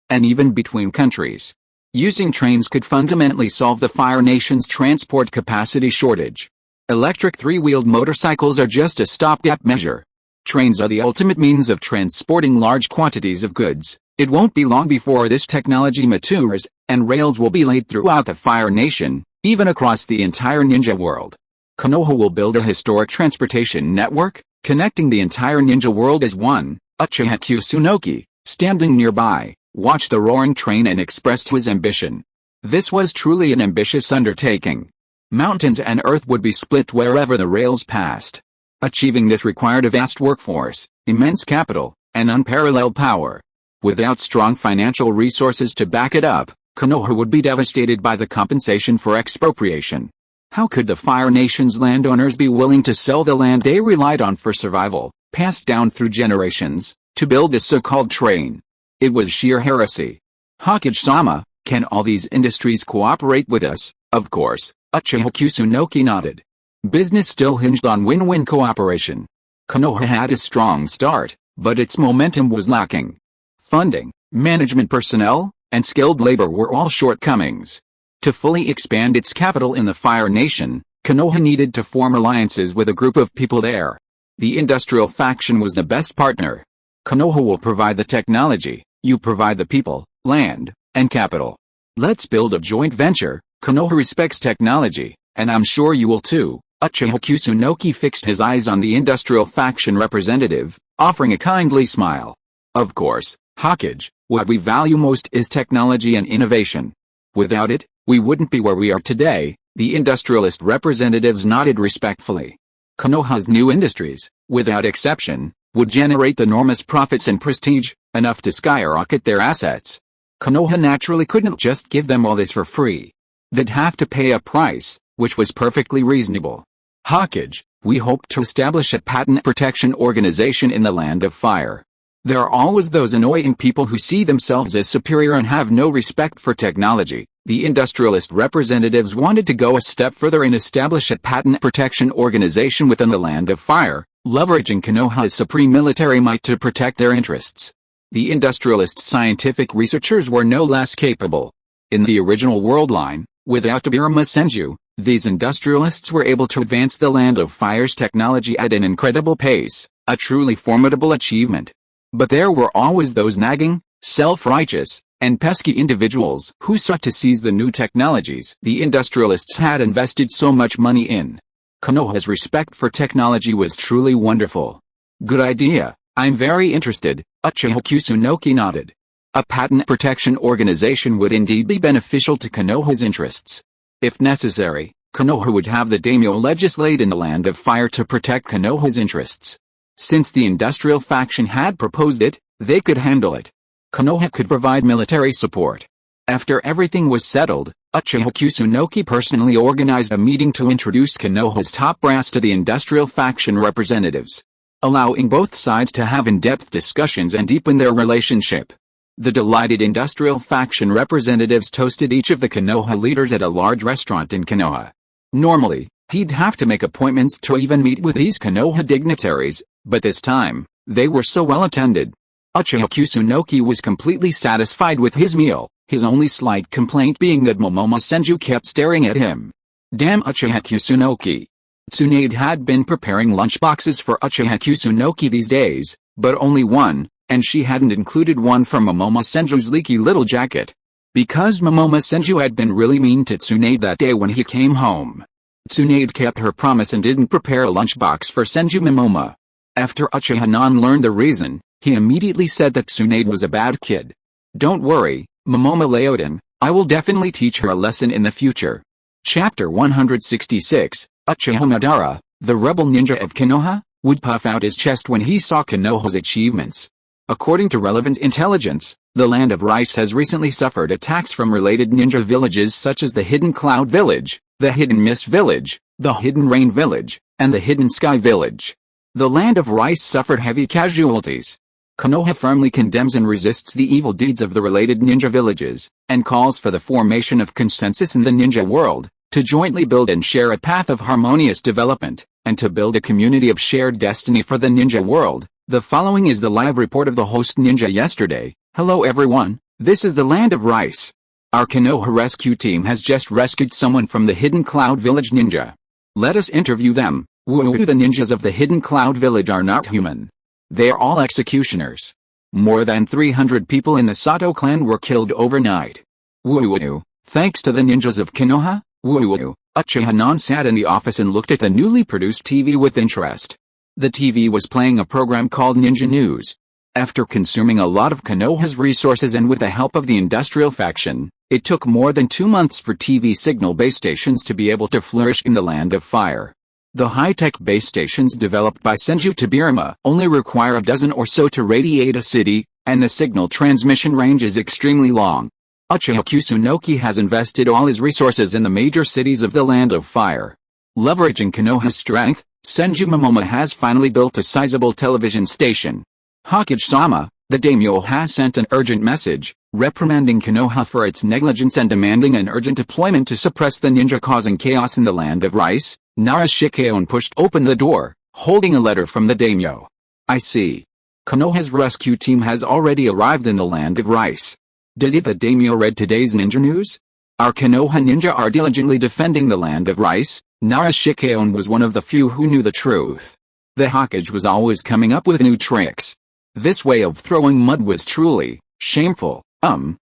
and even between countries. Using trains could fundamentally solve the Fire Nation's transport capacity shortage. Electric 3-wheeled motorcycles are just a stopgap measure. Trains are the ultimate means of transporting large quantities of goods. It won't be long before this technology matures, and rails will be laid throughout the Fire Nation, even across the entire ninja world. Konoha will build a historic transportation network, connecting the entire ninja world as one. Uchiha Kusunoki, standing nearby, watched the roaring train and expressed his ambition. This was truly an ambitious undertaking. Mountains and earth would be split wherever the rails passed. Achieving this required a vast workforce, immense capital, and unparalleled power. Without strong financial resources to back it up, Konoha would be devastated by the compensation for expropriation. How could the Fire Nation's landowners be willing to sell the land they relied on for survival, passed down through generations, to build a so-called train? It was sheer heresy. Hokage-sama, can all these industries cooperate with us? Of course, Uchiha Kusunoki nodded. Business still hinged on win-win cooperation. Konoha had a strong start, but its momentum was lacking. Funding, management personnel, and skilled labor were all shortcomings. To fully expand its capital in the Fire Nation, Konoha needed to form alliances with a group of people there. The industrial faction was the best partner. Konoha will provide the technology, you provide the people, land, and capital. Let's build a joint venture. Konoha respects technology, and I'm sure you will too. Uchiha Kusunoki fixed his eyes on the industrial faction representative, offering a kindly smile. Of course, Hokage, what we value most is technology and innovation. Without it, we wouldn't be where we are today. The industrialist representatives nodded respectfully. Konoha's new industries, without exception, would generate enormous profits and prestige, enough to skyrocket their assets. Konoha naturally couldn't just give them all this for free. They'd have to pay a price, which was perfectly reasonable. Hokage, we hope to establish a patent protection organization in the Land of Fire. There are always those annoying people who see themselves as superior and have no respect for technology. The industrialist representatives wanted to go a step further and establish a patent protection organization within the Land of Fire, leveraging Konoha's supreme military might to protect their interests. The industrialist scientific researchers were no less capable. In the original world line, without Tobirama Senju, these industrialists were able to advance the Land of Fire's technology at an incredible pace, a truly formidable achievement. But there were always those nagging, self-righteous, and pesky individuals who sought to seize the new technologies the industrialists had invested so much money in. Konoha's respect for technology was truly wonderful. Good idea, I'm very interested, Uchiha Kusunoki nodded. A patent protection organization would indeed be beneficial to Konoha's interests. If necessary, Konoha would have the daimyo legislate in the Land of Fire to protect Konoha's interests. Since the industrial faction had proposed it, they could handle it. Konoha could provide military support. After everything was settled, Uchiha Kusunoki personally organized a meeting to introduce Konoha's top brass to the industrial faction representatives, allowing both sides to have in-depth discussions and deepen their relationship. The delighted industrial faction representatives toasted each of the Konoha leaders at a large restaurant in Konoha. Normally, he'd have to make appointments to even meet with these Konoha dignitaries, but this time, they were so well attended. Uchiha Kusunoki was completely satisfied with his meal, his only slight complaint being that Momomo Senju kept staring at him. Damn Uchiha Kusunoki. Tsunade had been preparing lunchboxes for Uchiha Kusunoki these days, but only one, and she hadn't included one for Momomo Senju's leaky little jacket. Because Momomo Senju had been really mean to Tsunade that day when he came home. Tsunade kept her promise and didn't prepare a lunchbox for Senju Momomo. After Uchiha-nan learned the reason, he immediately said that Tsunade was a bad kid. Don't worry, Momomo Leoden, I will definitely teach her a lesson in the future. Chapter 166, Uchiha Madara, the rebel ninja of Konoha, would puff out his chest when he saw Konoha's achievements. According to relevant intelligence, the Land of Rice has recently suffered attacks from related ninja villages such as the Hidden Cloud Village, the Hidden Mist Village, the Hidden Rain Village, and the Hidden Sky Village. The Land of Rice suffered heavy casualties. Konoha firmly condemns and resists the evil deeds of the related ninja villages, and calls for the formation of consensus in the ninja world, to jointly build and share a path of harmonious development, and to build a community of shared destiny for the ninja world. The following is the live report of the host ninja yesterday. Hello everyone, this is the Land of Rice. Our Konoha rescue team has just rescued someone from the Hidden Cloud Village ninja. Let us interview them. Woo, the ninjas of the Hidden Cloud Village are not human. They are all executioners. More than 300 people in the Sato clan were killed overnight. Woo, thanks to the ninjas of Konoha. Woo, Uchiha-nan sat in the office and looked at the newly produced TV with interest. The TV was playing a program called Ninja News. After consuming a lot of Konoha's resources and with the help of the industrial faction, it took more than 2 months for TV signal base stations to be able to flourish in the Land of Fire. The high-tech base stations developed by Senju Tobirama only require a dozen or so to radiate a city, and the signal transmission range is extremely long. Uchiha Kusunoki has invested all his resources in the major cities of the Land of Fire. Leveraging Konoha's strength, Senju Momomo has finally built a sizable television station. Hokage-sama, the daimyo has sent an urgent message, reprimanding Konoha for its negligence and demanding an urgent deployment to suppress the ninja causing chaos in the Land of Rice. Narashikeon pushed open the door, holding a letter from the daimyo. I see. Konoha's rescue team has already arrived in the Land of Rice. Did the daimyo read today's ninja news? Our Konoha ninja are diligently defending the land of rice. Narashikeon was one of the few who knew the truth. The Hokage was always coming up with new tricks. This way of throwing mud was truly shameful,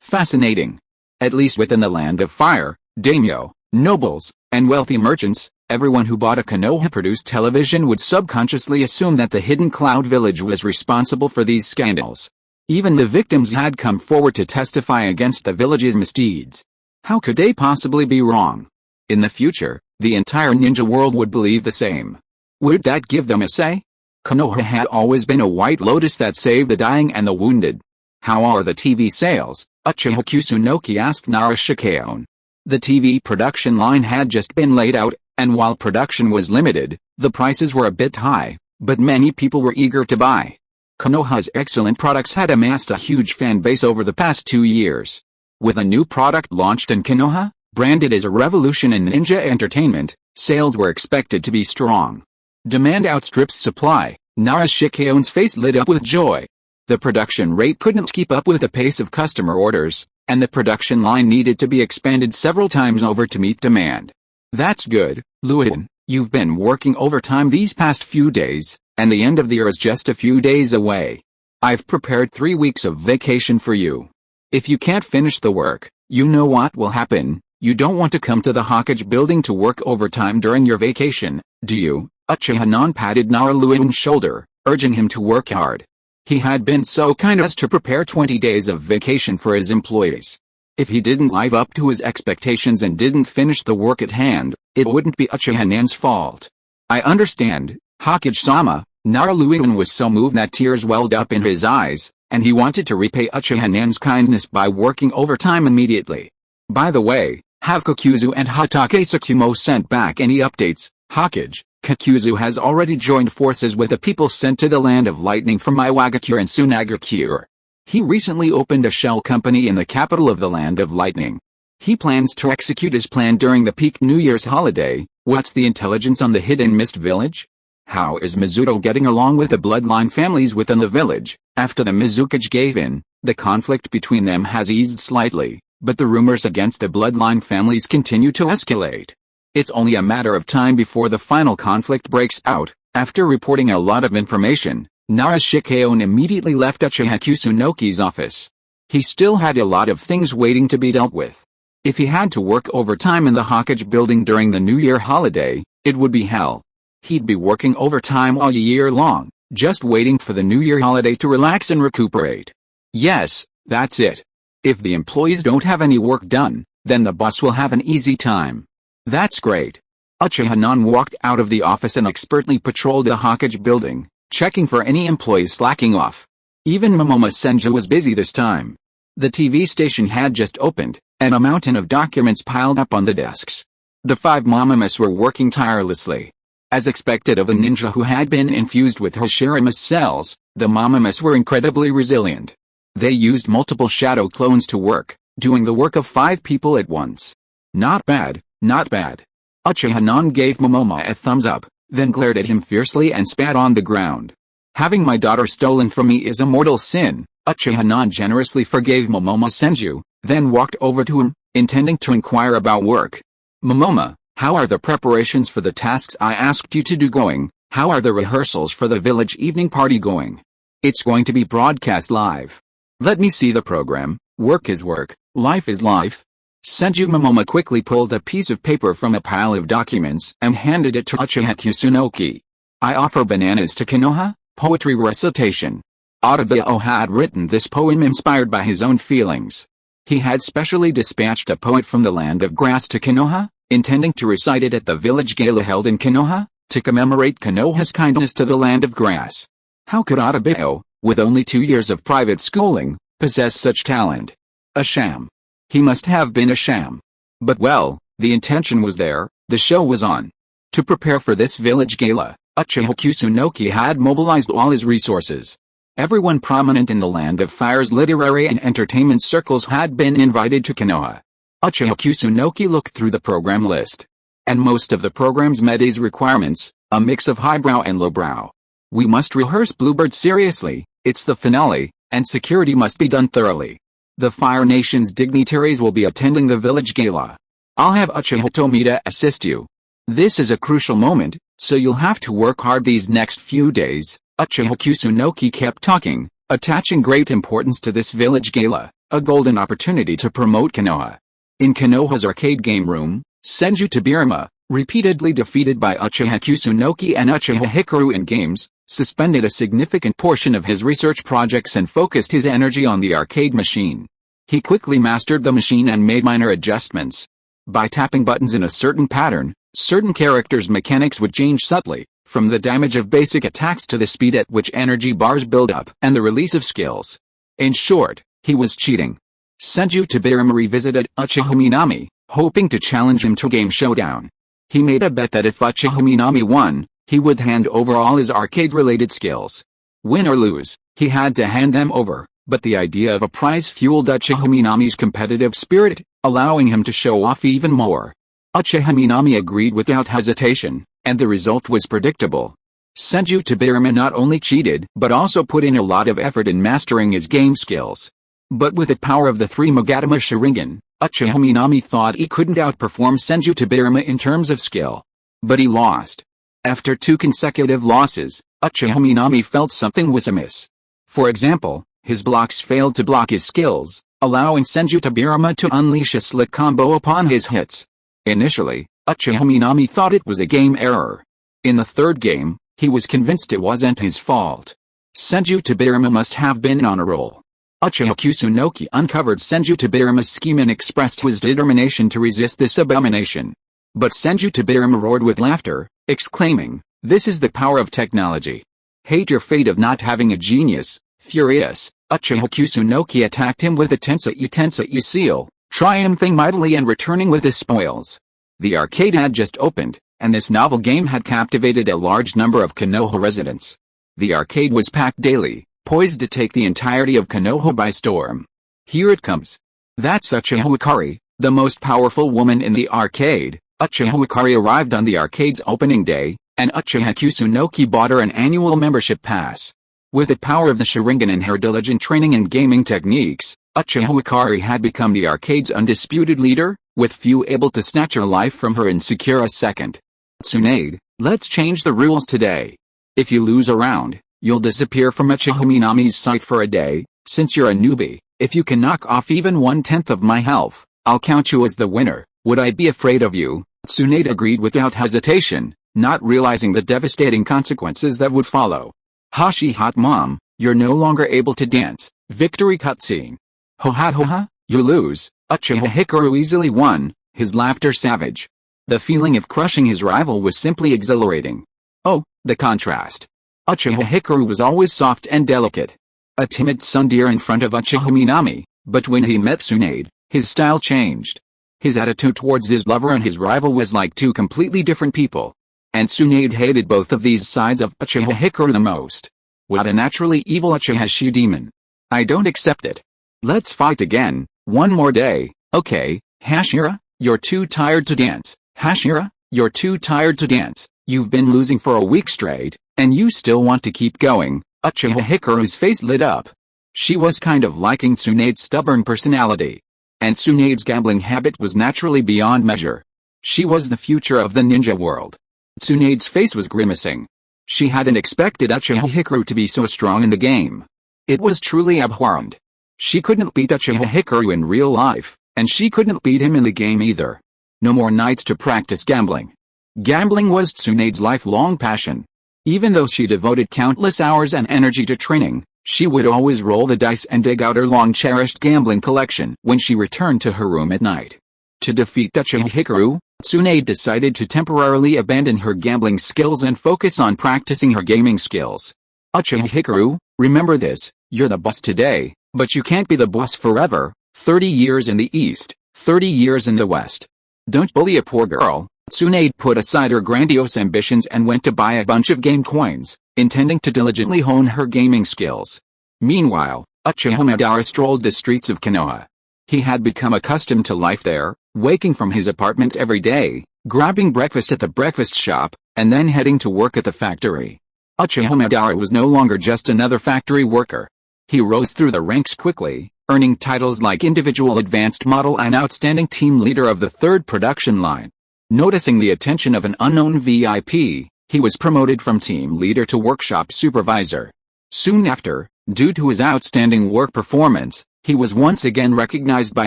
fascinating. At least within the land of fire, daimyo, nobles, and wealthy merchants, everyone who bought a Konoha-produced television would subconsciously assume that the hidden Cloud Village was responsible for these scandals. Even the victims had come forward to testify against the village's misdeeds. How could they possibly be wrong? In the future, the entire ninja world would believe the same. Would that give them a say? Konoha had always been a white lotus that saved the dying and the wounded. How are the TV sales? Uchiha Kusunoki asked Narashikeon. The TV production line had just been laid out, and while production was limited, the prices were a bit high, but many people were eager to buy. Konoha's excellent products had amassed a huge fan base over the past 2 years. With a new product launched in Konoha, branded as a revolution in ninja entertainment, sales were expected to be strong. Demand outstrips supply. Narashikeon's face lit up with joy. The production rate couldn't keep up with the pace of customer orders, and the production line needed to be expanded several times over to meet demand. That's good, Luan. You've been working overtime these past few days, and the end of the year is just a few days away. I've prepared 3 weeks of vacation for you. If you can't finish the work, you know what will happen. You don't want to come to the Hokage building to work overtime during your vacation, do you? Uchiha patted Naraluan's shoulder, urging him to work hard. He had been so kind as to prepare 20 days of vacation for his employees. If he didn't live up to his expectations and didn't finish the work at hand, it wouldn't be Uchiha-nan's fault. I understand, Hokage-sama. Naraluan was so moved that tears welled up in his eyes, and he wanted to repay Uchiha-nan's kindness by working overtime immediately. By the way, have Kokuzu and Hatake Tsukumo sent back any updates? Hokage, Kokuzu has already joined forces with the people sent to the Land of Lightning from Iwagakure and Sunagakure. He recently opened a shell company in the capital of the Land of Lightning. He plans to execute his plan during the peak New Year's holiday. What's the intelligence on the Hidden Mist village? How is Mizuto getting along with the bloodline families within the village? After the Mizukage gave in, the conflict between them has eased slightly, but the rumors against the bloodline families continue to escalate. It's only a matter of time before the final conflict breaks out. After reporting a lot of information, Narashikeon immediately left Uchiha Kusunoki's office. He still had a lot of things waiting to be dealt with. If he had to work overtime in the Hokage building during the New Year holiday, it would be hell. He'd be working overtime all year long, just waiting for the New Year holiday to relax and recuperate. Yes, that's it. If the employees don't have any work done, then the boss will have an easy time. That's great. Uchiha-nan walked out of the office and expertly patrolled the Hokage building, checking for any employees slacking off. Even Momoma Senju was busy this time. The TV station had just opened, and a mountain of documents piled up on the desks. The 5 Momomas were working tirelessly. As expected of a ninja who had been infused with Hashiramas cells, the Momomas were incredibly resilient. They used multiple shadow clones to work, doing the work of 5 people at once. Not bad, not bad. Uchiha-nan gave Momoma a thumbs up, then glared at him fiercely and spat on the ground. Having my daughter stolen from me is a mortal sin. Uchiha-nan generously forgave Momoma Senju, then walked over to him, intending to inquire about work. Momoma, how are the preparations for the tasks I asked you to do going? How are the rehearsals for the village evening party going? It's going to be broadcast live. Let me see the program. Work is work, life is life. Senju Momoma quickly pulled a piece of paper from a pile of documents and handed it to Uchiha Kusunoki. I offer bananas to Konoha, poetry recitation. Otabio had written this poem inspired by his own feelings. He had specially dispatched a poet from the Land of Grass to Konoha, intending to recite it at the village gala held in Konoha, to commemorate Konoha's kindness to the Land of Grass. How could Otabio, with only 2 years of private schooling, possess such talent? A sham. He must have been a sham. But well, the intention was there, the show was on. To prepare for this village gala, Uchiha Kusunoki had mobilized all his resources. Everyone prominent in the Land of Fire's literary and entertainment circles had been invited to Konoha. Uchiha Kusunoki looked through the program list. And most of the programs met his requirements, a mix of highbrow and lowbrow. We must rehearse Bluebird seriously, it's the finale, and security must be done thoroughly. The Fire Nation's dignitaries will be attending the village gala. I'll have Uchiha Tomita assist you. This is a crucial moment, so you'll have to work hard these next few days. Uchiha Kusunoki kept talking, attaching great importance to this village gala, a golden opportunity to promote Konoha. In Konoha's arcade game room, Senju Tobirama, repeatedly defeated by Uchiha Kusunoki and Uchiha Hikaru in games, suspended a significant portion of his research projects and focused his energy on the arcade machine. He quickly mastered the machine and made minor adjustments. By tapping buttons in a certain pattern, certain characters' mechanics would change subtly, from the damage of basic attacks to the speed at which energy bars build up and the release of skills. In short, he was cheating. Senju Tobirama revisited Uchiha Minami, hoping to challenge him to a game showdown. He made a bet that if Uchiha Minami won, he would hand over all his arcade-related skills. Win or lose, he had to hand them over, but the idea of a prize fueled Uchiha Minami's competitive spirit, allowing him to show off even more. Uchiha Minami agreed without hesitation, and the result was predictable. Senju Tobirama not only cheated but also put in a lot of effort in mastering his game skills. But with the power of the 3 Mogatama Sharingan, Uchiha Minami thought he couldn't outperform Senju Tobirama in terms of skill. But he lost. After 2 consecutive losses, Uchiha Minami felt something was amiss. For example, his blocks failed to block his skills, allowing Senju Tobirama to unleash a slick combo upon his hits. Initially, Uchiha Minami thought it was a game error. In the 3rd game, he was convinced it wasn't his fault. Senju Tobirama must have been on a roll. Uchiha Kusunoki uncovered Senju Tobirama's scheme and expressed his determination to resist this abomination. But Senju Tobirama roared with laughter, exclaiming, "This is the power of technology. Hate your fate of not having a genius." Furious, Uchiha Kusunoki attacked him with a Tensei seal, triumphing mightily and returning with his spoils. The arcade had just opened, and this novel game had captivated a large number of Konoha residents. The arcade was packed daily, poised to take the entirety of Konoha by storm. Here it comes. That's Uchiha Hikari, the most powerful woman in the arcade. Uchiha Hikari arrived on the arcade's opening day, and Uchiha Kusunoki bought her an annual membership pass. With the power of the Sharingan and her diligent training in gaming techniques, Uchiha Hikari had become the arcade's undisputed leader, with few able to snatch her life from her in secure a second. Tsunade, let's change the rules today. If you lose a round, you'll disappear from Uchiha Minami's sight for a day. Since you're a newbie, if you can knock off even 1/10 of my health, I'll count you as the winner. Would I be afraid of you? Tsunade agreed without hesitation, not realizing the devastating consequences that would follow. Hashi hot mom, you're no longer able to dance. Victory cutscene. Ho ha, you lose. Uchiha Hikaru easily won, his laughter savage. The feeling of crushing his rival was simply exhilarating. Oh, the contrast. Uchiha Hikaru was always soft and delicate. A timid tsundere in front of Uchiha Minami, but when he met Tsunade, his style changed. His attitude towards his lover and his rival was like 2 completely different people. And Tsunade hated both of these sides of Uchiha Hikaru the most. What a naturally evil Uchiha she-demon. I don't accept it. Let's fight again, one more day, okay? Hashira, you're too tired to dance. Hashira, you're too tired to dance. You've been losing for a week straight, and you still want to keep going. Uchiha Hikaru's face lit up. She was kind of liking Tsunade's stubborn personality. And Tsunade's gambling habit was naturally beyond measure. She was the future of the ninja world. Tsunade's face was grimacing. She hadn't expected Uchiha Hikaru to be so strong in the game. It was truly abhorrent. She couldn't beat Uchiha Hikaru in real life, and she couldn't beat him in the game either. No more nights to practice gambling. Gambling was Tsunade's lifelong passion. Even though she devoted countless hours and energy to training, she would always roll the dice and dig out her long-cherished gambling collection when she returned to her room at night. To defeat Uchiha Hikaru, Tsunade decided to temporarily abandon her gambling skills and focus on practicing her gaming skills. Uchiha Hikaru, remember this, you're the boss today, but you can't be the boss forever. 30 years in the East, 30 years in the West. Don't bully a poor girl. Tsunade put aside her grandiose ambitions and went to buy a bunch of game coins, intending to diligently hone her gaming skills. Meanwhile, Uchiha Madara strolled the streets of Konoha. He had become accustomed to life there, waking from his apartment every day, grabbing breakfast at the breakfast shop, and then heading to work at the factory. Uchiha Madara was no longer just another factory worker. He rose through the ranks quickly, earning titles like Individual Advanced Model and Outstanding Team Leader of the 3rd Production Line. Noticing the attention of an unknown VIP, he was promoted from Team Leader to Workshop Supervisor. Soon after, due to his outstanding work performance, he was once again recognized by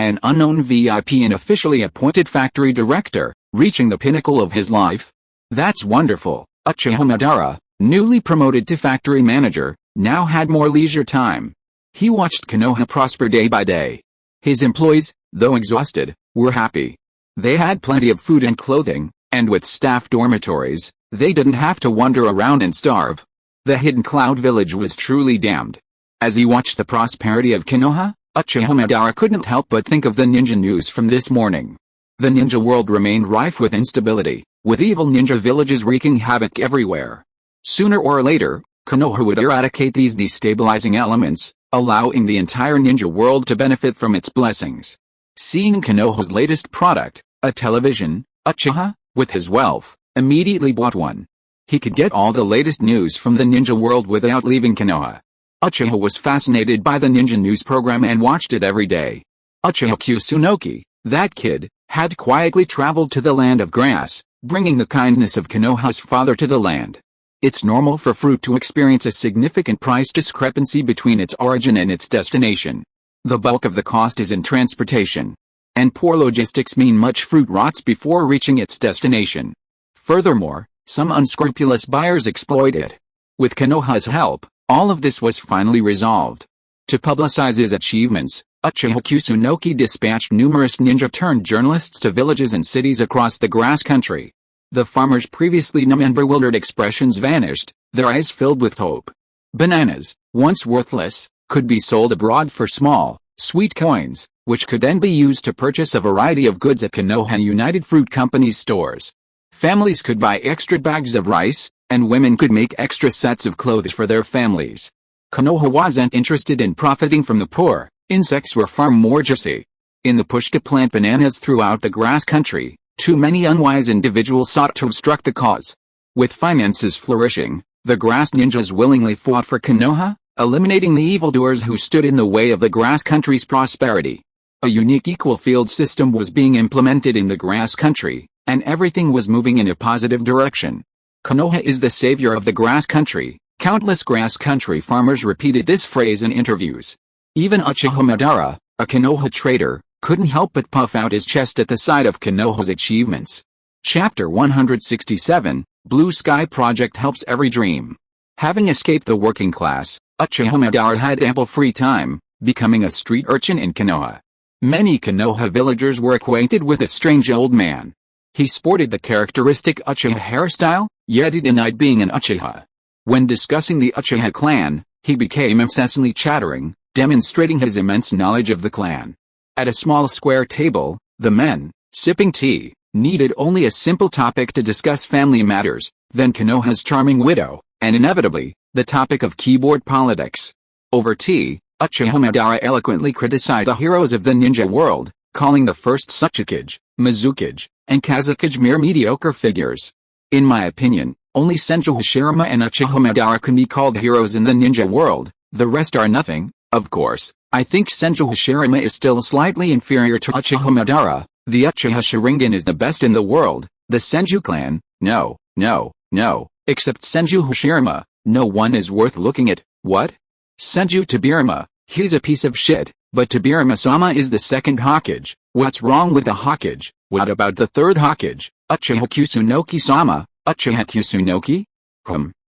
an unknown VIP and officially appointed Factory Director, reaching the pinnacle of his life. That's wonderful. Uchiha Madara, newly promoted to Factory Manager, now had more leisure time. He watched Konoha prosper day by day. His employees, though exhausted, were happy. They had plenty of food and clothing, and with staff dormitories, they didn't have to wander around and starve. The hidden cloud village was truly damned. As he watched the prosperity of Konoha, Uchiha Madara couldn't help but think of the ninja news from this morning. The ninja world remained rife with instability, with evil ninja villages wreaking havoc everywhere. Sooner or later, Konoha would eradicate these destabilizing elements, allowing the entire ninja world to benefit from its blessings. Seeing Konoha's latest product, a television, Uchiha, with his wealth, immediately bought one. He could get all the latest news from the ninja world without leaving Konoha. Uchiha was fascinated by the ninja news program and watched it every day. Uchiha Kusunoki, that kid, had quietly traveled to the land of grass, bringing the kindness of Konoha's father to the land. It's normal for fruit to experience a significant price discrepancy between its origin and its destination. The bulk of the cost is in transportation. And poor logistics mean much fruit rots before reaching its destination. Furthermore, some unscrupulous buyers exploit it. With Konoha's help, all of this was finally resolved. To publicize his achievements, Uchiha Kusunoki dispatched numerous ninja-turned-journalists to villages and cities across the grass country. The farmers' previously numb and bewildered expressions vanished, their eyes filled with hope. Bananas, once worthless, could be sold abroad for small, sweet coins, which could then be used to purchase a variety of goods at Konoha United Fruit Company's stores. Families could buy extra bags of rice, and women could make extra sets of clothes for their families. Konoha wasn't interested in profiting from the poor, insects were far more juicy. In the push to plant bananas throughout the grass country, too many unwise individuals sought to obstruct the cause. With finances flourishing, the grass ninjas willingly fought for Konoha, eliminating the evildoers who stood in the way of the grass country's prosperity. A unique equal field system was being implemented in the grass country, and everything was moving in a positive direction. Konoha is the savior of the grass country. Countless grass country farmers repeated this phrase in interviews. Even Uchiha Madara, a Konoha trader, couldn't help but puff out his chest at the sight of Konoha's achievements. Chapter 167, Blue Sky Project Helps Every Dream. Having escaped the working class, Uchiha Madara had ample free time, becoming a street urchin in Konoha. Many Konoha villagers were acquainted with a strange old man. He sported the characteristic Uchiha hairstyle, yet he denied being an Uchiha. When discussing the Uchiha clan, he became incessantly chattering, demonstrating his immense knowledge of the clan. At a small square table, the men, sipping tea, needed only a simple topic to discuss family matters, then Konoha's charming widow, and inevitably, the topic of keyboard politics. Over tea, Uchiha Madara eloquently criticized the heroes of the ninja world, calling the first Tsuchikage, Mizukage, and Kazekage mere mediocre figures. In my opinion, only Senju Hashirama and Uchiha Madara can be called heroes in the ninja world, the rest are nothing. Of course, I think Senju Hashirama is still slightly inferior to Uchiha Madara. The Uchiha Sharingan is the best in the world. The Senju clan, no, except Senju Hashirama, no one is worth looking at. What? Senju Tobirama, he's a piece of shit, but Tobirama-sama is the second Hokage. What's wrong with the Hokage? What about the third Hokage, Uchiha Kusunoki-sama? Uchiha Kusunoki?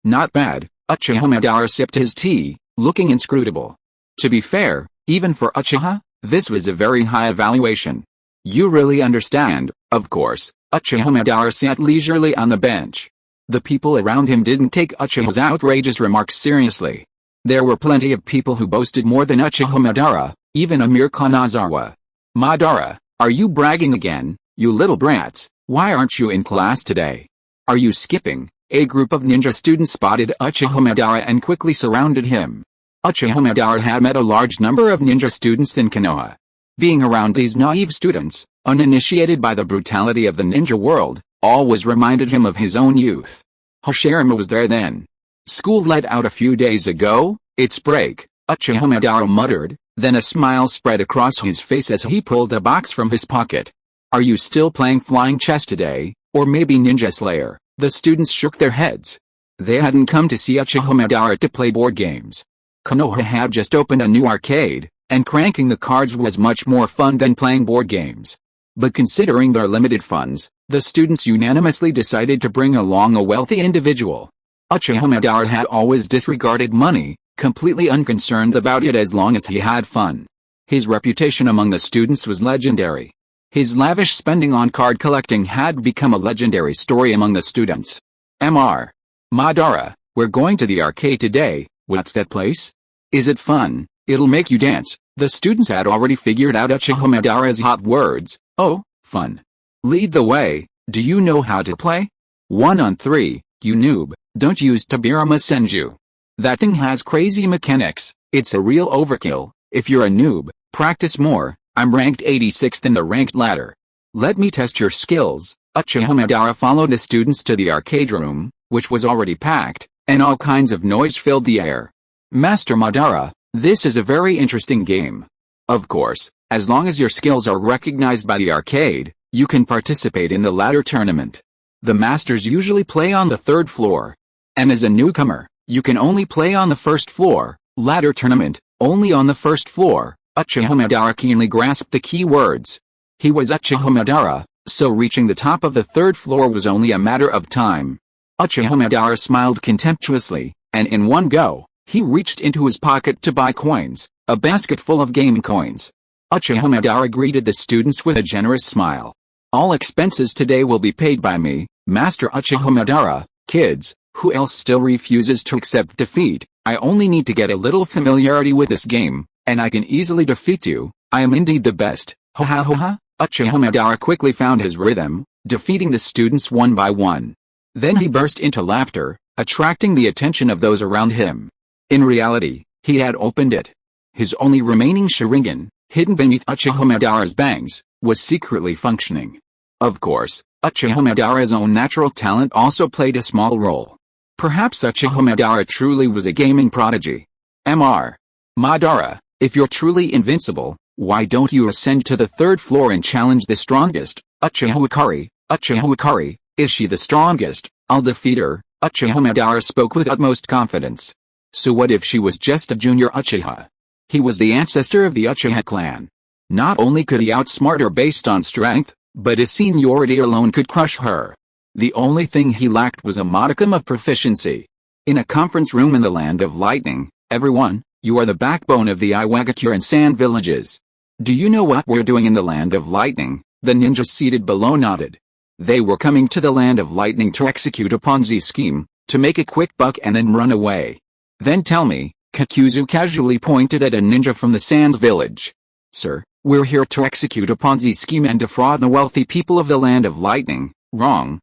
Not bad. Uchiha Madara sipped his tea, looking inscrutable. To be fair, even for Uchiha, this was a very high evaluation. You really understand, of course. Uchiha Madara sat leisurely on the bench. The people around him didn't take Uchiha's outrageous remarks seriously. There were plenty of people who boasted more than Uchiha Madara, even Amir Kanazawa. Madara, are you bragging again, you little brats? Why aren't you in class today? Are you skipping? A group of ninja students spotted Uchiha Madara and quickly surrounded him. Uchiha Madara had met a large number of ninja students in Konoha. Being around these naive students, uninitiated by the brutality of the ninja world, always reminded him of his own youth. Hashirama was there then. School let out a few days ago, it's break, Uchiha Madara muttered, Then a smile spread across his face as he pulled a box from his pocket. Are you still playing flying chess today, or maybe Ninja Slayer? The students shook their heads. They hadn't come to see Uchiha Madara to play board games. Konoha had just opened a new arcade, and cranking the cards was much more fun than playing board games. But considering their limited funds, the students unanimously decided to bring along a wealthy individual. Uchiha Madara had always disregarded money, completely unconcerned about it as long as he had fun. His reputation among the students was legendary. His lavish spending on card collecting had become a legendary story among the students. Mr. Madara, we're going to the arcade today. What's that place? Is it fun? It'll make you dance. The students had already figured out Uchiha Madara's hot words. Oh, fun. Lead the way. Do you know how to play? 1 on 3, you noob. Don't use Tobirama Senju. That thing has crazy mechanics. It's a real overkill. If you're a noob, practice more. I'm ranked 86th in the ranked ladder. Let me test your skills. Uchiha Madara followed the students to the arcade room, which was already packed, and all kinds of noise filled the air. Master Madara, this is a very interesting game. Of course, as long as your skills are recognized by the arcade, you can participate in the ladder tournament. The masters usually play on the 3rd floor. And as a newcomer, you can only play on the 1st floor. Ladder tournament, only on the 1st floor. Uchiha Madara keenly grasped the key words. He was Uchiha Madara, so reaching the top of the 3rd floor was only a matter of time. Uchiha Madara smiled contemptuously, and in one go, he reached into his pocket to buy coins, a basket full of game coins. Uchiha Madara greeted the students with a generous smile. All expenses today will be paid by me, Master Uchiha Madara. Kids, who else still refuses to accept defeat? I only need to get a little familiarity with this game, and I can easily defeat you. I am indeed the best. Ha ha ha ha. Uchiha Madara quickly found his rhythm, defeating the students one by one. Then he burst into laughter, attracting the attention of those around him. In reality, he had opened it. His only remaining Sharingan, hidden beneath Uchiha Madara's bangs, was secretly functioning. Of course, Uchiha Madara's own natural talent also played a small role. Perhaps Uchiha Madara truly was a gaming prodigy. Mr. Madara, if you're truly invincible, why don't you ascend to the 3rd floor and challenge the strongest? Uchiha Hikari, is she the strongest? I'll defeat her. Uchiha Madara spoke with utmost confidence. So what if she was just a junior Uchiha? He was the ancestor of the Uchiha clan. Not only could he outsmart her based on strength, but his seniority alone could crush her. The only thing he lacked was a modicum of proficiency. In a conference room in the Land of Lightning, everyone, you are the backbone of the Iwagakure and Sand villages. Do you know what we're doing in the Land of Lightning? The ninjas seated below nodded. They were coming to the Land of Lightning to execute a Ponzi scheme, to make a quick buck and then run away. Then tell me, Kakuzu casually pointed at a ninja from the Sands village. Sir, we're here to execute a Ponzi scheme and defraud the wealthy people of the Land of Lightning. Wrong,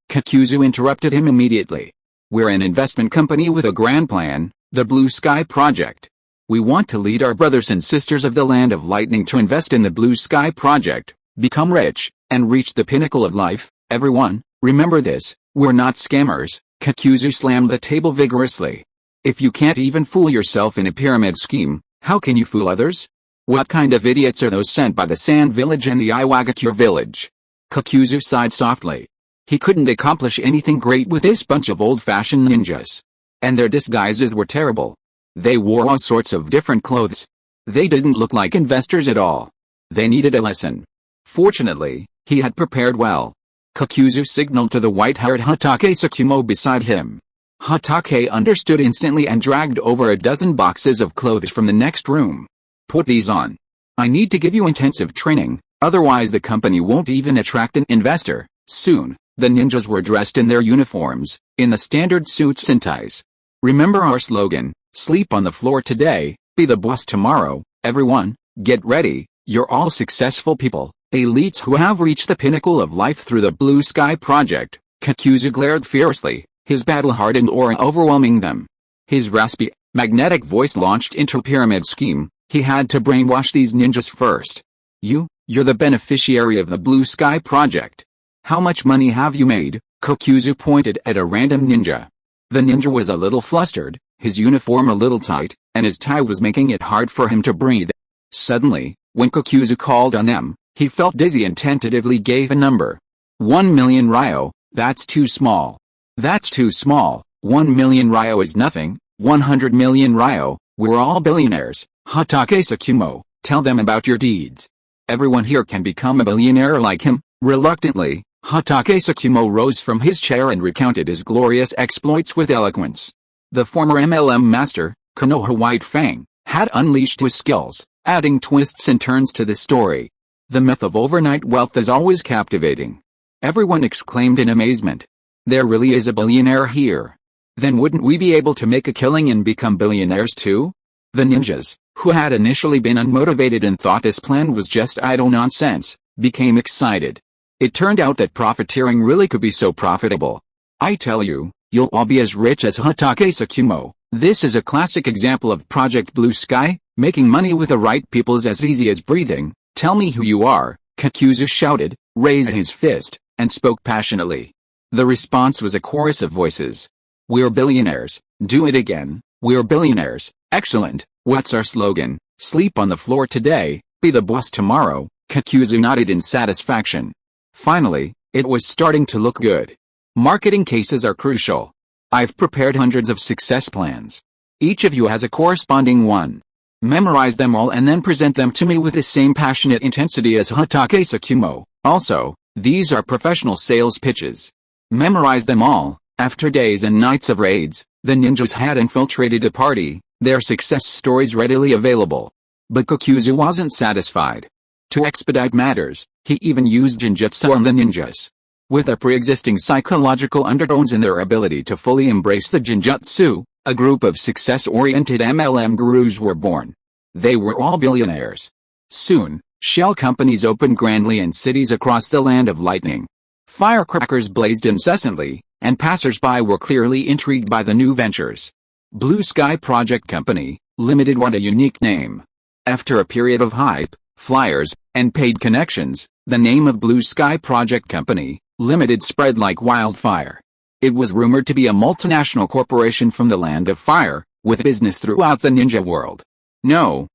Kakuzu interrupted him immediately. We're an investment company with a grand plan, the Blue Sky Project. We want to lead our brothers and sisters of the Land of Lightning to invest in the Blue Sky Project, become rich, and reach the pinnacle of life. Everyone, remember this, we're not scammers. Kakuzu slammed the table vigorously. If you can't even fool yourself in a pyramid scheme, how can you fool others? What kind of idiots are those sent by the Sand Village and the Iwagakure Village? Kakuzu sighed softly. He couldn't accomplish anything great with this bunch of old-fashioned ninjas. And their disguises were terrible. They wore all sorts of different clothes. They didn't look like investors at all. They needed a lesson. Fortunately, he had prepared well. Kakuzu signaled to the white-haired Hatake Tsukumo beside him. Hatake understood instantly and dragged over a dozen boxes of clothes from the next room. Put these on. I need to give you intensive training, otherwise the company won't even attract an investor. Soon, the ninjas were dressed in their uniforms, in the standard suits and ties. Remember our slogan, sleep on the floor today, be the boss tomorrow. Everyone, get ready, you're all successful people, elites who have reached the pinnacle of life through the Blue Sky Project. Kakuzu glared fiercely, his battle-hardened aura overwhelming them. His raspy, magnetic voice launched into a pyramid scheme. He had to brainwash these ninjas first. You're the beneficiary of the Blue Sky Project. How much money have you made? Kakuzu pointed at a random ninja. The ninja was a little flustered, his uniform a little tight, and his tie was making it hard for him to breathe. Suddenly, when Kokuzu called on them, he felt dizzy and tentatively gave a number. 1 million ryo, that's too small. That's too small. 1 million ryo is nothing. 100 million ryo, we're all billionaires. Hatake Tsukumo, tell them about your deeds. Everyone here can become a billionaire like him. Reluctantly, Hatake Tsukumo rose from his chair and recounted his glorious exploits with eloquence. The former MLM master, Konoha White Fang, had unleashed his skills, adding twists and turns to the story. The myth of overnight wealth is always captivating. Everyone exclaimed in amazement. There really is a billionaire here. Then wouldn't we be able to make a killing and become billionaires too? The ninjas, who had initially been unmotivated and thought this plan was just idle nonsense, became excited. It turned out that profiteering really could be so profitable. I tell you, you'll all be as rich as Hatake Tsukumo. This is a classic example of Project Blue Sky. Making money with the right people is as easy as breathing. Tell me who you are, Kokuzu shouted, raised his fist, and spoke passionately. The response was a chorus of voices. We're billionaires. Do it again. We're billionaires. Excellent. What's our slogan? Sleep on the floor today, be the boss tomorrow. Kokuzu nodded in satisfaction. Finally, it was starting to look good. Marketing cases are crucial. I've prepared hundreds of success plans. Each of you has a corresponding one. Memorize them all and then present them to me with the same passionate intensity as Hatake Tsukumo. Also, these are professional sales pitches. Memorize them all. After days and nights of raids, the ninjas had infiltrated a party, their success stories readily available. But Kokuzu wasn't satisfied. To expedite matters, he even used genjutsu on the ninjas. With their pre-existing psychological undertones and their ability to fully embrace the genjutsu, a group of success-oriented MLM gurus were born. They were all billionaires. Soon, shell companies opened grandly in cities across the land of lightning. Firecrackers blazed incessantly, and passers-by were clearly intrigued by the new ventures. Blue Sky Project Company, Limited. What a unique name. After a period of hype, flyers, and paid connections, the name of Blue Sky Project Company, Limited spread like wildfire. It was rumored to be a multinational corporation from the land of fire, with business throughout the ninja world. No.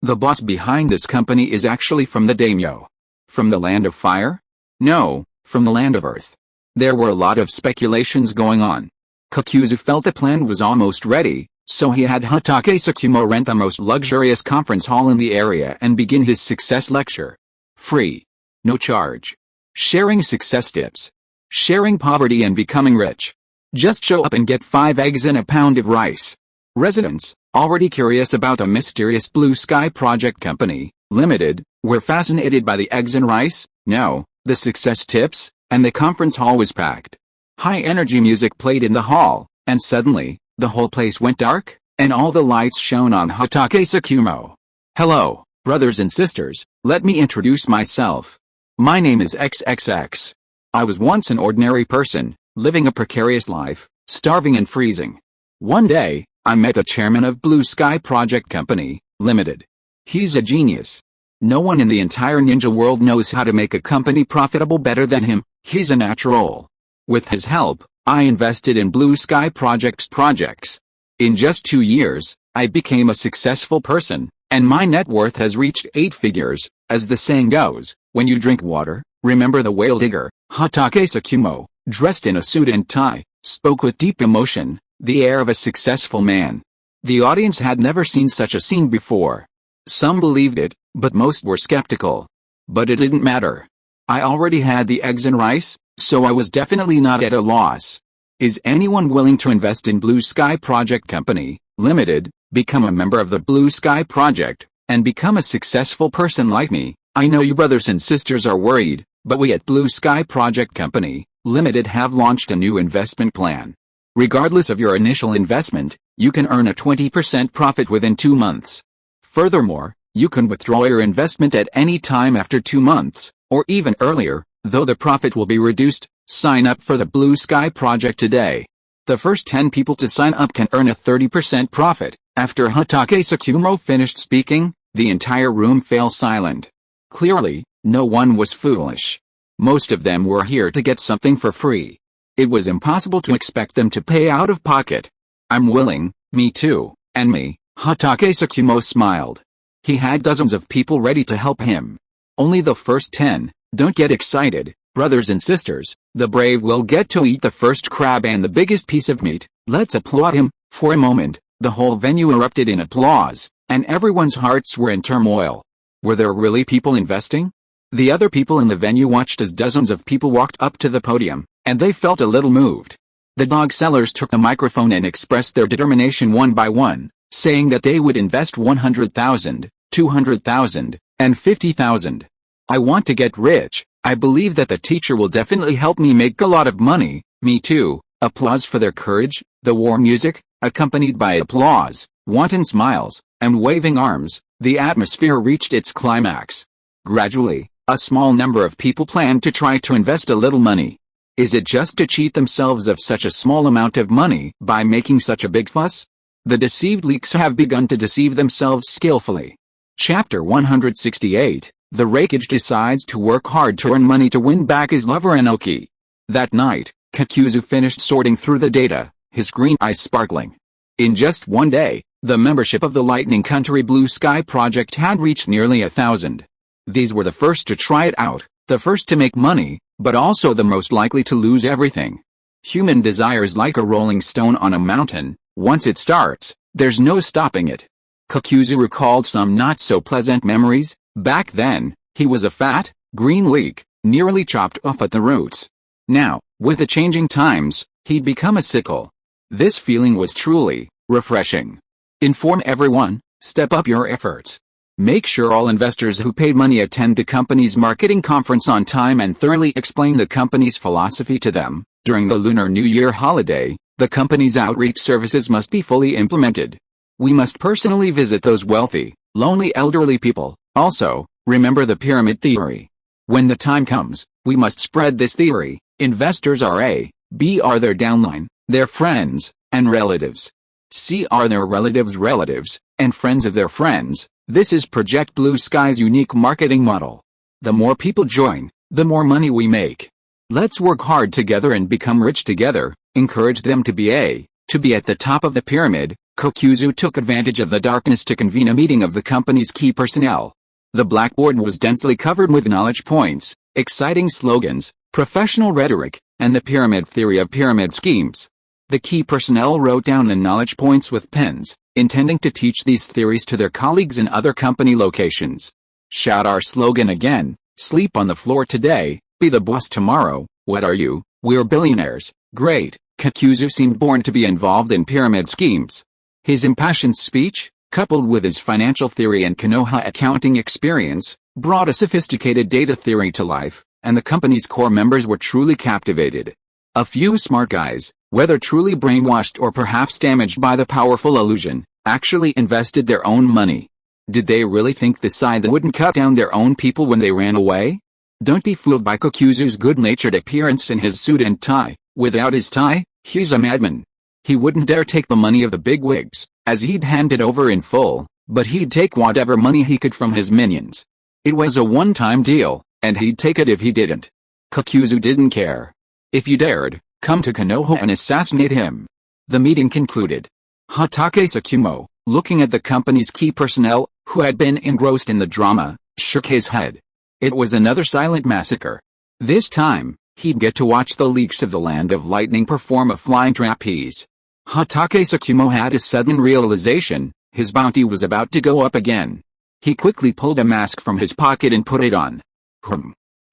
The boss behind this company is actually from the daimyo. From the land of fire? No, from the land of earth. There were a lot of speculations going on. Kokuzu felt the plan was almost ready, so he had Hatake Tsukumo rent the most luxurious conference hall in the area and begin his success lecture. Free. No charge. Sharing success tips. Sharing poverty and becoming rich. Just show up and get 5 eggs and a pound of rice. Residents, already curious about the mysterious Blue Sky Project Company, Limited, were fascinated by the eggs and rice, the success tips, and the conference hall was packed. High-energy music played in the hall, and suddenly, the whole place went dark, and all the lights shone on Hatake Tsukumo. Hello, brothers and sisters, let me introduce myself. My name is XXX. I was once an ordinary person, living a precarious life, starving and freezing. One day, I met the chairman of Blue Sky Project Company, Limited. He's a genius. No one in the entire ninja world knows how to make a company profitable better than him. He's a natural. With his help, I invested in Blue Sky projects. In just 2 years, I became a successful person, and my net worth has reached 8 figures. As the saying goes, when you drink water, remember the whale digger. Hatake Tsukumo, dressed in a suit and tie, spoke with deep emotion, the air of a successful man. The audience had never seen such a scene before. Some believed it, but most were skeptical. But it didn't matter. I already had the eggs and rice, so I was definitely not at a loss. Is anyone willing to invest in Blue Sky Project Company, Limited, become a member of the Blue Sky Project, and become a successful person like me? I know you brothers and sisters are worried, but we at Blue Sky Project Company, Limited have launched a new investment plan. Regardless of your initial investment, you can earn a 20% profit within 2 months. Furthermore, you can withdraw your investment at any time after 2 months, or even earlier, though the profit will be reduced. Sign up for the Blue Sky Project today. The first 10 people to sign up can earn a 30% profit. After Hatake Tsukumo finished speaking, the entire room fell silent. Clearly, no one was foolish. Most of them were here to get something for free. It was impossible to expect them to pay out of pocket. I'm willing, me too. And me, Hatake Tsukumo smiled. He had dozens of people ready to help him. Only the first 10, don't get excited, brothers and sisters, the brave will get to eat the first crab and the biggest piece of meat, let's applaud him. For a moment, the whole venue erupted in applause, and everyone's hearts were in turmoil. Were there really people investing? The other people in the venue watched as dozens of people walked up to the podium, and they felt a little moved. The dog sellers took the microphone and expressed their determination one by one, saying that they would invest 100,000, 200,000, and 50,000. I want to get rich. I believe that the teacher will definitely help me make a lot of money. Me too. Applause for their courage. The war music, accompanied by applause, wanton smiles, and waving arms, the atmosphere reached its climax. Gradually, a small number of people planned to try to invest a little money. Is it just to cheat themselves of such a small amount of money by making such a big fuss? The deceived leaks have begun to deceive themselves skillfully. Chapter 168, The Raikage decides to work hard to earn money to win back his lover Enoki. That night, Kakuzu finished sorting through the data, his green eyes sparkling. In just one day, the membership of the Lightning Country Blue Sky project had reached nearly 1,000. These were the first to try it out, the first to make money, but also the most likely to lose everything. Human desire is like a rolling stone on a mountain. Once it starts, there's no stopping it. Kakuzu recalled some not-so-pleasant memories. Back then, he was a fat, green leek, nearly chopped off at the roots. Now, with the changing times, he'd become a sickle. This feeling was truly refreshing. Inform everyone, step up your efforts. Make sure all investors who paid money attend the company's marketing conference on time and thoroughly explain the company's philosophy to them. During the Lunar New Year holiday, the company's outreach services must be fully implemented. We must personally visit those wealthy, lonely elderly people. Also, remember the pyramid theory. When the time comes, we must spread this theory. Investors are A, B are their downline, their friends, and relatives. C are their relatives, and friends of their friends. This is Project Blue Sky's unique marketing model. The more people join, the more money we make. Let's work hard together and become rich together. Encourage them to be at the top of the pyramid. Kakuzu took advantage of the darkness to convene a meeting of the company's key personnel. The blackboard was densely covered with knowledge points, exciting slogans, professional rhetoric, and the pyramid theory of pyramid schemes. The key personnel wrote down the knowledge points with pens, intending to teach these theories to their colleagues in other company locations. Shout our slogan again, sleep on the floor today, be the boss tomorrow. What are you? We're billionaires. Great. Kakuzu seemed born to be involved in pyramid schemes. His impassioned speech, coupled with his financial theory and Konoha accounting experience, brought a sophisticated data theory to life, and the company's core members were truly captivated. A few smart guys, whether truly brainwashed or perhaps damaged by the powerful illusion, actually invested their own money. Did they really think the side that wouldn't cut down their own people when they ran away? Don't be fooled by Kakuzu's good-natured appearance in his suit and tie. Without his tie, he's a madman. He wouldn't dare take the money of the bigwigs, as he'd hand it over in full, but he'd take whatever money he could from his minions. It was a one-time deal, and he'd take it if he didn't. Kakuzu didn't care. If you dared, come to Konoha and assassinate him. The meeting concluded. Hatake Tsukumo, looking at the company's key personnel, who had been engrossed in the drama, shook his head. It was another silent massacre. This time, he'd get to watch the leaks of the Land of Lightning perform a flying trapeze. Hatake Tsukumo had a sudden realization, his bounty was about to go up again. He quickly pulled a mask from his pocket and put it on.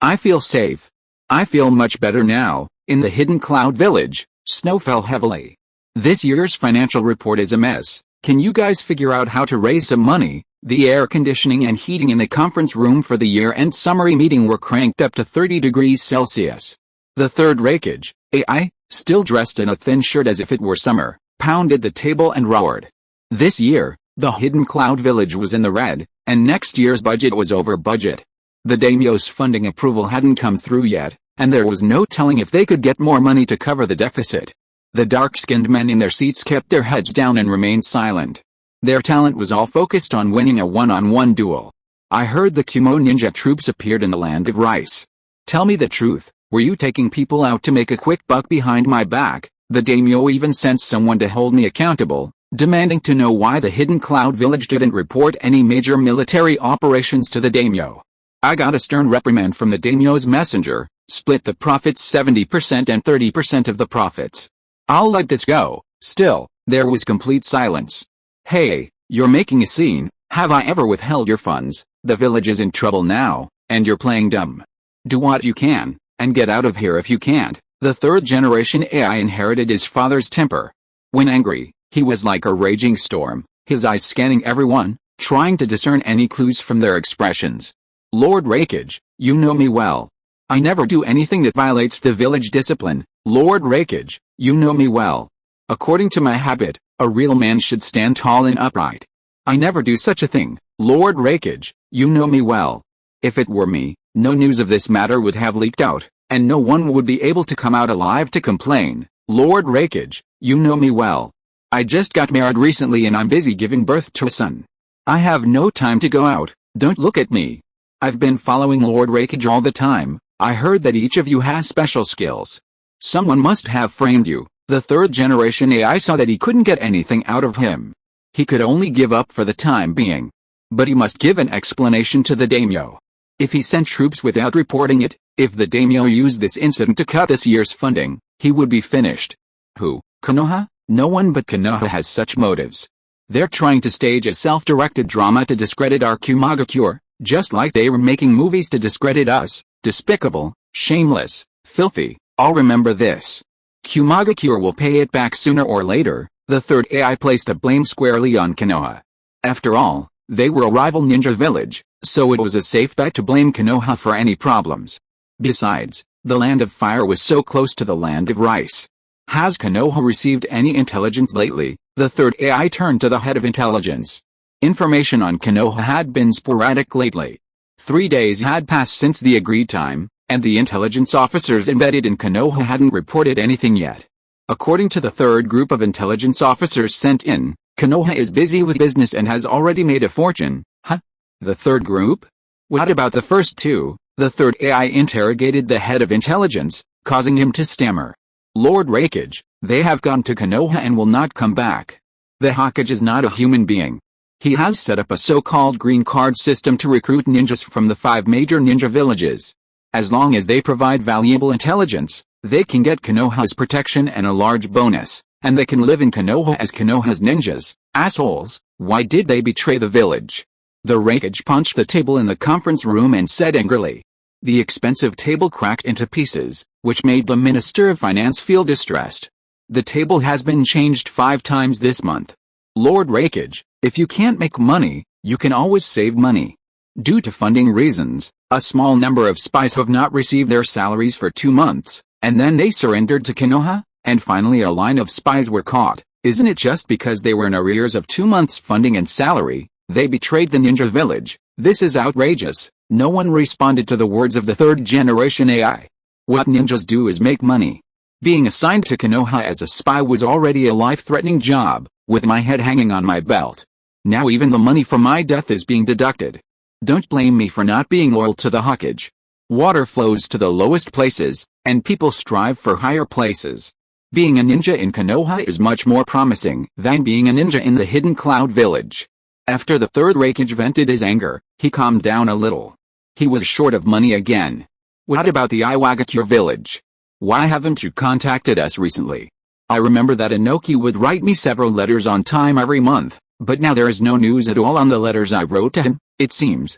I feel safe. I feel much better now. In the Hidden Cloud Village, snow fell heavily. This year's financial report is a mess. Can you guys figure out how to raise some money? The air conditioning and heating in the conference room for the year-end summary meeting were cranked up to 30 degrees Celsius. The third Raikage, AI, still dressed in a thin shirt as if it were summer, pounded the table and roared. This year, the Hidden Cloud Village was in the red, and next year's budget was over budget. The daimyo's funding approval hadn't come through yet, and there was no telling if they could get more money to cover the deficit. The dark-skinned men in their seats kept their heads down and remained silent. Their talent was all focused on winning a one-on-one duel. I heard the Kumo ninja troops appeared in the land of rice. Tell me the truth, were you taking people out to make a quick buck behind my back? The daimyo even sent someone to hold me accountable. demanding to know why the Hidden Cloud Village didn't report any major military operations to the daimyo. I got a stern reprimand from the daimyo's messenger, split the profits 70% and 30% of the profits. I'll let this go. Still, there was complete silence. Hey, you're making a scene. Have I ever withheld your funds? The village is in trouble now, and you're playing dumb. Do what you can, and get out of here if you can't. The third generation AI inherited his father's temper. When angry, he was like a raging storm, his eyes scanning everyone, trying to discern any clues from their expressions. Lord Raikage, you know me well. I never do anything that violates the village discipline. Lord Raikage, you know me well. According to my habit, a real man should stand tall and upright. I never do such a thing. Lord Raikage, you know me well. If it were me, no news of this matter would have leaked out, and no one would be able to come out alive to complain. Lord Raikage, you know me well. I just got married recently and I'm busy giving birth to a son. I have no time to go out. Don't look at me. I've been following Lord Raikage all the time. I heard that each of you has special skills. Someone must have framed you. The third generation AI saw that he couldn't get anything out of him. He could only give up for the time being. But he must give an explanation to the daimyo. If he sent troops without reporting it, if the daimyo used this incident to cut this year's funding, he would be finished. Who? Konoha? No one but Konoha has such motives. They're trying to stage a self-directed drama to discredit our Kumagakure, just like they were making movies to discredit us. Despicable, shameless, filthy. I'll remember this. Kumagakure will pay it back sooner or later. The third AI placed the blame squarely on Konoha. After all, they were a rival ninja village, so it was a safe bet to blame Konoha for any problems. Besides, the land of fire was so close to the land of rice. Has Konoha received any intelligence lately? The third AI turned to the head of intelligence. Information on Konoha had been sporadic lately. 3 days had passed since the agreed time, and the intelligence officers embedded in Konoha hadn't reported anything yet. According to the third group of intelligence officers sent in, Konoha is busy with business and has already made a fortune. Huh? The third group? What about the first two? The third AI interrogated the head of intelligence, causing him to stammer. Lord Raikage, they have gone to Konoha and will not come back. The Hokage is not a human being. He has set up a so-called green card system to recruit ninjas from the 5 major ninja villages. As long as they provide valuable intelligence, they can get Konoha's protection and a large bonus, and they can live in Konoha as Konoha's ninjas. Assholes, why did they betray the village? The Raikage punched the table in the conference room and said angrily. The expensive table cracked into pieces, which made the Minister of Finance feel distressed. The table has been changed 5 times this month. Lord Raikage, if you can't make money, you can always save money. Due to funding reasons, a small number of spies have not received their salaries for 2 months, and then they surrendered to Konoha, and finally a line of spies were caught. Isn't it just because they were in arrears of 2 months' funding and salary, they betrayed the ninja village? This is outrageous. No one responded to the words of the third generation AI. What ninjas do is make money. Being assigned to Konoha as a spy was already a life-threatening job, with my head hanging on my belt. Now even the money for my death is being deducted. Don't blame me for not being loyal to the Hokage. Water flows to the lowest places, and people strive for higher places. Being a ninja in Konoha is much more promising than being a ninja in the Hidden Cloud Village. After the third Raikage vented his anger, he calmed down a little. He was short of money again. What about the Iwagakure village? Why haven't you contacted us recently? I remember that Inoki would write me several letters on time every month, but now there is no news at all on the letters I wrote to him, it seems.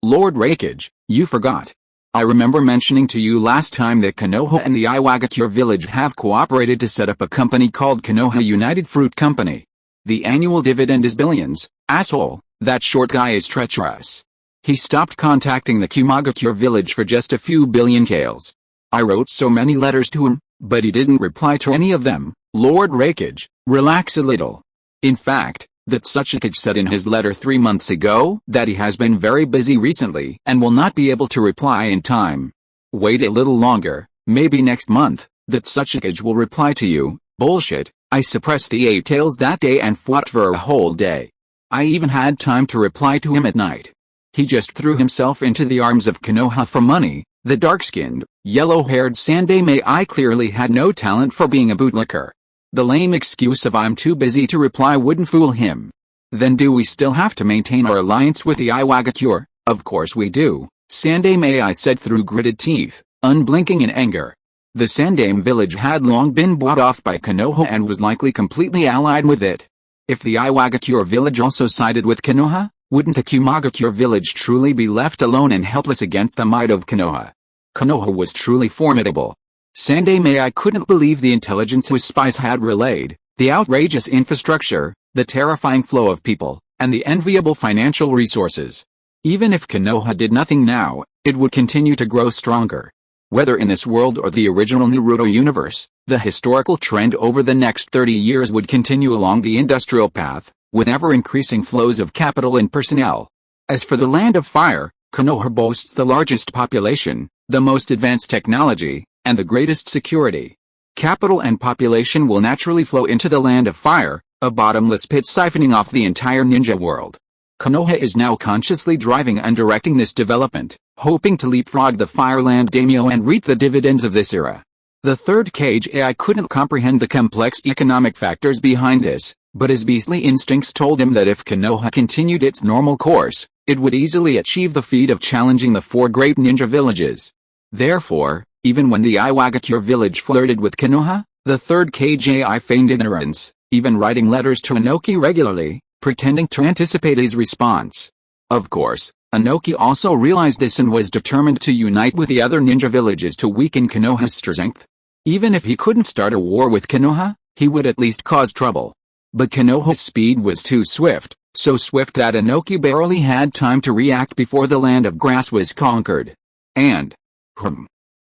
Lord Raikage, you forgot. I remember mentioning to you last time that Konoha and the Iwagakure village have cooperated to set up a company called Konoha United Fruit Company. The annual dividend is billions. Asshole, that short guy is treacherous. He stopped contacting the Kumagakure village for just a few billion taels. I wrote so many letters to him, but he didn't reply to any of them. Lord Raikage, relax a little. In fact, that Tsuchikage said in his letter 3 months ago that he has been very busy recently and will not be able to reply in time. Wait a little longer, maybe next month, that Tsuchikage will reply to you. Bullshit, I suppressed the 8 tails that day and fought for a whole day. I even had time to reply to him at night. He just threw himself into the arms of Konoha for money. The dark-skinned, yellow-haired Sandai clearly had no talent for being a bootlicker. The lame excuse of "I'm too busy to reply" wouldn't fool him. Then do we still have to maintain our alliance with the Iwagakure? Of course we do, Sandaime Ai said through gritted teeth, unblinking in anger. The Sandaime village had long been bought off by Konoha and was likely completely allied with it. If the Iwagakure village also sided with Konoha, wouldn't the Kumagakure village truly be left alone and helpless against the might of Konoha? Konoha was truly formidable. Sandaime Ai couldn't believe the intelligence his spies had relayed, the outrageous infrastructure, the terrifying flow of people, and the enviable financial resources. Even if Konoha did nothing now, it would continue to grow stronger. Whether in this world or the original Naruto universe, the historical trend over the next 30 years would continue along the industrial path, with ever-increasing flows of capital and personnel. As for the Land of Fire, Konoha boasts the largest population, the most advanced technology, and the greatest security. Capital and population will naturally flow into the Land of Fire, a bottomless pit siphoning off the entire ninja world. Konoha is now consciously driving and directing this development, hoping to leapfrog the Fireland daimyo and reap the dividends of this era. The third Kage AI couldn't comprehend the complex economic factors behind this, but his beastly instincts told him that if Konoha continued its normal course, it would easily achieve the feat of challenging the four great ninja villages. Therefore, even when the Iwagakure village flirted with Konoha, the third Kage AI feigned ignorance, even writing letters to Inoki regularly, pretending to anticipate his response. Of course, Inoki also realized this and was determined to unite with the other ninja villages to weaken Konoha's strength. Even if he couldn't start a war with Konoha, he would at least cause trouble. But Konoha's speed was too swift, so swift that Inoki barely had time to react before the Land of Grass was conquered. And,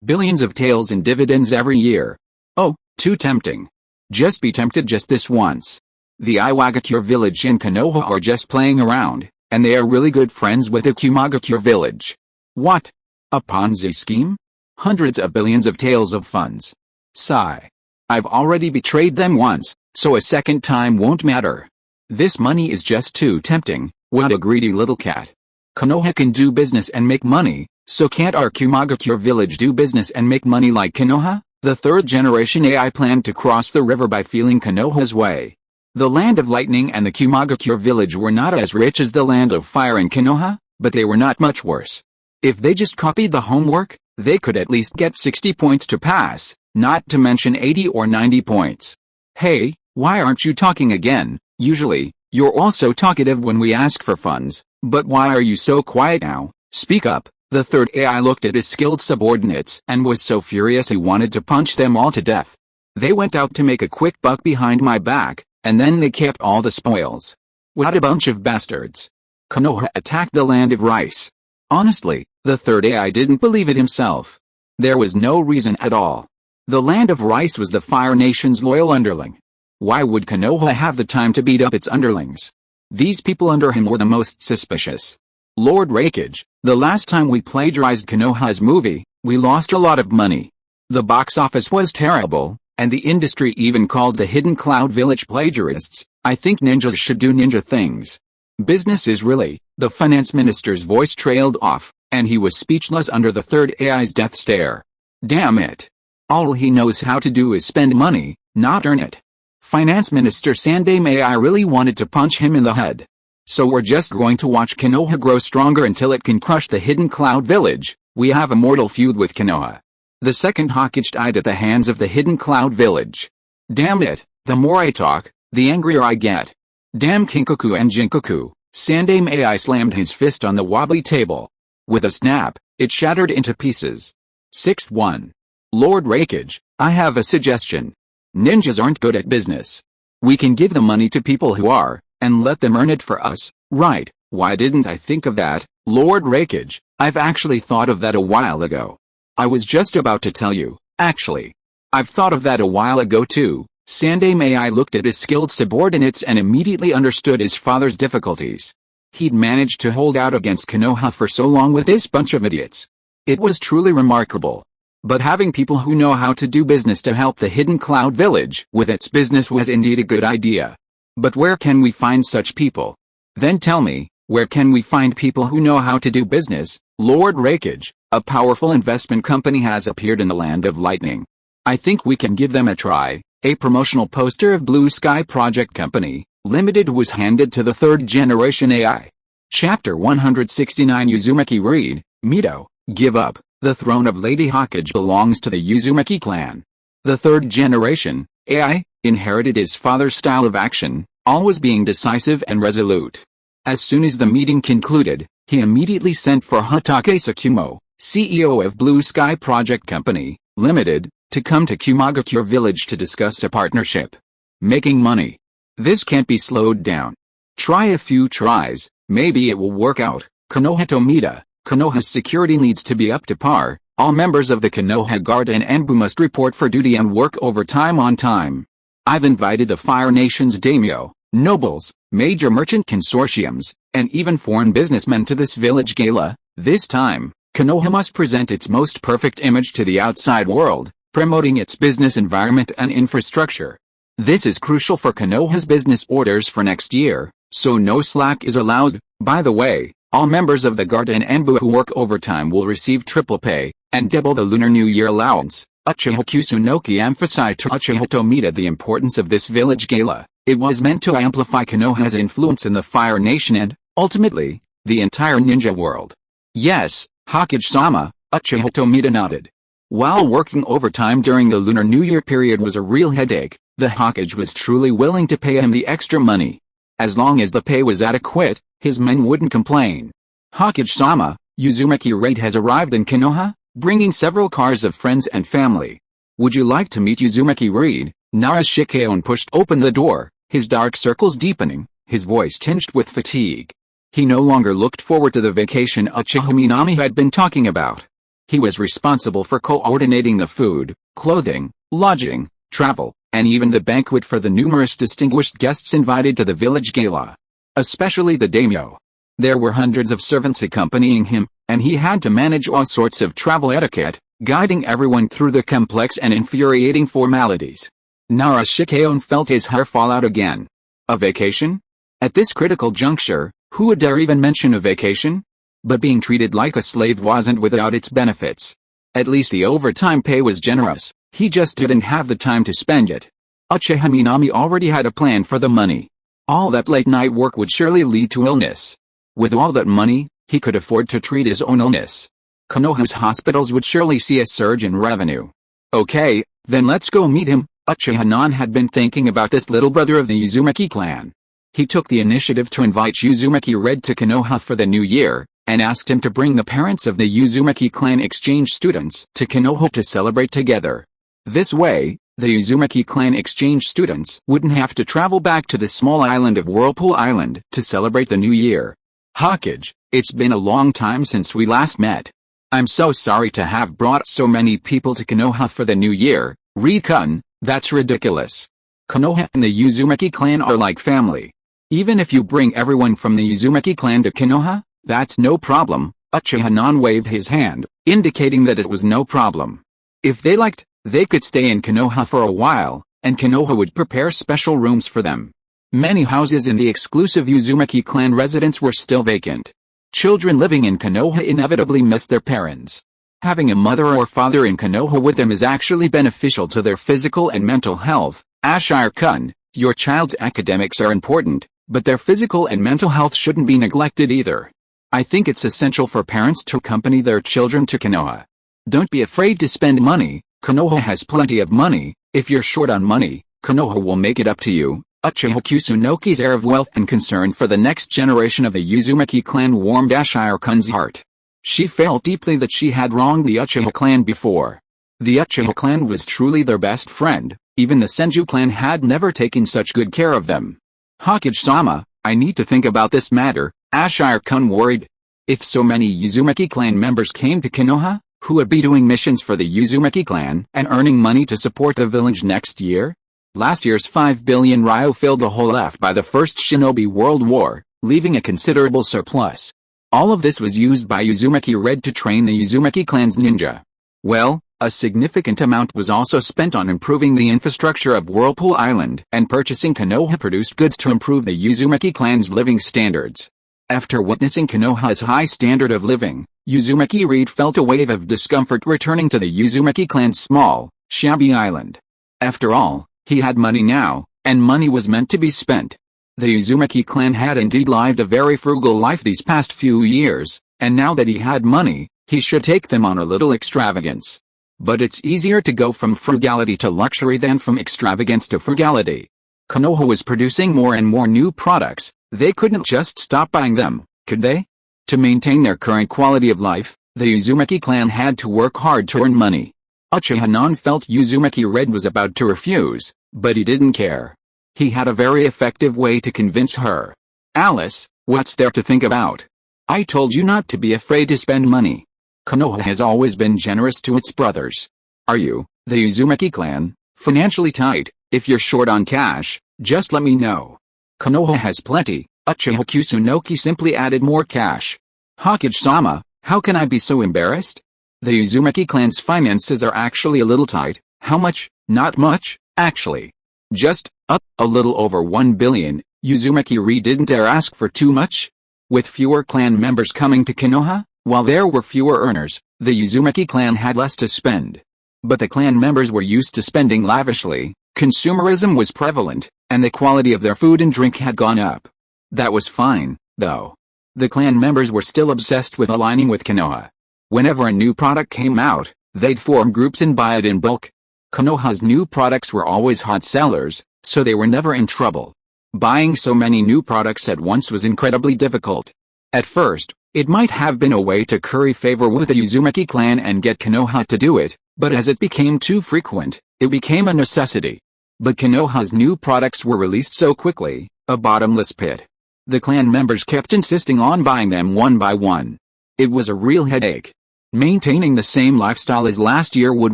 billions of taels in dividends every year. Oh, too tempting. Just be tempted just this once. The Iwagakure village and Konoha are just playing around, and they are really good friends with the Kumagakure village. What? A Ponzi scheme? Hundreds of billions of taels of funds. Sigh. I've already betrayed them once, so a second time won't matter. This money is just too tempting. What a greedy little cat. Konoha can do business and make money, so can't our Kumagakure village do business and make money like Konoha? The third generation AI planned to cross the river by feeling Konoha's way. The Land of Lightning and the Kumagakure village were not as rich as the Land of Fire and Konoha, but they were not much worse. If they just copied the homework, they could at least get 60 points to pass, not to mention 80 or 90 points. Hey, why aren't you talking again? Usually, you're also talkative when we ask for funds, but why are you so quiet now? Speak up. The third AI looked at his skilled subordinates and was so furious he wanted to punch them all to death. They went out to make a quick buck behind my back, and then they kept all the spoils. What a bunch of bastards. Konoha attacked the Land of Rice. Honestly, the third AI didn't believe it himself. There was no reason at all. The Land of Rice was the Fire Nation's loyal underling. Why would Konoha have the time to beat up its underlings? These people under him were the most suspicious. Lord Raikage, the last time we plagiarized Konoha's movie, we lost a lot of money. The box office was terrible, and the industry even called the Hidden Cloud Village plagiarists. I think ninjas should do ninja things. Business is really, the finance minister's voice trailed off, and he was speechless under the third AI's death stare. Damn it. All he knows how to do is spend money, not earn it. Finance Minister Sandaime Ai really wanted to punch him in the head. So we're just going to watch Konoha grow stronger until it can crush the Hidden Cloud Village. We have a mortal feud with Konoha. The second Hokage died at the hands of the Hidden Cloud Village. Damn it, the more I talk, the angrier I get. Damn Kinkoku and Jinkoku. Sandaime Ai slammed his fist on the wobbly table. With a snap, it shattered into pieces. 6-1. Lord Raikage, I have a suggestion. Ninjas aren't good at business. We can give the money to people who are, and let them earn it for us, right? Why didn't I think of that, Lord Raikage? I've actually thought of that a while ago. I was just about to tell you, actually. I've thought of that a while ago too. Sandaime Ai looked at his skilled subordinates and immediately understood his father's difficulties. He'd managed to hold out against Konoha for so long with this bunch of idiots. It was truly remarkable. But having people who know how to do business to help the Hidden Cloud Village with its business was indeed a good idea. But where can we find such people? Then tell me, where can we find people who know how to do business? Lord Raikage, a powerful investment company has appeared in the Land of Lightning. I think we can give them a try. A promotional poster of Blue Sky Project Company, Limited was handed to the third generation AI. Chapter 169 Uzumaki read, Mito, give up, the throne of Lady Hokage belongs to the Uzumaki clan. The third generation, AI, inherited his father's style of action, always being decisive and resolute. As soon as the meeting concluded, he immediately sent for Hatake Tsukumo, CEO of Blue Sky Project Company, Limited, to come to Kumagakure village to discuss a partnership. Making money. This can't be slowed down. Try a few tries, maybe it will work out. Konoha Tomita, Konoha's security needs to be up to par. All members of the Konoha Guard and Anbu must report for duty and work overtime on time. I've invited the Fire Nation's daimyo, nobles, major merchant consortiums, and even foreign businessmen to this village gala. This time, Konoha must present its most perfect image to the outside world, promoting its business environment and infrastructure. This is crucial for Konoha's business orders for next year, so no slack is allowed. By the way, all members of the Guard and Anbu who work overtime will receive triple pay, and double the Lunar New Year allowance. Uchiha Kusunoki emphasized to Uchiha Tomita the importance of this village gala. It was meant to amplify Konoha's influence in the Fire Nation and, ultimately, the entire ninja world. Yes, Hokage-sama, Uchiha Tomita nodded. While working overtime during the Lunar New Year period was a real headache, the Hokage was truly willing to pay him the extra money. As long as the pay was adequate, his men wouldn't complain. Hokage-sama, Uzumaki raid has arrived in Konoha, bringing several cars of friends and family. Would you like to meet Uzumaki Reed? Narashikeon pushed open the door, his dark circles deepening, his voice tinged with fatigue. He no longer looked forward to the vacation Uchiha Minami had been talking about. He was responsible for coordinating the food, clothing, lodging, travel, and even the banquet for the numerous distinguished guests invited to the village gala. Especially the daimyo. There were hundreds of servants accompanying him, and he had to manage all sorts of travel etiquette, guiding everyone through the complex and infuriating formalities. Narashikeon felt his hair fall out again. A vacation? At this critical juncture, who would dare even mention a vacation? But being treated like a slave wasn't without its benefits. At least the overtime pay was generous, he just didn't have the time to spend it. Uchiha Minami already had a plan for the money. All that late-night work would surely lead to illness. With all that money, he could afford to treat his own illness. Konoha's hospitals would surely see a surge in revenue. Okay, then let's go meet him. Uchiha Non had been thinking about this little brother of the Uzumaki clan. He took the initiative to invite Uzumaki Red to Konoha for the new year, and asked him to bring the parents of the Uzumaki clan exchange students to Konoha to celebrate together. This way, the Uzumaki clan exchange students wouldn't have to travel back to the small island of Whirlpool Island to celebrate the new year. Hokage, it's been a long time since we last met. I'm so sorry to have brought so many people to Konoha for the new year. Reed-kun, that's ridiculous. Konoha and the Uzumaki clan are like family. Even if you bring everyone from the Uzumaki clan to Konoha, that's no problem. Uchiha Non waved his hand, indicating that it was no problem. If they liked, they could stay in Konoha for a while, and Konoha would prepare special rooms for them. Many houses in the exclusive Uzumaki clan residence were still vacant. Children living in Konoha inevitably missed their parents. Having a mother or father in Konoha with them is actually beneficial to their physical and mental health. Ashire-kun, your child's academics are important, but their physical and mental health shouldn't be neglected either. I think it's essential for parents to accompany their children to Konoha. Don't be afraid to spend money. Konoha has plenty of money. If you're short on money, Konoha will make it up to you. Uchiha Kusunoki's air of wealth and concern for the next generation of the Uzumaki clan warmed Ashire-kun's heart. She felt deeply that she had wronged the Uchiha clan before. The Uchiha clan was truly their best friend, even the Senju clan had never taken such good care of them. Hokage-sama, I need to think about this matter, Ashire-kun worried. If so many Uzumaki clan members came to Konoha, who would be doing missions for the Uzumaki clan and earning money to support the village next year? Last year's 5 billion ryo filled the hole left by the First Shinobi World War, leaving a considerable surplus. All of this was used by Uzumaki Red to train the Uzumaki clan's ninja. Well, a significant amount was also spent on improving the infrastructure of Whirlpool Island and purchasing Konoha-produced goods to improve the Uzumaki clan's living standards. After witnessing Konoha's high standard of living, Uzumaki Reed felt a wave of discomfort returning to the Uzumaki clan's small, shabby island. After all, He had money now, and money was meant to be spent. The Uzumaki clan had indeed lived a very frugal life these past few years, and now that he had money, he should take them on a little extravagance. But it's easier to go from frugality to luxury than from extravagance to frugality. Konoha was producing more and more new products. They couldn't just stop buying them, could they? To maintain their current quality of life, the Uzumaki clan had to work hard to earn money. Uchiha Non felt Uzumaki Red was about to refuse, but he didn't care. He had a very effective way to convince her. Alice, what's there to think about? I told you not to be afraid to spend money. Konoha has always been generous to its brothers. Are you, the Uzumaki clan, financially tight? If you're short on cash, just let me know. Konoha has plenty. Uchiha Kusunoki simply added more cash. Hokage-sama, how can I be so embarrassed? The Uzumaki clan's finances are actually a little tight. How much? Not much, actually. Just, a little over 1 billion. Uzumaki didn't dare ask for too much. With fewer clan members coming to Konoha, while there were fewer earners, the Uzumaki clan had less to spend. But the clan members were used to spending lavishly. Consumerism was prevalent, and the quality of their food and drink had gone up. That was fine, though. The clan members were still obsessed with aligning with Konoha. Whenever a new product came out, they'd form groups and buy it in bulk. Konoha's new products were always hot sellers, so they were never in trouble. Buying so many new products at once was incredibly difficult. At first, it might have been a way to curry favor with the Uzumaki clan and get Konoha to do it, but as it became too frequent, it became a necessity. But Konoha's new products were released so quickly, a bottomless pit. The clan members kept insisting on buying them one by one. It was a real headache. Maintaining the same lifestyle as last year would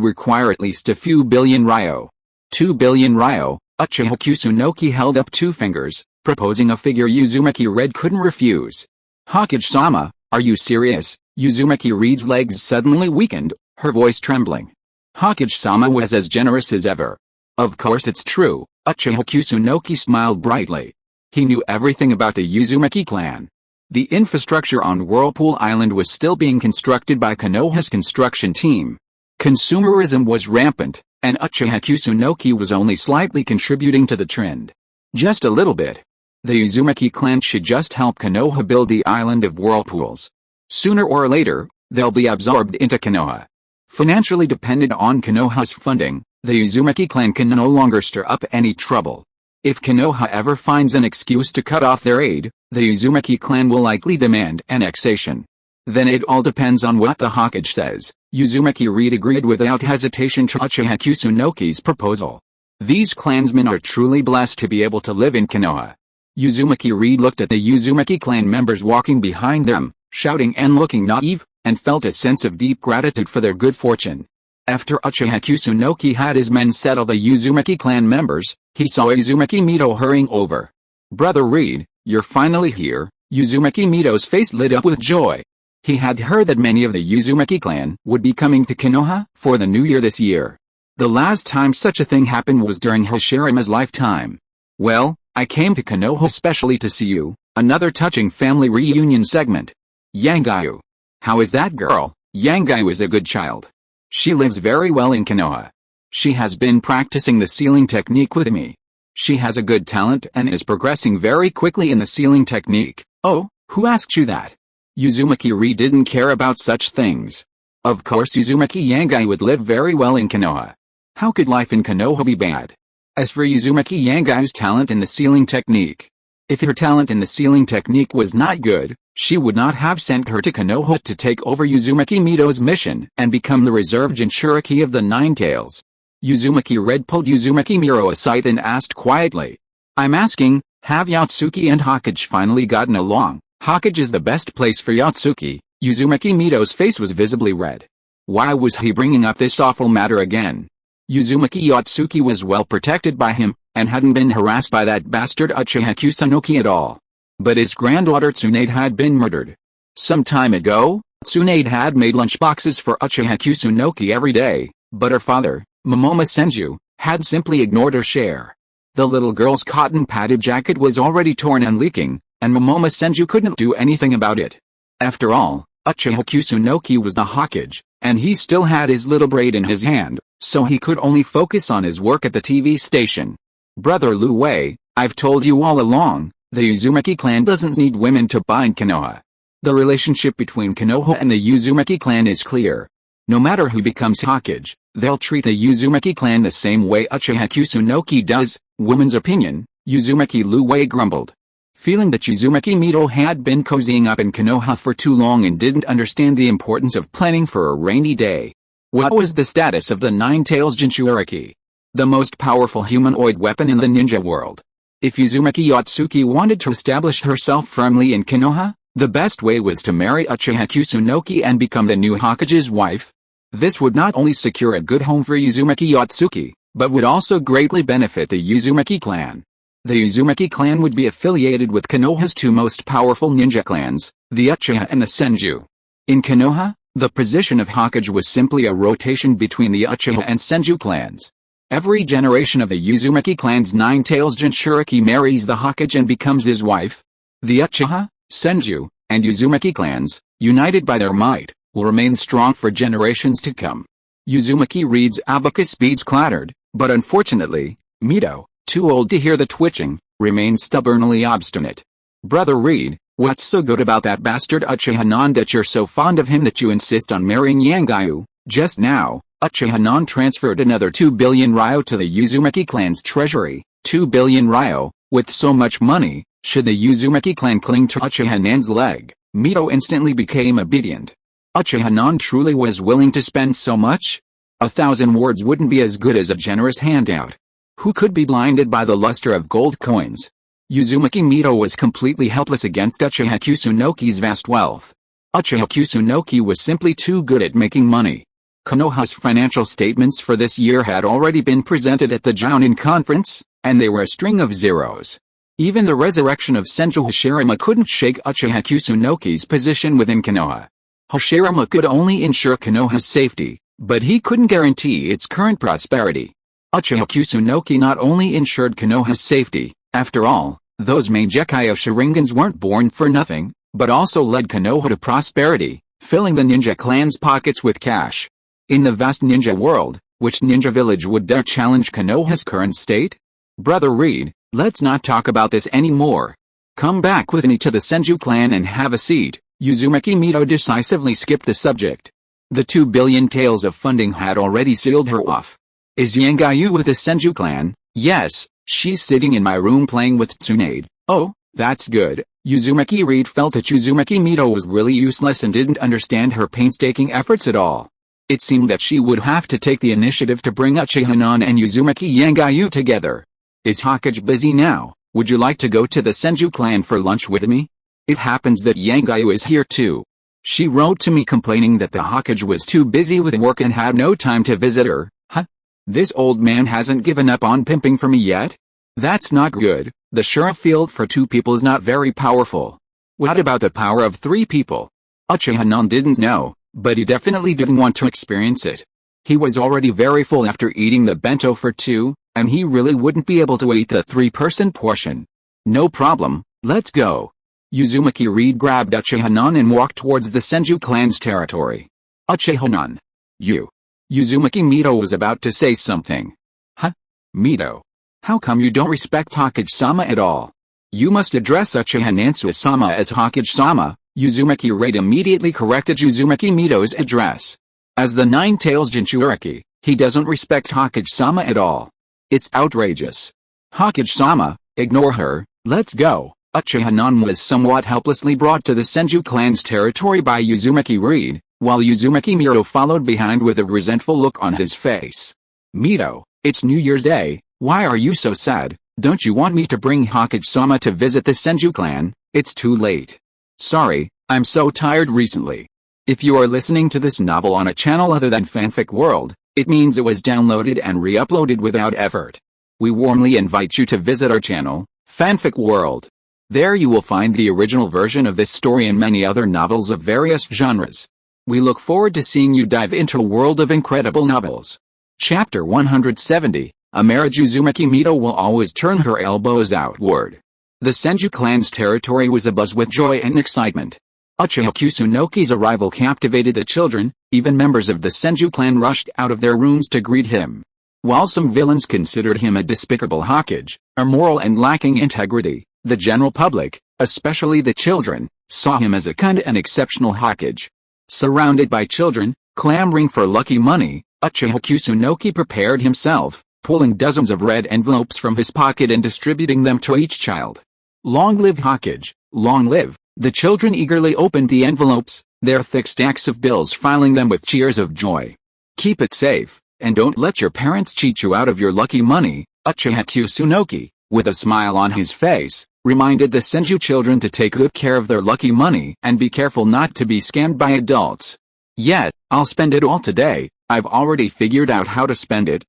require at least a few billion ryo. 2 billion ryo. Uchiha Kusunoki held up 2 fingers, proposing a figure Uzumaki Red couldn't refuse. Hokage-sama, are you serious? Uzumaki Red's legs suddenly weakened, her voice trembling. Hokage-sama was as generous as ever. Of course it's true, Uchiha Kusunoki smiled brightly. He knew everything about the Uzumaki clan. The infrastructure on Whirlpool Island was still being constructed by Konoha's construction team. Consumerism was rampant, and Uchiha Kusunoki was only slightly contributing to the trend. Just a little bit. The Uzumaki clan should just help Konoha build the island of whirlpools. Sooner or later, they'll be absorbed into Konoha. Financially dependent on Konoha's funding, the Uzumaki clan can no longer stir up any trouble. If Konoha ever finds an excuse to cut off their aid, the Uzumaki clan will likely demand annexation. Then it all depends on what the Hokage says. Uzumaki Red agreed without hesitation to Uchiha Kusunoki's proposal. These clansmen are truly blessed to be able to live in Konoha. Uzumaki Red looked at the Uzumaki clan members walking behind them, shouting and looking naive, and felt a sense of deep gratitude for their good fortune. After Uchiha Kusunoki had his men settle the Uzumaki clan members, he saw Uzumaki Mito hurrying over. Brother Red, you're finally here. Uzumaki Mito's face lit up with joy. He had heard that many of the Uzumaki clan would be coming to Konoha for the new year this year. The last time such a thing happened was during Hashirame's lifetime. Well, I came to Konoha especially to see you. Another touching family reunion segment. Yangayu. How is that girl? Yangayu is a good child. She lives very well in Konoha. She has been practicing the sealing technique with me. She has a good talent and is progressing very quickly in the sealing technique. Oh, who asked you that? Uzumaki Red didn't care about such things. Of course Uzumaki Yangayu would live very well in Konoha. How could life in Konoha be bad? As for Uzumaki Yangayu's talent in the sealing technique, if her talent in the sealing technique was not good, she would not have sent her to Konoha to take over Uzumaki Mito's mission and become the reserve Jinchuriki of the Nine Tails. Uzumaki Red pulled Uzumaki Miro aside and asked quietly. I'm asking, have Yatsuki and Hokage finally gotten along? Hokage is the best place for Yatsuki. Uzumaki Mito's face was visibly red. Why was he bringing up this awful matter again? Uzumaki Yatsuki was well protected by him, and hadn't been harassed by that bastard Uchiha Kusunoki at all. But his granddaughter Tsunade had been murdered. Some time ago, Tsunade had made lunchboxes for Uchiha Kusunoki every day, but her father, Momoma Senju, had simply ignored her share. The little girl's cotton padded jacket was already torn and leaking, and Momoma Senju couldn't do anything about it. After all, Uchiha Kusunoki was the Hokage, and he still had his little braid in his hand. so he could only focus on his work at the TV station. Brother Lu Wei, I've told you all along, the Uzumaki clan doesn't need women to bind Konoha. The relationship between Konoha and the Uzumaki clan is clear. No matter who becomes Hokage, they'll treat the Uzumaki clan the same way Uchiha Kusunoki does. Woman's opinion, Uzumaki Lu Wei grumbled. Feeling that Uzumaki Mito had been cozying up in Konoha for too long and didn't understand the importance of planning for a rainy day. What was the status of the Nine-Tails Jinchuriki? The most powerful humanoid weapon in the ninja world. If Uzumaki Yotsuki wanted to establish herself firmly in Konoha, the best way was to marry Uchiha Kusunoki and become the new Hokage's wife. This would not only secure a good home for Uzumaki Yotsuki, but would also greatly benefit the Uzumaki clan. The Uzumaki clan would be affiliated with Konoha's two most powerful ninja clans, the Uchiha and the Senju. In Konoha, the position of Hokage was simply a rotation between the Uchiha and Senju clans. Every generation of the Uzumaki clan's Nine-Tails Jinchuriki marries the Hokage and becomes his wife. The Uchiha, Senju, and Uzumaki clans, united by their might, will remain strong for generations to come. Uzumaki Reed's abacus beads clattered, but unfortunately, Mito, too old to hear the twitching, remained stubbornly obstinate. Brother Reed, what's so good about that bastard Uchiha Non that you're so fond of him that you insist on marrying Yangayu? Just now, Uchiha Non transferred another 2 billion ryo to the Uzumaki clan's treasury. 2 billion ryo, with so much money, should the Uzumaki clan cling to Uchiha Nan's leg, Mito instantly became obedient. Uchiha Non truly was willing to spend so much? 1,000 words wouldn't be as good as a generous handout. Who could be blinded by the luster of gold coins? Uzumaki Mito was completely helpless against Uchiha Kusunoki's vast wealth. Uchiha Kusunoki was simply too good at making money. Konoha's financial statements for this year had already been presented at the Jounin conference, and they were a string of zeros. Even the resurrection of Senju Hashirama couldn't shake Uchiha Kusunoki's position within Konoha. Hashirama could only ensure Konoha's safety, but he couldn't guarantee its current prosperity. Uchiha Kusunoki not only ensured Konoha's safety, after all, those Mangekyo Sharingans weren't born for nothing, but also led Konoha to prosperity, filling the ninja clan's pockets with cash. In the vast ninja world, which ninja village would dare challenge Konoha's current state? Brother Reed, let's not talk about this anymore. Come back with me to the Senju clan and have a seat. Uzumaki Mito decisively skipped the subject. The 2 billion taels of funding had already sealed her off. Is Yangayu with the Senju clan? Yes, she's sitting in my room playing with Tsunade. Oh, that's good. Uzumaki Reed felt that Uzumaki Mito was really useless and didn't understand her painstaking efforts at all. It seemed that she would have to take the initiative to bring Uchiha Non and Uzumaki Yangayu together. Is Hokage busy now? Would you like to go to the Senju clan for lunch with me? It happens that Yangayu is here too. She wrote to me complaining that the Hokage was too busy with work and had no time to visit her. Huh? This old man hasn't given up on pimping for me yet? That's not good. The Shura field for 2 people is not very powerful. What about the power of 3 people? Uchiha Non didn't know, but he definitely didn't want to experience it. He was already very full after eating the bento for 2, and he really wouldn't be able to eat the 3-person portion. No problem, let's go. Uzumaki Reed grabbed Uchiha Non and walked towards the Senju clan's territory. Uchiha Non. You. Uzumaki Mito was about to say something. Huh? Mito. How come you don't respect Hokage-sama at all? You must address Uchiha Nansui-sama as Hokage-sama. Uzumaki Reed immediately corrected Uzumaki Mito's address. As the Nine-Tails Jinchuriki, he doesn't respect Hokage-sama at all. It's outrageous. Hokage-sama, ignore her, let's go. Uchiha Non was somewhat helplessly brought to the Senju clan's territory by Uzumaki Reed, while Uzumaki Mito followed behind with a resentful look on his face. Mito, it's New Year's Day, why are you so sad? Don't you want me to bring Hokage-sama to visit the Senju clan? It's too late. Sorry, I'm so tired recently. If you are listening to this novel on a channel other than Fanfic World, it means it was downloaded and re-uploaded without effort. We warmly invite you to visit our channel, Fanfic World. There you will find the original version of this story and many other novels of various genres. We look forward to seeing you dive into a world of incredible novels. Chapter 170, A Marriage. Uzumaki Mito will always turn her elbows outward. The Senju clan's territory was abuzz with joy and excitement. Uchiha Kusunoki's arrival captivated the children, even members of the Senju clan rushed out of their rooms to greet him. While some villains considered him a despicable Hokage, immoral and lacking integrity, the general public, especially the children, saw him as a kind and exceptional Hokage. Surrounded by children, clamoring for lucky money, Uchiha Kusunoki prepared himself, pulling dozens of red envelopes from his pocket and distributing them to each child. Long live Hokage, long live! The children eagerly opened the envelopes, their thick stacks of bills filing them with cheers of joy. Keep it safe, and don't let your parents cheat you out of your lucky money, Uchiha Kusunoki, with a smile on his face, reminded the Senju children to take good care of their lucky money and be careful not to be scammed by adults. Yet, I'll spend it all today, I've already figured out how to spend it,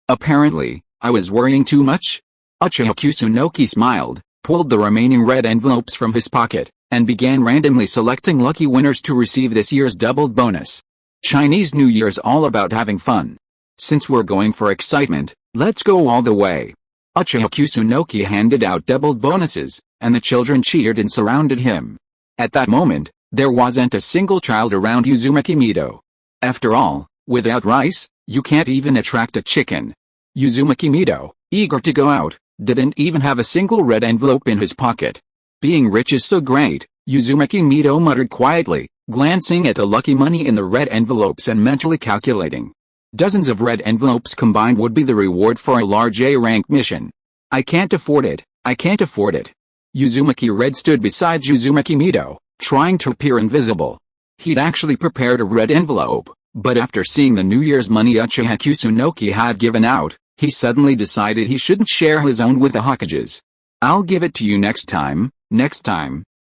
Apparently, I was worrying too much? Uchiha Kusunoki smiled, pulled the remaining red envelopes from his pocket, and began randomly selecting lucky winners to receive this year's doubled bonus. Chinese New Year's all about having fun. Since we're going for excitement, let's go all the way. Uchiha Kusunoki handed out doubled bonuses, and the children cheered and surrounded him. At that moment, there wasn't a single child around Uzumaki Mido. After all, without rice, you can't even attract a chicken. Uzumaki Mido, eager to go out, didn't even have a single red envelope in his pocket. Being rich is so great, Uzumaki Mido muttered quietly, glancing at the lucky money in the red envelopes and mentally calculating. Dozens of red envelopes combined would be the reward for a large A-rank mission. I can't afford it, I can't afford it. Uzumaki Red stood beside Uzumaki Mido, trying to appear invisible. He'd actually prepared a red envelope, but after seeing the New Year's money Uchiha Kusunoki had given out, he suddenly decided he shouldn't share his own with the Hokages. I'll give it to you next time.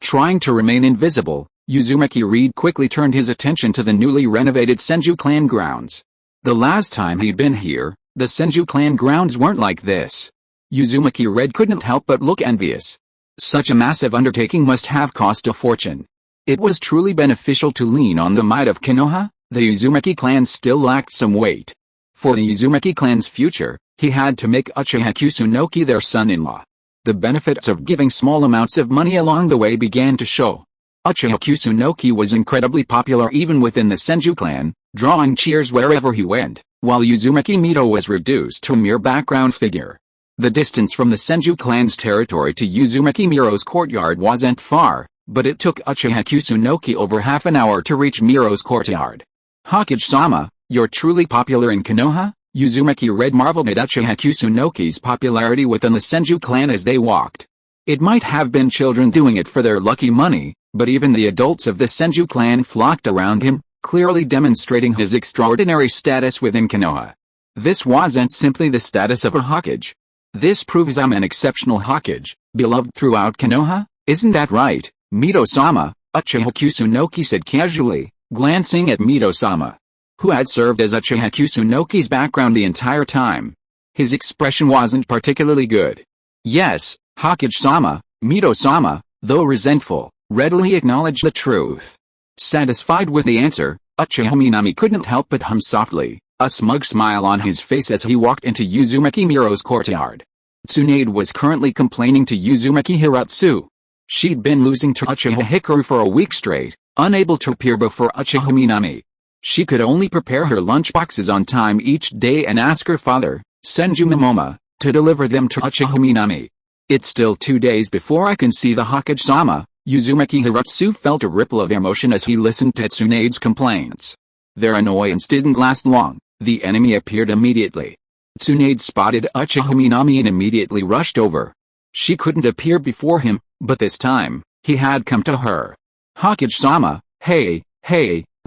Trying to remain invisible, Uzumaki Reed quickly turned his attention to the newly renovated Senju clan grounds. The last time he'd been here, the Senju clan grounds weren't like this. Uzumaki Red couldn't help but look envious. Such a massive undertaking must have cost a fortune. It was truly beneficial to lean on the might of Konoha. The Uzumaki clan still lacked some weight. For the Uzumaki clan's future, he had to make Uchiha Kusunoki their son-in-law. The benefits of giving small amounts of money along the way began to show. Uchiha Kusunoki was incredibly popular even within the Senju clan, drawing cheers wherever he went, while Uzumaki Mido was reduced to a mere background figure. The distance from the Senju clan's territory to Uzumaki Miro's courtyard wasn't far, but it took Uchiha Kusunoki over half an hour to reach Miro's courtyard. Hokage-sama, you're truly popular in Konoha? Uzumaki Red marveled at Uchiha Kusunoki's popularity within the Senju clan as they walked. It might have been children doing it for their lucky money, but even the adults of the Senju clan flocked around him, clearly demonstrating his extraordinary status within Konoha. This wasn't simply the status of a Hokage. This proves I'm an exceptional Hokage, beloved throughout Konoha, isn't that right, Mido-sama? Uchiha Kusunoki said casually, glancing at Mido-sama, who had served as Uchiha Kusunoki's background the entire time. His expression wasn't particularly good. Yes, Hokage-sama, Mido-sama, though resentful, readily acknowledged the truth. Satisfied with the answer, Uchiha Minami couldn't help but hum softly, a smug smile on his face as he walked into Uzumaki Miro's courtyard. Tsunade was currently complaining to Uzumaki Hiratsu. She'd been losing to Uchiha Hikaru for a week straight, unable to appear before Uchiha Minami. She could only prepare her lunchboxes on time each day and ask her father, Senju Momoma, to deliver them to Uchiha Minami. It's still 2 days before I can see the Hokage-sama. Uzumaki Hiratsu felt a ripple of emotion as he listened to Tsunade's complaints. Their annoyance didn't last long. The enemy appeared immediately. Tsunade spotted Uchiha Minami and immediately rushed over. She couldn't appear before him, but this time, he had come to her. Hokage-sama, hey,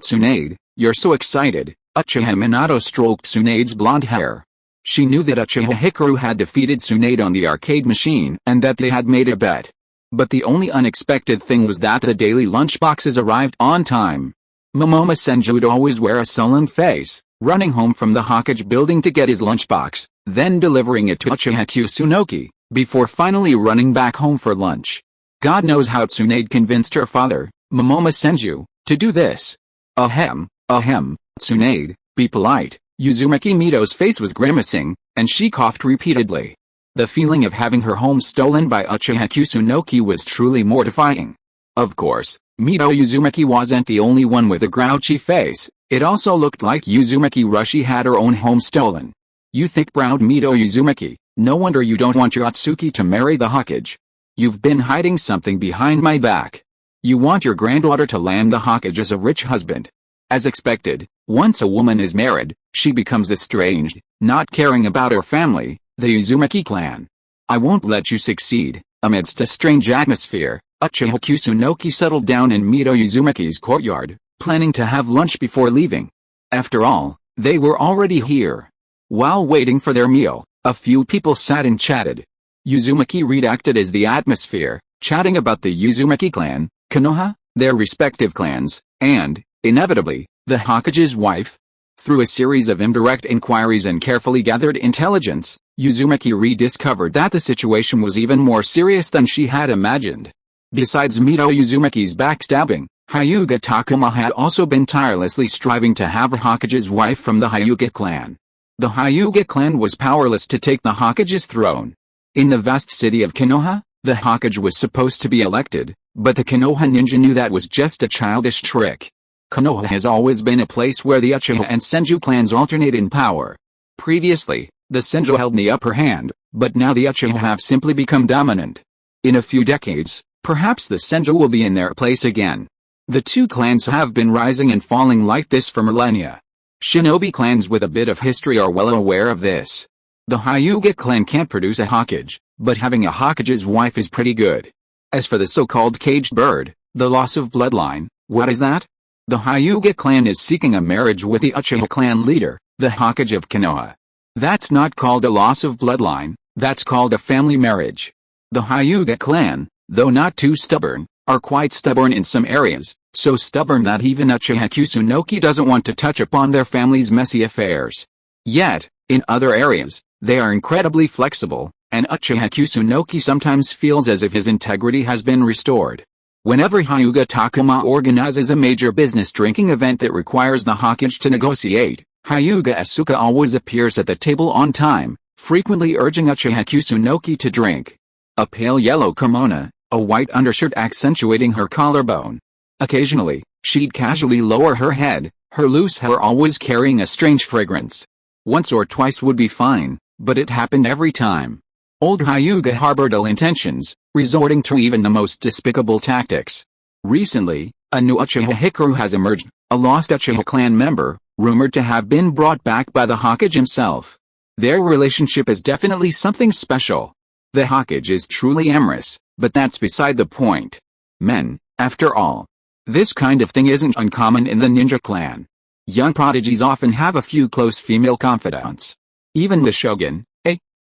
Tsunade, you're so excited. Uchiha Minato stroked Tsunade's blonde hair. She knew that Uchiha Hikaru had defeated Tsunade on the arcade machine and that they had made a bet. But the only unexpected thing was that the daily lunchboxes arrived on time. Momoma Senju would always wear a sullen face, running home from the Hokage building to get his lunchbox, then delivering it to Uchiha Kusunoki, before finally running back home for lunch. God knows how Tsunade convinced her father, Momoma Senju, to do this. Ahem, Tsunade, be polite. Uzumaki Mido's face was grimacing, and she coughed repeatedly. The feeling of having her home stolen by Uchiha Kusunoki was truly mortifying. Of course, Mito Uzumaki wasn't the only one with a grouchy face. It also looked like Uzumaki Rushi had her own home stolen. You thick browed Mito Uzumaki, no wonder you don't want your Atsuki to marry the Hokage. You've been hiding something behind my back. You want your granddaughter to land the Hokage as a rich husband. As expected, once a woman is married, she becomes estranged, not caring about her family, the Uzumaki clan. I won't let you succeed. Amidst a strange atmosphere, Uchiha Kusunoki settled down in Mito Uzumaki's courtyard, planning to have lunch before leaving. After all, they were already here. While waiting for their meal, a few people sat and chatted. Uzumaki reacted as the atmosphere, chatting about the Uzumaki clan, Konoha, their respective clans, and, inevitably, the Hokage's wife. Through a series of indirect inquiries and carefully gathered intelligence, Uzumaki rediscovered that the situation was even more serious than she had imagined. Besides Mito Uzumaki's backstabbing, Hyuga Takuma had also been tirelessly striving to have a Hokage's wife from the Hyuga clan. The Hyuga clan was powerless to take the Hokage's throne. In the vast city of Konoha, the Hokage was supposed to be elected, but the Konoha ninja knew that was just a childish trick. Konoha has always been a place where the Uchiha and Senju clans alternate in power. Previously, the Senju held the upper hand, but now the Uchiha have simply become dominant. In a few decades, perhaps the Senju will be in their place again. The two clans have been rising and falling like this for millennia. Shinobi clans with a bit of history are well aware of this. The Hyuga clan can't produce a Hokage, but having a Hokage's wife is pretty good. As for the so-called caged bird, the loss of bloodline, what is that? The Hyuga clan is seeking a marriage with the Uchiha clan leader, the Hokage of Konoha. That's not called a loss of bloodline, that's called a family marriage. The Hyuga clan, though not too stubborn, are quite stubborn in some areas, so stubborn that even Uchiha Kusunoki doesn't want to touch upon their family's messy affairs. Yet, in other areas, they are incredibly flexible, and Uchiha Kusunoki sometimes feels as if his integrity has been restored. Whenever Hyuga Takuma organizes a major business drinking event that requires the Hokage to negotiate, Hyuga Asuka always appears at the table on time, frequently urging Uchiha Kusunoki to drink. A pale yellow kimono, a white undershirt accentuating her collarbone. Occasionally, she'd casually lower her head, her loose hair always carrying a strange fragrance. Once or twice would be fine, but it happened every time. Old Hyuga harbored ill intentions, resorting to even the most despicable tactics. Recently, a new Uchiha Hikaru has emerged, a lost Uchiha clan member, rumored to have been brought back by the Hokage himself. Their relationship is definitely something special. The Hokage is truly amorous, but that's beside the point. Men, after all. This kind of thing isn't uncommon in the ninja clan. Young prodigies often have a few close female confidants. Even the shogun,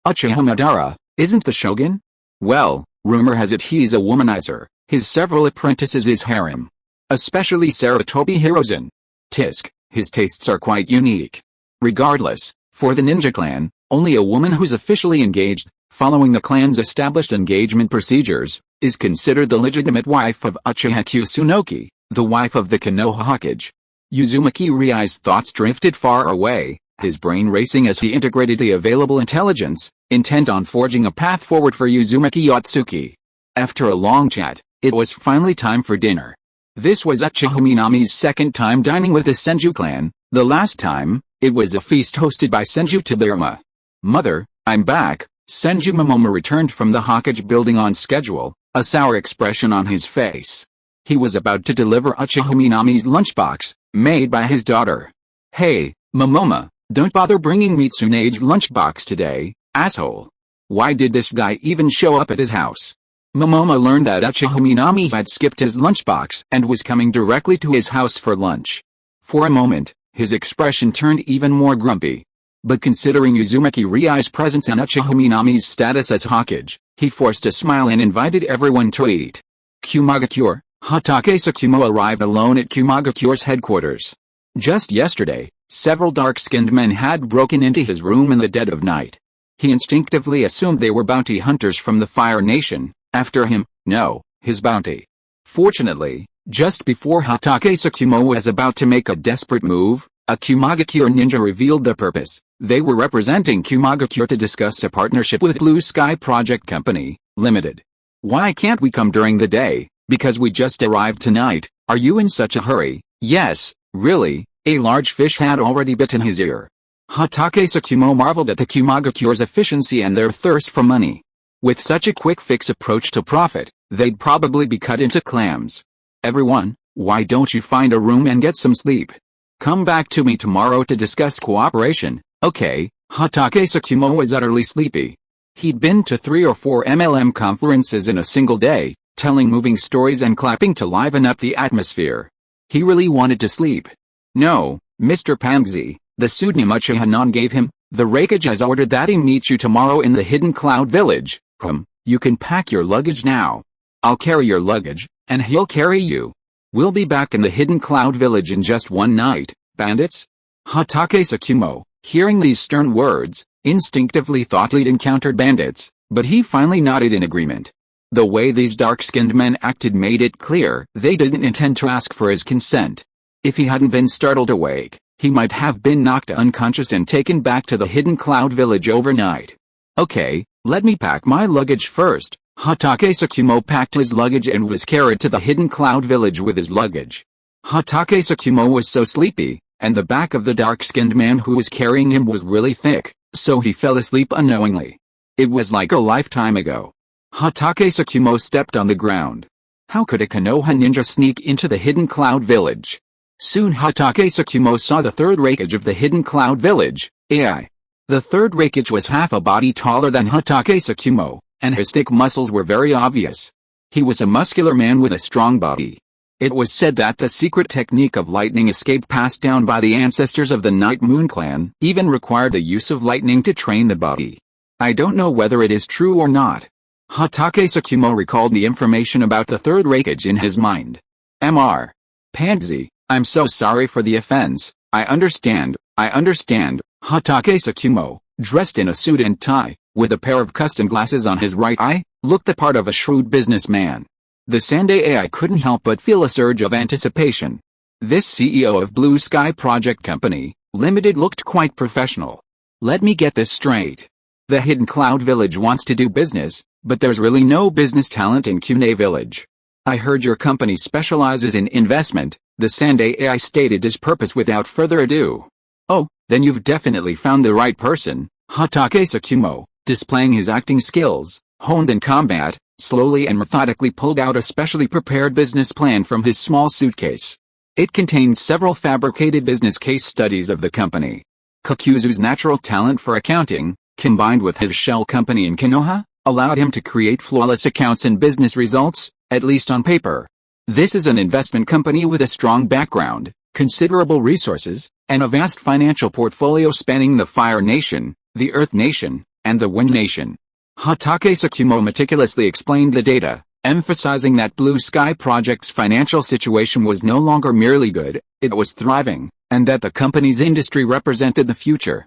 Uchiha Madara, isn't the shogun? Well, rumor has it he's a womanizer, his several apprentices is harem. Especially Sarutobi Hiruzen. Tisk, his tastes are quite unique. Regardless, for the ninja clan, only a woman who's officially engaged, following the clan's established engagement procedures, is considered the legitimate wife of Uchiha Kusunoki, the wife of the Konoha Hokage. Uzumaki Ryu's thoughts drifted far away, his brain racing as he integrated the available intelligence, intent on forging a path forward for Uzumaki Yotsuki. After a long chat, it was finally time for dinner. This was Uchiha Minami's second time dining with the Senju clan. The last time, it was a feast hosted by Senju Tobirama. Mother, I'm back. Senju Momoma returned from the Hokage building on schedule, a sour expression on his face. He was about to deliver Uchiha Minami's lunchbox, made by his daughter. Hey, Momoma, don't bother bringing Mitsune's lunchbox today, asshole. Why did this guy even show up at his house? Momoma learned that Uchiha Minami had skipped his lunchbox and was coming directly to his house for lunch. For a moment, his expression turned even more grumpy. But considering Uzumaki Ryu's presence and Uchiha Minami's status as Hokage, he forced a smile and invited everyone to eat. Kumagakure, Hatake Tsukumo arrived alone at Kumagakure's headquarters. Just yesterday, several dark-skinned men had broken into his room in the dead of night. He instinctively assumed they were bounty hunters from the Fire Nation, after him, his bounty. Fortunately, just before Hatake Tsukumo was about to make a desperate move, a Kumagakure ninja revealed their purpose. They were representing Kumagakure to discuss a partnership with Blue Sky Project Company, Limited. Why can't we come during the day? Because we just arrived tonight, are you in such a hurry? Yes, really, a large fish had already bitten his ear. Hatake Tsukumo marveled at the Kumogakure's efficiency and their thirst for money. With such a quick fix approach to profit, they'd probably be cut into clams. Everyone, why don't you find a room and get some sleep? Come back to me tomorrow to discuss cooperation, okay? Hatake Tsukumo was utterly sleepy. He'd been to 3 or 4 MLM conferences in a single day, telling moving stories and clapping to liven up the atmosphere. He really wanted to sleep. No, Mr. Pangzi, the pseudonym Uchiha gave him, the Raikage has ordered that he meet you tomorrow in the Hidden Cloud Village. You can pack your luggage now. I'll carry your luggage, and he'll carry you. We'll be back in the Hidden Cloud Village in just one night, bandits. Hatake Tsukumo, hearing these stern words, instinctively thought he'd encountered bandits, but he finally nodded in agreement. The way these dark-skinned men acted made it clear they didn't intend to ask for his consent. If he hadn't been startled awake, he might have been knocked unconscious and taken back to the Hidden Cloud Village overnight. Okay, let me pack my luggage first. Hatake Tsukumo packed his luggage and was carried to the Hidden Cloud Village with his luggage. Hatake Tsukumo was so sleepy, and the back of the dark-skinned man who was carrying him was really thick, so he fell asleep unknowingly. It was like a lifetime ago. Hatake Tsukumo stepped on the ground. How could a Konoha ninja sneak into the Hidden Cloud Village? Soon Hatake Tsukumo saw the third Raikage of the Hidden Cloud Village, AI. The third Raikage was half a body taller than Hatake Tsukumo, and his thick muscles were very obvious. He was a muscular man with a strong body. It was said that the secret technique of lightning escape passed down by the ancestors of the Night Moon clan even required the use of lightning to train the body. I don't know whether it is true or not. Hatake Tsukumo recalled the information about the third Raikage in his mind. Mr. Pansy, I'm so sorry for the offense. I understand. Hatake Tsukumo, dressed in a suit and tie, with a pair of custom glasses on his right eye, looked the part of a shrewd businessman. The Sandai AI couldn't help but feel a surge of anticipation. This CEO of Blue Sky Project Company, Limited looked quite professional. Let me get this straight. The Hidden Cloud Village wants to do business, but there's really no business talent in Kune Village. I heard your company specializes in investment, the Sandai AI stated his purpose without further ado. Oh, then you've definitely found the right person. Hatake Tsukumo, displaying his acting skills, honed in combat, slowly and methodically pulled out a specially prepared business plan from his small suitcase. It contained several fabricated business case studies of the company. Kakuzu's natural talent for accounting, combined with his shell company in Konoha, allowed him to create flawless accounts and business results, at least on paper. This is an investment company with a strong background, considerable resources, and a vast financial portfolio spanning the Fire Nation, the Earth Nation, and the Wind Nation. Hatake Tsukumo meticulously explained the data, emphasizing that Blue Sky Project's financial situation was no longer merely good, it was thriving, and that the company's industry represented the future.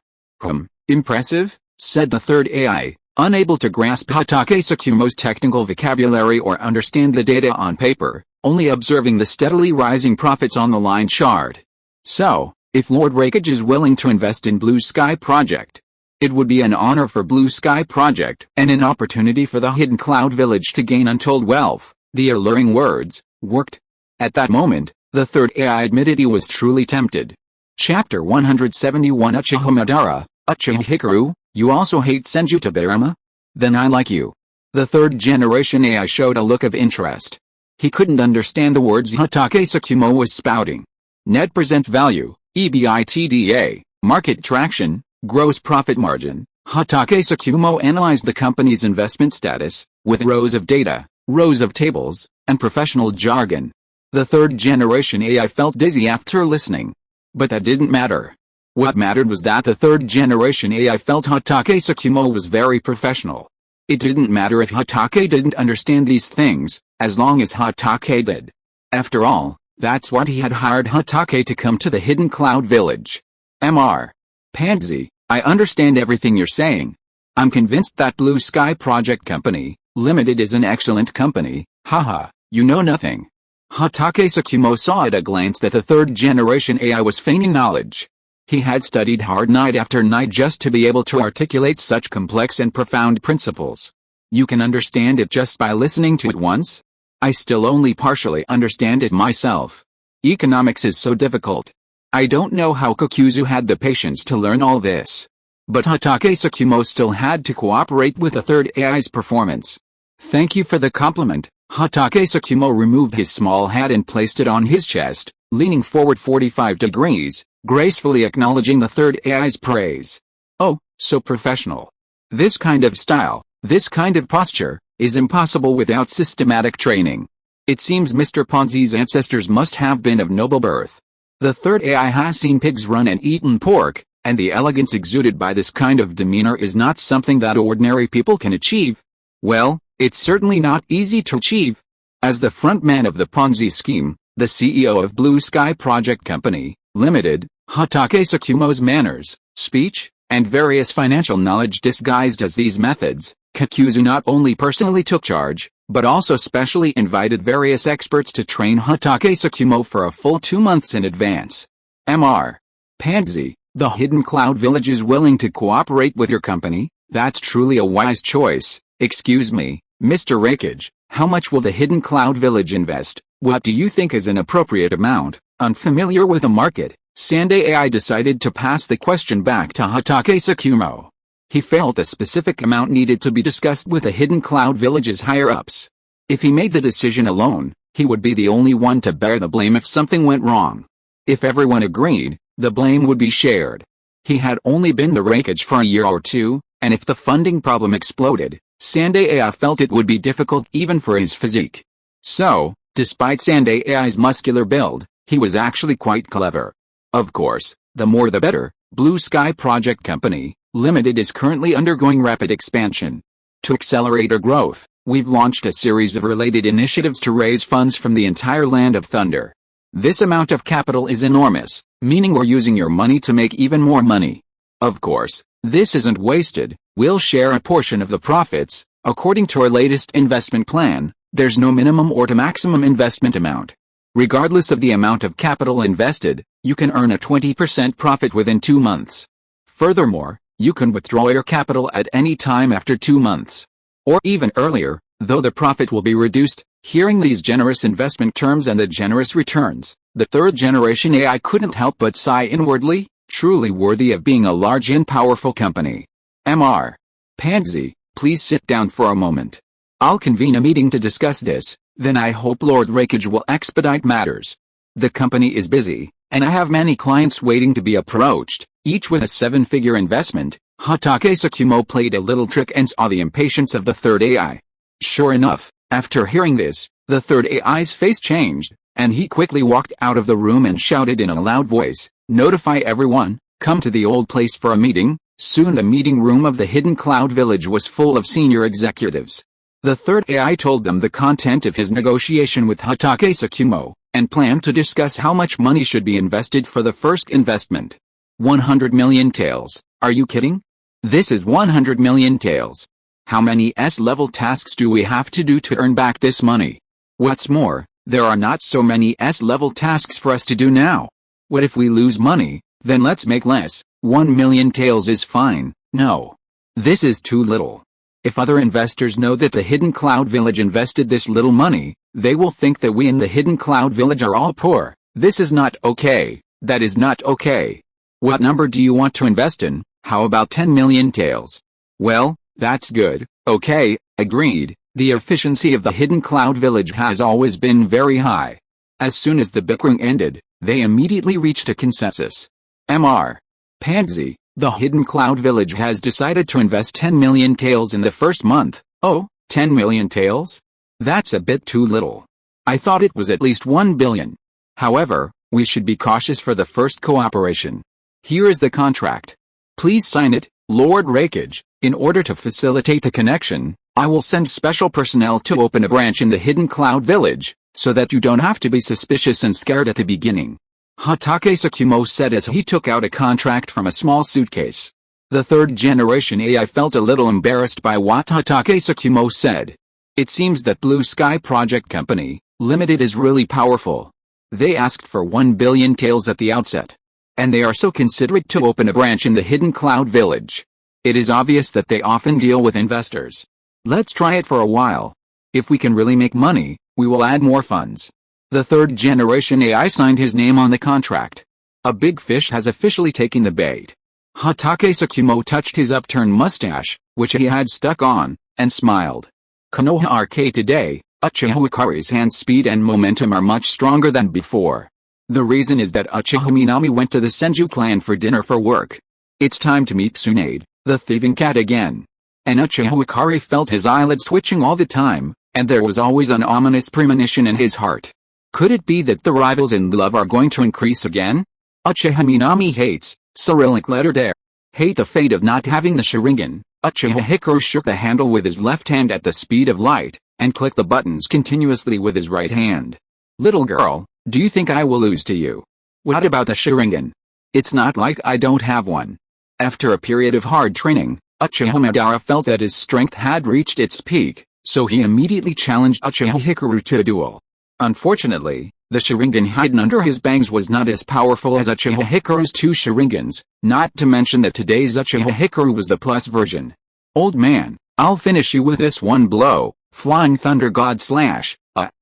Impressive, said the third AI, unable to grasp Hatake Tsukumo's technical vocabulary or understand the data on paper, only observing the steadily rising profits on the line chart. So, if Lord Raikage is willing to invest in Blue Sky Project, it would be an honor for Blue Sky Project and an opportunity for the Hidden Cloud Village to gain untold wealth. The alluring words worked. At that moment, the third AI admitted he was truly tempted. Chapter 171 Uchiha Madara, Uchiha Hikaru, you also hate Senju Tobirama? Then I like you. The third generation AI showed a look of interest. He couldn't understand the words Hatake Tsukumo was spouting. Net present value, EBITDA, market traction, gross profit margin. Hatake Tsukumo analyzed the company's investment status, with rows of data, rows of tables, and professional jargon. The third generation AI felt dizzy after listening. But that didn't matter. What mattered was that the third generation AI felt Hatake Tsukumo was very professional. It didn't matter if Hatake didn't understand these things, as long as Hatake did. After all, that's what he had hired Hatake to come to the Hidden Cloud Village. Mr. Pansy, I understand everything you're saying. I'm convinced that Blue Sky Project Company, Limited is an excellent company, haha, you know nothing. Hatake Tsukumo saw at a glance that the third generation AI was feigning knowledge. He had studied hard night after night just to be able to articulate such complex and profound principles. You can understand it just by listening to it once? I still only partially understand it myself. Economics is so difficult. I don't know how Kokuzu had the patience to learn all this. But Hatake Tsukumo still had to cooperate with the third AI's performance. Thank you for the compliment. Hatake Tsukumo removed his small hat and placed it on his chest, leaning forward 45 degrees, gracefully acknowledging the third AI's praise. Oh, so professional. This kind of style, this kind of posture, is impossible without systematic training. It seems Mr. Ponzi's ancestors must have been of noble birth. The third AI has seen pigs run and eaten pork, and the elegance exuded by this kind of demeanor is not something that ordinary people can achieve. Well, it's certainly not easy to achieve. As the front man of the Ponzi scheme, the CEO of Blue Sky Project Company, Limited, Hatake Tsukumo's manners, speech, and various financial knowledge disguised as these methods, Kokuzu not only personally took charge, but also specially invited various experts to train Hatake Tsukumo for a full 2 months in advance. Mr. Pansy, the Hidden Cloud Village is willing to cooperate with your company. That's truly a wise choice. Excuse me, Mr. Rakage, how much will the Hidden Cloud Village invest? What do you think is an appropriate amount? Unfamiliar with the market, Sandai AI decided to pass the question back to Hatake Tsukumo. He felt the specific amount needed to be discussed with the Hidden Cloud Village's higher-ups. If he made the decision alone, he would be the only one to bear the blame if something went wrong. If everyone agreed, the blame would be shared. He had only been the Rakage for a year or two, and if the funding problem exploded, Sandai AI felt it would be difficult even for his physique. So, despite Sandai AI's muscular build, he was actually quite clever. Of course, the more the better. Blue Sky Project Company, Limited is currently undergoing rapid expansion. To accelerate our growth, we've launched a series of related initiatives to raise funds from the entire Land of Thunder. This amount of capital is enormous, meaning we're using your money to make even more money. Of course, this isn't wasted. We'll share a portion of the profits. According to our latest investment plan, there's no minimum or to maximum investment amount. Regardless of the amount of capital invested, you can earn a 20% profit within 2 months. Furthermore, you can withdraw your capital at any time after 2 months. Or even earlier, though the profit will be reduced. Hearing these generous investment terms and the generous returns, the third generation AI couldn't help but sigh inwardly, truly worthy of being a large and powerful company. Mr. Pansy, please sit down for a moment. I'll convene a meeting to discuss this, then I hope Lord Rakage will expedite matters. The company is busy, and I have many clients waiting to be approached, each with a 7-figure investment. Hatake Tsukumo played a little trick and saw the impatience of the third AI. Sure enough, after hearing this, the third AI's face changed, and he quickly walked out of the room and shouted in a loud voice, "Notify everyone, come to the old place for a meeting." Soon the meeting room of the Hidden Cloud Village was full of senior executives. The third AI told them the content of his negotiation with Hatake Tsukumo, and planned to discuss how much money should be invested for the first investment. 100 million taels, are you kidding? This is 100 million taels. How many S-level tasks do we have to do to earn back this money? What's more, there are not so many S-level tasks for us to do now. What if we lose money? Then let's make less. 1 million taels is fine. No. This is too little. If other investors know that the Hidden Cloud Village invested this little money, they will think that we in the Hidden Cloud Village are all poor. This is not okay. That is not okay. What number do you want to invest in? How about 10 million taels? Well, that's good. Okay, agreed. The efficiency of the Hidden Cloud Village has always been very high. As soon as the bickering ended, they immediately reached a consensus. Mr. Pansy, the Hidden Cloud Village has decided to invest 10 million taels in the first month. Oh, 10 million taels? That's a bit too little. I thought it was at least 1 billion. However, we should be cautious for the first cooperation. Here is the contract. Please sign it, Lord Rakage. In order to facilitate the connection, I will send special personnel to open a branch in the Hidden Cloud Village, so that you don't have to be suspicious and scared at the beginning. Hatake Tsukumo said as he took out a contract from a small suitcase. The third generation AI felt a little embarrassed by what Hatake Tsukumo said. It seems that Blue Sky Project Company, Limited is really powerful. They asked for 1 billion taels at the outset. And they are so considerate to open a branch in the Hidden Cloud Village. It is obvious that they often deal with investors. Let's try it for a while. If we can really make money, We will add more funds. The third generation AI signed his name on the contract. A big fish has officially taken the bait. Hatake Tsukumo touched his upturned mustache, which he had stuck on, and smiled. Konoha Arcade today, Uchiha Hikari's hand speed and momentum are much stronger than before. The reason is that Uchiha Minami went to the Senju clan for dinner for work. It's time to meet Tsunade, the thieving cat again. And Uchiha Hikari felt his eyelids twitching all the time, and there was always an ominous premonition in his heart. Could it be that the rivals in love are going to increase again? Uchiha Minami hates, Cyrillic letter dare. Hate the fate of not having the Sharingan. Uchiha Hikaru shook the handle with his left hand at the speed of light, and clicked the buttons continuously with his right hand. Little girl, do you think I will lose to you? What about the Sharingan? It's not like I don't have one. After a period of hard training, Uchiha Madara felt that his strength had reached its peak, so he immediately challenged Uchiha Hikaru to a duel. Unfortunately, the Sharingan hidden under his bangs was not as powerful as Uchiha Hikaru's two Sharingans, not to mention that today's Uchiha Hikaru was the plus version. Old man, I'll finish you with this one blow, Flying Thunder God slash.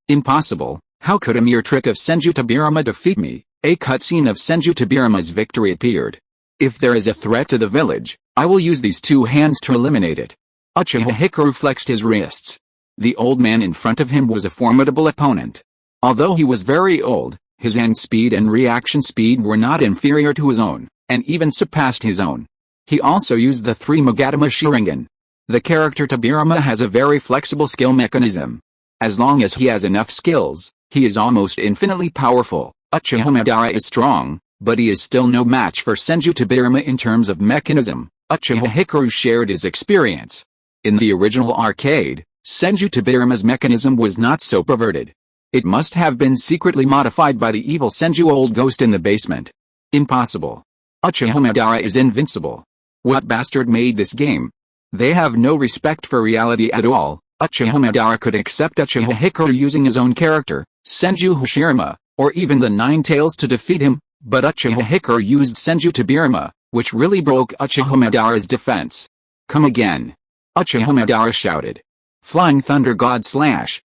Impossible, how could a mere trick of Senju Tobirama defeat me? A cutscene of Senju Tobirama's victory appeared. If there is a threat to the village, I will use these two hands to eliminate it. Uchiha Hikaru flexed his wrists. The old man in front of him was a formidable opponent. Although he was very old, his hand speed and reaction speed were not inferior to his own, and even surpassed his own. He also used the 3 Magatama Sharingan. The character Tobirama has a very flexible skill mechanism. As long as he has enough skills, he is almost infinitely powerful. Uchiha Madara is strong, but he is still no match for Senju Tobirama in terms of mechanism. Uchiha Hikaru shared his experience. In the original arcade, Senju Tobirama's mechanism was not so perverted. It must have been secretly modified by the evil Senju old ghost in the basement. Impossible. Uchiha Madara is invincible. What bastard made this game? They have no respect for reality at all. Uchiha Madara could accept Uchiha Hikaru using his own character, Senju Hashirama, or even the Nine Tails to defeat him, but Uchiha Hikaru used Senju Tobirama, which really broke Uchiha Madara's defense. Come again. Uchiha Madara shouted. Flying Thunder God slash.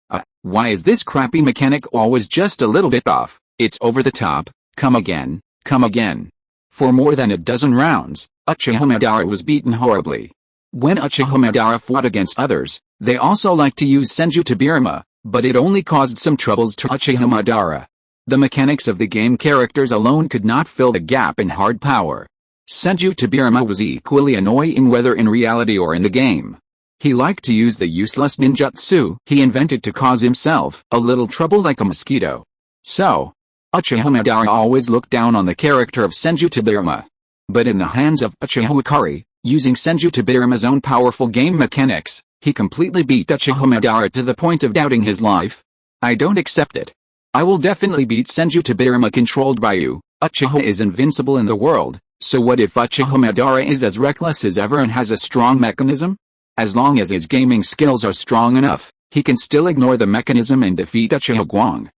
Why is this crappy mechanic always just a little bit off? It's over the top. Come again, come again. For more than a dozen rounds, Uchiha Madara was beaten horribly. When Uchiha Madara fought against others, they also liked to use Senju Tobirama, but it only caused some troubles to Uchiha Madara. The mechanics of the game characters alone could not fill the gap in hard power. Senju Tobirama was equally annoying whether in reality or in the game. He liked to use the useless ninjutsu he invented to cause himself a little trouble like a mosquito. So, Uchiha Madara always looked down on the character of Senju Tobirama. But in the hands of Uchiha Hikari, using Senju Tobirama's own powerful game mechanics, he completely beat Uchiha Madara to the point of doubting his life. I don't accept it. I will definitely beat Senju Tobirama controlled by you. Uchiha is invincible in the world, so what if Uchiha Madara is as reckless as ever and has a strong mechanism? As long as his gaming skills are strong enough, he can still ignore the mechanism and defeat Uchiha Guang.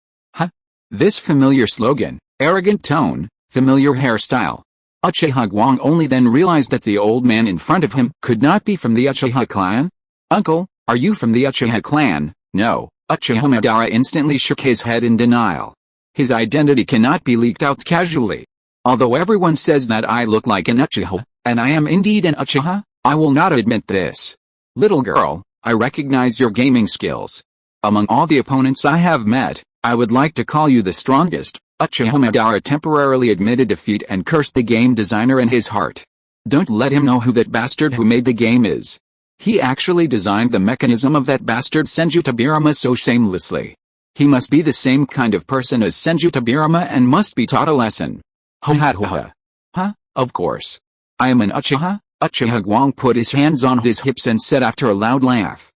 This familiar slogan, arrogant tone, familiar hairstyle. Uchiha Guang only then realized that the old man in front of him could not be from the Uchiha clan. Uncle, are you from the Uchiha clan? No. Uchiha Madara instantly shook his head in denial. His identity cannot be leaked out casually. Although everyone says that I look like an Uchiha, and I am indeed an Uchiha, I will not admit this. Little girl, I recognize your gaming skills. Among all the opponents I have met, I would like to call you the strongest. Uchiha Madara temporarily admitted defeat and cursed the game designer in his heart. Don't let him know who that bastard who made the game is. He actually designed the mechanism of that bastard Senju Tobirama so shamelessly. He must be the same kind of person as Senju Tobirama and must be taught a lesson. Huh? Of course. I am an Uchiha? Uchiha Guang put his hands on his hips and said after a loud laugh.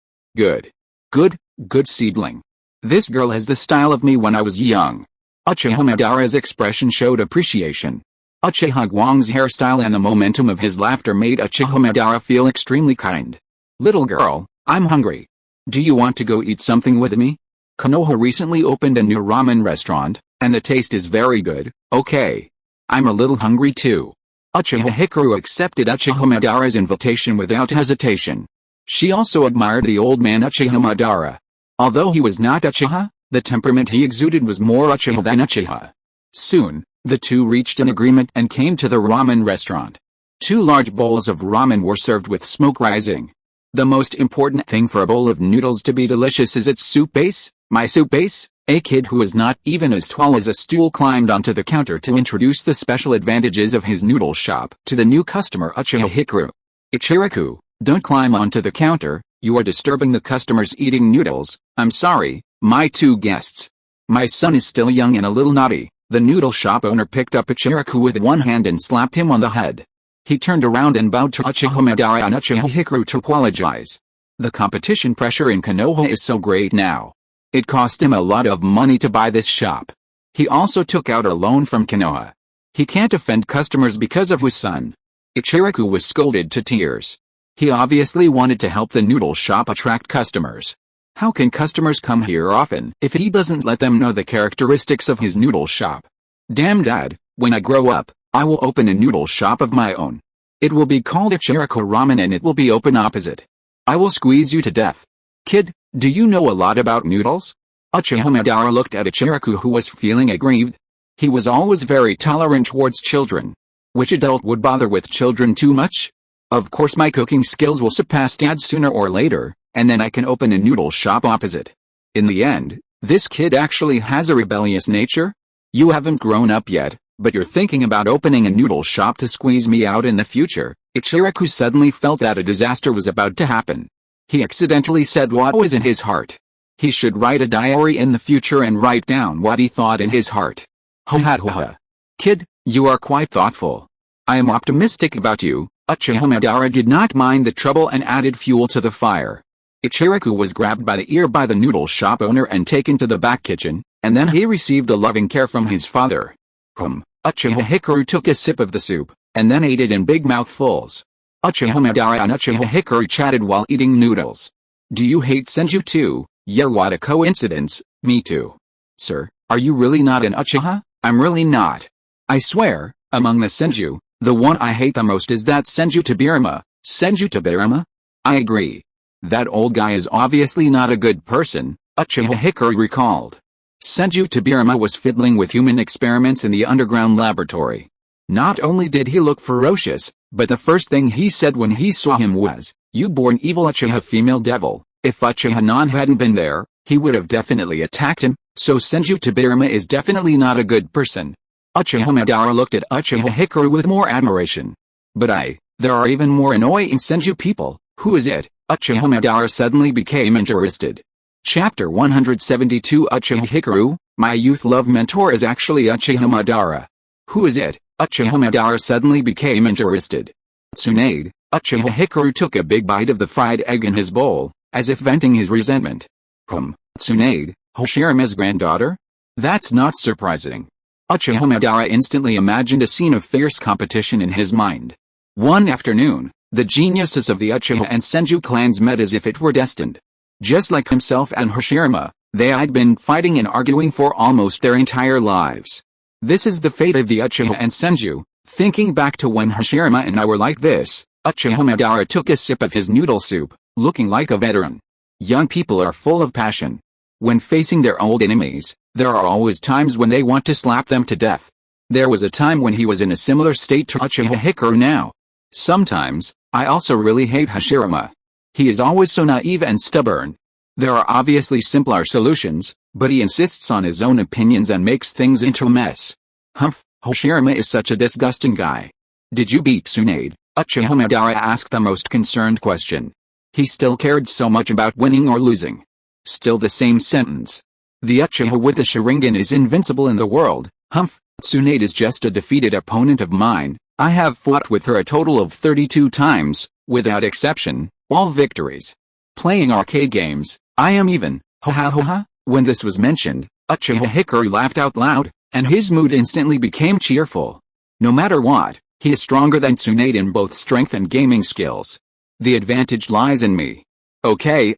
Good seedling. This girl has the style of me when I was young. Uchiha Madara's expression showed appreciation. Uchiha Guang's hairstyle and the momentum of his laughter made Uchiha Madara feel extremely kind. Little girl, I'm hungry. Do you want to go eat something with me? Konoha recently opened a new ramen restaurant, and the taste is very good. Okay. I'm a little hungry too. Uchiha Hikaru accepted Uchiha Madara's invitation without hesitation. She also admired the old man Uchiha Madara. Although he was not Uchiha, The temperament he exuded was more Uchiha than Uchiha. Soon, the two reached an agreement and came to the ramen restaurant. 2 large bowls of ramen were served with smoke rising. The most important thing for a bowl of noodles to be delicious is its soup base. My soup base? A kid who was not even as tall as a stool climbed onto the counter to introduce the special advantages of his noodle shop to the new customer Uchiha Hikaru. Ichiraku, don't climb onto the counter, you are disturbing the customers eating noodles. I'm sorry, my 2 guests. My son is still young and a little naughty. The noodle shop owner picked up Ichiraku with one hand and slapped him on the head. He turned around and bowed to Uchiha Madara and Uchiha Hikaru to apologize. The competition pressure in Konoha is so great now. It cost him a lot of money to buy this shop. He also took out a loan from Konoha. He can't offend customers because of his son. Ichiraku was scolded to tears. He obviously wanted to help the noodle shop attract customers. How can customers come here often if he doesn't let them know the characteristics of his noodle shop? Damn dad, when I grow up, I will open a noodle shop of my own. It will be called Ichiraku Ramen and it will be open opposite. I will squeeze you to death. Kid, do you know a lot about noodles? Uchiha Madara looked at Ichiraku who was feeling aggrieved. He was always very tolerant towards children. Which adult would bother with children too much? Of course my cooking skills will surpass Dad sooner or later, and then I can open a noodle shop opposite. In the end, this kid actually has a rebellious nature? You haven't grown up yet, but you're thinking about opening a noodle shop to squeeze me out in the future. Ichiraku suddenly felt that a disaster was about to happen. He accidentally said what was in his heart. He should write a diary in the future and write down what he thought in his heart. Ho ha ho ha. Kid, you are quite thoughtful. I am optimistic about you. Uchiha Madara did not mind the trouble and added fuel to the fire. Ichiraku was grabbed by the ear by the noodle shop owner and taken to the back kitchen, and then he received a loving care from his father. Uchiha Hikaru took a sip of the soup, and then ate it in big mouthfuls. Uchiha Madara and Uchiha Hikaru chatted while eating noodles. Do you hate Senju too? Yeah, what a coincidence. Me too. Sir, are you really not an Uchiha? I'm really not. I swear, among the Senju, the one I hate the most is that Senju Tobirama. Senju Tobirama? I agree. That old guy is obviously not a good person, Uchiha Hikaru recalled. Senju Tobirama was fiddling with human experiments in the underground laboratory. Not only did he look ferocious, but the first thing he said when he saw him was, "You born evil Uchiha female devil." If Uchiha Non hadn't been there, he would have definitely attacked him, so Senju Tobirama is definitely not a good person. Uchiha Madara looked at Uchiha Hikaru with more admiration. But there are even more annoying Senju people. Who is it? Uchiha Madara suddenly became interested. Chapter 172 Uchiha Hikaru, my youth love mentor is actually Uchiha Madara. Who is it? Uchiha Madara suddenly became interested. Tsunade, Uchiha Hikaru took a big bite of the fried egg in his bowl, as if venting his resentment. Tsunade, Hashirama's granddaughter? That's not surprising. Uchiha Madara instantly imagined a scene of fierce competition in his mind. One afternoon, the geniuses of the Uchiha and Senju clans met as if it were destined. Just like himself and Hashirama, they had been fighting and arguing for almost their entire lives. This is the fate of the Uchiha and Senju. Thinking back to when Hashirama and I were like this, Uchiha Madara took a sip of his noodle soup, looking like a veteran. Young people are full of passion. When facing their old enemies, there are always times when they want to slap them to death. There was a time when he was in a similar state to Uchiha Hikaru now. Sometimes, I also really hate Hashirama. He is always so naive and stubborn. There are obviously simpler solutions, but he insists on his own opinions and makes things into a mess. Humph, Hashirama is such a disgusting guy. Did you beat Tsunade? Uchiha Madara asked the most concerned question. He still cared so much about winning or losing. Still the same sentence. The Uchiha with the Sharingan is invincible in the world. Humph, Tsunade is just a defeated opponent of mine. I have fought with her a total of 32 times, without exception, all victories. Playing arcade games, I am even. Ha ha ha ha. When this was mentioned, Uchiha Hikaru laughed out loud, and his mood instantly became cheerful. No matter what, he is stronger than Tsunade in both strength and gaming skills. The advantage lies in me. Okay.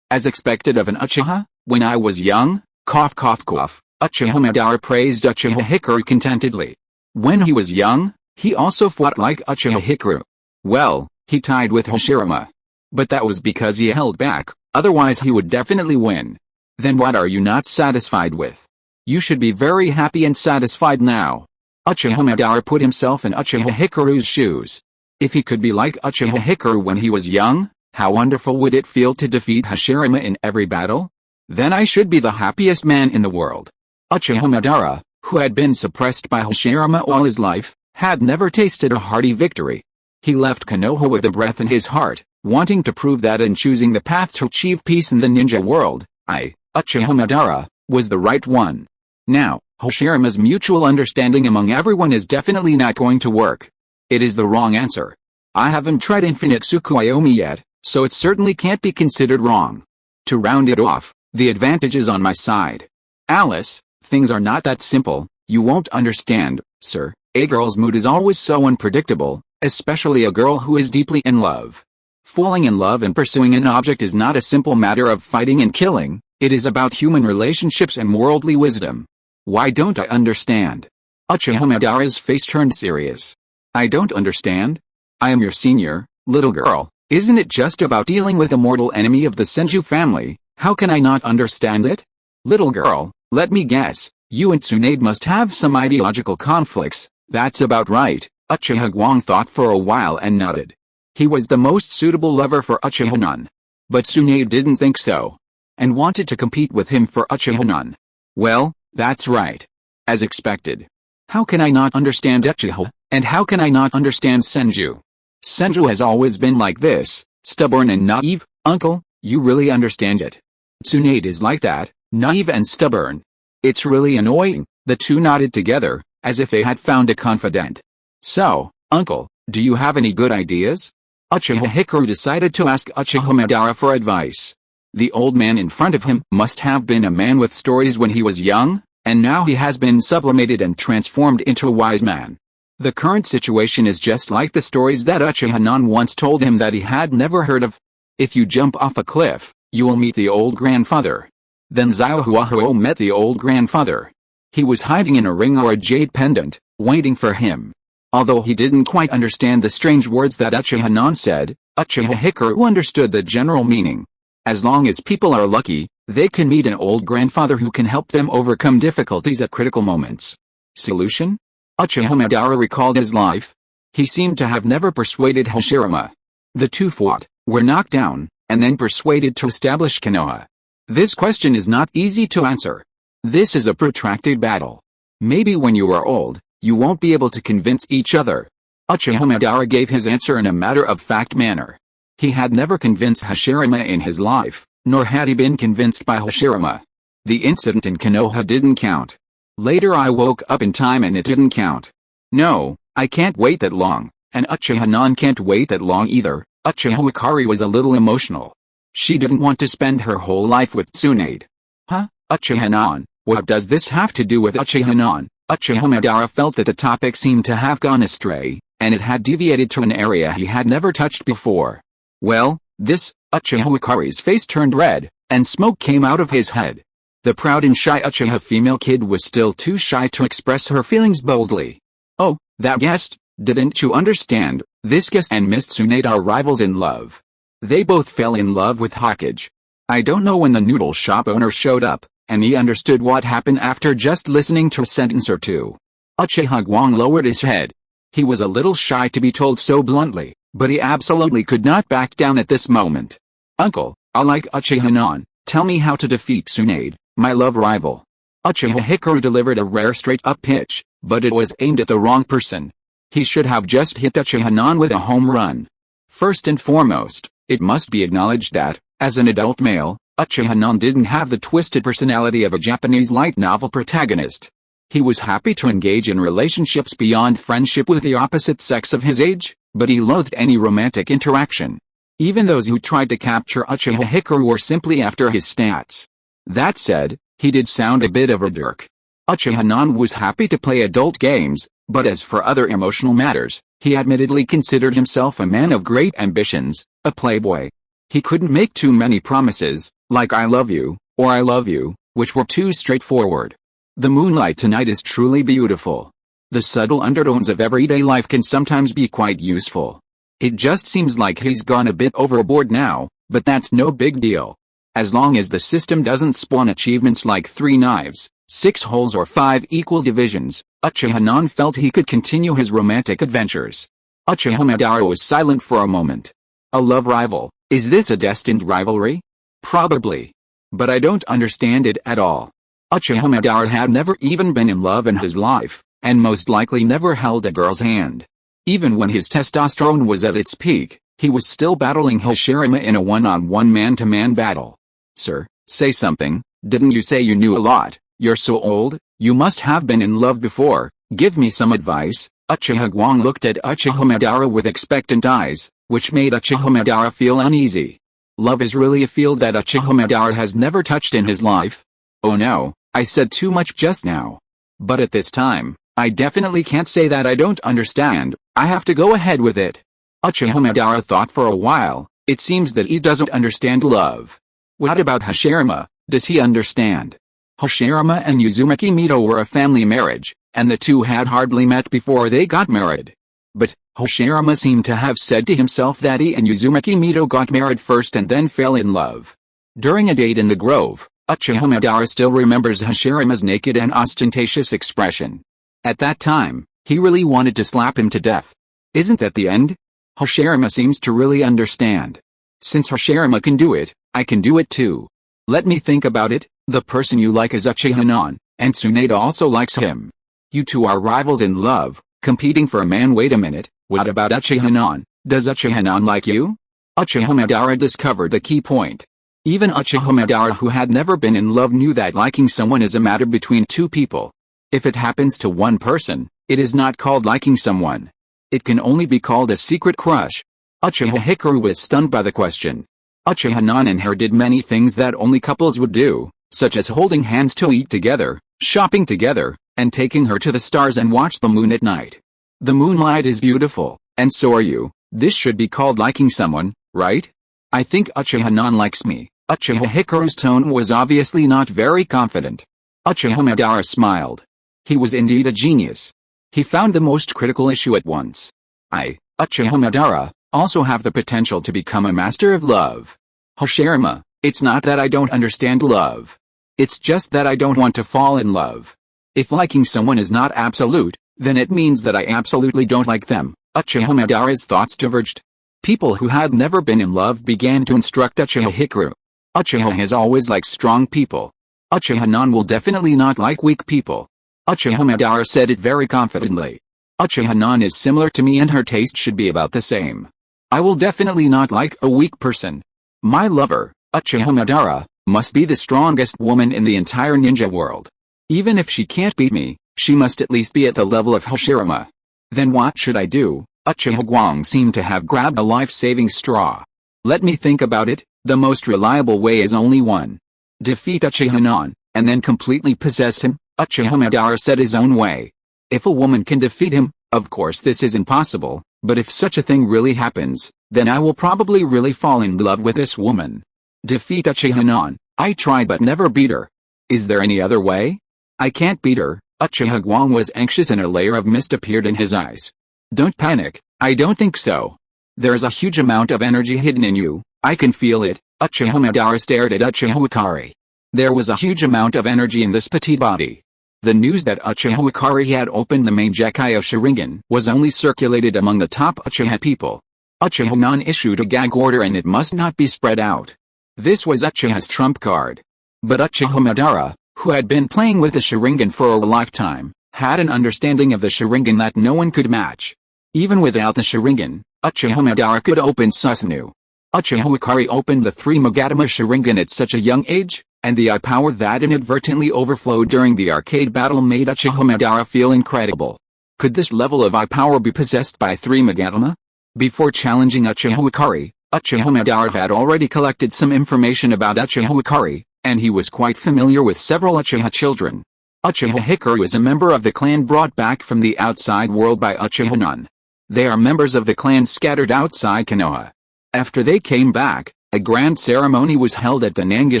As expected of an Uchiha, when I was young, cough cough cough, Uchiha Madara praised Uchiha Hikaru contentedly. When he was young, he also fought like Uchiha Hikaru. Well, he tied with Hashirama. But that was because he held back, otherwise he would definitely win. Then what are you not satisfied with? You should be very happy and satisfied now. Uchiha Madara put himself in Uchiha Hikaru's shoes. If he could be like Uchiha Hikaru when he was young, how wonderful would it feel to defeat Hashirama in every battle? Then I should be the happiest man in the world. Uchiha Madara, who had been suppressed by Hashirama all his life, had never tasted a hearty victory. He left Konoha with a breath in his heart, wanting to prove that in choosing the path to achieve peace in the ninja world, Uchiha Madara, was the right one. Now, Hashirama's mutual understanding among everyone is definitely not going to work. It is the wrong answer. I haven't tried Infinite Tsukuyomi yet, so it certainly can't be considered wrong. To round it off, the advantage is on my side. Alice, things are not that simple, you won't understand, sir. A girl's mood is always so unpredictable, especially a girl who is deeply in love. Falling in love and pursuing an object is not a simple matter of fighting and killing, it is about human relationships and worldly wisdom. Why don't I understand? Uchiha Madara's face turned serious. I don't understand? I am your senior, little girl, isn't it just about dealing with a mortal enemy of the Senju family? How can I not understand it? Little girl, let me guess, you and Tsunade must have some ideological conflicts. That's about right, Uchiha Guang thought for a while and nodded. He was the most suitable lover for Uchiha Nun. But Tsunade didn't think so, and wanted to compete with him for Uchiha Nun. Well, that's right. As expected. How can I not understand Uchiha, and how can I not understand Senju? Senju has always been like this, stubborn and naive, uncle, you really understand it. Tsunade is like that, naive and stubborn. It's really annoying. The two nodded together, as if they had found a confidant. So, uncle, do you have any good ideas? Uchiha Hikaru decided to ask Uchiha Madara for advice. The old man in front of him must have been a man with stories when he was young, and now he has been sublimated and transformed into a wise man. The current situation is just like the stories that Uchiha Nun once told him that he had never heard of. If you jump off a cliff, you will meet the old grandfather. Then Xiaohuahuo met the old grandfather. He was hiding in a ring or a jade pendant, waiting for him. Although he didn't quite understand the strange words that Uchiha Nun said, Uchiha Hikaru understood the general meaning. As long as people are lucky, they can meet an old grandfather who can help them overcome difficulties at critical moments. Solution? Uchiha Madara recalled his life. He seemed to have never persuaded Hashirama. The two fought, were knocked down, and then persuaded to establish Konoha. This question is not easy to answer. This is a protracted battle. Maybe when you are old, you won't be able to convince each other. Uchiha Madara gave his answer in a matter-of-fact manner. He had never convinced Hashirama in his life, nor had he been convinced by Hashirama. The incident in Konoha didn't count. Later I woke up in time and it didn't count. No, I can't wait that long, and Uchiha Nun can't wait that long either. Uchiha Hikaru was a little emotional. She didn't want to spend her whole life with Tsunade. Huh? Uchiha Nun, what does this have to do with Uchiha Nun? Uchiha Madara felt that the topic seemed to have gone astray, and it had deviated to an area he had never touched before. Well, this, Uchiha Hikaru's face turned red, and smoke came out of his head. The proud and shy Uchiha female kid was still too shy to express her feelings boldly. Oh, that guest, didn't you understand? This guest and Miss Tsunade are rivals in love. They both fell in love with Hokage. I don't know when the noodle shop owner showed up, and he understood what happened after just listening to a sentence or two. Uchiha Guang lowered his head. He was a little shy to be told so bluntly, but he absolutely could not back down at this moment. Uncle, I like Uchiha Nun, tell me how to defeat Tsunade, my love rival. Uchiha Hikaru delivered a rare straight-up pitch, but it was aimed at the wrong person. He should have just hit Uchiha Nun with a home run. First and foremost, it must be acknowledged that, as an adult male, Uchiha Nun didn't have the twisted personality of a Japanese light novel protagonist. He was happy to engage in relationships beyond friendship with the opposite sex of his age, but he loathed any romantic interaction. Even those who tried to capture Uchiha Hikaru were simply after his stats. That said, he did sound a bit of a jerk. Uchiha Nun was happy to play adult games, but as for other emotional matters, he admittedly considered himself a man of great ambitions, a playboy. He couldn't make too many promises, like I love you, or I love you, which were too straightforward. The moonlight tonight is truly beautiful. The subtle undertones of everyday life can sometimes be quite useful. It just seems like he's gone a bit overboard now, but that's no big deal. As long as the system doesn't spawn achievements like 3 knives, 6 holes or 5 equal divisions, Uchiha Non felt he could continue his romantic adventures. Uchiha Madara was silent for a moment. A love rival, is this a destined rivalry? Probably. But I don't understand it at all. Uchiha Madara had never even been in love in his life, and most likely never held a girl's hand. Even when his testosterone was at its peak, he was still battling Hashirama in a one-on-one man-to-man battle. Sir, say something, didn't you say you knew a lot? You're so old, you must have been in love before, give me some advice. Uchiha Guang looked at Uchiha Madara with expectant eyes, which made Uchiha Madara feel uneasy. Love is really a field that Uchiha Madara has never touched in his life. Oh no, I said too much just now. But at this time, I definitely can't say that I don't understand, I have to go ahead with it. Uchiha Madara thought for a while, it seems that he doesn't understand love. What about Hashirama, does he understand? Hashirama and Uzumaki Mito were a family marriage, and the two had hardly met before they got married. But, Hashirama seemed to have said to himself that he and Uzumaki Mito got married first and then fell in love. During a date in the grove, Uchiha Madara still remembers Hashirama's naked and ostentatious expression. At that time, he really wanted to slap him to death. Isn't that the end? Hashirama seems to really understand. Since Hashirama can do it, I can do it too. Let me think about it, the person you like is Uchiha Non, and Tsunade also likes him. You two are rivals in love, competing for a man. Wait a minute, what about Uchiha Non, does Uchiha Non like you? Uchiha Madara discovered the key point. Even Uchiha Madara, who had never been in love, knew that liking someone is a matter between two people. If it happens to one person, it is not called liking someone. It can only be called a secret crush. Uchiha Hikaru was stunned by the question. Uchiha Non and her did many things that only couples would do, such as holding hands to eat together, shopping together, and taking her to the stars and watch the moon at night. The moonlight is beautiful, and so are you. This should be called liking someone, right? I think Uchiha Non likes me. Uchiha Hikaru's tone was obviously not very confident. Uchiha Madara smiled. He was indeed a genius. He found the most critical issue at once. I, Uchiha Madara, also have the potential to become a master of love. Hashirama, it's not that I don't understand love. It's just that I don't want to fall in love. If liking someone is not absolute, then it means that I absolutely don't like them. Uchiha Madara's thoughts diverged. People who had never been in love began to instruct Uchiha Hikaru. Uchiha has always liked strong people. Uchiha Non will definitely not like weak people. Uchiha Madara said it very confidently. Uchiha Non is similar to me and her taste should be about the same. I will definitely not like a weak person. My lover, Uchiha Madara, must be the strongest woman in the entire ninja world. Even if she can't beat me, she must at least be at the level of Hashirama. Then what should I do? Uchiha Guang seemed to have grabbed a life-saving straw. Let me think about it, the most reliable way is only one. Defeat Uchiha Non, and then completely possess him, Uchiha Madara said his own way. If a woman can defeat him, of course this is impossible, but if such a thing really happens, then I will probably really fall in love with this woman. Defeat Uchiha Non, I tried but never beat her. Is there any other way? I can't beat her. Uchiha Guang was anxious and a layer of mist appeared in his eyes. Don't panic, I don't think so. There's a huge amount of energy hidden in you, I can feel it. Uchiha Madara stared at Uchiha Hikari. There was a huge amount of energy in this petite body. The news that Uchiha Hikari had opened the main Decay of Sharingan was only circulated among the top Uchiha people. Uchiha Non issued a gag order and it must not be spread out. This was Uchiha's trump card. But Uchiha Madara, who had been playing with the Sharingan for a lifetime, had an understanding of the Sharingan that no one could match. Even without the Sharingan, Uchiha Madara could open Susanoo. Uchiha Hikari opened the 3 Magatama Sharingan at such a young age, and the eye power that inadvertently overflowed during the arcade battle made Uchiha Madara feel incredible. Could this level of eye power be possessed by 3 Magatama? Before challenging Uchiha Hikari, Uchiha Madara had already collected some information about Uchiha Hikari, and he was quite familiar with several Uchiha children. Uchiha Hikaru is a member of the clan brought back from the outside world by Uchiha Non. They are members of the clan scattered outside Konoha. After they came back, a grand ceremony was held at the Nanga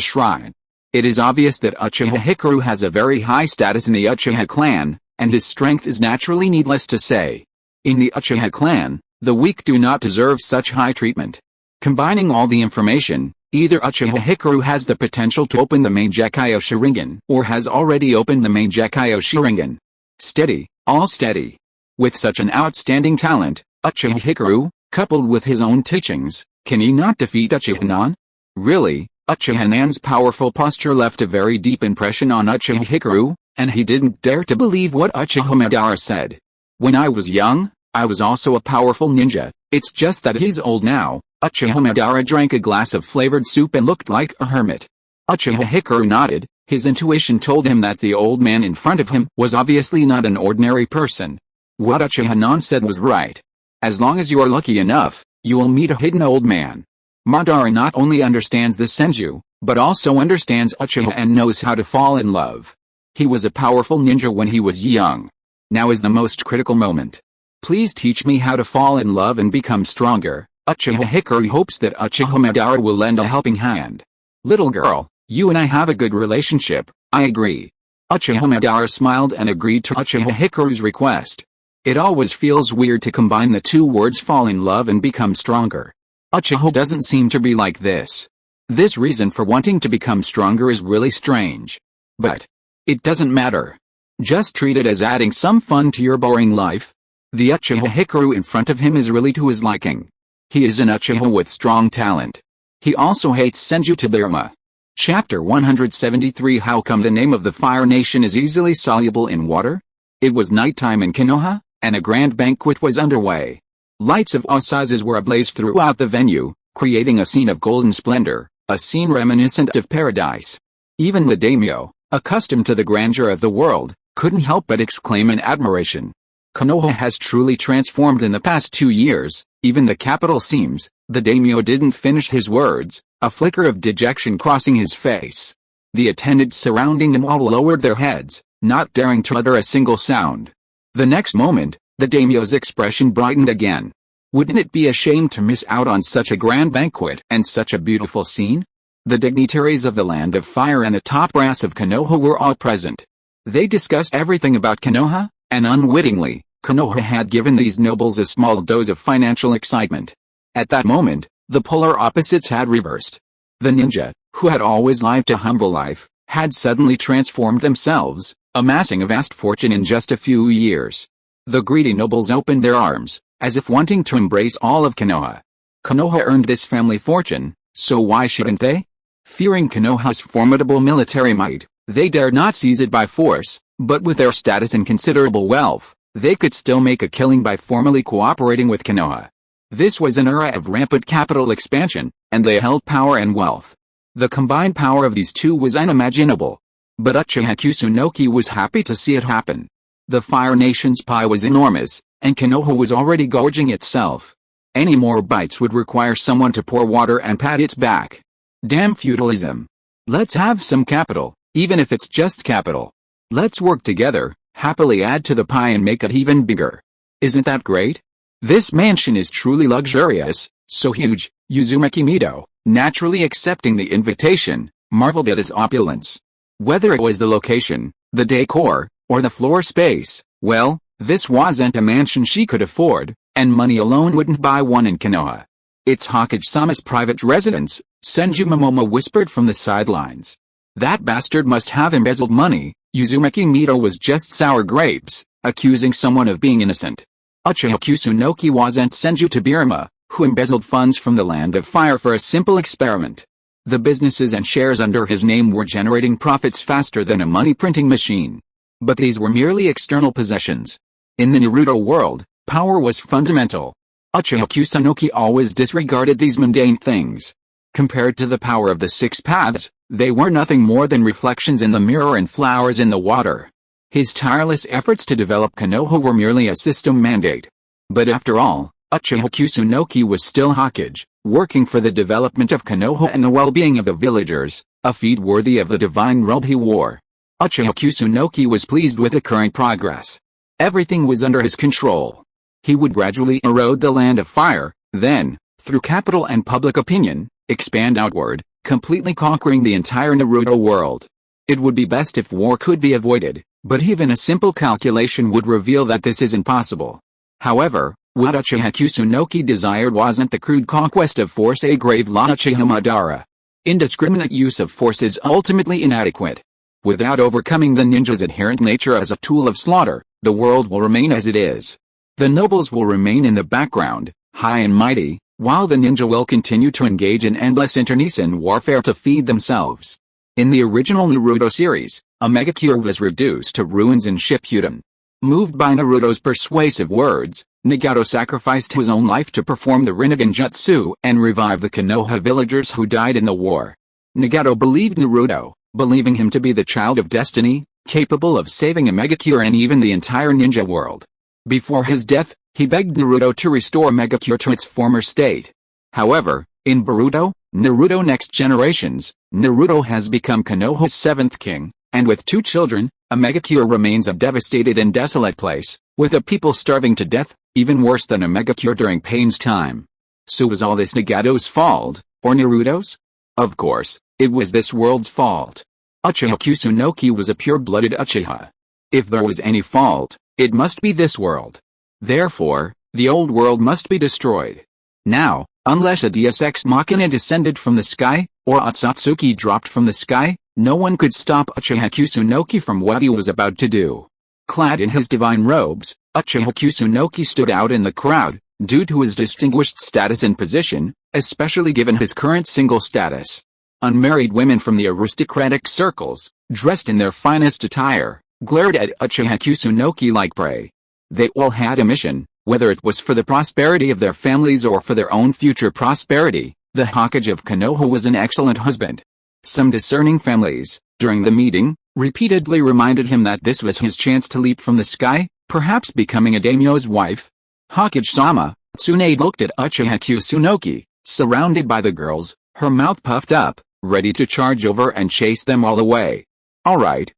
Shrine. It is obvious that Uchiha Hikaru has a very high status in the Uchiha clan, and his strength is naturally needless to say. In the Uchiha clan, the weak do not deserve such high treatment. Combining all the information, Either Uchiha Hikaru has the potential to open the main Gekkai Sharingan, or has already opened the main Gekkai Sharingan. Steady, all steady. With such an outstanding talent, Uchiha Hikaru, coupled with his own teachings, can he not defeat Uchiha Nan? Really, Uchiha Nan's powerful posture left a very deep impression on Uchiha Hikaru, and he didn't dare to believe what Uchiha Madara said. When I was young, I was also a powerful ninja, it's just that he's old now. Uchiha Madara drank a glass of flavored soup and looked like a hermit. Uchiha Hikaru nodded, his intuition told him that the old man in front of him was obviously not an ordinary person. What Uchiha Nan said was right. As long as you are lucky enough, you will meet a hidden old man. Madara not only understands the Senju, but also understands Uchiha and knows how to fall in love. He was a powerful ninja when he was young. Now is the most critical moment. Please teach me how to fall in love and become stronger. Uchiha Hikaru hopes that Uchiha Madara will lend a helping hand. Little girl, you and I have a good relationship, I agree. Uchiha Madara smiled and agreed to Uchiha Hikaru's request. It always feels weird to combine the two words fall in love and become stronger. Uchiha doesn't seem to be like this. This reason for wanting to become stronger is really strange. But it doesn't matter. Just treat it as adding some fun to your boring life. The Uchiha Hikaru in front of him is really to his liking. He is an Uchiha with strong talent. He also hates Senju Tobirama. Chapter 173 How come the name of the Fire Nation is easily soluble in water? It was nighttime in Konoha, and a grand banquet was underway. Lights of all sizes were ablaze throughout the venue, creating a scene of golden splendor, a scene reminiscent of paradise. Even the daimyo, accustomed to the grandeur of the world, couldn't help but exclaim in admiration. Konoha has truly transformed in the past 2 years, even the capital seems. The daimyo didn't finish his words, a flicker of dejection crossing his face. The attendants surrounding him all lowered their heads, not daring to utter a single sound. The next moment, the daimyo's expression brightened again. Wouldn't it be a shame to miss out on such a grand banquet and such a beautiful scene? The dignitaries of the Land of Fire and the top brass of Konoha were all present. They discussed everything about Konoha, and unwittingly, Konoha had given these nobles a small dose of financial excitement. At that moment, the polar opposites had reversed. The ninja, who had always lived a humble life, had suddenly transformed themselves, amassing a vast fortune in just a few years. The greedy nobles opened their arms, as if wanting to embrace all of Konoha. Konoha earned this family fortune, so why shouldn't they? Fearing Konoha's formidable military might, they dared not seize it by force, but with their status and considerable wealth, they could still make a killing by formally cooperating with Konoha. This was an era of rampant capital expansion, and they held power and wealth. The combined power of these two was unimaginable. But Uchiha Kusunoki was happy to see it happen. The Fire Nation's pie was enormous, and Konoha was already gorging itself. Any more bites would require someone to pour water and pat its back. Damn feudalism. Let's have some capital, even if it's just capital. Let's work together, happily add to the pie and make it even bigger. Isn't that great? This mansion is truly luxurious, so huge. Uzumaki Mido, naturally accepting the invitation, marveled at its opulence. Whether it was the location, the decor, or the floor space, well, this wasn't a mansion she could afford, and money alone wouldn't buy one in Konoha. It's Hokage-sama's private residence, Senju Momomo whispered from the sidelines. That bastard must have embezzled money. Uzumaki Mido was just sour grapes, accusing someone of being innocent. Uchiha Kusunoki wasn't Senju Tobirama, who embezzled funds from the Land of Fire for a simple experiment. The businesses and shares under his name were generating profits faster than a money-printing machine. But these were merely external possessions. In the Naruto world, power was fundamental. Uchiha Kusunoki always disregarded these mundane things. Compared to the power of the Six Paths, they were nothing more than reflections in the mirror and flowers in the water. His tireless efforts to develop Konoha were merely a system mandate. But after all, Uchiha Kusunoki was still Hokage, working for the development of Konoha and the well-being of the villagers, a feat worthy of the divine robe he wore. Uchiha Kusunoki was pleased with the current progress. Everything was under his control. He would gradually erode the Land of Fire, then, through capital and public opinion, expand outward, completely conquering the entire Naruto world. It would be best if war could be avoided, but even a simple calculation would reveal that this isn't possible. However, what Uchiha Kusunoki desired wasn't the crude conquest of force a grave la Uchiha Madara. Indiscriminate use of force is ultimately inadequate. Without overcoming the ninja's inherent nature as a tool of slaughter, the world will remain as it is. The nobles will remain in the background, high and mighty, while the ninja will continue to engage in endless internecine warfare to feed themselves. In the original Naruto series, a mega cure was reduced to ruins in Shippuden. Moved by Naruto's persuasive words, Nagato sacrificed his own life to perform the Rinnegan Jutsu and revive the Konoha villagers who died in the war. Nagato believed Naruto, believing him to be the child of destiny, capable of saving a Megacure and even the entire ninja world. Before his death, he begged Naruto to restore Megacure to its former state. However, in Boruto, Naruto Next Generations, Naruto has become Konoha's 7th king, and with 2 children, a Megacure remains a devastated and desolate place, with the people starving to death, even worse than a Megacure during Pain's time. So was all this Nagato's fault, or Naruto's? Of course, it was this world's fault. Uchiha Kusunoki was a pure-blooded Uchiha. If there was any fault, it must be this world. Therefore, the old world must be destroyed. Now, unless a Deus Ex Machina descended from the sky, or Otsutsuki dropped from the sky, no one could stop Uchiha Kusunoki from what he was about to do. Clad in his divine robes, Uchiha Kusunoki stood out in the crowd, due to his distinguished status and position, especially given his current single status. Unmarried women from the aristocratic circles, dressed in their finest attire, glared at Uchiha Kusunoki like prey. They all had a mission, whether it was for the prosperity of their families or for their own future prosperity. The Hokage of Konoha was an excellent husband. Some discerning families, during the meeting, repeatedly reminded him that this was his chance to leap from the sky, perhaps becoming a daimyo's wife. Hokage-sama, Tsunade looked at Uchiha Kusunoki, surrounded by the girls, her mouth puffed up, ready to charge over and chase them all away. Alright,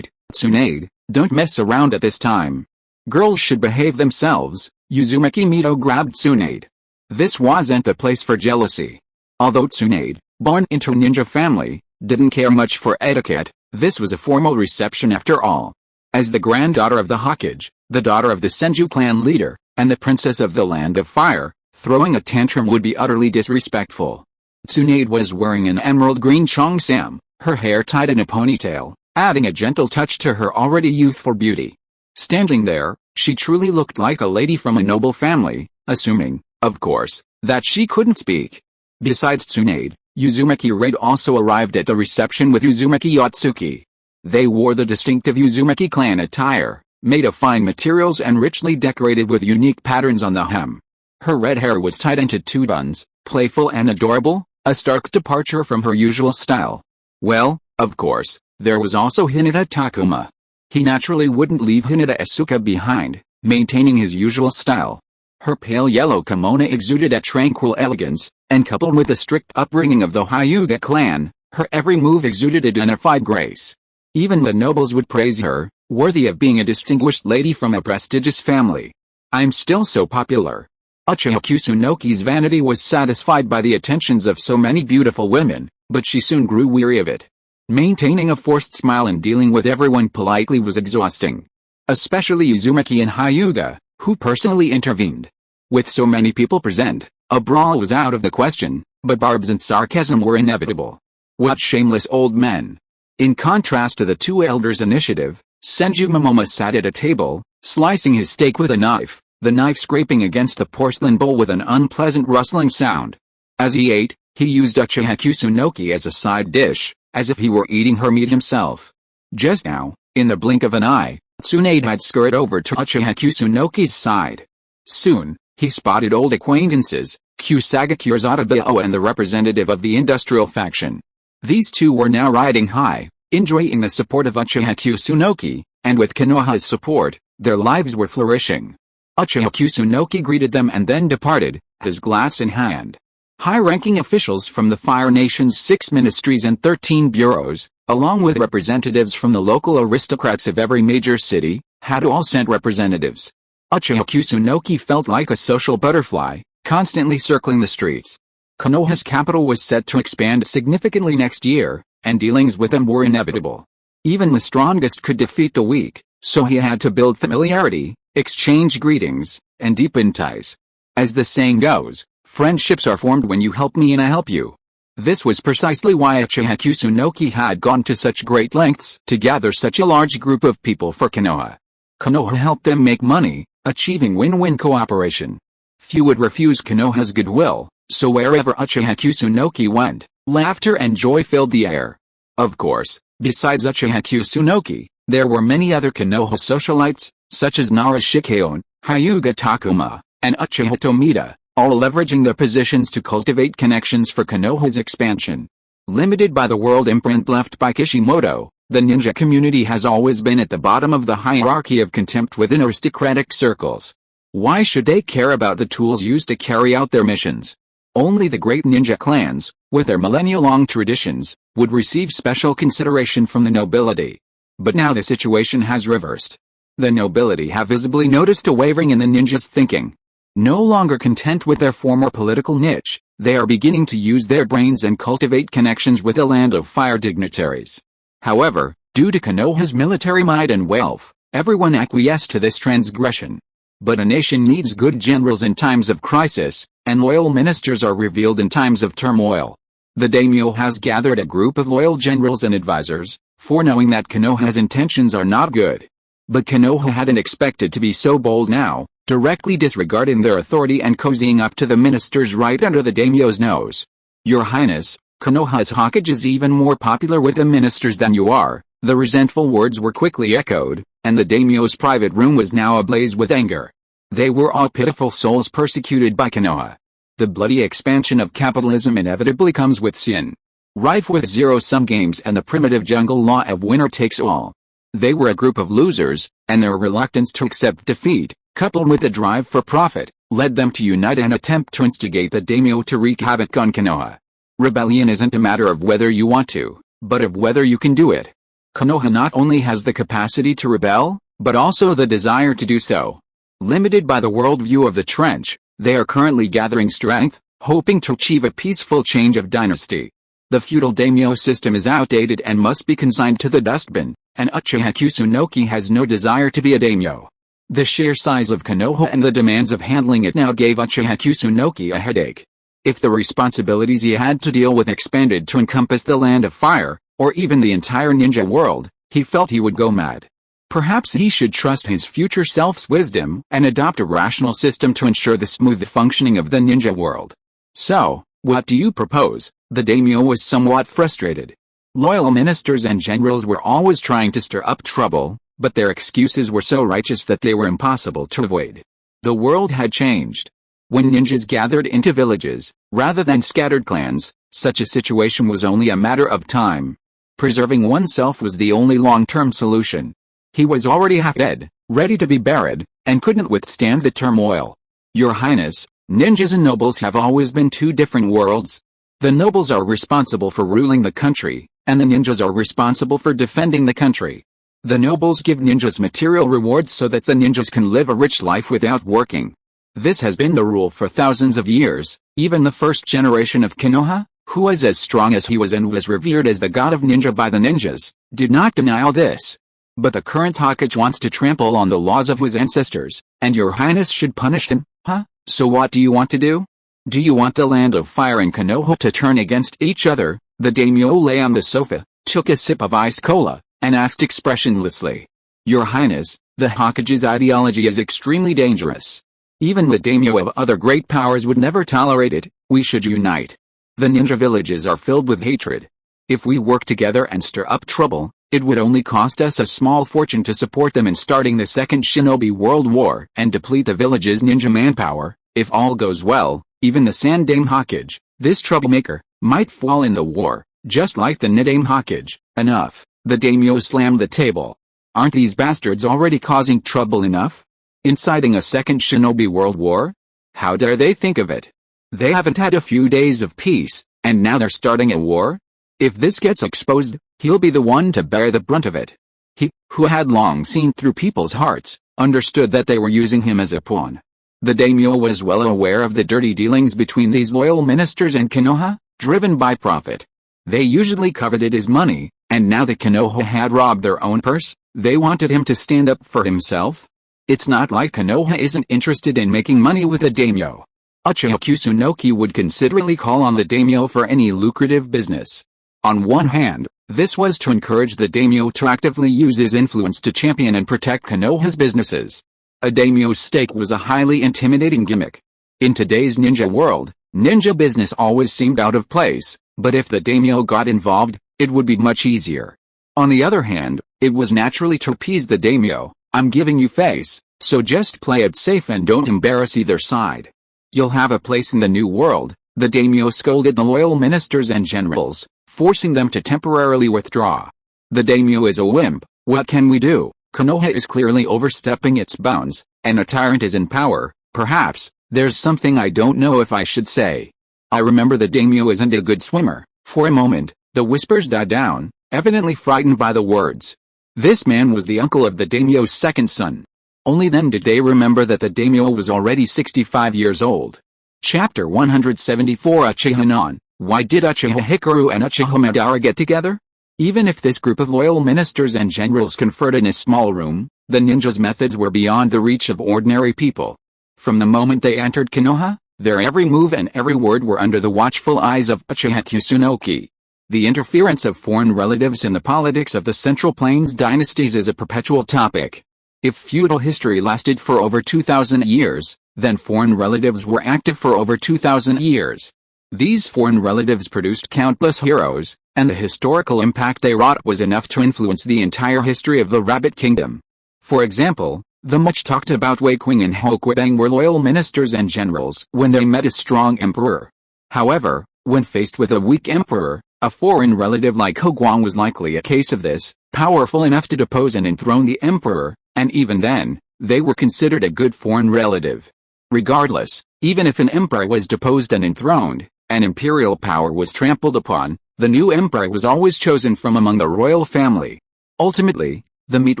Tsunade, don't mess around at this time. Girls should behave themselves. Uzumaki Mito grabbed Tsunade. This wasn't a place for jealousy. Although Tsunade, born into a ninja family, didn't care much for etiquette, this was a formal reception after all. As the granddaughter of the Hokage, the daughter of the Senju clan leader, and the princess of the Land of Fire, throwing a tantrum would be utterly disrespectful. Tsunade was wearing an emerald green cheongsam, her hair tied in a ponytail, adding a gentle touch to her already youthful beauty. Standing there, she truly looked like a lady from a noble family, assuming, of course, that she couldn't speak. Besides Tsunade, Uzumaki Raid also arrived at the reception with Uzumaki Yotsuki. They wore the distinctive Uzumaki clan attire, made of fine materials and richly decorated with unique patterns on the hem. Her red hair was tied into 2 buns, playful and adorable, a stark departure from her usual style. Well, of course, there was also Hinata Takuma. He naturally wouldn't leave Hinata Asuka behind, maintaining his usual style. Her pale yellow kimono exuded a tranquil elegance, and coupled with the strict upbringing of the Hyuga clan, her every move exuded a dignified grace. Even the nobles would praise her, worthy of being a distinguished lady from a prestigious family. I'm still so popular. Uchiha Kusunoki's vanity was satisfied by the attentions of so many beautiful women, but she soon grew weary of it. Maintaining a forced smile and dealing with everyone politely was exhausting. Especially Uzumaki and Hyuga, who personally intervened. With so many people present, a brawl was out of the question, but barbs and sarcasm were inevitable. What shameless old men! In contrast to the 2 elders' initiative, Senju Momoma sat at a table, slicing his steak with a knife, the knife scraping against the porcelain bowl with an unpleasant rustling sound. As he ate, he used Uchiha Kusunoki as a side dish, as if he were eating her meat himself. Just now, in the blink of an eye, Tsunade had scurried over to Uchiha Kusunoki's side. Soon, he spotted old acquaintances, Kusaga Kurzatobio and the representative of the industrial faction. These 2 were now riding high, enjoying the support of Uchiha Kusunoki, and with Konoha's support, their lives were flourishing. Uchiha Kusunoki greeted them and then departed, his glass in hand. High-ranking officials from the Fire Nation's 6 ministries and 13 bureaus, along with representatives from the local aristocrats of every major city, had all sent representatives. Uchiha Kusunoki felt like a social butterfly, constantly circling the streets. Konoha's capital was set to expand significantly next year, and dealings with them were inevitable. Even the strongest could defeat the weak, so he had to build familiarity, exchange greetings, and deepen ties. As the saying goes, friendships are formed when you help me and I help you. This was precisely why Uchiha Kusunoki had gone to such great lengths to gather such a large group of people for Konoha. Konoha helped them make money, achieving win-win cooperation. Few would refuse Konoha's goodwill, so wherever Uchiha Kusunoki went, laughter and joy filled the air. Of course, besides Uchiha Kusunoki, there were many other Konoha socialites, such as Nara Shikeon, Hyuga Takuma, and Uchiha Tomita, all leveraging their positions to cultivate connections for Konoha's expansion. Limited by the world imprint left by Kishimoto, the ninja community has always been at the bottom of the hierarchy of contempt within aristocratic circles. Why should they care about the tools used to carry out their missions? Only the great ninja clans, with their millennia-long traditions, would receive special consideration from the nobility. But now the situation has reversed. The nobility have visibly noticed a wavering in the ninjas' thinking. No longer content with their former political niche, they are beginning to use their brains and cultivate connections with the Land of Fire dignitaries. However, due to Konoha's military might and wealth, everyone acquiesced to this transgression. But a nation needs good generals in times of crisis, and loyal ministers are revealed in times of turmoil. The daimyo has gathered a group of loyal generals and advisors, foreknowing that Konoha's intentions are not good. But Konoha hadn't expected to be so bold now, directly disregarding their authority and cozying up to the ministers right under the daimyo's nose. Your Highness, Konoha's Hokage is even more popular with the ministers than you are. The resentful words were quickly echoed, and the daimyo's private room was now ablaze with anger. They were all pitiful souls persecuted by Konoha. The bloody expansion of capitalism inevitably comes with sin. Rife with zero-sum games and the primitive jungle law of winner takes all. They were a group of losers, and their reluctance to accept defeat, coupled with a drive for profit, led them to unite and attempt to instigate the daimyo to wreak havoc on Konoha. Rebellion isn't a matter of whether you want to, but of whether you can do it. Konoha not only has the capacity to rebel, but also the desire to do so. Limited by the worldview of the trench, they are currently gathering strength, hoping to achieve a peaceful change of dynasty. The feudal daimyo system is outdated and must be consigned to the dustbin, and Uchiha Kusunoki has no desire to be a daimyo. The sheer size of Konoha and the demands of handling it now gave Uchiha Kusunoki a headache. If the responsibilities he had to deal with expanded to encompass the Land of Fire, or even the entire ninja world, he felt he would go mad. Perhaps he should trust his future self's wisdom and adopt a rational system to ensure the smooth functioning of the ninja world. So, what do you propose? The daimyo was somewhat frustrated. Loyal ministers and generals were always trying to stir up trouble, but their excuses were so righteous that they were impossible to avoid. The world had changed. When ninjas gathered into villages, rather than scattered clans, such a situation was only a matter of time. Preserving oneself was the only long-term solution. He was already half dead, ready to be buried, and couldn't withstand the turmoil. Your Highness, ninjas and nobles have always been two different worlds. The nobles are responsible for ruling the country, and the ninjas are responsible for defending the country. The nobles give ninjas material rewards so that the ninjas can live a rich life without working. This has been the rule for thousands of years. Even the first generation of Konoha, who was as strong as he was and was revered as the god of ninja by the ninjas, did not deny all this. But the current Hokage wants to trample on the laws of his ancestors, and your Highness should punish him, huh? So what do you want to do? Do you want the Land of Fire and Konoha to turn against each other? The daimyo lay on the sofa, took a sip of ice cola, and asked expressionlessly. Your Highness, the Hokage's ideology is extremely dangerous. Even the daimyo of other great powers would never tolerate it. We should unite. The ninja villages are filled with hatred. If we work together and stir up trouble, it would only cost us a small fortune to support them in starting the Second Shinobi World War and deplete the village's ninja manpower. If all goes well, even the Sandaime Hokage, this troublemaker, might fall in the war, just like the Nidaime Hokage. Enough. The daimyo slammed the table. Aren't these bastards already causing trouble enough? Inciting a Second Shinobi World War? How dare they think of it? They haven't had a few days of peace, and now they're starting a war? If this gets exposed, he'll be the one to bear the brunt of it. He, who had long seen through people's hearts, understood that they were using him as a pawn. The daimyo was well aware of the dirty dealings between these loyal ministers and Konoha, driven by profit. They usually coveted his money, and now that Konoha had robbed their own purse, they wanted him to stand up for himself. It's not like Konoha isn't interested in making money with the daimyo. Uchiha Kusunoki would considerately call on the daimyo for any lucrative business. On one hand, this was to encourage the daimyo to actively use his influence to champion and protect Konoha's businesses. A daimyo's stake was a highly intimidating gimmick. In today's ninja world, ninja business always seemed out of place, but if the daimyo got involved, it would be much easier. On the other hand, it was naturally to appease the daimyo. I'm giving you face, so just play it safe and don't embarrass either side. You'll have a place in the new world, the daimyo scolded the loyal ministers and generals, forcing them to temporarily withdraw. The daimyo is a wimp, what can we do? Konoha is clearly overstepping its bounds, and a tyrant is in power. Perhaps, there's something I don't know if I should say. I remember the daimyo isn't a good swimmer. For a moment, the whispers died down, evidently frightened by the words. This man was the uncle of the daimyo's second son. Only then did they remember that the daimyo was already 65 years old. Chapter 174 Uchiha Non. Why did Uchiha Hikaru and Uchiha Madara get together? Even if this group of loyal ministers and generals conferred in a small room, the ninjas' methods were beyond the reach of ordinary people. From the moment they entered Konoha, their every move and every word were under the watchful eyes of Uchiha Kusunoki. The interference of foreign relatives in the politics of the Central Plains dynasties is a perpetual topic. If feudal history lasted for over 2,000 years, then foreign relatives were active for over 2,000 years. These foreign relatives produced countless heroes, and the historical impact they wrought was enough to influence the entire history of the Rabbit Kingdom. For example, the much-talked-about Wei Qing and Hokuibang were loyal ministers and generals when they met a strong emperor. However, when faced with a weak emperor, a foreign relative like Hoguang was likely a case of this, powerful enough to depose and enthrone the emperor, and even then, they were considered a good foreign relative. Regardless, even if an emperor was deposed and enthroned, and imperial power was trampled upon, the new emperor was always chosen from among the royal family. Ultimately, the meat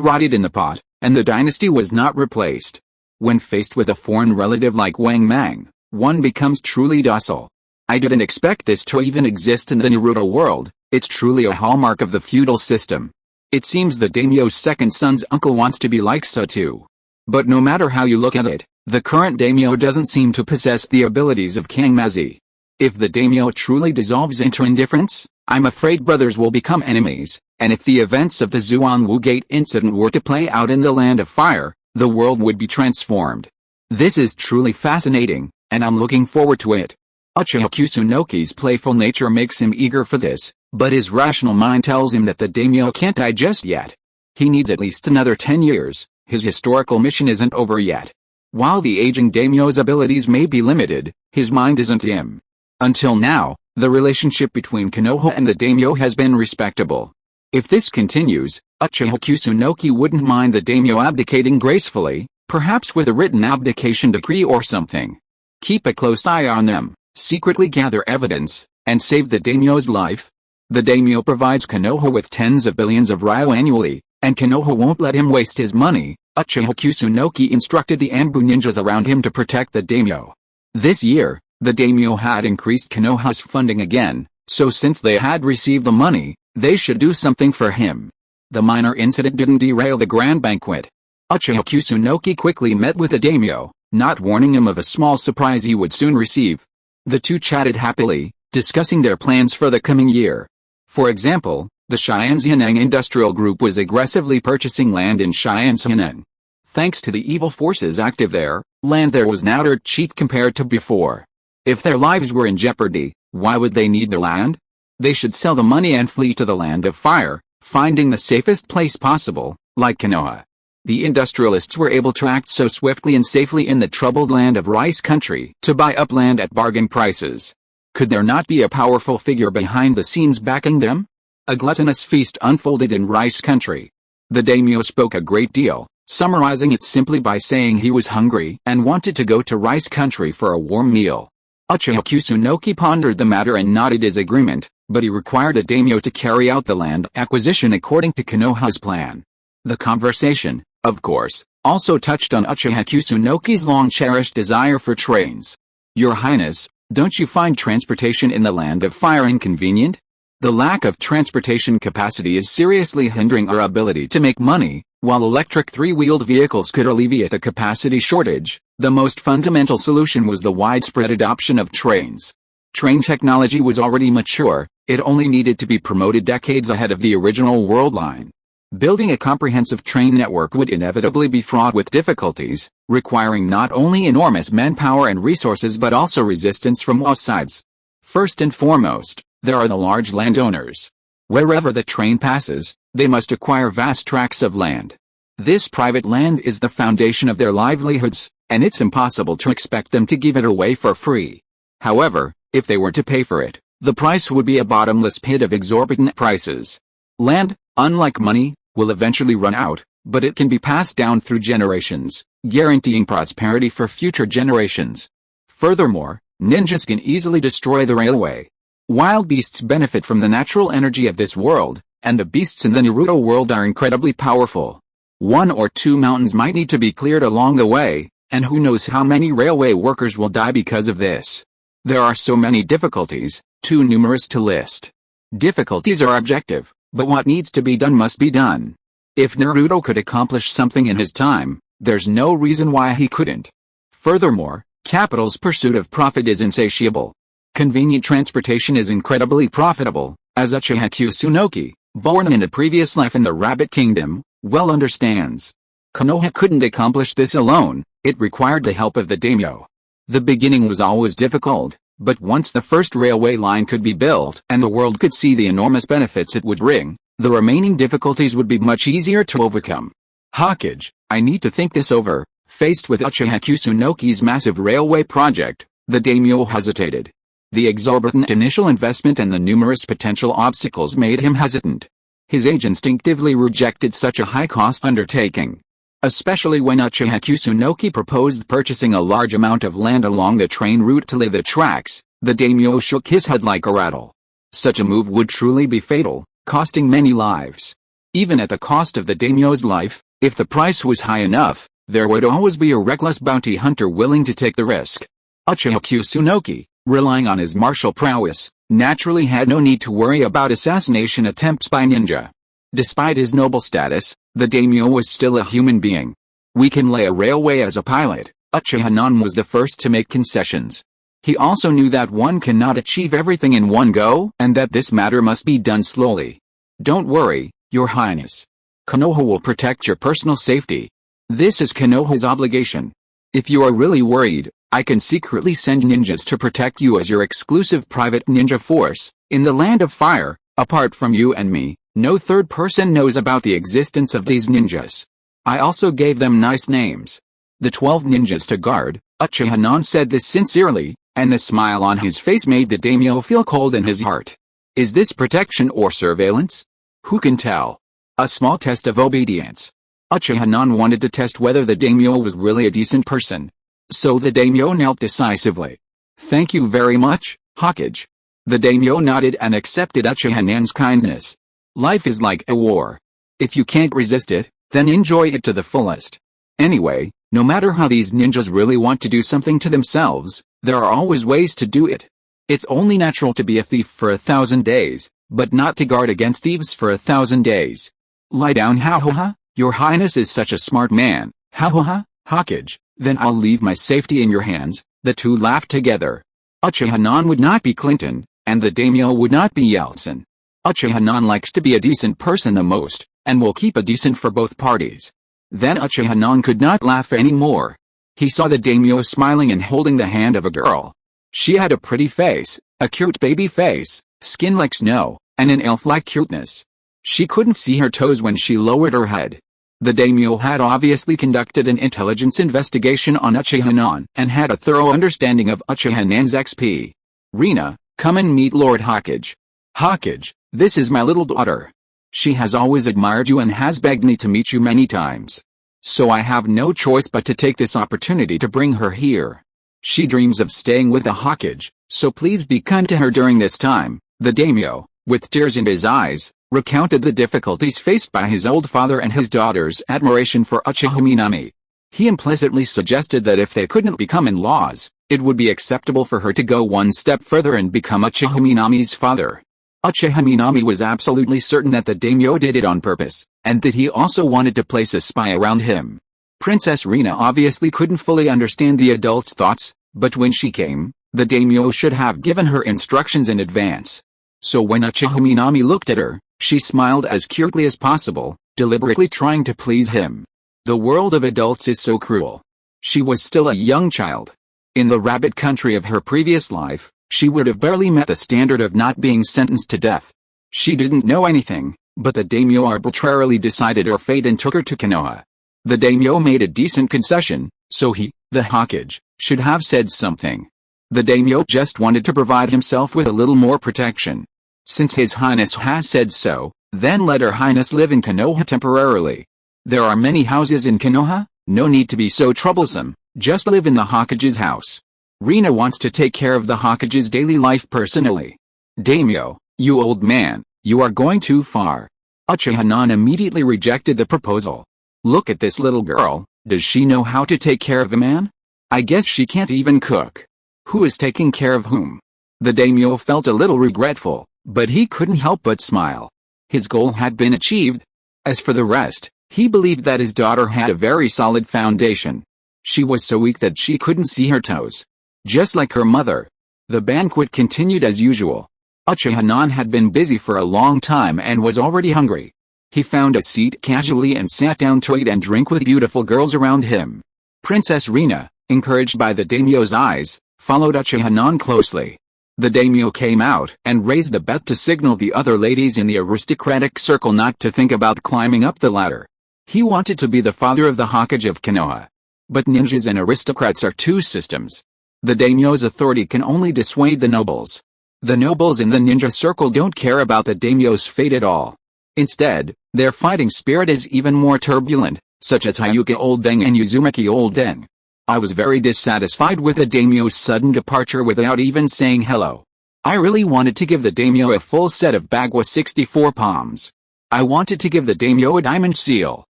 rotted in the pot, and the dynasty was not replaced. When faced with a foreign relative like Wang Mang, one becomes truly docile. I didn't expect this to even exist in the Naruto world. It's truly a hallmark of the feudal system. It seems the daimyo's second son's uncle wants to be like so too. But no matter how you look at it, the current daimyo doesn't seem to possess the abilities of Kangmazi. If the daimyo truly dissolves into indifference, I'm afraid brothers will become enemies, and if the events of the Zuanwu Gate incident were to play out in the Land of Fire, the world would be transformed. This is truly fascinating, and I'm looking forward to it. Uchiha Kusunoki's playful nature makes him eager for this, but his rational mind tells him that the daimyo can't die just yet. He needs at least another 10 years, his historical mission isn't over yet. While the aging daimyo's abilities may be limited, his mind isn't dim. Until now, the relationship between Konoha and the daimyo has been respectable. If this continues, Uchiha Kusunoki wouldn't mind the daimyo abdicating gracefully, perhaps with a written abdication decree or something. Keep a close eye on them, secretly gather evidence, and save the daimyo's life. The daimyo provides Konoha with tens of billions of ryo annually, and Konoha won't let him waste his money. Uchiha Kusunoki instructed the Anbu ninjas around him to protect the daimyo. This year, the daimyo had increased Konoha's funding again, so since they had received the money, they should do something for him. The minor incident didn't derail the grand banquet. Uchiha Kusunoki quickly met with the daimyo, not warning him of a small surprise he would soon receive. The two chatted happily, discussing their plans for the coming year. For example, the Xianxianeng Industrial Group was aggressively purchasing land in Xianxianeng. Thanks to the evil forces active there, land there was now dirt cheap compared to before. If their lives were in jeopardy, why would they need the land? They should sell the money and flee to the Land of Fire, finding the safest place possible, like Konoha. The industrialists were able to act so swiftly and safely in the troubled land of Rice Country to buy up land at bargain prices. Could there not be a powerful figure behind the scenes backing them? A gluttonous feast unfolded in Rice Country. The daimyo spoke a great deal, summarizing it simply by saying he was hungry and wanted to go to Rice Country for a warm meal. Uchiha Kusunoki pondered the matter and nodded his agreement, but he required a daimyo to carry out the land acquisition according to Konoha's plan. The conversation, of course, also touched on Uchiha Kusunoki's long-cherished desire for trains. Your Highness, don't you find transportation in the Land of Fire inconvenient? The lack of transportation capacity is seriously hindering our ability to make money. While electric three-wheeled vehicles could alleviate the capacity shortage, The most fundamental solution was the widespread adoption of trains. Train technology was already mature, it only needed to be promoted decades ahead of the original world line. Building a comprehensive train network would inevitably be fraught with difficulties, requiring not only enormous manpower and resources but also resistance from all sides. First and foremost, there are the large landowners. Wherever the train passes, they must acquire vast tracts of land. This private land is the foundation of their livelihoods, and it's impossible to expect them to give it away for free. However, if they were to pay for it, the price would be a bottomless pit of exorbitant prices. Land, unlike money, will eventually run out, but it can be passed down through generations, guaranteeing prosperity for future generations. Furthermore, ninjas can easily destroy the railway. Wild beasts benefit from the natural energy of this world, and the beasts in the Naruto world are incredibly powerful. 1 or 2 mountains might need to be cleared along the way, and who knows how many railway workers will die because of this. There are so many difficulties, too numerous to list. Difficulties are objective, but what needs to be done must be done. If Naruto could accomplish something in his time, there's no reason why he couldn't. Furthermore, capital's pursuit of profit is insatiable. Convenient transportation is incredibly profitable, as Uchiha Kusunoki, born in a previous life in the Rabbit Kingdom, well understands. Konoha couldn't accomplish this alone, it required the help of the daimyo. The beginning was always difficult, but once the first railway line could be built and the world could see the enormous benefits it would bring, the remaining difficulties would be much easier to overcome. Hokage, I need to think this over. Faced with Uchiha Kusunoki's massive railway project, the daimyo hesitated. The exorbitant initial investment and the numerous potential obstacles made him hesitant. His age instinctively rejected such a high-cost undertaking. Especially when Uchiha Kusunoki proposed purchasing a large amount of land along the train route to lay the tracks, the daimyo shook his head like a rattle. Such a move would truly be fatal, costing many lives. Even at the cost of the daimyo's life, if the price was high enough, there would always be a reckless bounty hunter willing to take the risk. Uchiha Kusunoki, relying on his martial prowess, naturally had no need to worry about assassination attempts by ninja. Despite his noble status, the daimyo was still a human being. We can lay a railway as a pilot. Uchiha was the first to make concessions. He also knew that one cannot achieve everything in one go, and that this matter must be done slowly. Don't worry, Your Highness. Konoha will protect your personal safety. This is Konoha's obligation. If you are really worried, I can secretly send ninjas to protect you as your exclusive private ninja force. In the Land of Fire, apart from you and me, no third person knows about the existence of these ninjas. I also gave them nice names. The 12 ninjas to guard. Uchiha said this sincerely, and the smile on his face made the daimyo feel cold in his heart. Is this protection or surveillance? Who can tell? A small test of obedience. Uchiha wanted to test whether the daimyo was really a decent person. So the daimyo knelt decisively. Thank you very much, Hokage. The daimyo nodded and accepted Uchiha-nan's kindness. Life is like a war. If you can't resist it, then enjoy it to the fullest. Anyway, no matter how these ninjas really want to do something to themselves, there are always ways to do it. It's only natural to be a thief for 1,000 days, but not to guard against thieves for 1,000 days. Lie down, ha. Your Highness is such a smart man, ha, Hokage. Then I'll leave my safety in your hands. The two laughed together. Uchiha would not be Clinton, and the daimyo would not be Yeltsin. Uchiha likes to be a decent person the most, and will keep a decent for both parties. Then Uchiha could not laugh anymore. He saw the daimyo smiling and holding the hand of a girl. She had a pretty face, a cute baby face, skin like snow, and an elf-like cuteness. She couldn't see her toes when she lowered her head. The daimyo had obviously conducted an intelligence investigation on Uchiha and had a thorough understanding of Uchiha-nan's XP. Rina, come and meet Lord Hokage. Hokage, this is my little daughter. She has always admired you and has begged me to meet you many times. So I have no choice but to take this opportunity to bring her here. She dreams of staying with the Hokage, so please be kind to her during this time. The daimyo, with tears in his eyes, recounted the difficulties faced by his old father and his daughter's admiration for Uchiha Minami. He implicitly suggested that if they couldn't become in-laws, it would be acceptable for her to go one step further and become Uchiha Minami's father. Uchiha Minami was absolutely certain that the daimyo did it on purpose, and that he also wanted to place a spy around him. Princess Rina obviously couldn't fully understand the adult's thoughts, but when she came, the daimyo should have given her instructions in advance. So when Uchiha Minami looked at her, she smiled as curtly as possible, deliberately trying to please him. The world of adults is so cruel. She was still a young child. In the rabbit country of her previous life, she would have barely met the standard of not being sentenced to death. She didn't know anything, but the daimyo arbitrarily decided her fate and took her to Konoha. The daimyo made a decent concession, so he, the Hokage, should have said something. The daimyo just wanted to provide himself with a little more protection. Since His Highness has said so, then let Her Highness live in Konoha temporarily. There are many houses in Konoha, no need to be so troublesome, just live in the Hokage's house. Rina wants to take care of the Hokage's daily life personally. Daimyo, you old man, you are going too far. Uchiha Non immediately rejected the proposal. Look at this little girl, does she know how to take care of a man? I guess she can't even cook. Who is taking care of whom? The daimyo felt a little regretful, but he couldn't help but smile. His goal had been achieved. As for the rest, he believed that his daughter had a very solid foundation. She was so weak that she couldn't see her toes. Just like her mother. The banquet continued as usual. Uchiha Non had been busy for a long time and was already hungry. He found a seat casually and sat down to eat and drink with beautiful girls around him. Princess Rina, encouraged by the daimyo's eyes, followed Uchiha Non closely. The daimyo came out and raised a bet to signal the other ladies in the aristocratic circle not to think about climbing up the ladder. He wanted to be the father of the Hokage of Konoha. But ninjas and aristocrats are two systems. The daimyo's authority can only dissuade the nobles. The nobles in the ninja circle don't care about the daimyo's fate at all. Instead, their fighting spirit is even more turbulent, such as Hyuga Old Deng and Uzumaki Old Deng. I was very dissatisfied with the daimyo's sudden departure without even saying hello. I really wanted to give the daimyo a full set of Bagua 64 palms. I wanted to give the daimyo a diamond seal.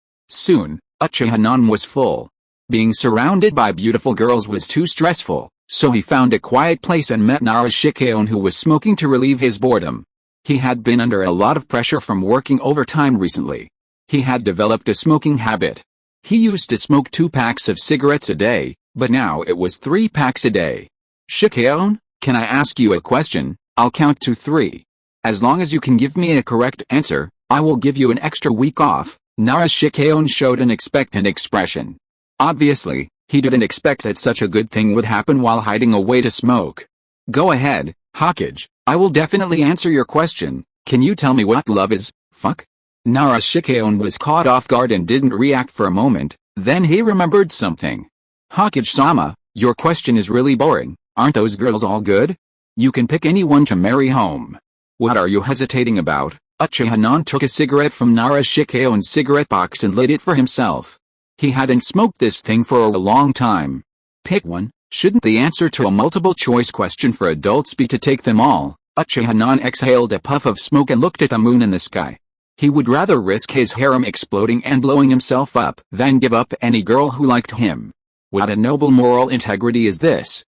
Soon, Uchiha Non was full. Being surrounded by beautiful girls was too stressful, so he found a quiet place and met Narashikeon, who was smoking to relieve his boredom. He had been under a lot of pressure from working overtime recently. He had developed a smoking habit. He used to smoke 2 packs of cigarettes a day, but now it was 3 packs a day. Shikeon, can I ask you a question? I'll count to 3. As long as you can give me a correct answer, I will give you an extra week off. Narashikeon showed an expectant expression. Obviously, he didn't expect that such a good thing would happen while hiding away to smoke. Go ahead, Hokage, I will definitely answer your question. Can you tell me what love is? Fuck? Narashikeon was caught off guard and didn't react for a moment, then he remembered something. Hokage-sama, your question is really boring, aren't those girls all good? You can pick anyone to marry home. What are you hesitating about? Uchiha Non took a cigarette from Narashikeon's cigarette box and lit it for himself. He hadn't smoked this thing for a long time. Pick one. Shouldn't the answer to a multiple-choice question for adults be to take them all? Uchiha Non exhaled a puff of smoke and looked at the moon in the sky. He would rather risk his harem exploding and blowing himself up than give up any girl who liked him. What a noble moral integrity is this?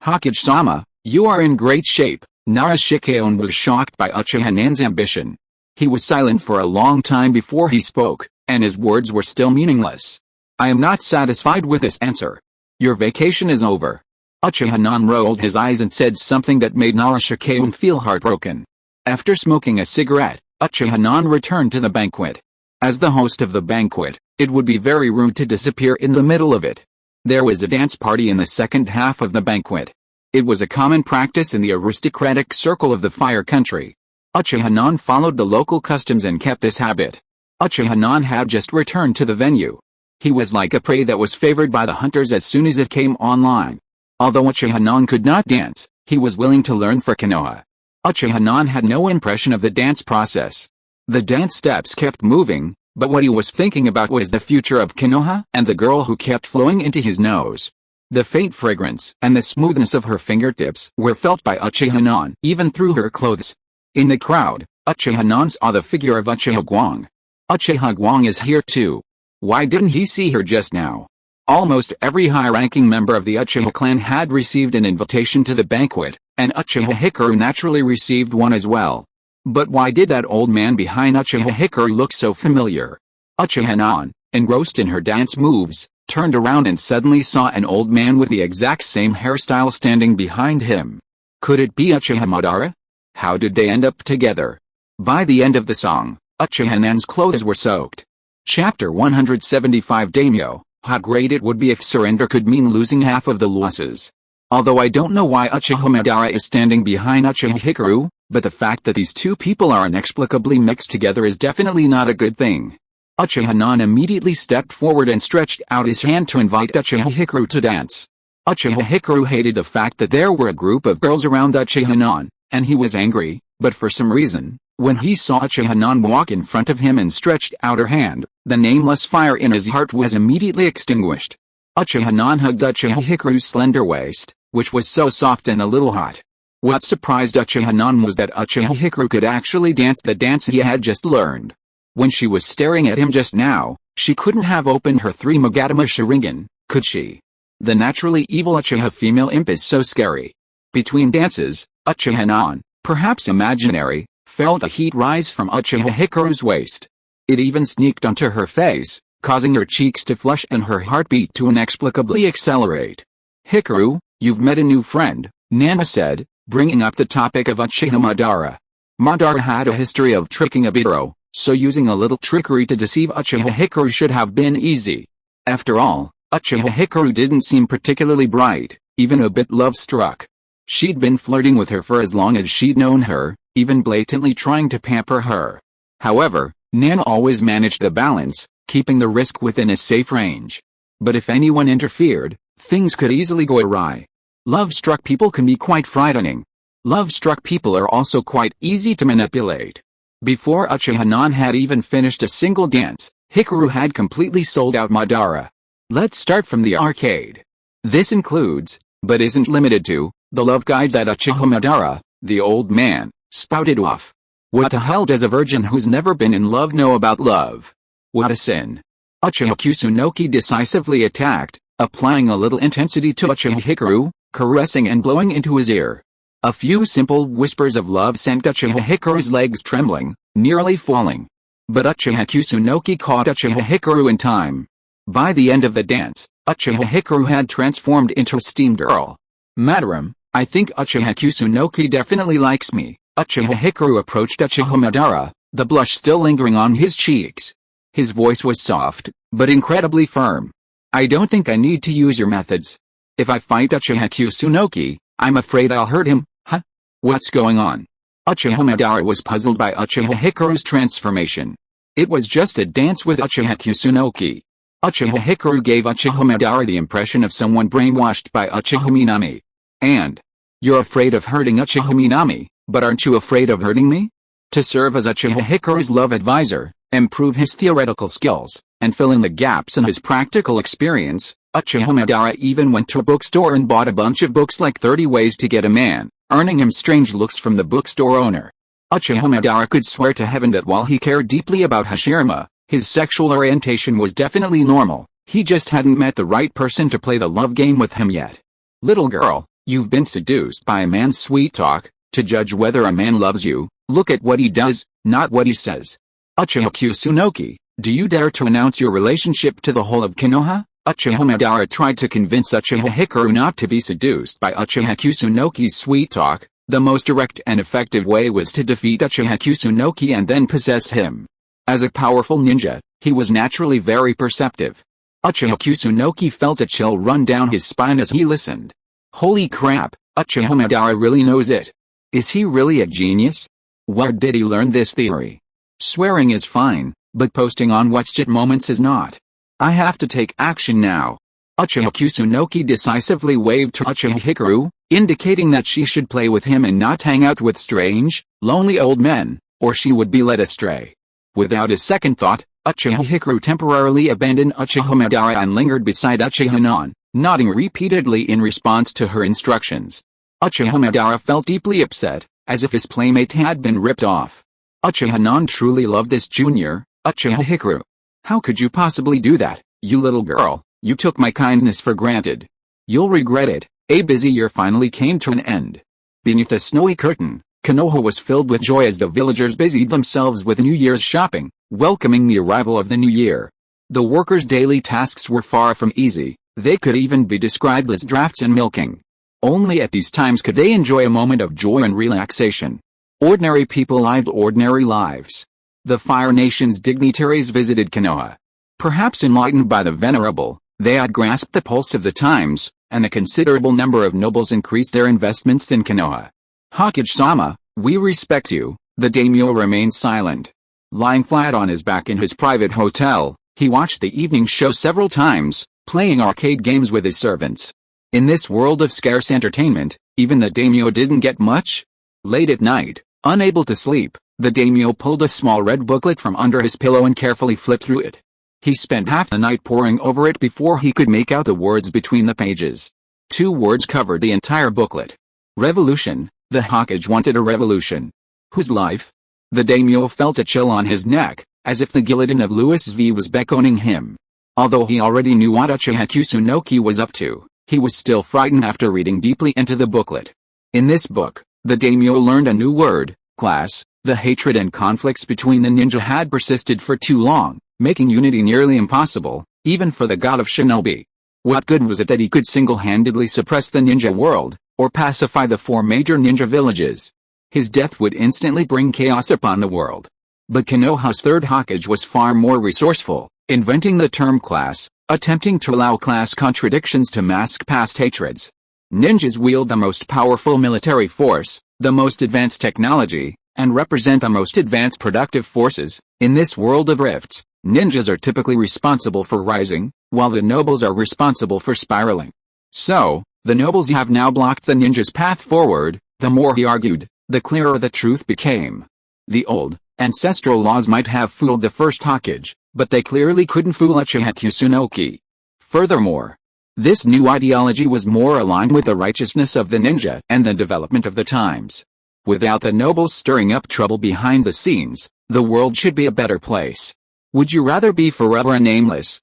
Hokage-sama, you are in great shape. Narashikeon was shocked by Uchiha Non's ambition. He was silent for a long time before he spoke, and his words were still meaningless. I am not satisfied with this answer. Your vacation is over. Uchiha Non rolled his eyes and said something that made Narashikeon feel heartbroken. After smoking a cigarette, Uchiha Non returned to the banquet. As the host of the banquet, it would be very rude to disappear in the middle of it. There was a dance party in the second half of the banquet. It was a common practice in the aristocratic circle of the Fire Country. Uchiha Non followed the local customs and kept this habit. Uchiha Non had just returned to the venue. He was like a prey that was favored by the hunters as soon as it came online. Although Uchiha Non could not dance, he was willing to learn for Konoha. Uchiha Non had no impression of the dance process. The dance steps kept moving, but what he was thinking about was the future of Konoha and the girl who kept flowing into his nose. The faint fragrance and the smoothness of her fingertips were felt by Uchiha Non even through her clothes. In the crowd, Uchiha Non saw the figure of Uchiha Guang. Uchiha Guang is here too. Why didn't he see her just now? Almost every high-ranking member of the Uchiha clan had received an invitation to the banquet, and Uchiha Hikaru naturally received one as well. But why did that old man behind Uchiha Hikaru look so familiar? Uchiha Non, engrossed in her dance moves, turned around and suddenly saw an old man with the exact same hairstyle standing behind him. Could it be Uchiha Madara? How did they end up together? By the end of the song, Uchiha Nan's clothes were soaked. Chapter 175 Daimyo, how great it would be if surrender could mean losing half of the losses. Although I don't know why Uchiha Madara is standing behind Uchiha Hikaru, but the fact that these two people are inexplicably mixed together is definitely not a good thing. Uchiha Nan immediately stepped forward and stretched out his hand to invite Uchiha Hikaru to dance. Uchiha Hikaru hated the fact that there were a group of girls around Uchiha Nan, and he was angry, but for some reason, when he saw Uchiha Nan walk in front of him and stretched out her hand, the nameless fire in his heart was immediately extinguished. Uchiha Nan hugged Uchiha Hikaru's slender waist, which was so soft and a little hot. What surprised Uchiha Nan was that Uchiha Hikaru could actually dance the dance he had just learned. When she was staring at him just now, she couldn't have opened her 3 Magatama Sharingan, could she? The naturally evil Uchiha female imp is so scary. Between dances, Uchiha Nan, perhaps imaginary, felt a heat rise from Uchiha Hikaru's waist. It even sneaked onto her face, causing her cheeks to flush and her heartbeat to inexplicably accelerate. Hikaru, you've met a new friend, Nana said, bringing up the topic of Uchiha Madara. Madara had a history of tricking Obito, so using a little trickery to deceive Uchiha Hikaru should have been easy. After all, Uchiha Hikaru didn't seem particularly bright, even a bit love-struck. She'd been flirting with her for as long as she'd known her, even blatantly trying to pamper her. However, Nan always managed the balance, keeping the risk within a safe range. But if anyone interfered, things could easily go awry. Love-struck people can be quite frightening. Love-struck people are also quite easy to manipulate. Before Uchiha Nan had even finished a single dance, Hikaru had completely sold out Madara. Let's start from the arcade. This includes, but isn't limited to, the love guide that Uchiha Madara, the old man, spouted off. What the hell does a virgin who's never been in love know about love? What a sin. Uchiha Kusunoki decisively attacked, applying a little intensity to Uchiha Hikaru, caressing and blowing into his ear. A few simple whispers of love sent Uchiha Hikaru's legs trembling, nearly falling. But Uchiha Kusunoki caught Uchiha Hikaru in time. By the end of the dance, Uchiha Hikaru had transformed into a steamed girl. Madara, I think Uchiha Kusunoki definitely likes me. Uchiha Hikaru approached Uchiha Madara, the blush still lingering on his cheeks. His voice was soft, but incredibly firm. I don't think I need to use your methods. If I fight Uchiha Kusunoki, I'm afraid I'll hurt him, huh? What's going on? Uchiha Madara was puzzled by Uchiha Hikaru's transformation. It was just a dance with Uchiha Kusunoki. Uchiha Hikaru gave Uchiha Madara the impression of someone brainwashed by Uchiha Minami. And, you're afraid of hurting Uchiha Minami, but aren't you afraid of hurting me? To serve as Uchiha Hikaru's love advisor, improve his theoretical skills, and fill in the gaps in his practical experience, Uchiha Madara even went to a bookstore and bought a bunch of books like 30 Ways to Get a Man, earning him strange looks from the bookstore owner. Uchiha Madara could swear to heaven that while he cared deeply about Hashirama, his sexual orientation was definitely normal. He just hadn't met the right person to play the love game with him yet. Little girl, you've been seduced by a man's sweet talk. To judge whether a man loves you, look at what he does, not what he says. Uchiha Kusunoki, do you dare to announce your relationship to the whole of Konoha? Uchiha Madara tried to convince Uchiha Hikaru not to be seduced by Uchiha Kusunoki's sweet talk. The most direct and effective way was to defeat Uchiha Kusunoki and then possess him. As a powerful ninja, he was naturally very perceptive. Uchiha Kusunoki felt a chill run down his spine as he listened. Holy crap, Uchiha Madara really knows it. Is he really a genius? Where did he learn this theory? Swearing is fine, but posting on WhatsApp moments is not. I have to take action now. Uchiha Kusunoki decisively waved to Uchiha Hikaru, indicating that she should play with him and not hang out with strange, lonely old men, or she would be led astray. Without a second thought, Uchiha Hikaru temporarily abandoned Uchiha Madara and lingered beside Uchiha Nan, nodding repeatedly in response to her instructions. Uchiha Madara felt deeply upset, as if his playmate had been ripped off. Uchiha Nan truly loved this junior, Uchiha Hikaru. How could you possibly do that, you little girl? You took my kindness for granted. You'll regret it. A busy year finally came to an end. Beneath a snowy curtain, Konoha was filled with joy as the villagers busied themselves with New Year's shopping, welcoming the arrival of the new year. The workers' daily tasks were far from easy, they could even be described as drafts and milking. Only at these times could they enjoy a moment of joy and relaxation. Ordinary people lived ordinary lives. The Fire Nation's dignitaries visited Konoha. Perhaps enlightened by the Venerable, they had grasped the pulse of the times, and a considerable number of nobles increased their investments in Konoha. Hokage-sama, we respect you. The daimyo remained silent. Lying flat on his back in his private hotel, he watched the evening show several times, playing arcade games with his servants. In this world of scarce entertainment, even the daimyo didn't get much. Late at night, unable to sleep, the daimyo pulled a small red booklet from under his pillow and carefully flipped through it. He spent half the night poring over it before he could make out the words between the pages. 2 words covered the entire booklet. Revolution. The Hokage wanted a revolution. Whose life? The daimyo felt a chill on his neck, as if the guillotine of Louis V was beckoning him. Although he already knew what Uchiha Kusunoki was up to, he was still frightened after reading deeply into the booklet. In this book, the daimyo learned a new word, class. The hatred and conflicts between the ninja had persisted for too long, making unity nearly impossible, even for the god of shinobi. What good was it that he could single-handedly suppress the ninja world, or pacify the 4 major ninja villages? His death would instantly bring chaos upon the world. But Konoha's 3rd Hokage was far more resourceful, inventing the term class, attempting to allow class contradictions to mask past hatreds. Ninjas wield the most powerful military force, the most advanced technology, and represent the most advanced productive forces. In this world of rifts, ninjas are typically responsible for rising, while the nobles are responsible for spiraling. So, the nobles have now blocked the ninja's path forward. The more he argued, the clearer the truth became. The old, ancestral laws might have fooled the first Hokage, but they clearly couldn't fool Uchiha Kusunoki. Furthermore, this new ideology was more aligned with the righteousness of the ninja and the development of the times. Without the nobles stirring up trouble behind the scenes, the world should be a better place. Would you rather be forever a nameless,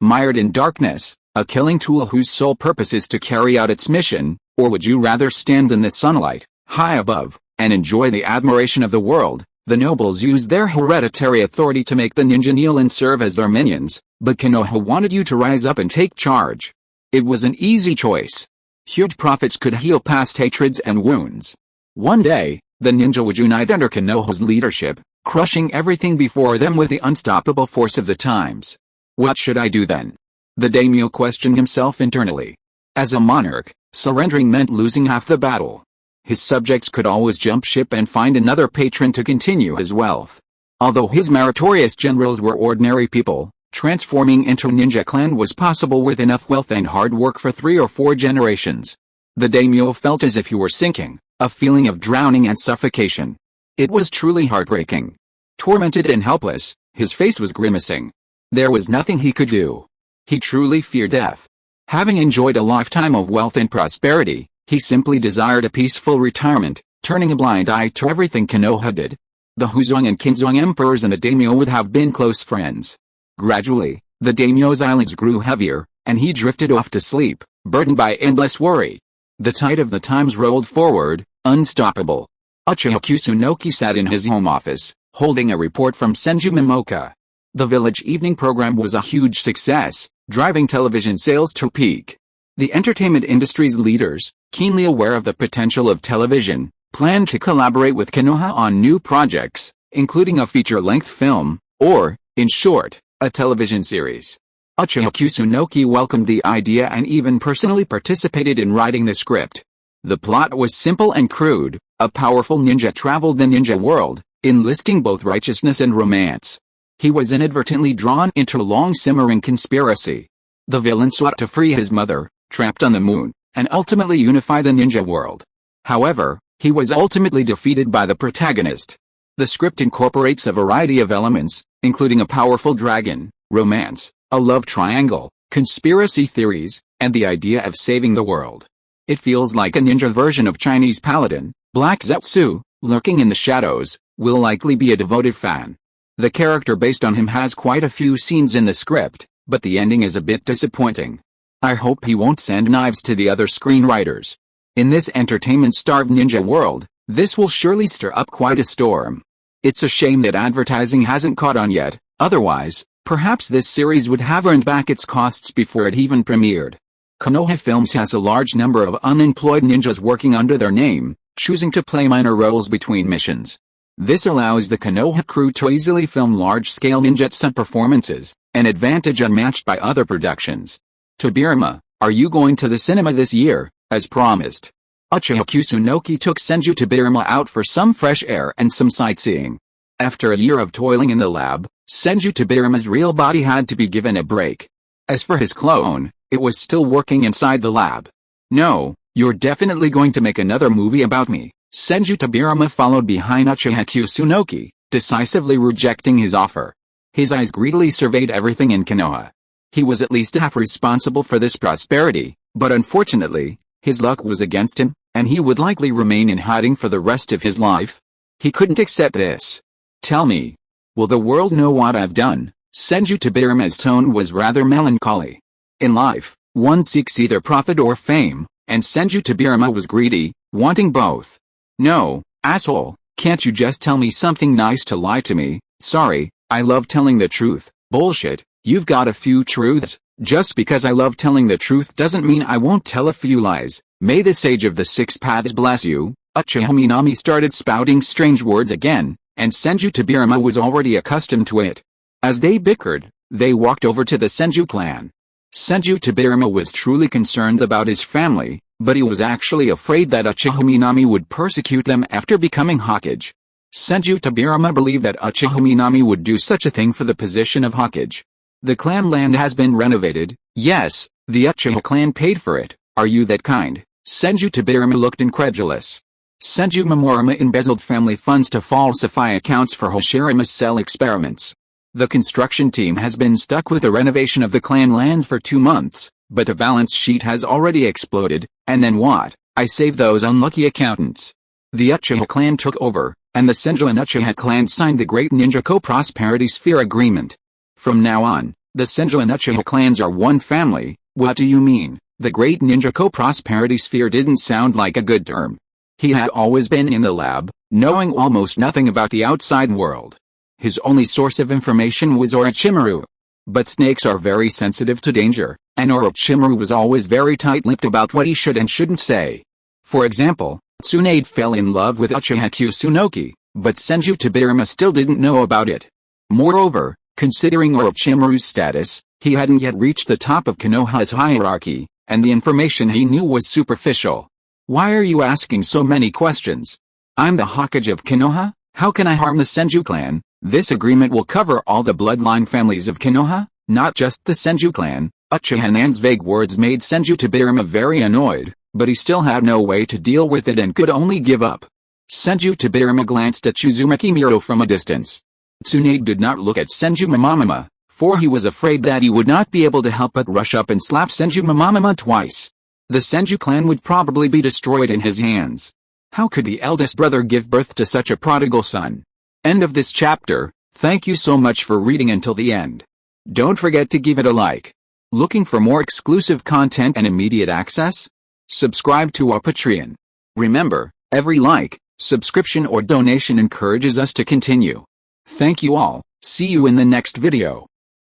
mired in darkness, a killing tool whose sole purpose is to carry out its mission, or would you rather stand in the sunlight, high above, and enjoy the admiration of the world? The nobles used their hereditary authority to make the ninja kneel and serve as their minions, but Konoha wanted you to rise up and take charge. It was an easy choice. Huge profits could heal past hatreds and wounds. One day, the ninja would unite under Konoha's leadership, crushing everything before them with the unstoppable force of the times. What should I do then? The daimyo questioned himself internally. As a monarch, surrendering meant losing half the battle. His subjects could always jump ship and find another patron to continue his wealth. Although his meritorious generals were ordinary people, transforming into a ninja clan was possible with enough wealth and hard work for 3 or 4 generations. The daimyo felt as if he were sinking, a feeling of drowning and suffocation. It was truly heartbreaking. Tormented and helpless, his face was grimacing. There was nothing he could do. He truly feared death. Having enjoyed a lifetime of wealth and prosperity, he simply desired a peaceful retirement, turning a blind eye to everything Konoha did. The Huzong and Kinzong emperors and the daimyo would have been close friends. Gradually, the daimyo's eyelids grew heavier, and he drifted off to sleep, burdened by endless worry. The tide of the times rolled forward, unstoppable. Uchiha Kusunoki sat in his home office, holding a report from Senju Momoka. The village evening program was a huge success, driving television sales to peak. The entertainment industry's leaders, keenly aware of the potential of television, planned to collaborate with Konoha on new projects, including a feature-length film, or, in short, a television series. Uchiha Kusunoki welcomed the idea and even personally participated in writing the script. The plot was simple and crude. A powerful ninja traveled the ninja world, enlisting both righteousness and romance. He was inadvertently drawn into a long-simmering conspiracy. The villain sought to free his mother, trapped on the moon, and ultimately unify the ninja world. However, he was ultimately defeated by the protagonist. The script incorporates a variety of elements, including a powerful dragon, romance, a love triangle, conspiracy theories, and the idea of saving the world. It feels like a ninja version of Chinese Paladin. Black Zetsu, lurking in the shadows, will likely be a devoted fan. The character based on him has quite a few scenes in the script, but the ending is a bit disappointing. I hope he won't send knives to the other screenwriters. In this entertainment-starved ninja world, this will surely stir up quite a storm. It's a shame that advertising hasn't caught on yet, otherwise, Perhaps this series would have earned back its costs before it even premiered. Konoha Films has a large number of unemployed ninjas working under their name, choosing to play minor roles between missions. This allows the Konoha crew to easily film large-scale ninjutsu performances, an advantage unmatched by other productions. Tobirama, are you going to the cinema this year, as promised? Uchiha Kusunoki took Senju Tobirama out for some fresh air and some sightseeing. After a year of toiling in the lab, Senju Tobirama's real body had to be given a break. As for his clone, it was still working inside the lab. No, you're definitely going to make another movie about me. Senju Tobirama followed behind Uchiha Kusunoki, decisively rejecting his offer. His eyes greedily surveyed everything in Konoha. He was at least half responsible for this prosperity, but unfortunately, his luck was against him, and he would likely remain in hiding for the rest of his life. He couldn't accept this. Tell me, will the world know what I've done? Senju Tobirama's tone was rather melancholy. In life, one seeks either profit or fame, and Senju Tobirama was greedy, wanting both. No, asshole, can't you just tell me something nice to lie to me? Sorry, I love telling the truth. Bullshit, you've got a few truths. Just because I love telling the truth doesn't mean I won't tell a few lies. May the sage of the six paths bless you. Uchiha Minami started spouting strange words again, and Senju Tobirama was already accustomed to it. As they bickered, they walked over to the Senju clan. Senju Tobirama was truly concerned about his family, but he was actually afraid that Uchiha Minami would persecute them after becoming Hokage. Senju Tobirama believed that Uchiha Minami would do such a thing for the position of Hokage. The clan land has been renovated. Yes, the Uchiha clan paid for it. Are you that kind? Senju Tobirama looked incredulous. Senju Momorima embezzled family funds to falsify accounts for Hoshirima's cell experiments. The construction team has been stuck with the renovation of the clan land for 2 months, but the balance sheet has already exploded, and then what? I saved those unlucky accountants. The Uchiha clan took over, and the Senju and Uchiha clan signed the Great Ninja Co-Prosperity Sphere Agreement. From now on, the Senju and Uchiha clans are one family. What do you mean? The Great Ninja Co-Prosperity Sphere didn't sound like a good term. He had always been in the lab, knowing almost nothing about the outside world. His only source of information was Orochimaru. But snakes are very sensitive to danger, and Orochimaru was always very tight-lipped about what he should and shouldn't say. For example, Tsunade fell in love with Uchiha Kusunoki, but Senju Tobirama still didn't know about it. Moreover, considering Orochimaru's status, he hadn't yet reached the top of Konoha's hierarchy, and the information he knew was superficial. Why are you asking so many questions? I'm the Hokage of Konoha? How can I harm the Senju clan? This agreement will cover all the bloodline families of Konoha, not just the Senju clan. Uchiha Nan's vague words made Senju Tobirama very annoyed, but he still had no way to deal with it and could only give up. Senju Tobirama glanced at Uzumaki Miro from a distance. Tsunade did not look at Senju Momorima, for he was afraid that he would not be able to help but rush up and slap Senju Momorima twice. The Senju clan would probably be destroyed in his hands. How could the eldest brother give birth to such a prodigal son? End of this chapter. Thank you so much for reading until the end. Don't forget to give it a like. Looking for more exclusive content and immediate access? Subscribe to our Patreon. Remember, every like, subscription or donation encourages us to continue. Thank you all. See you in the next video.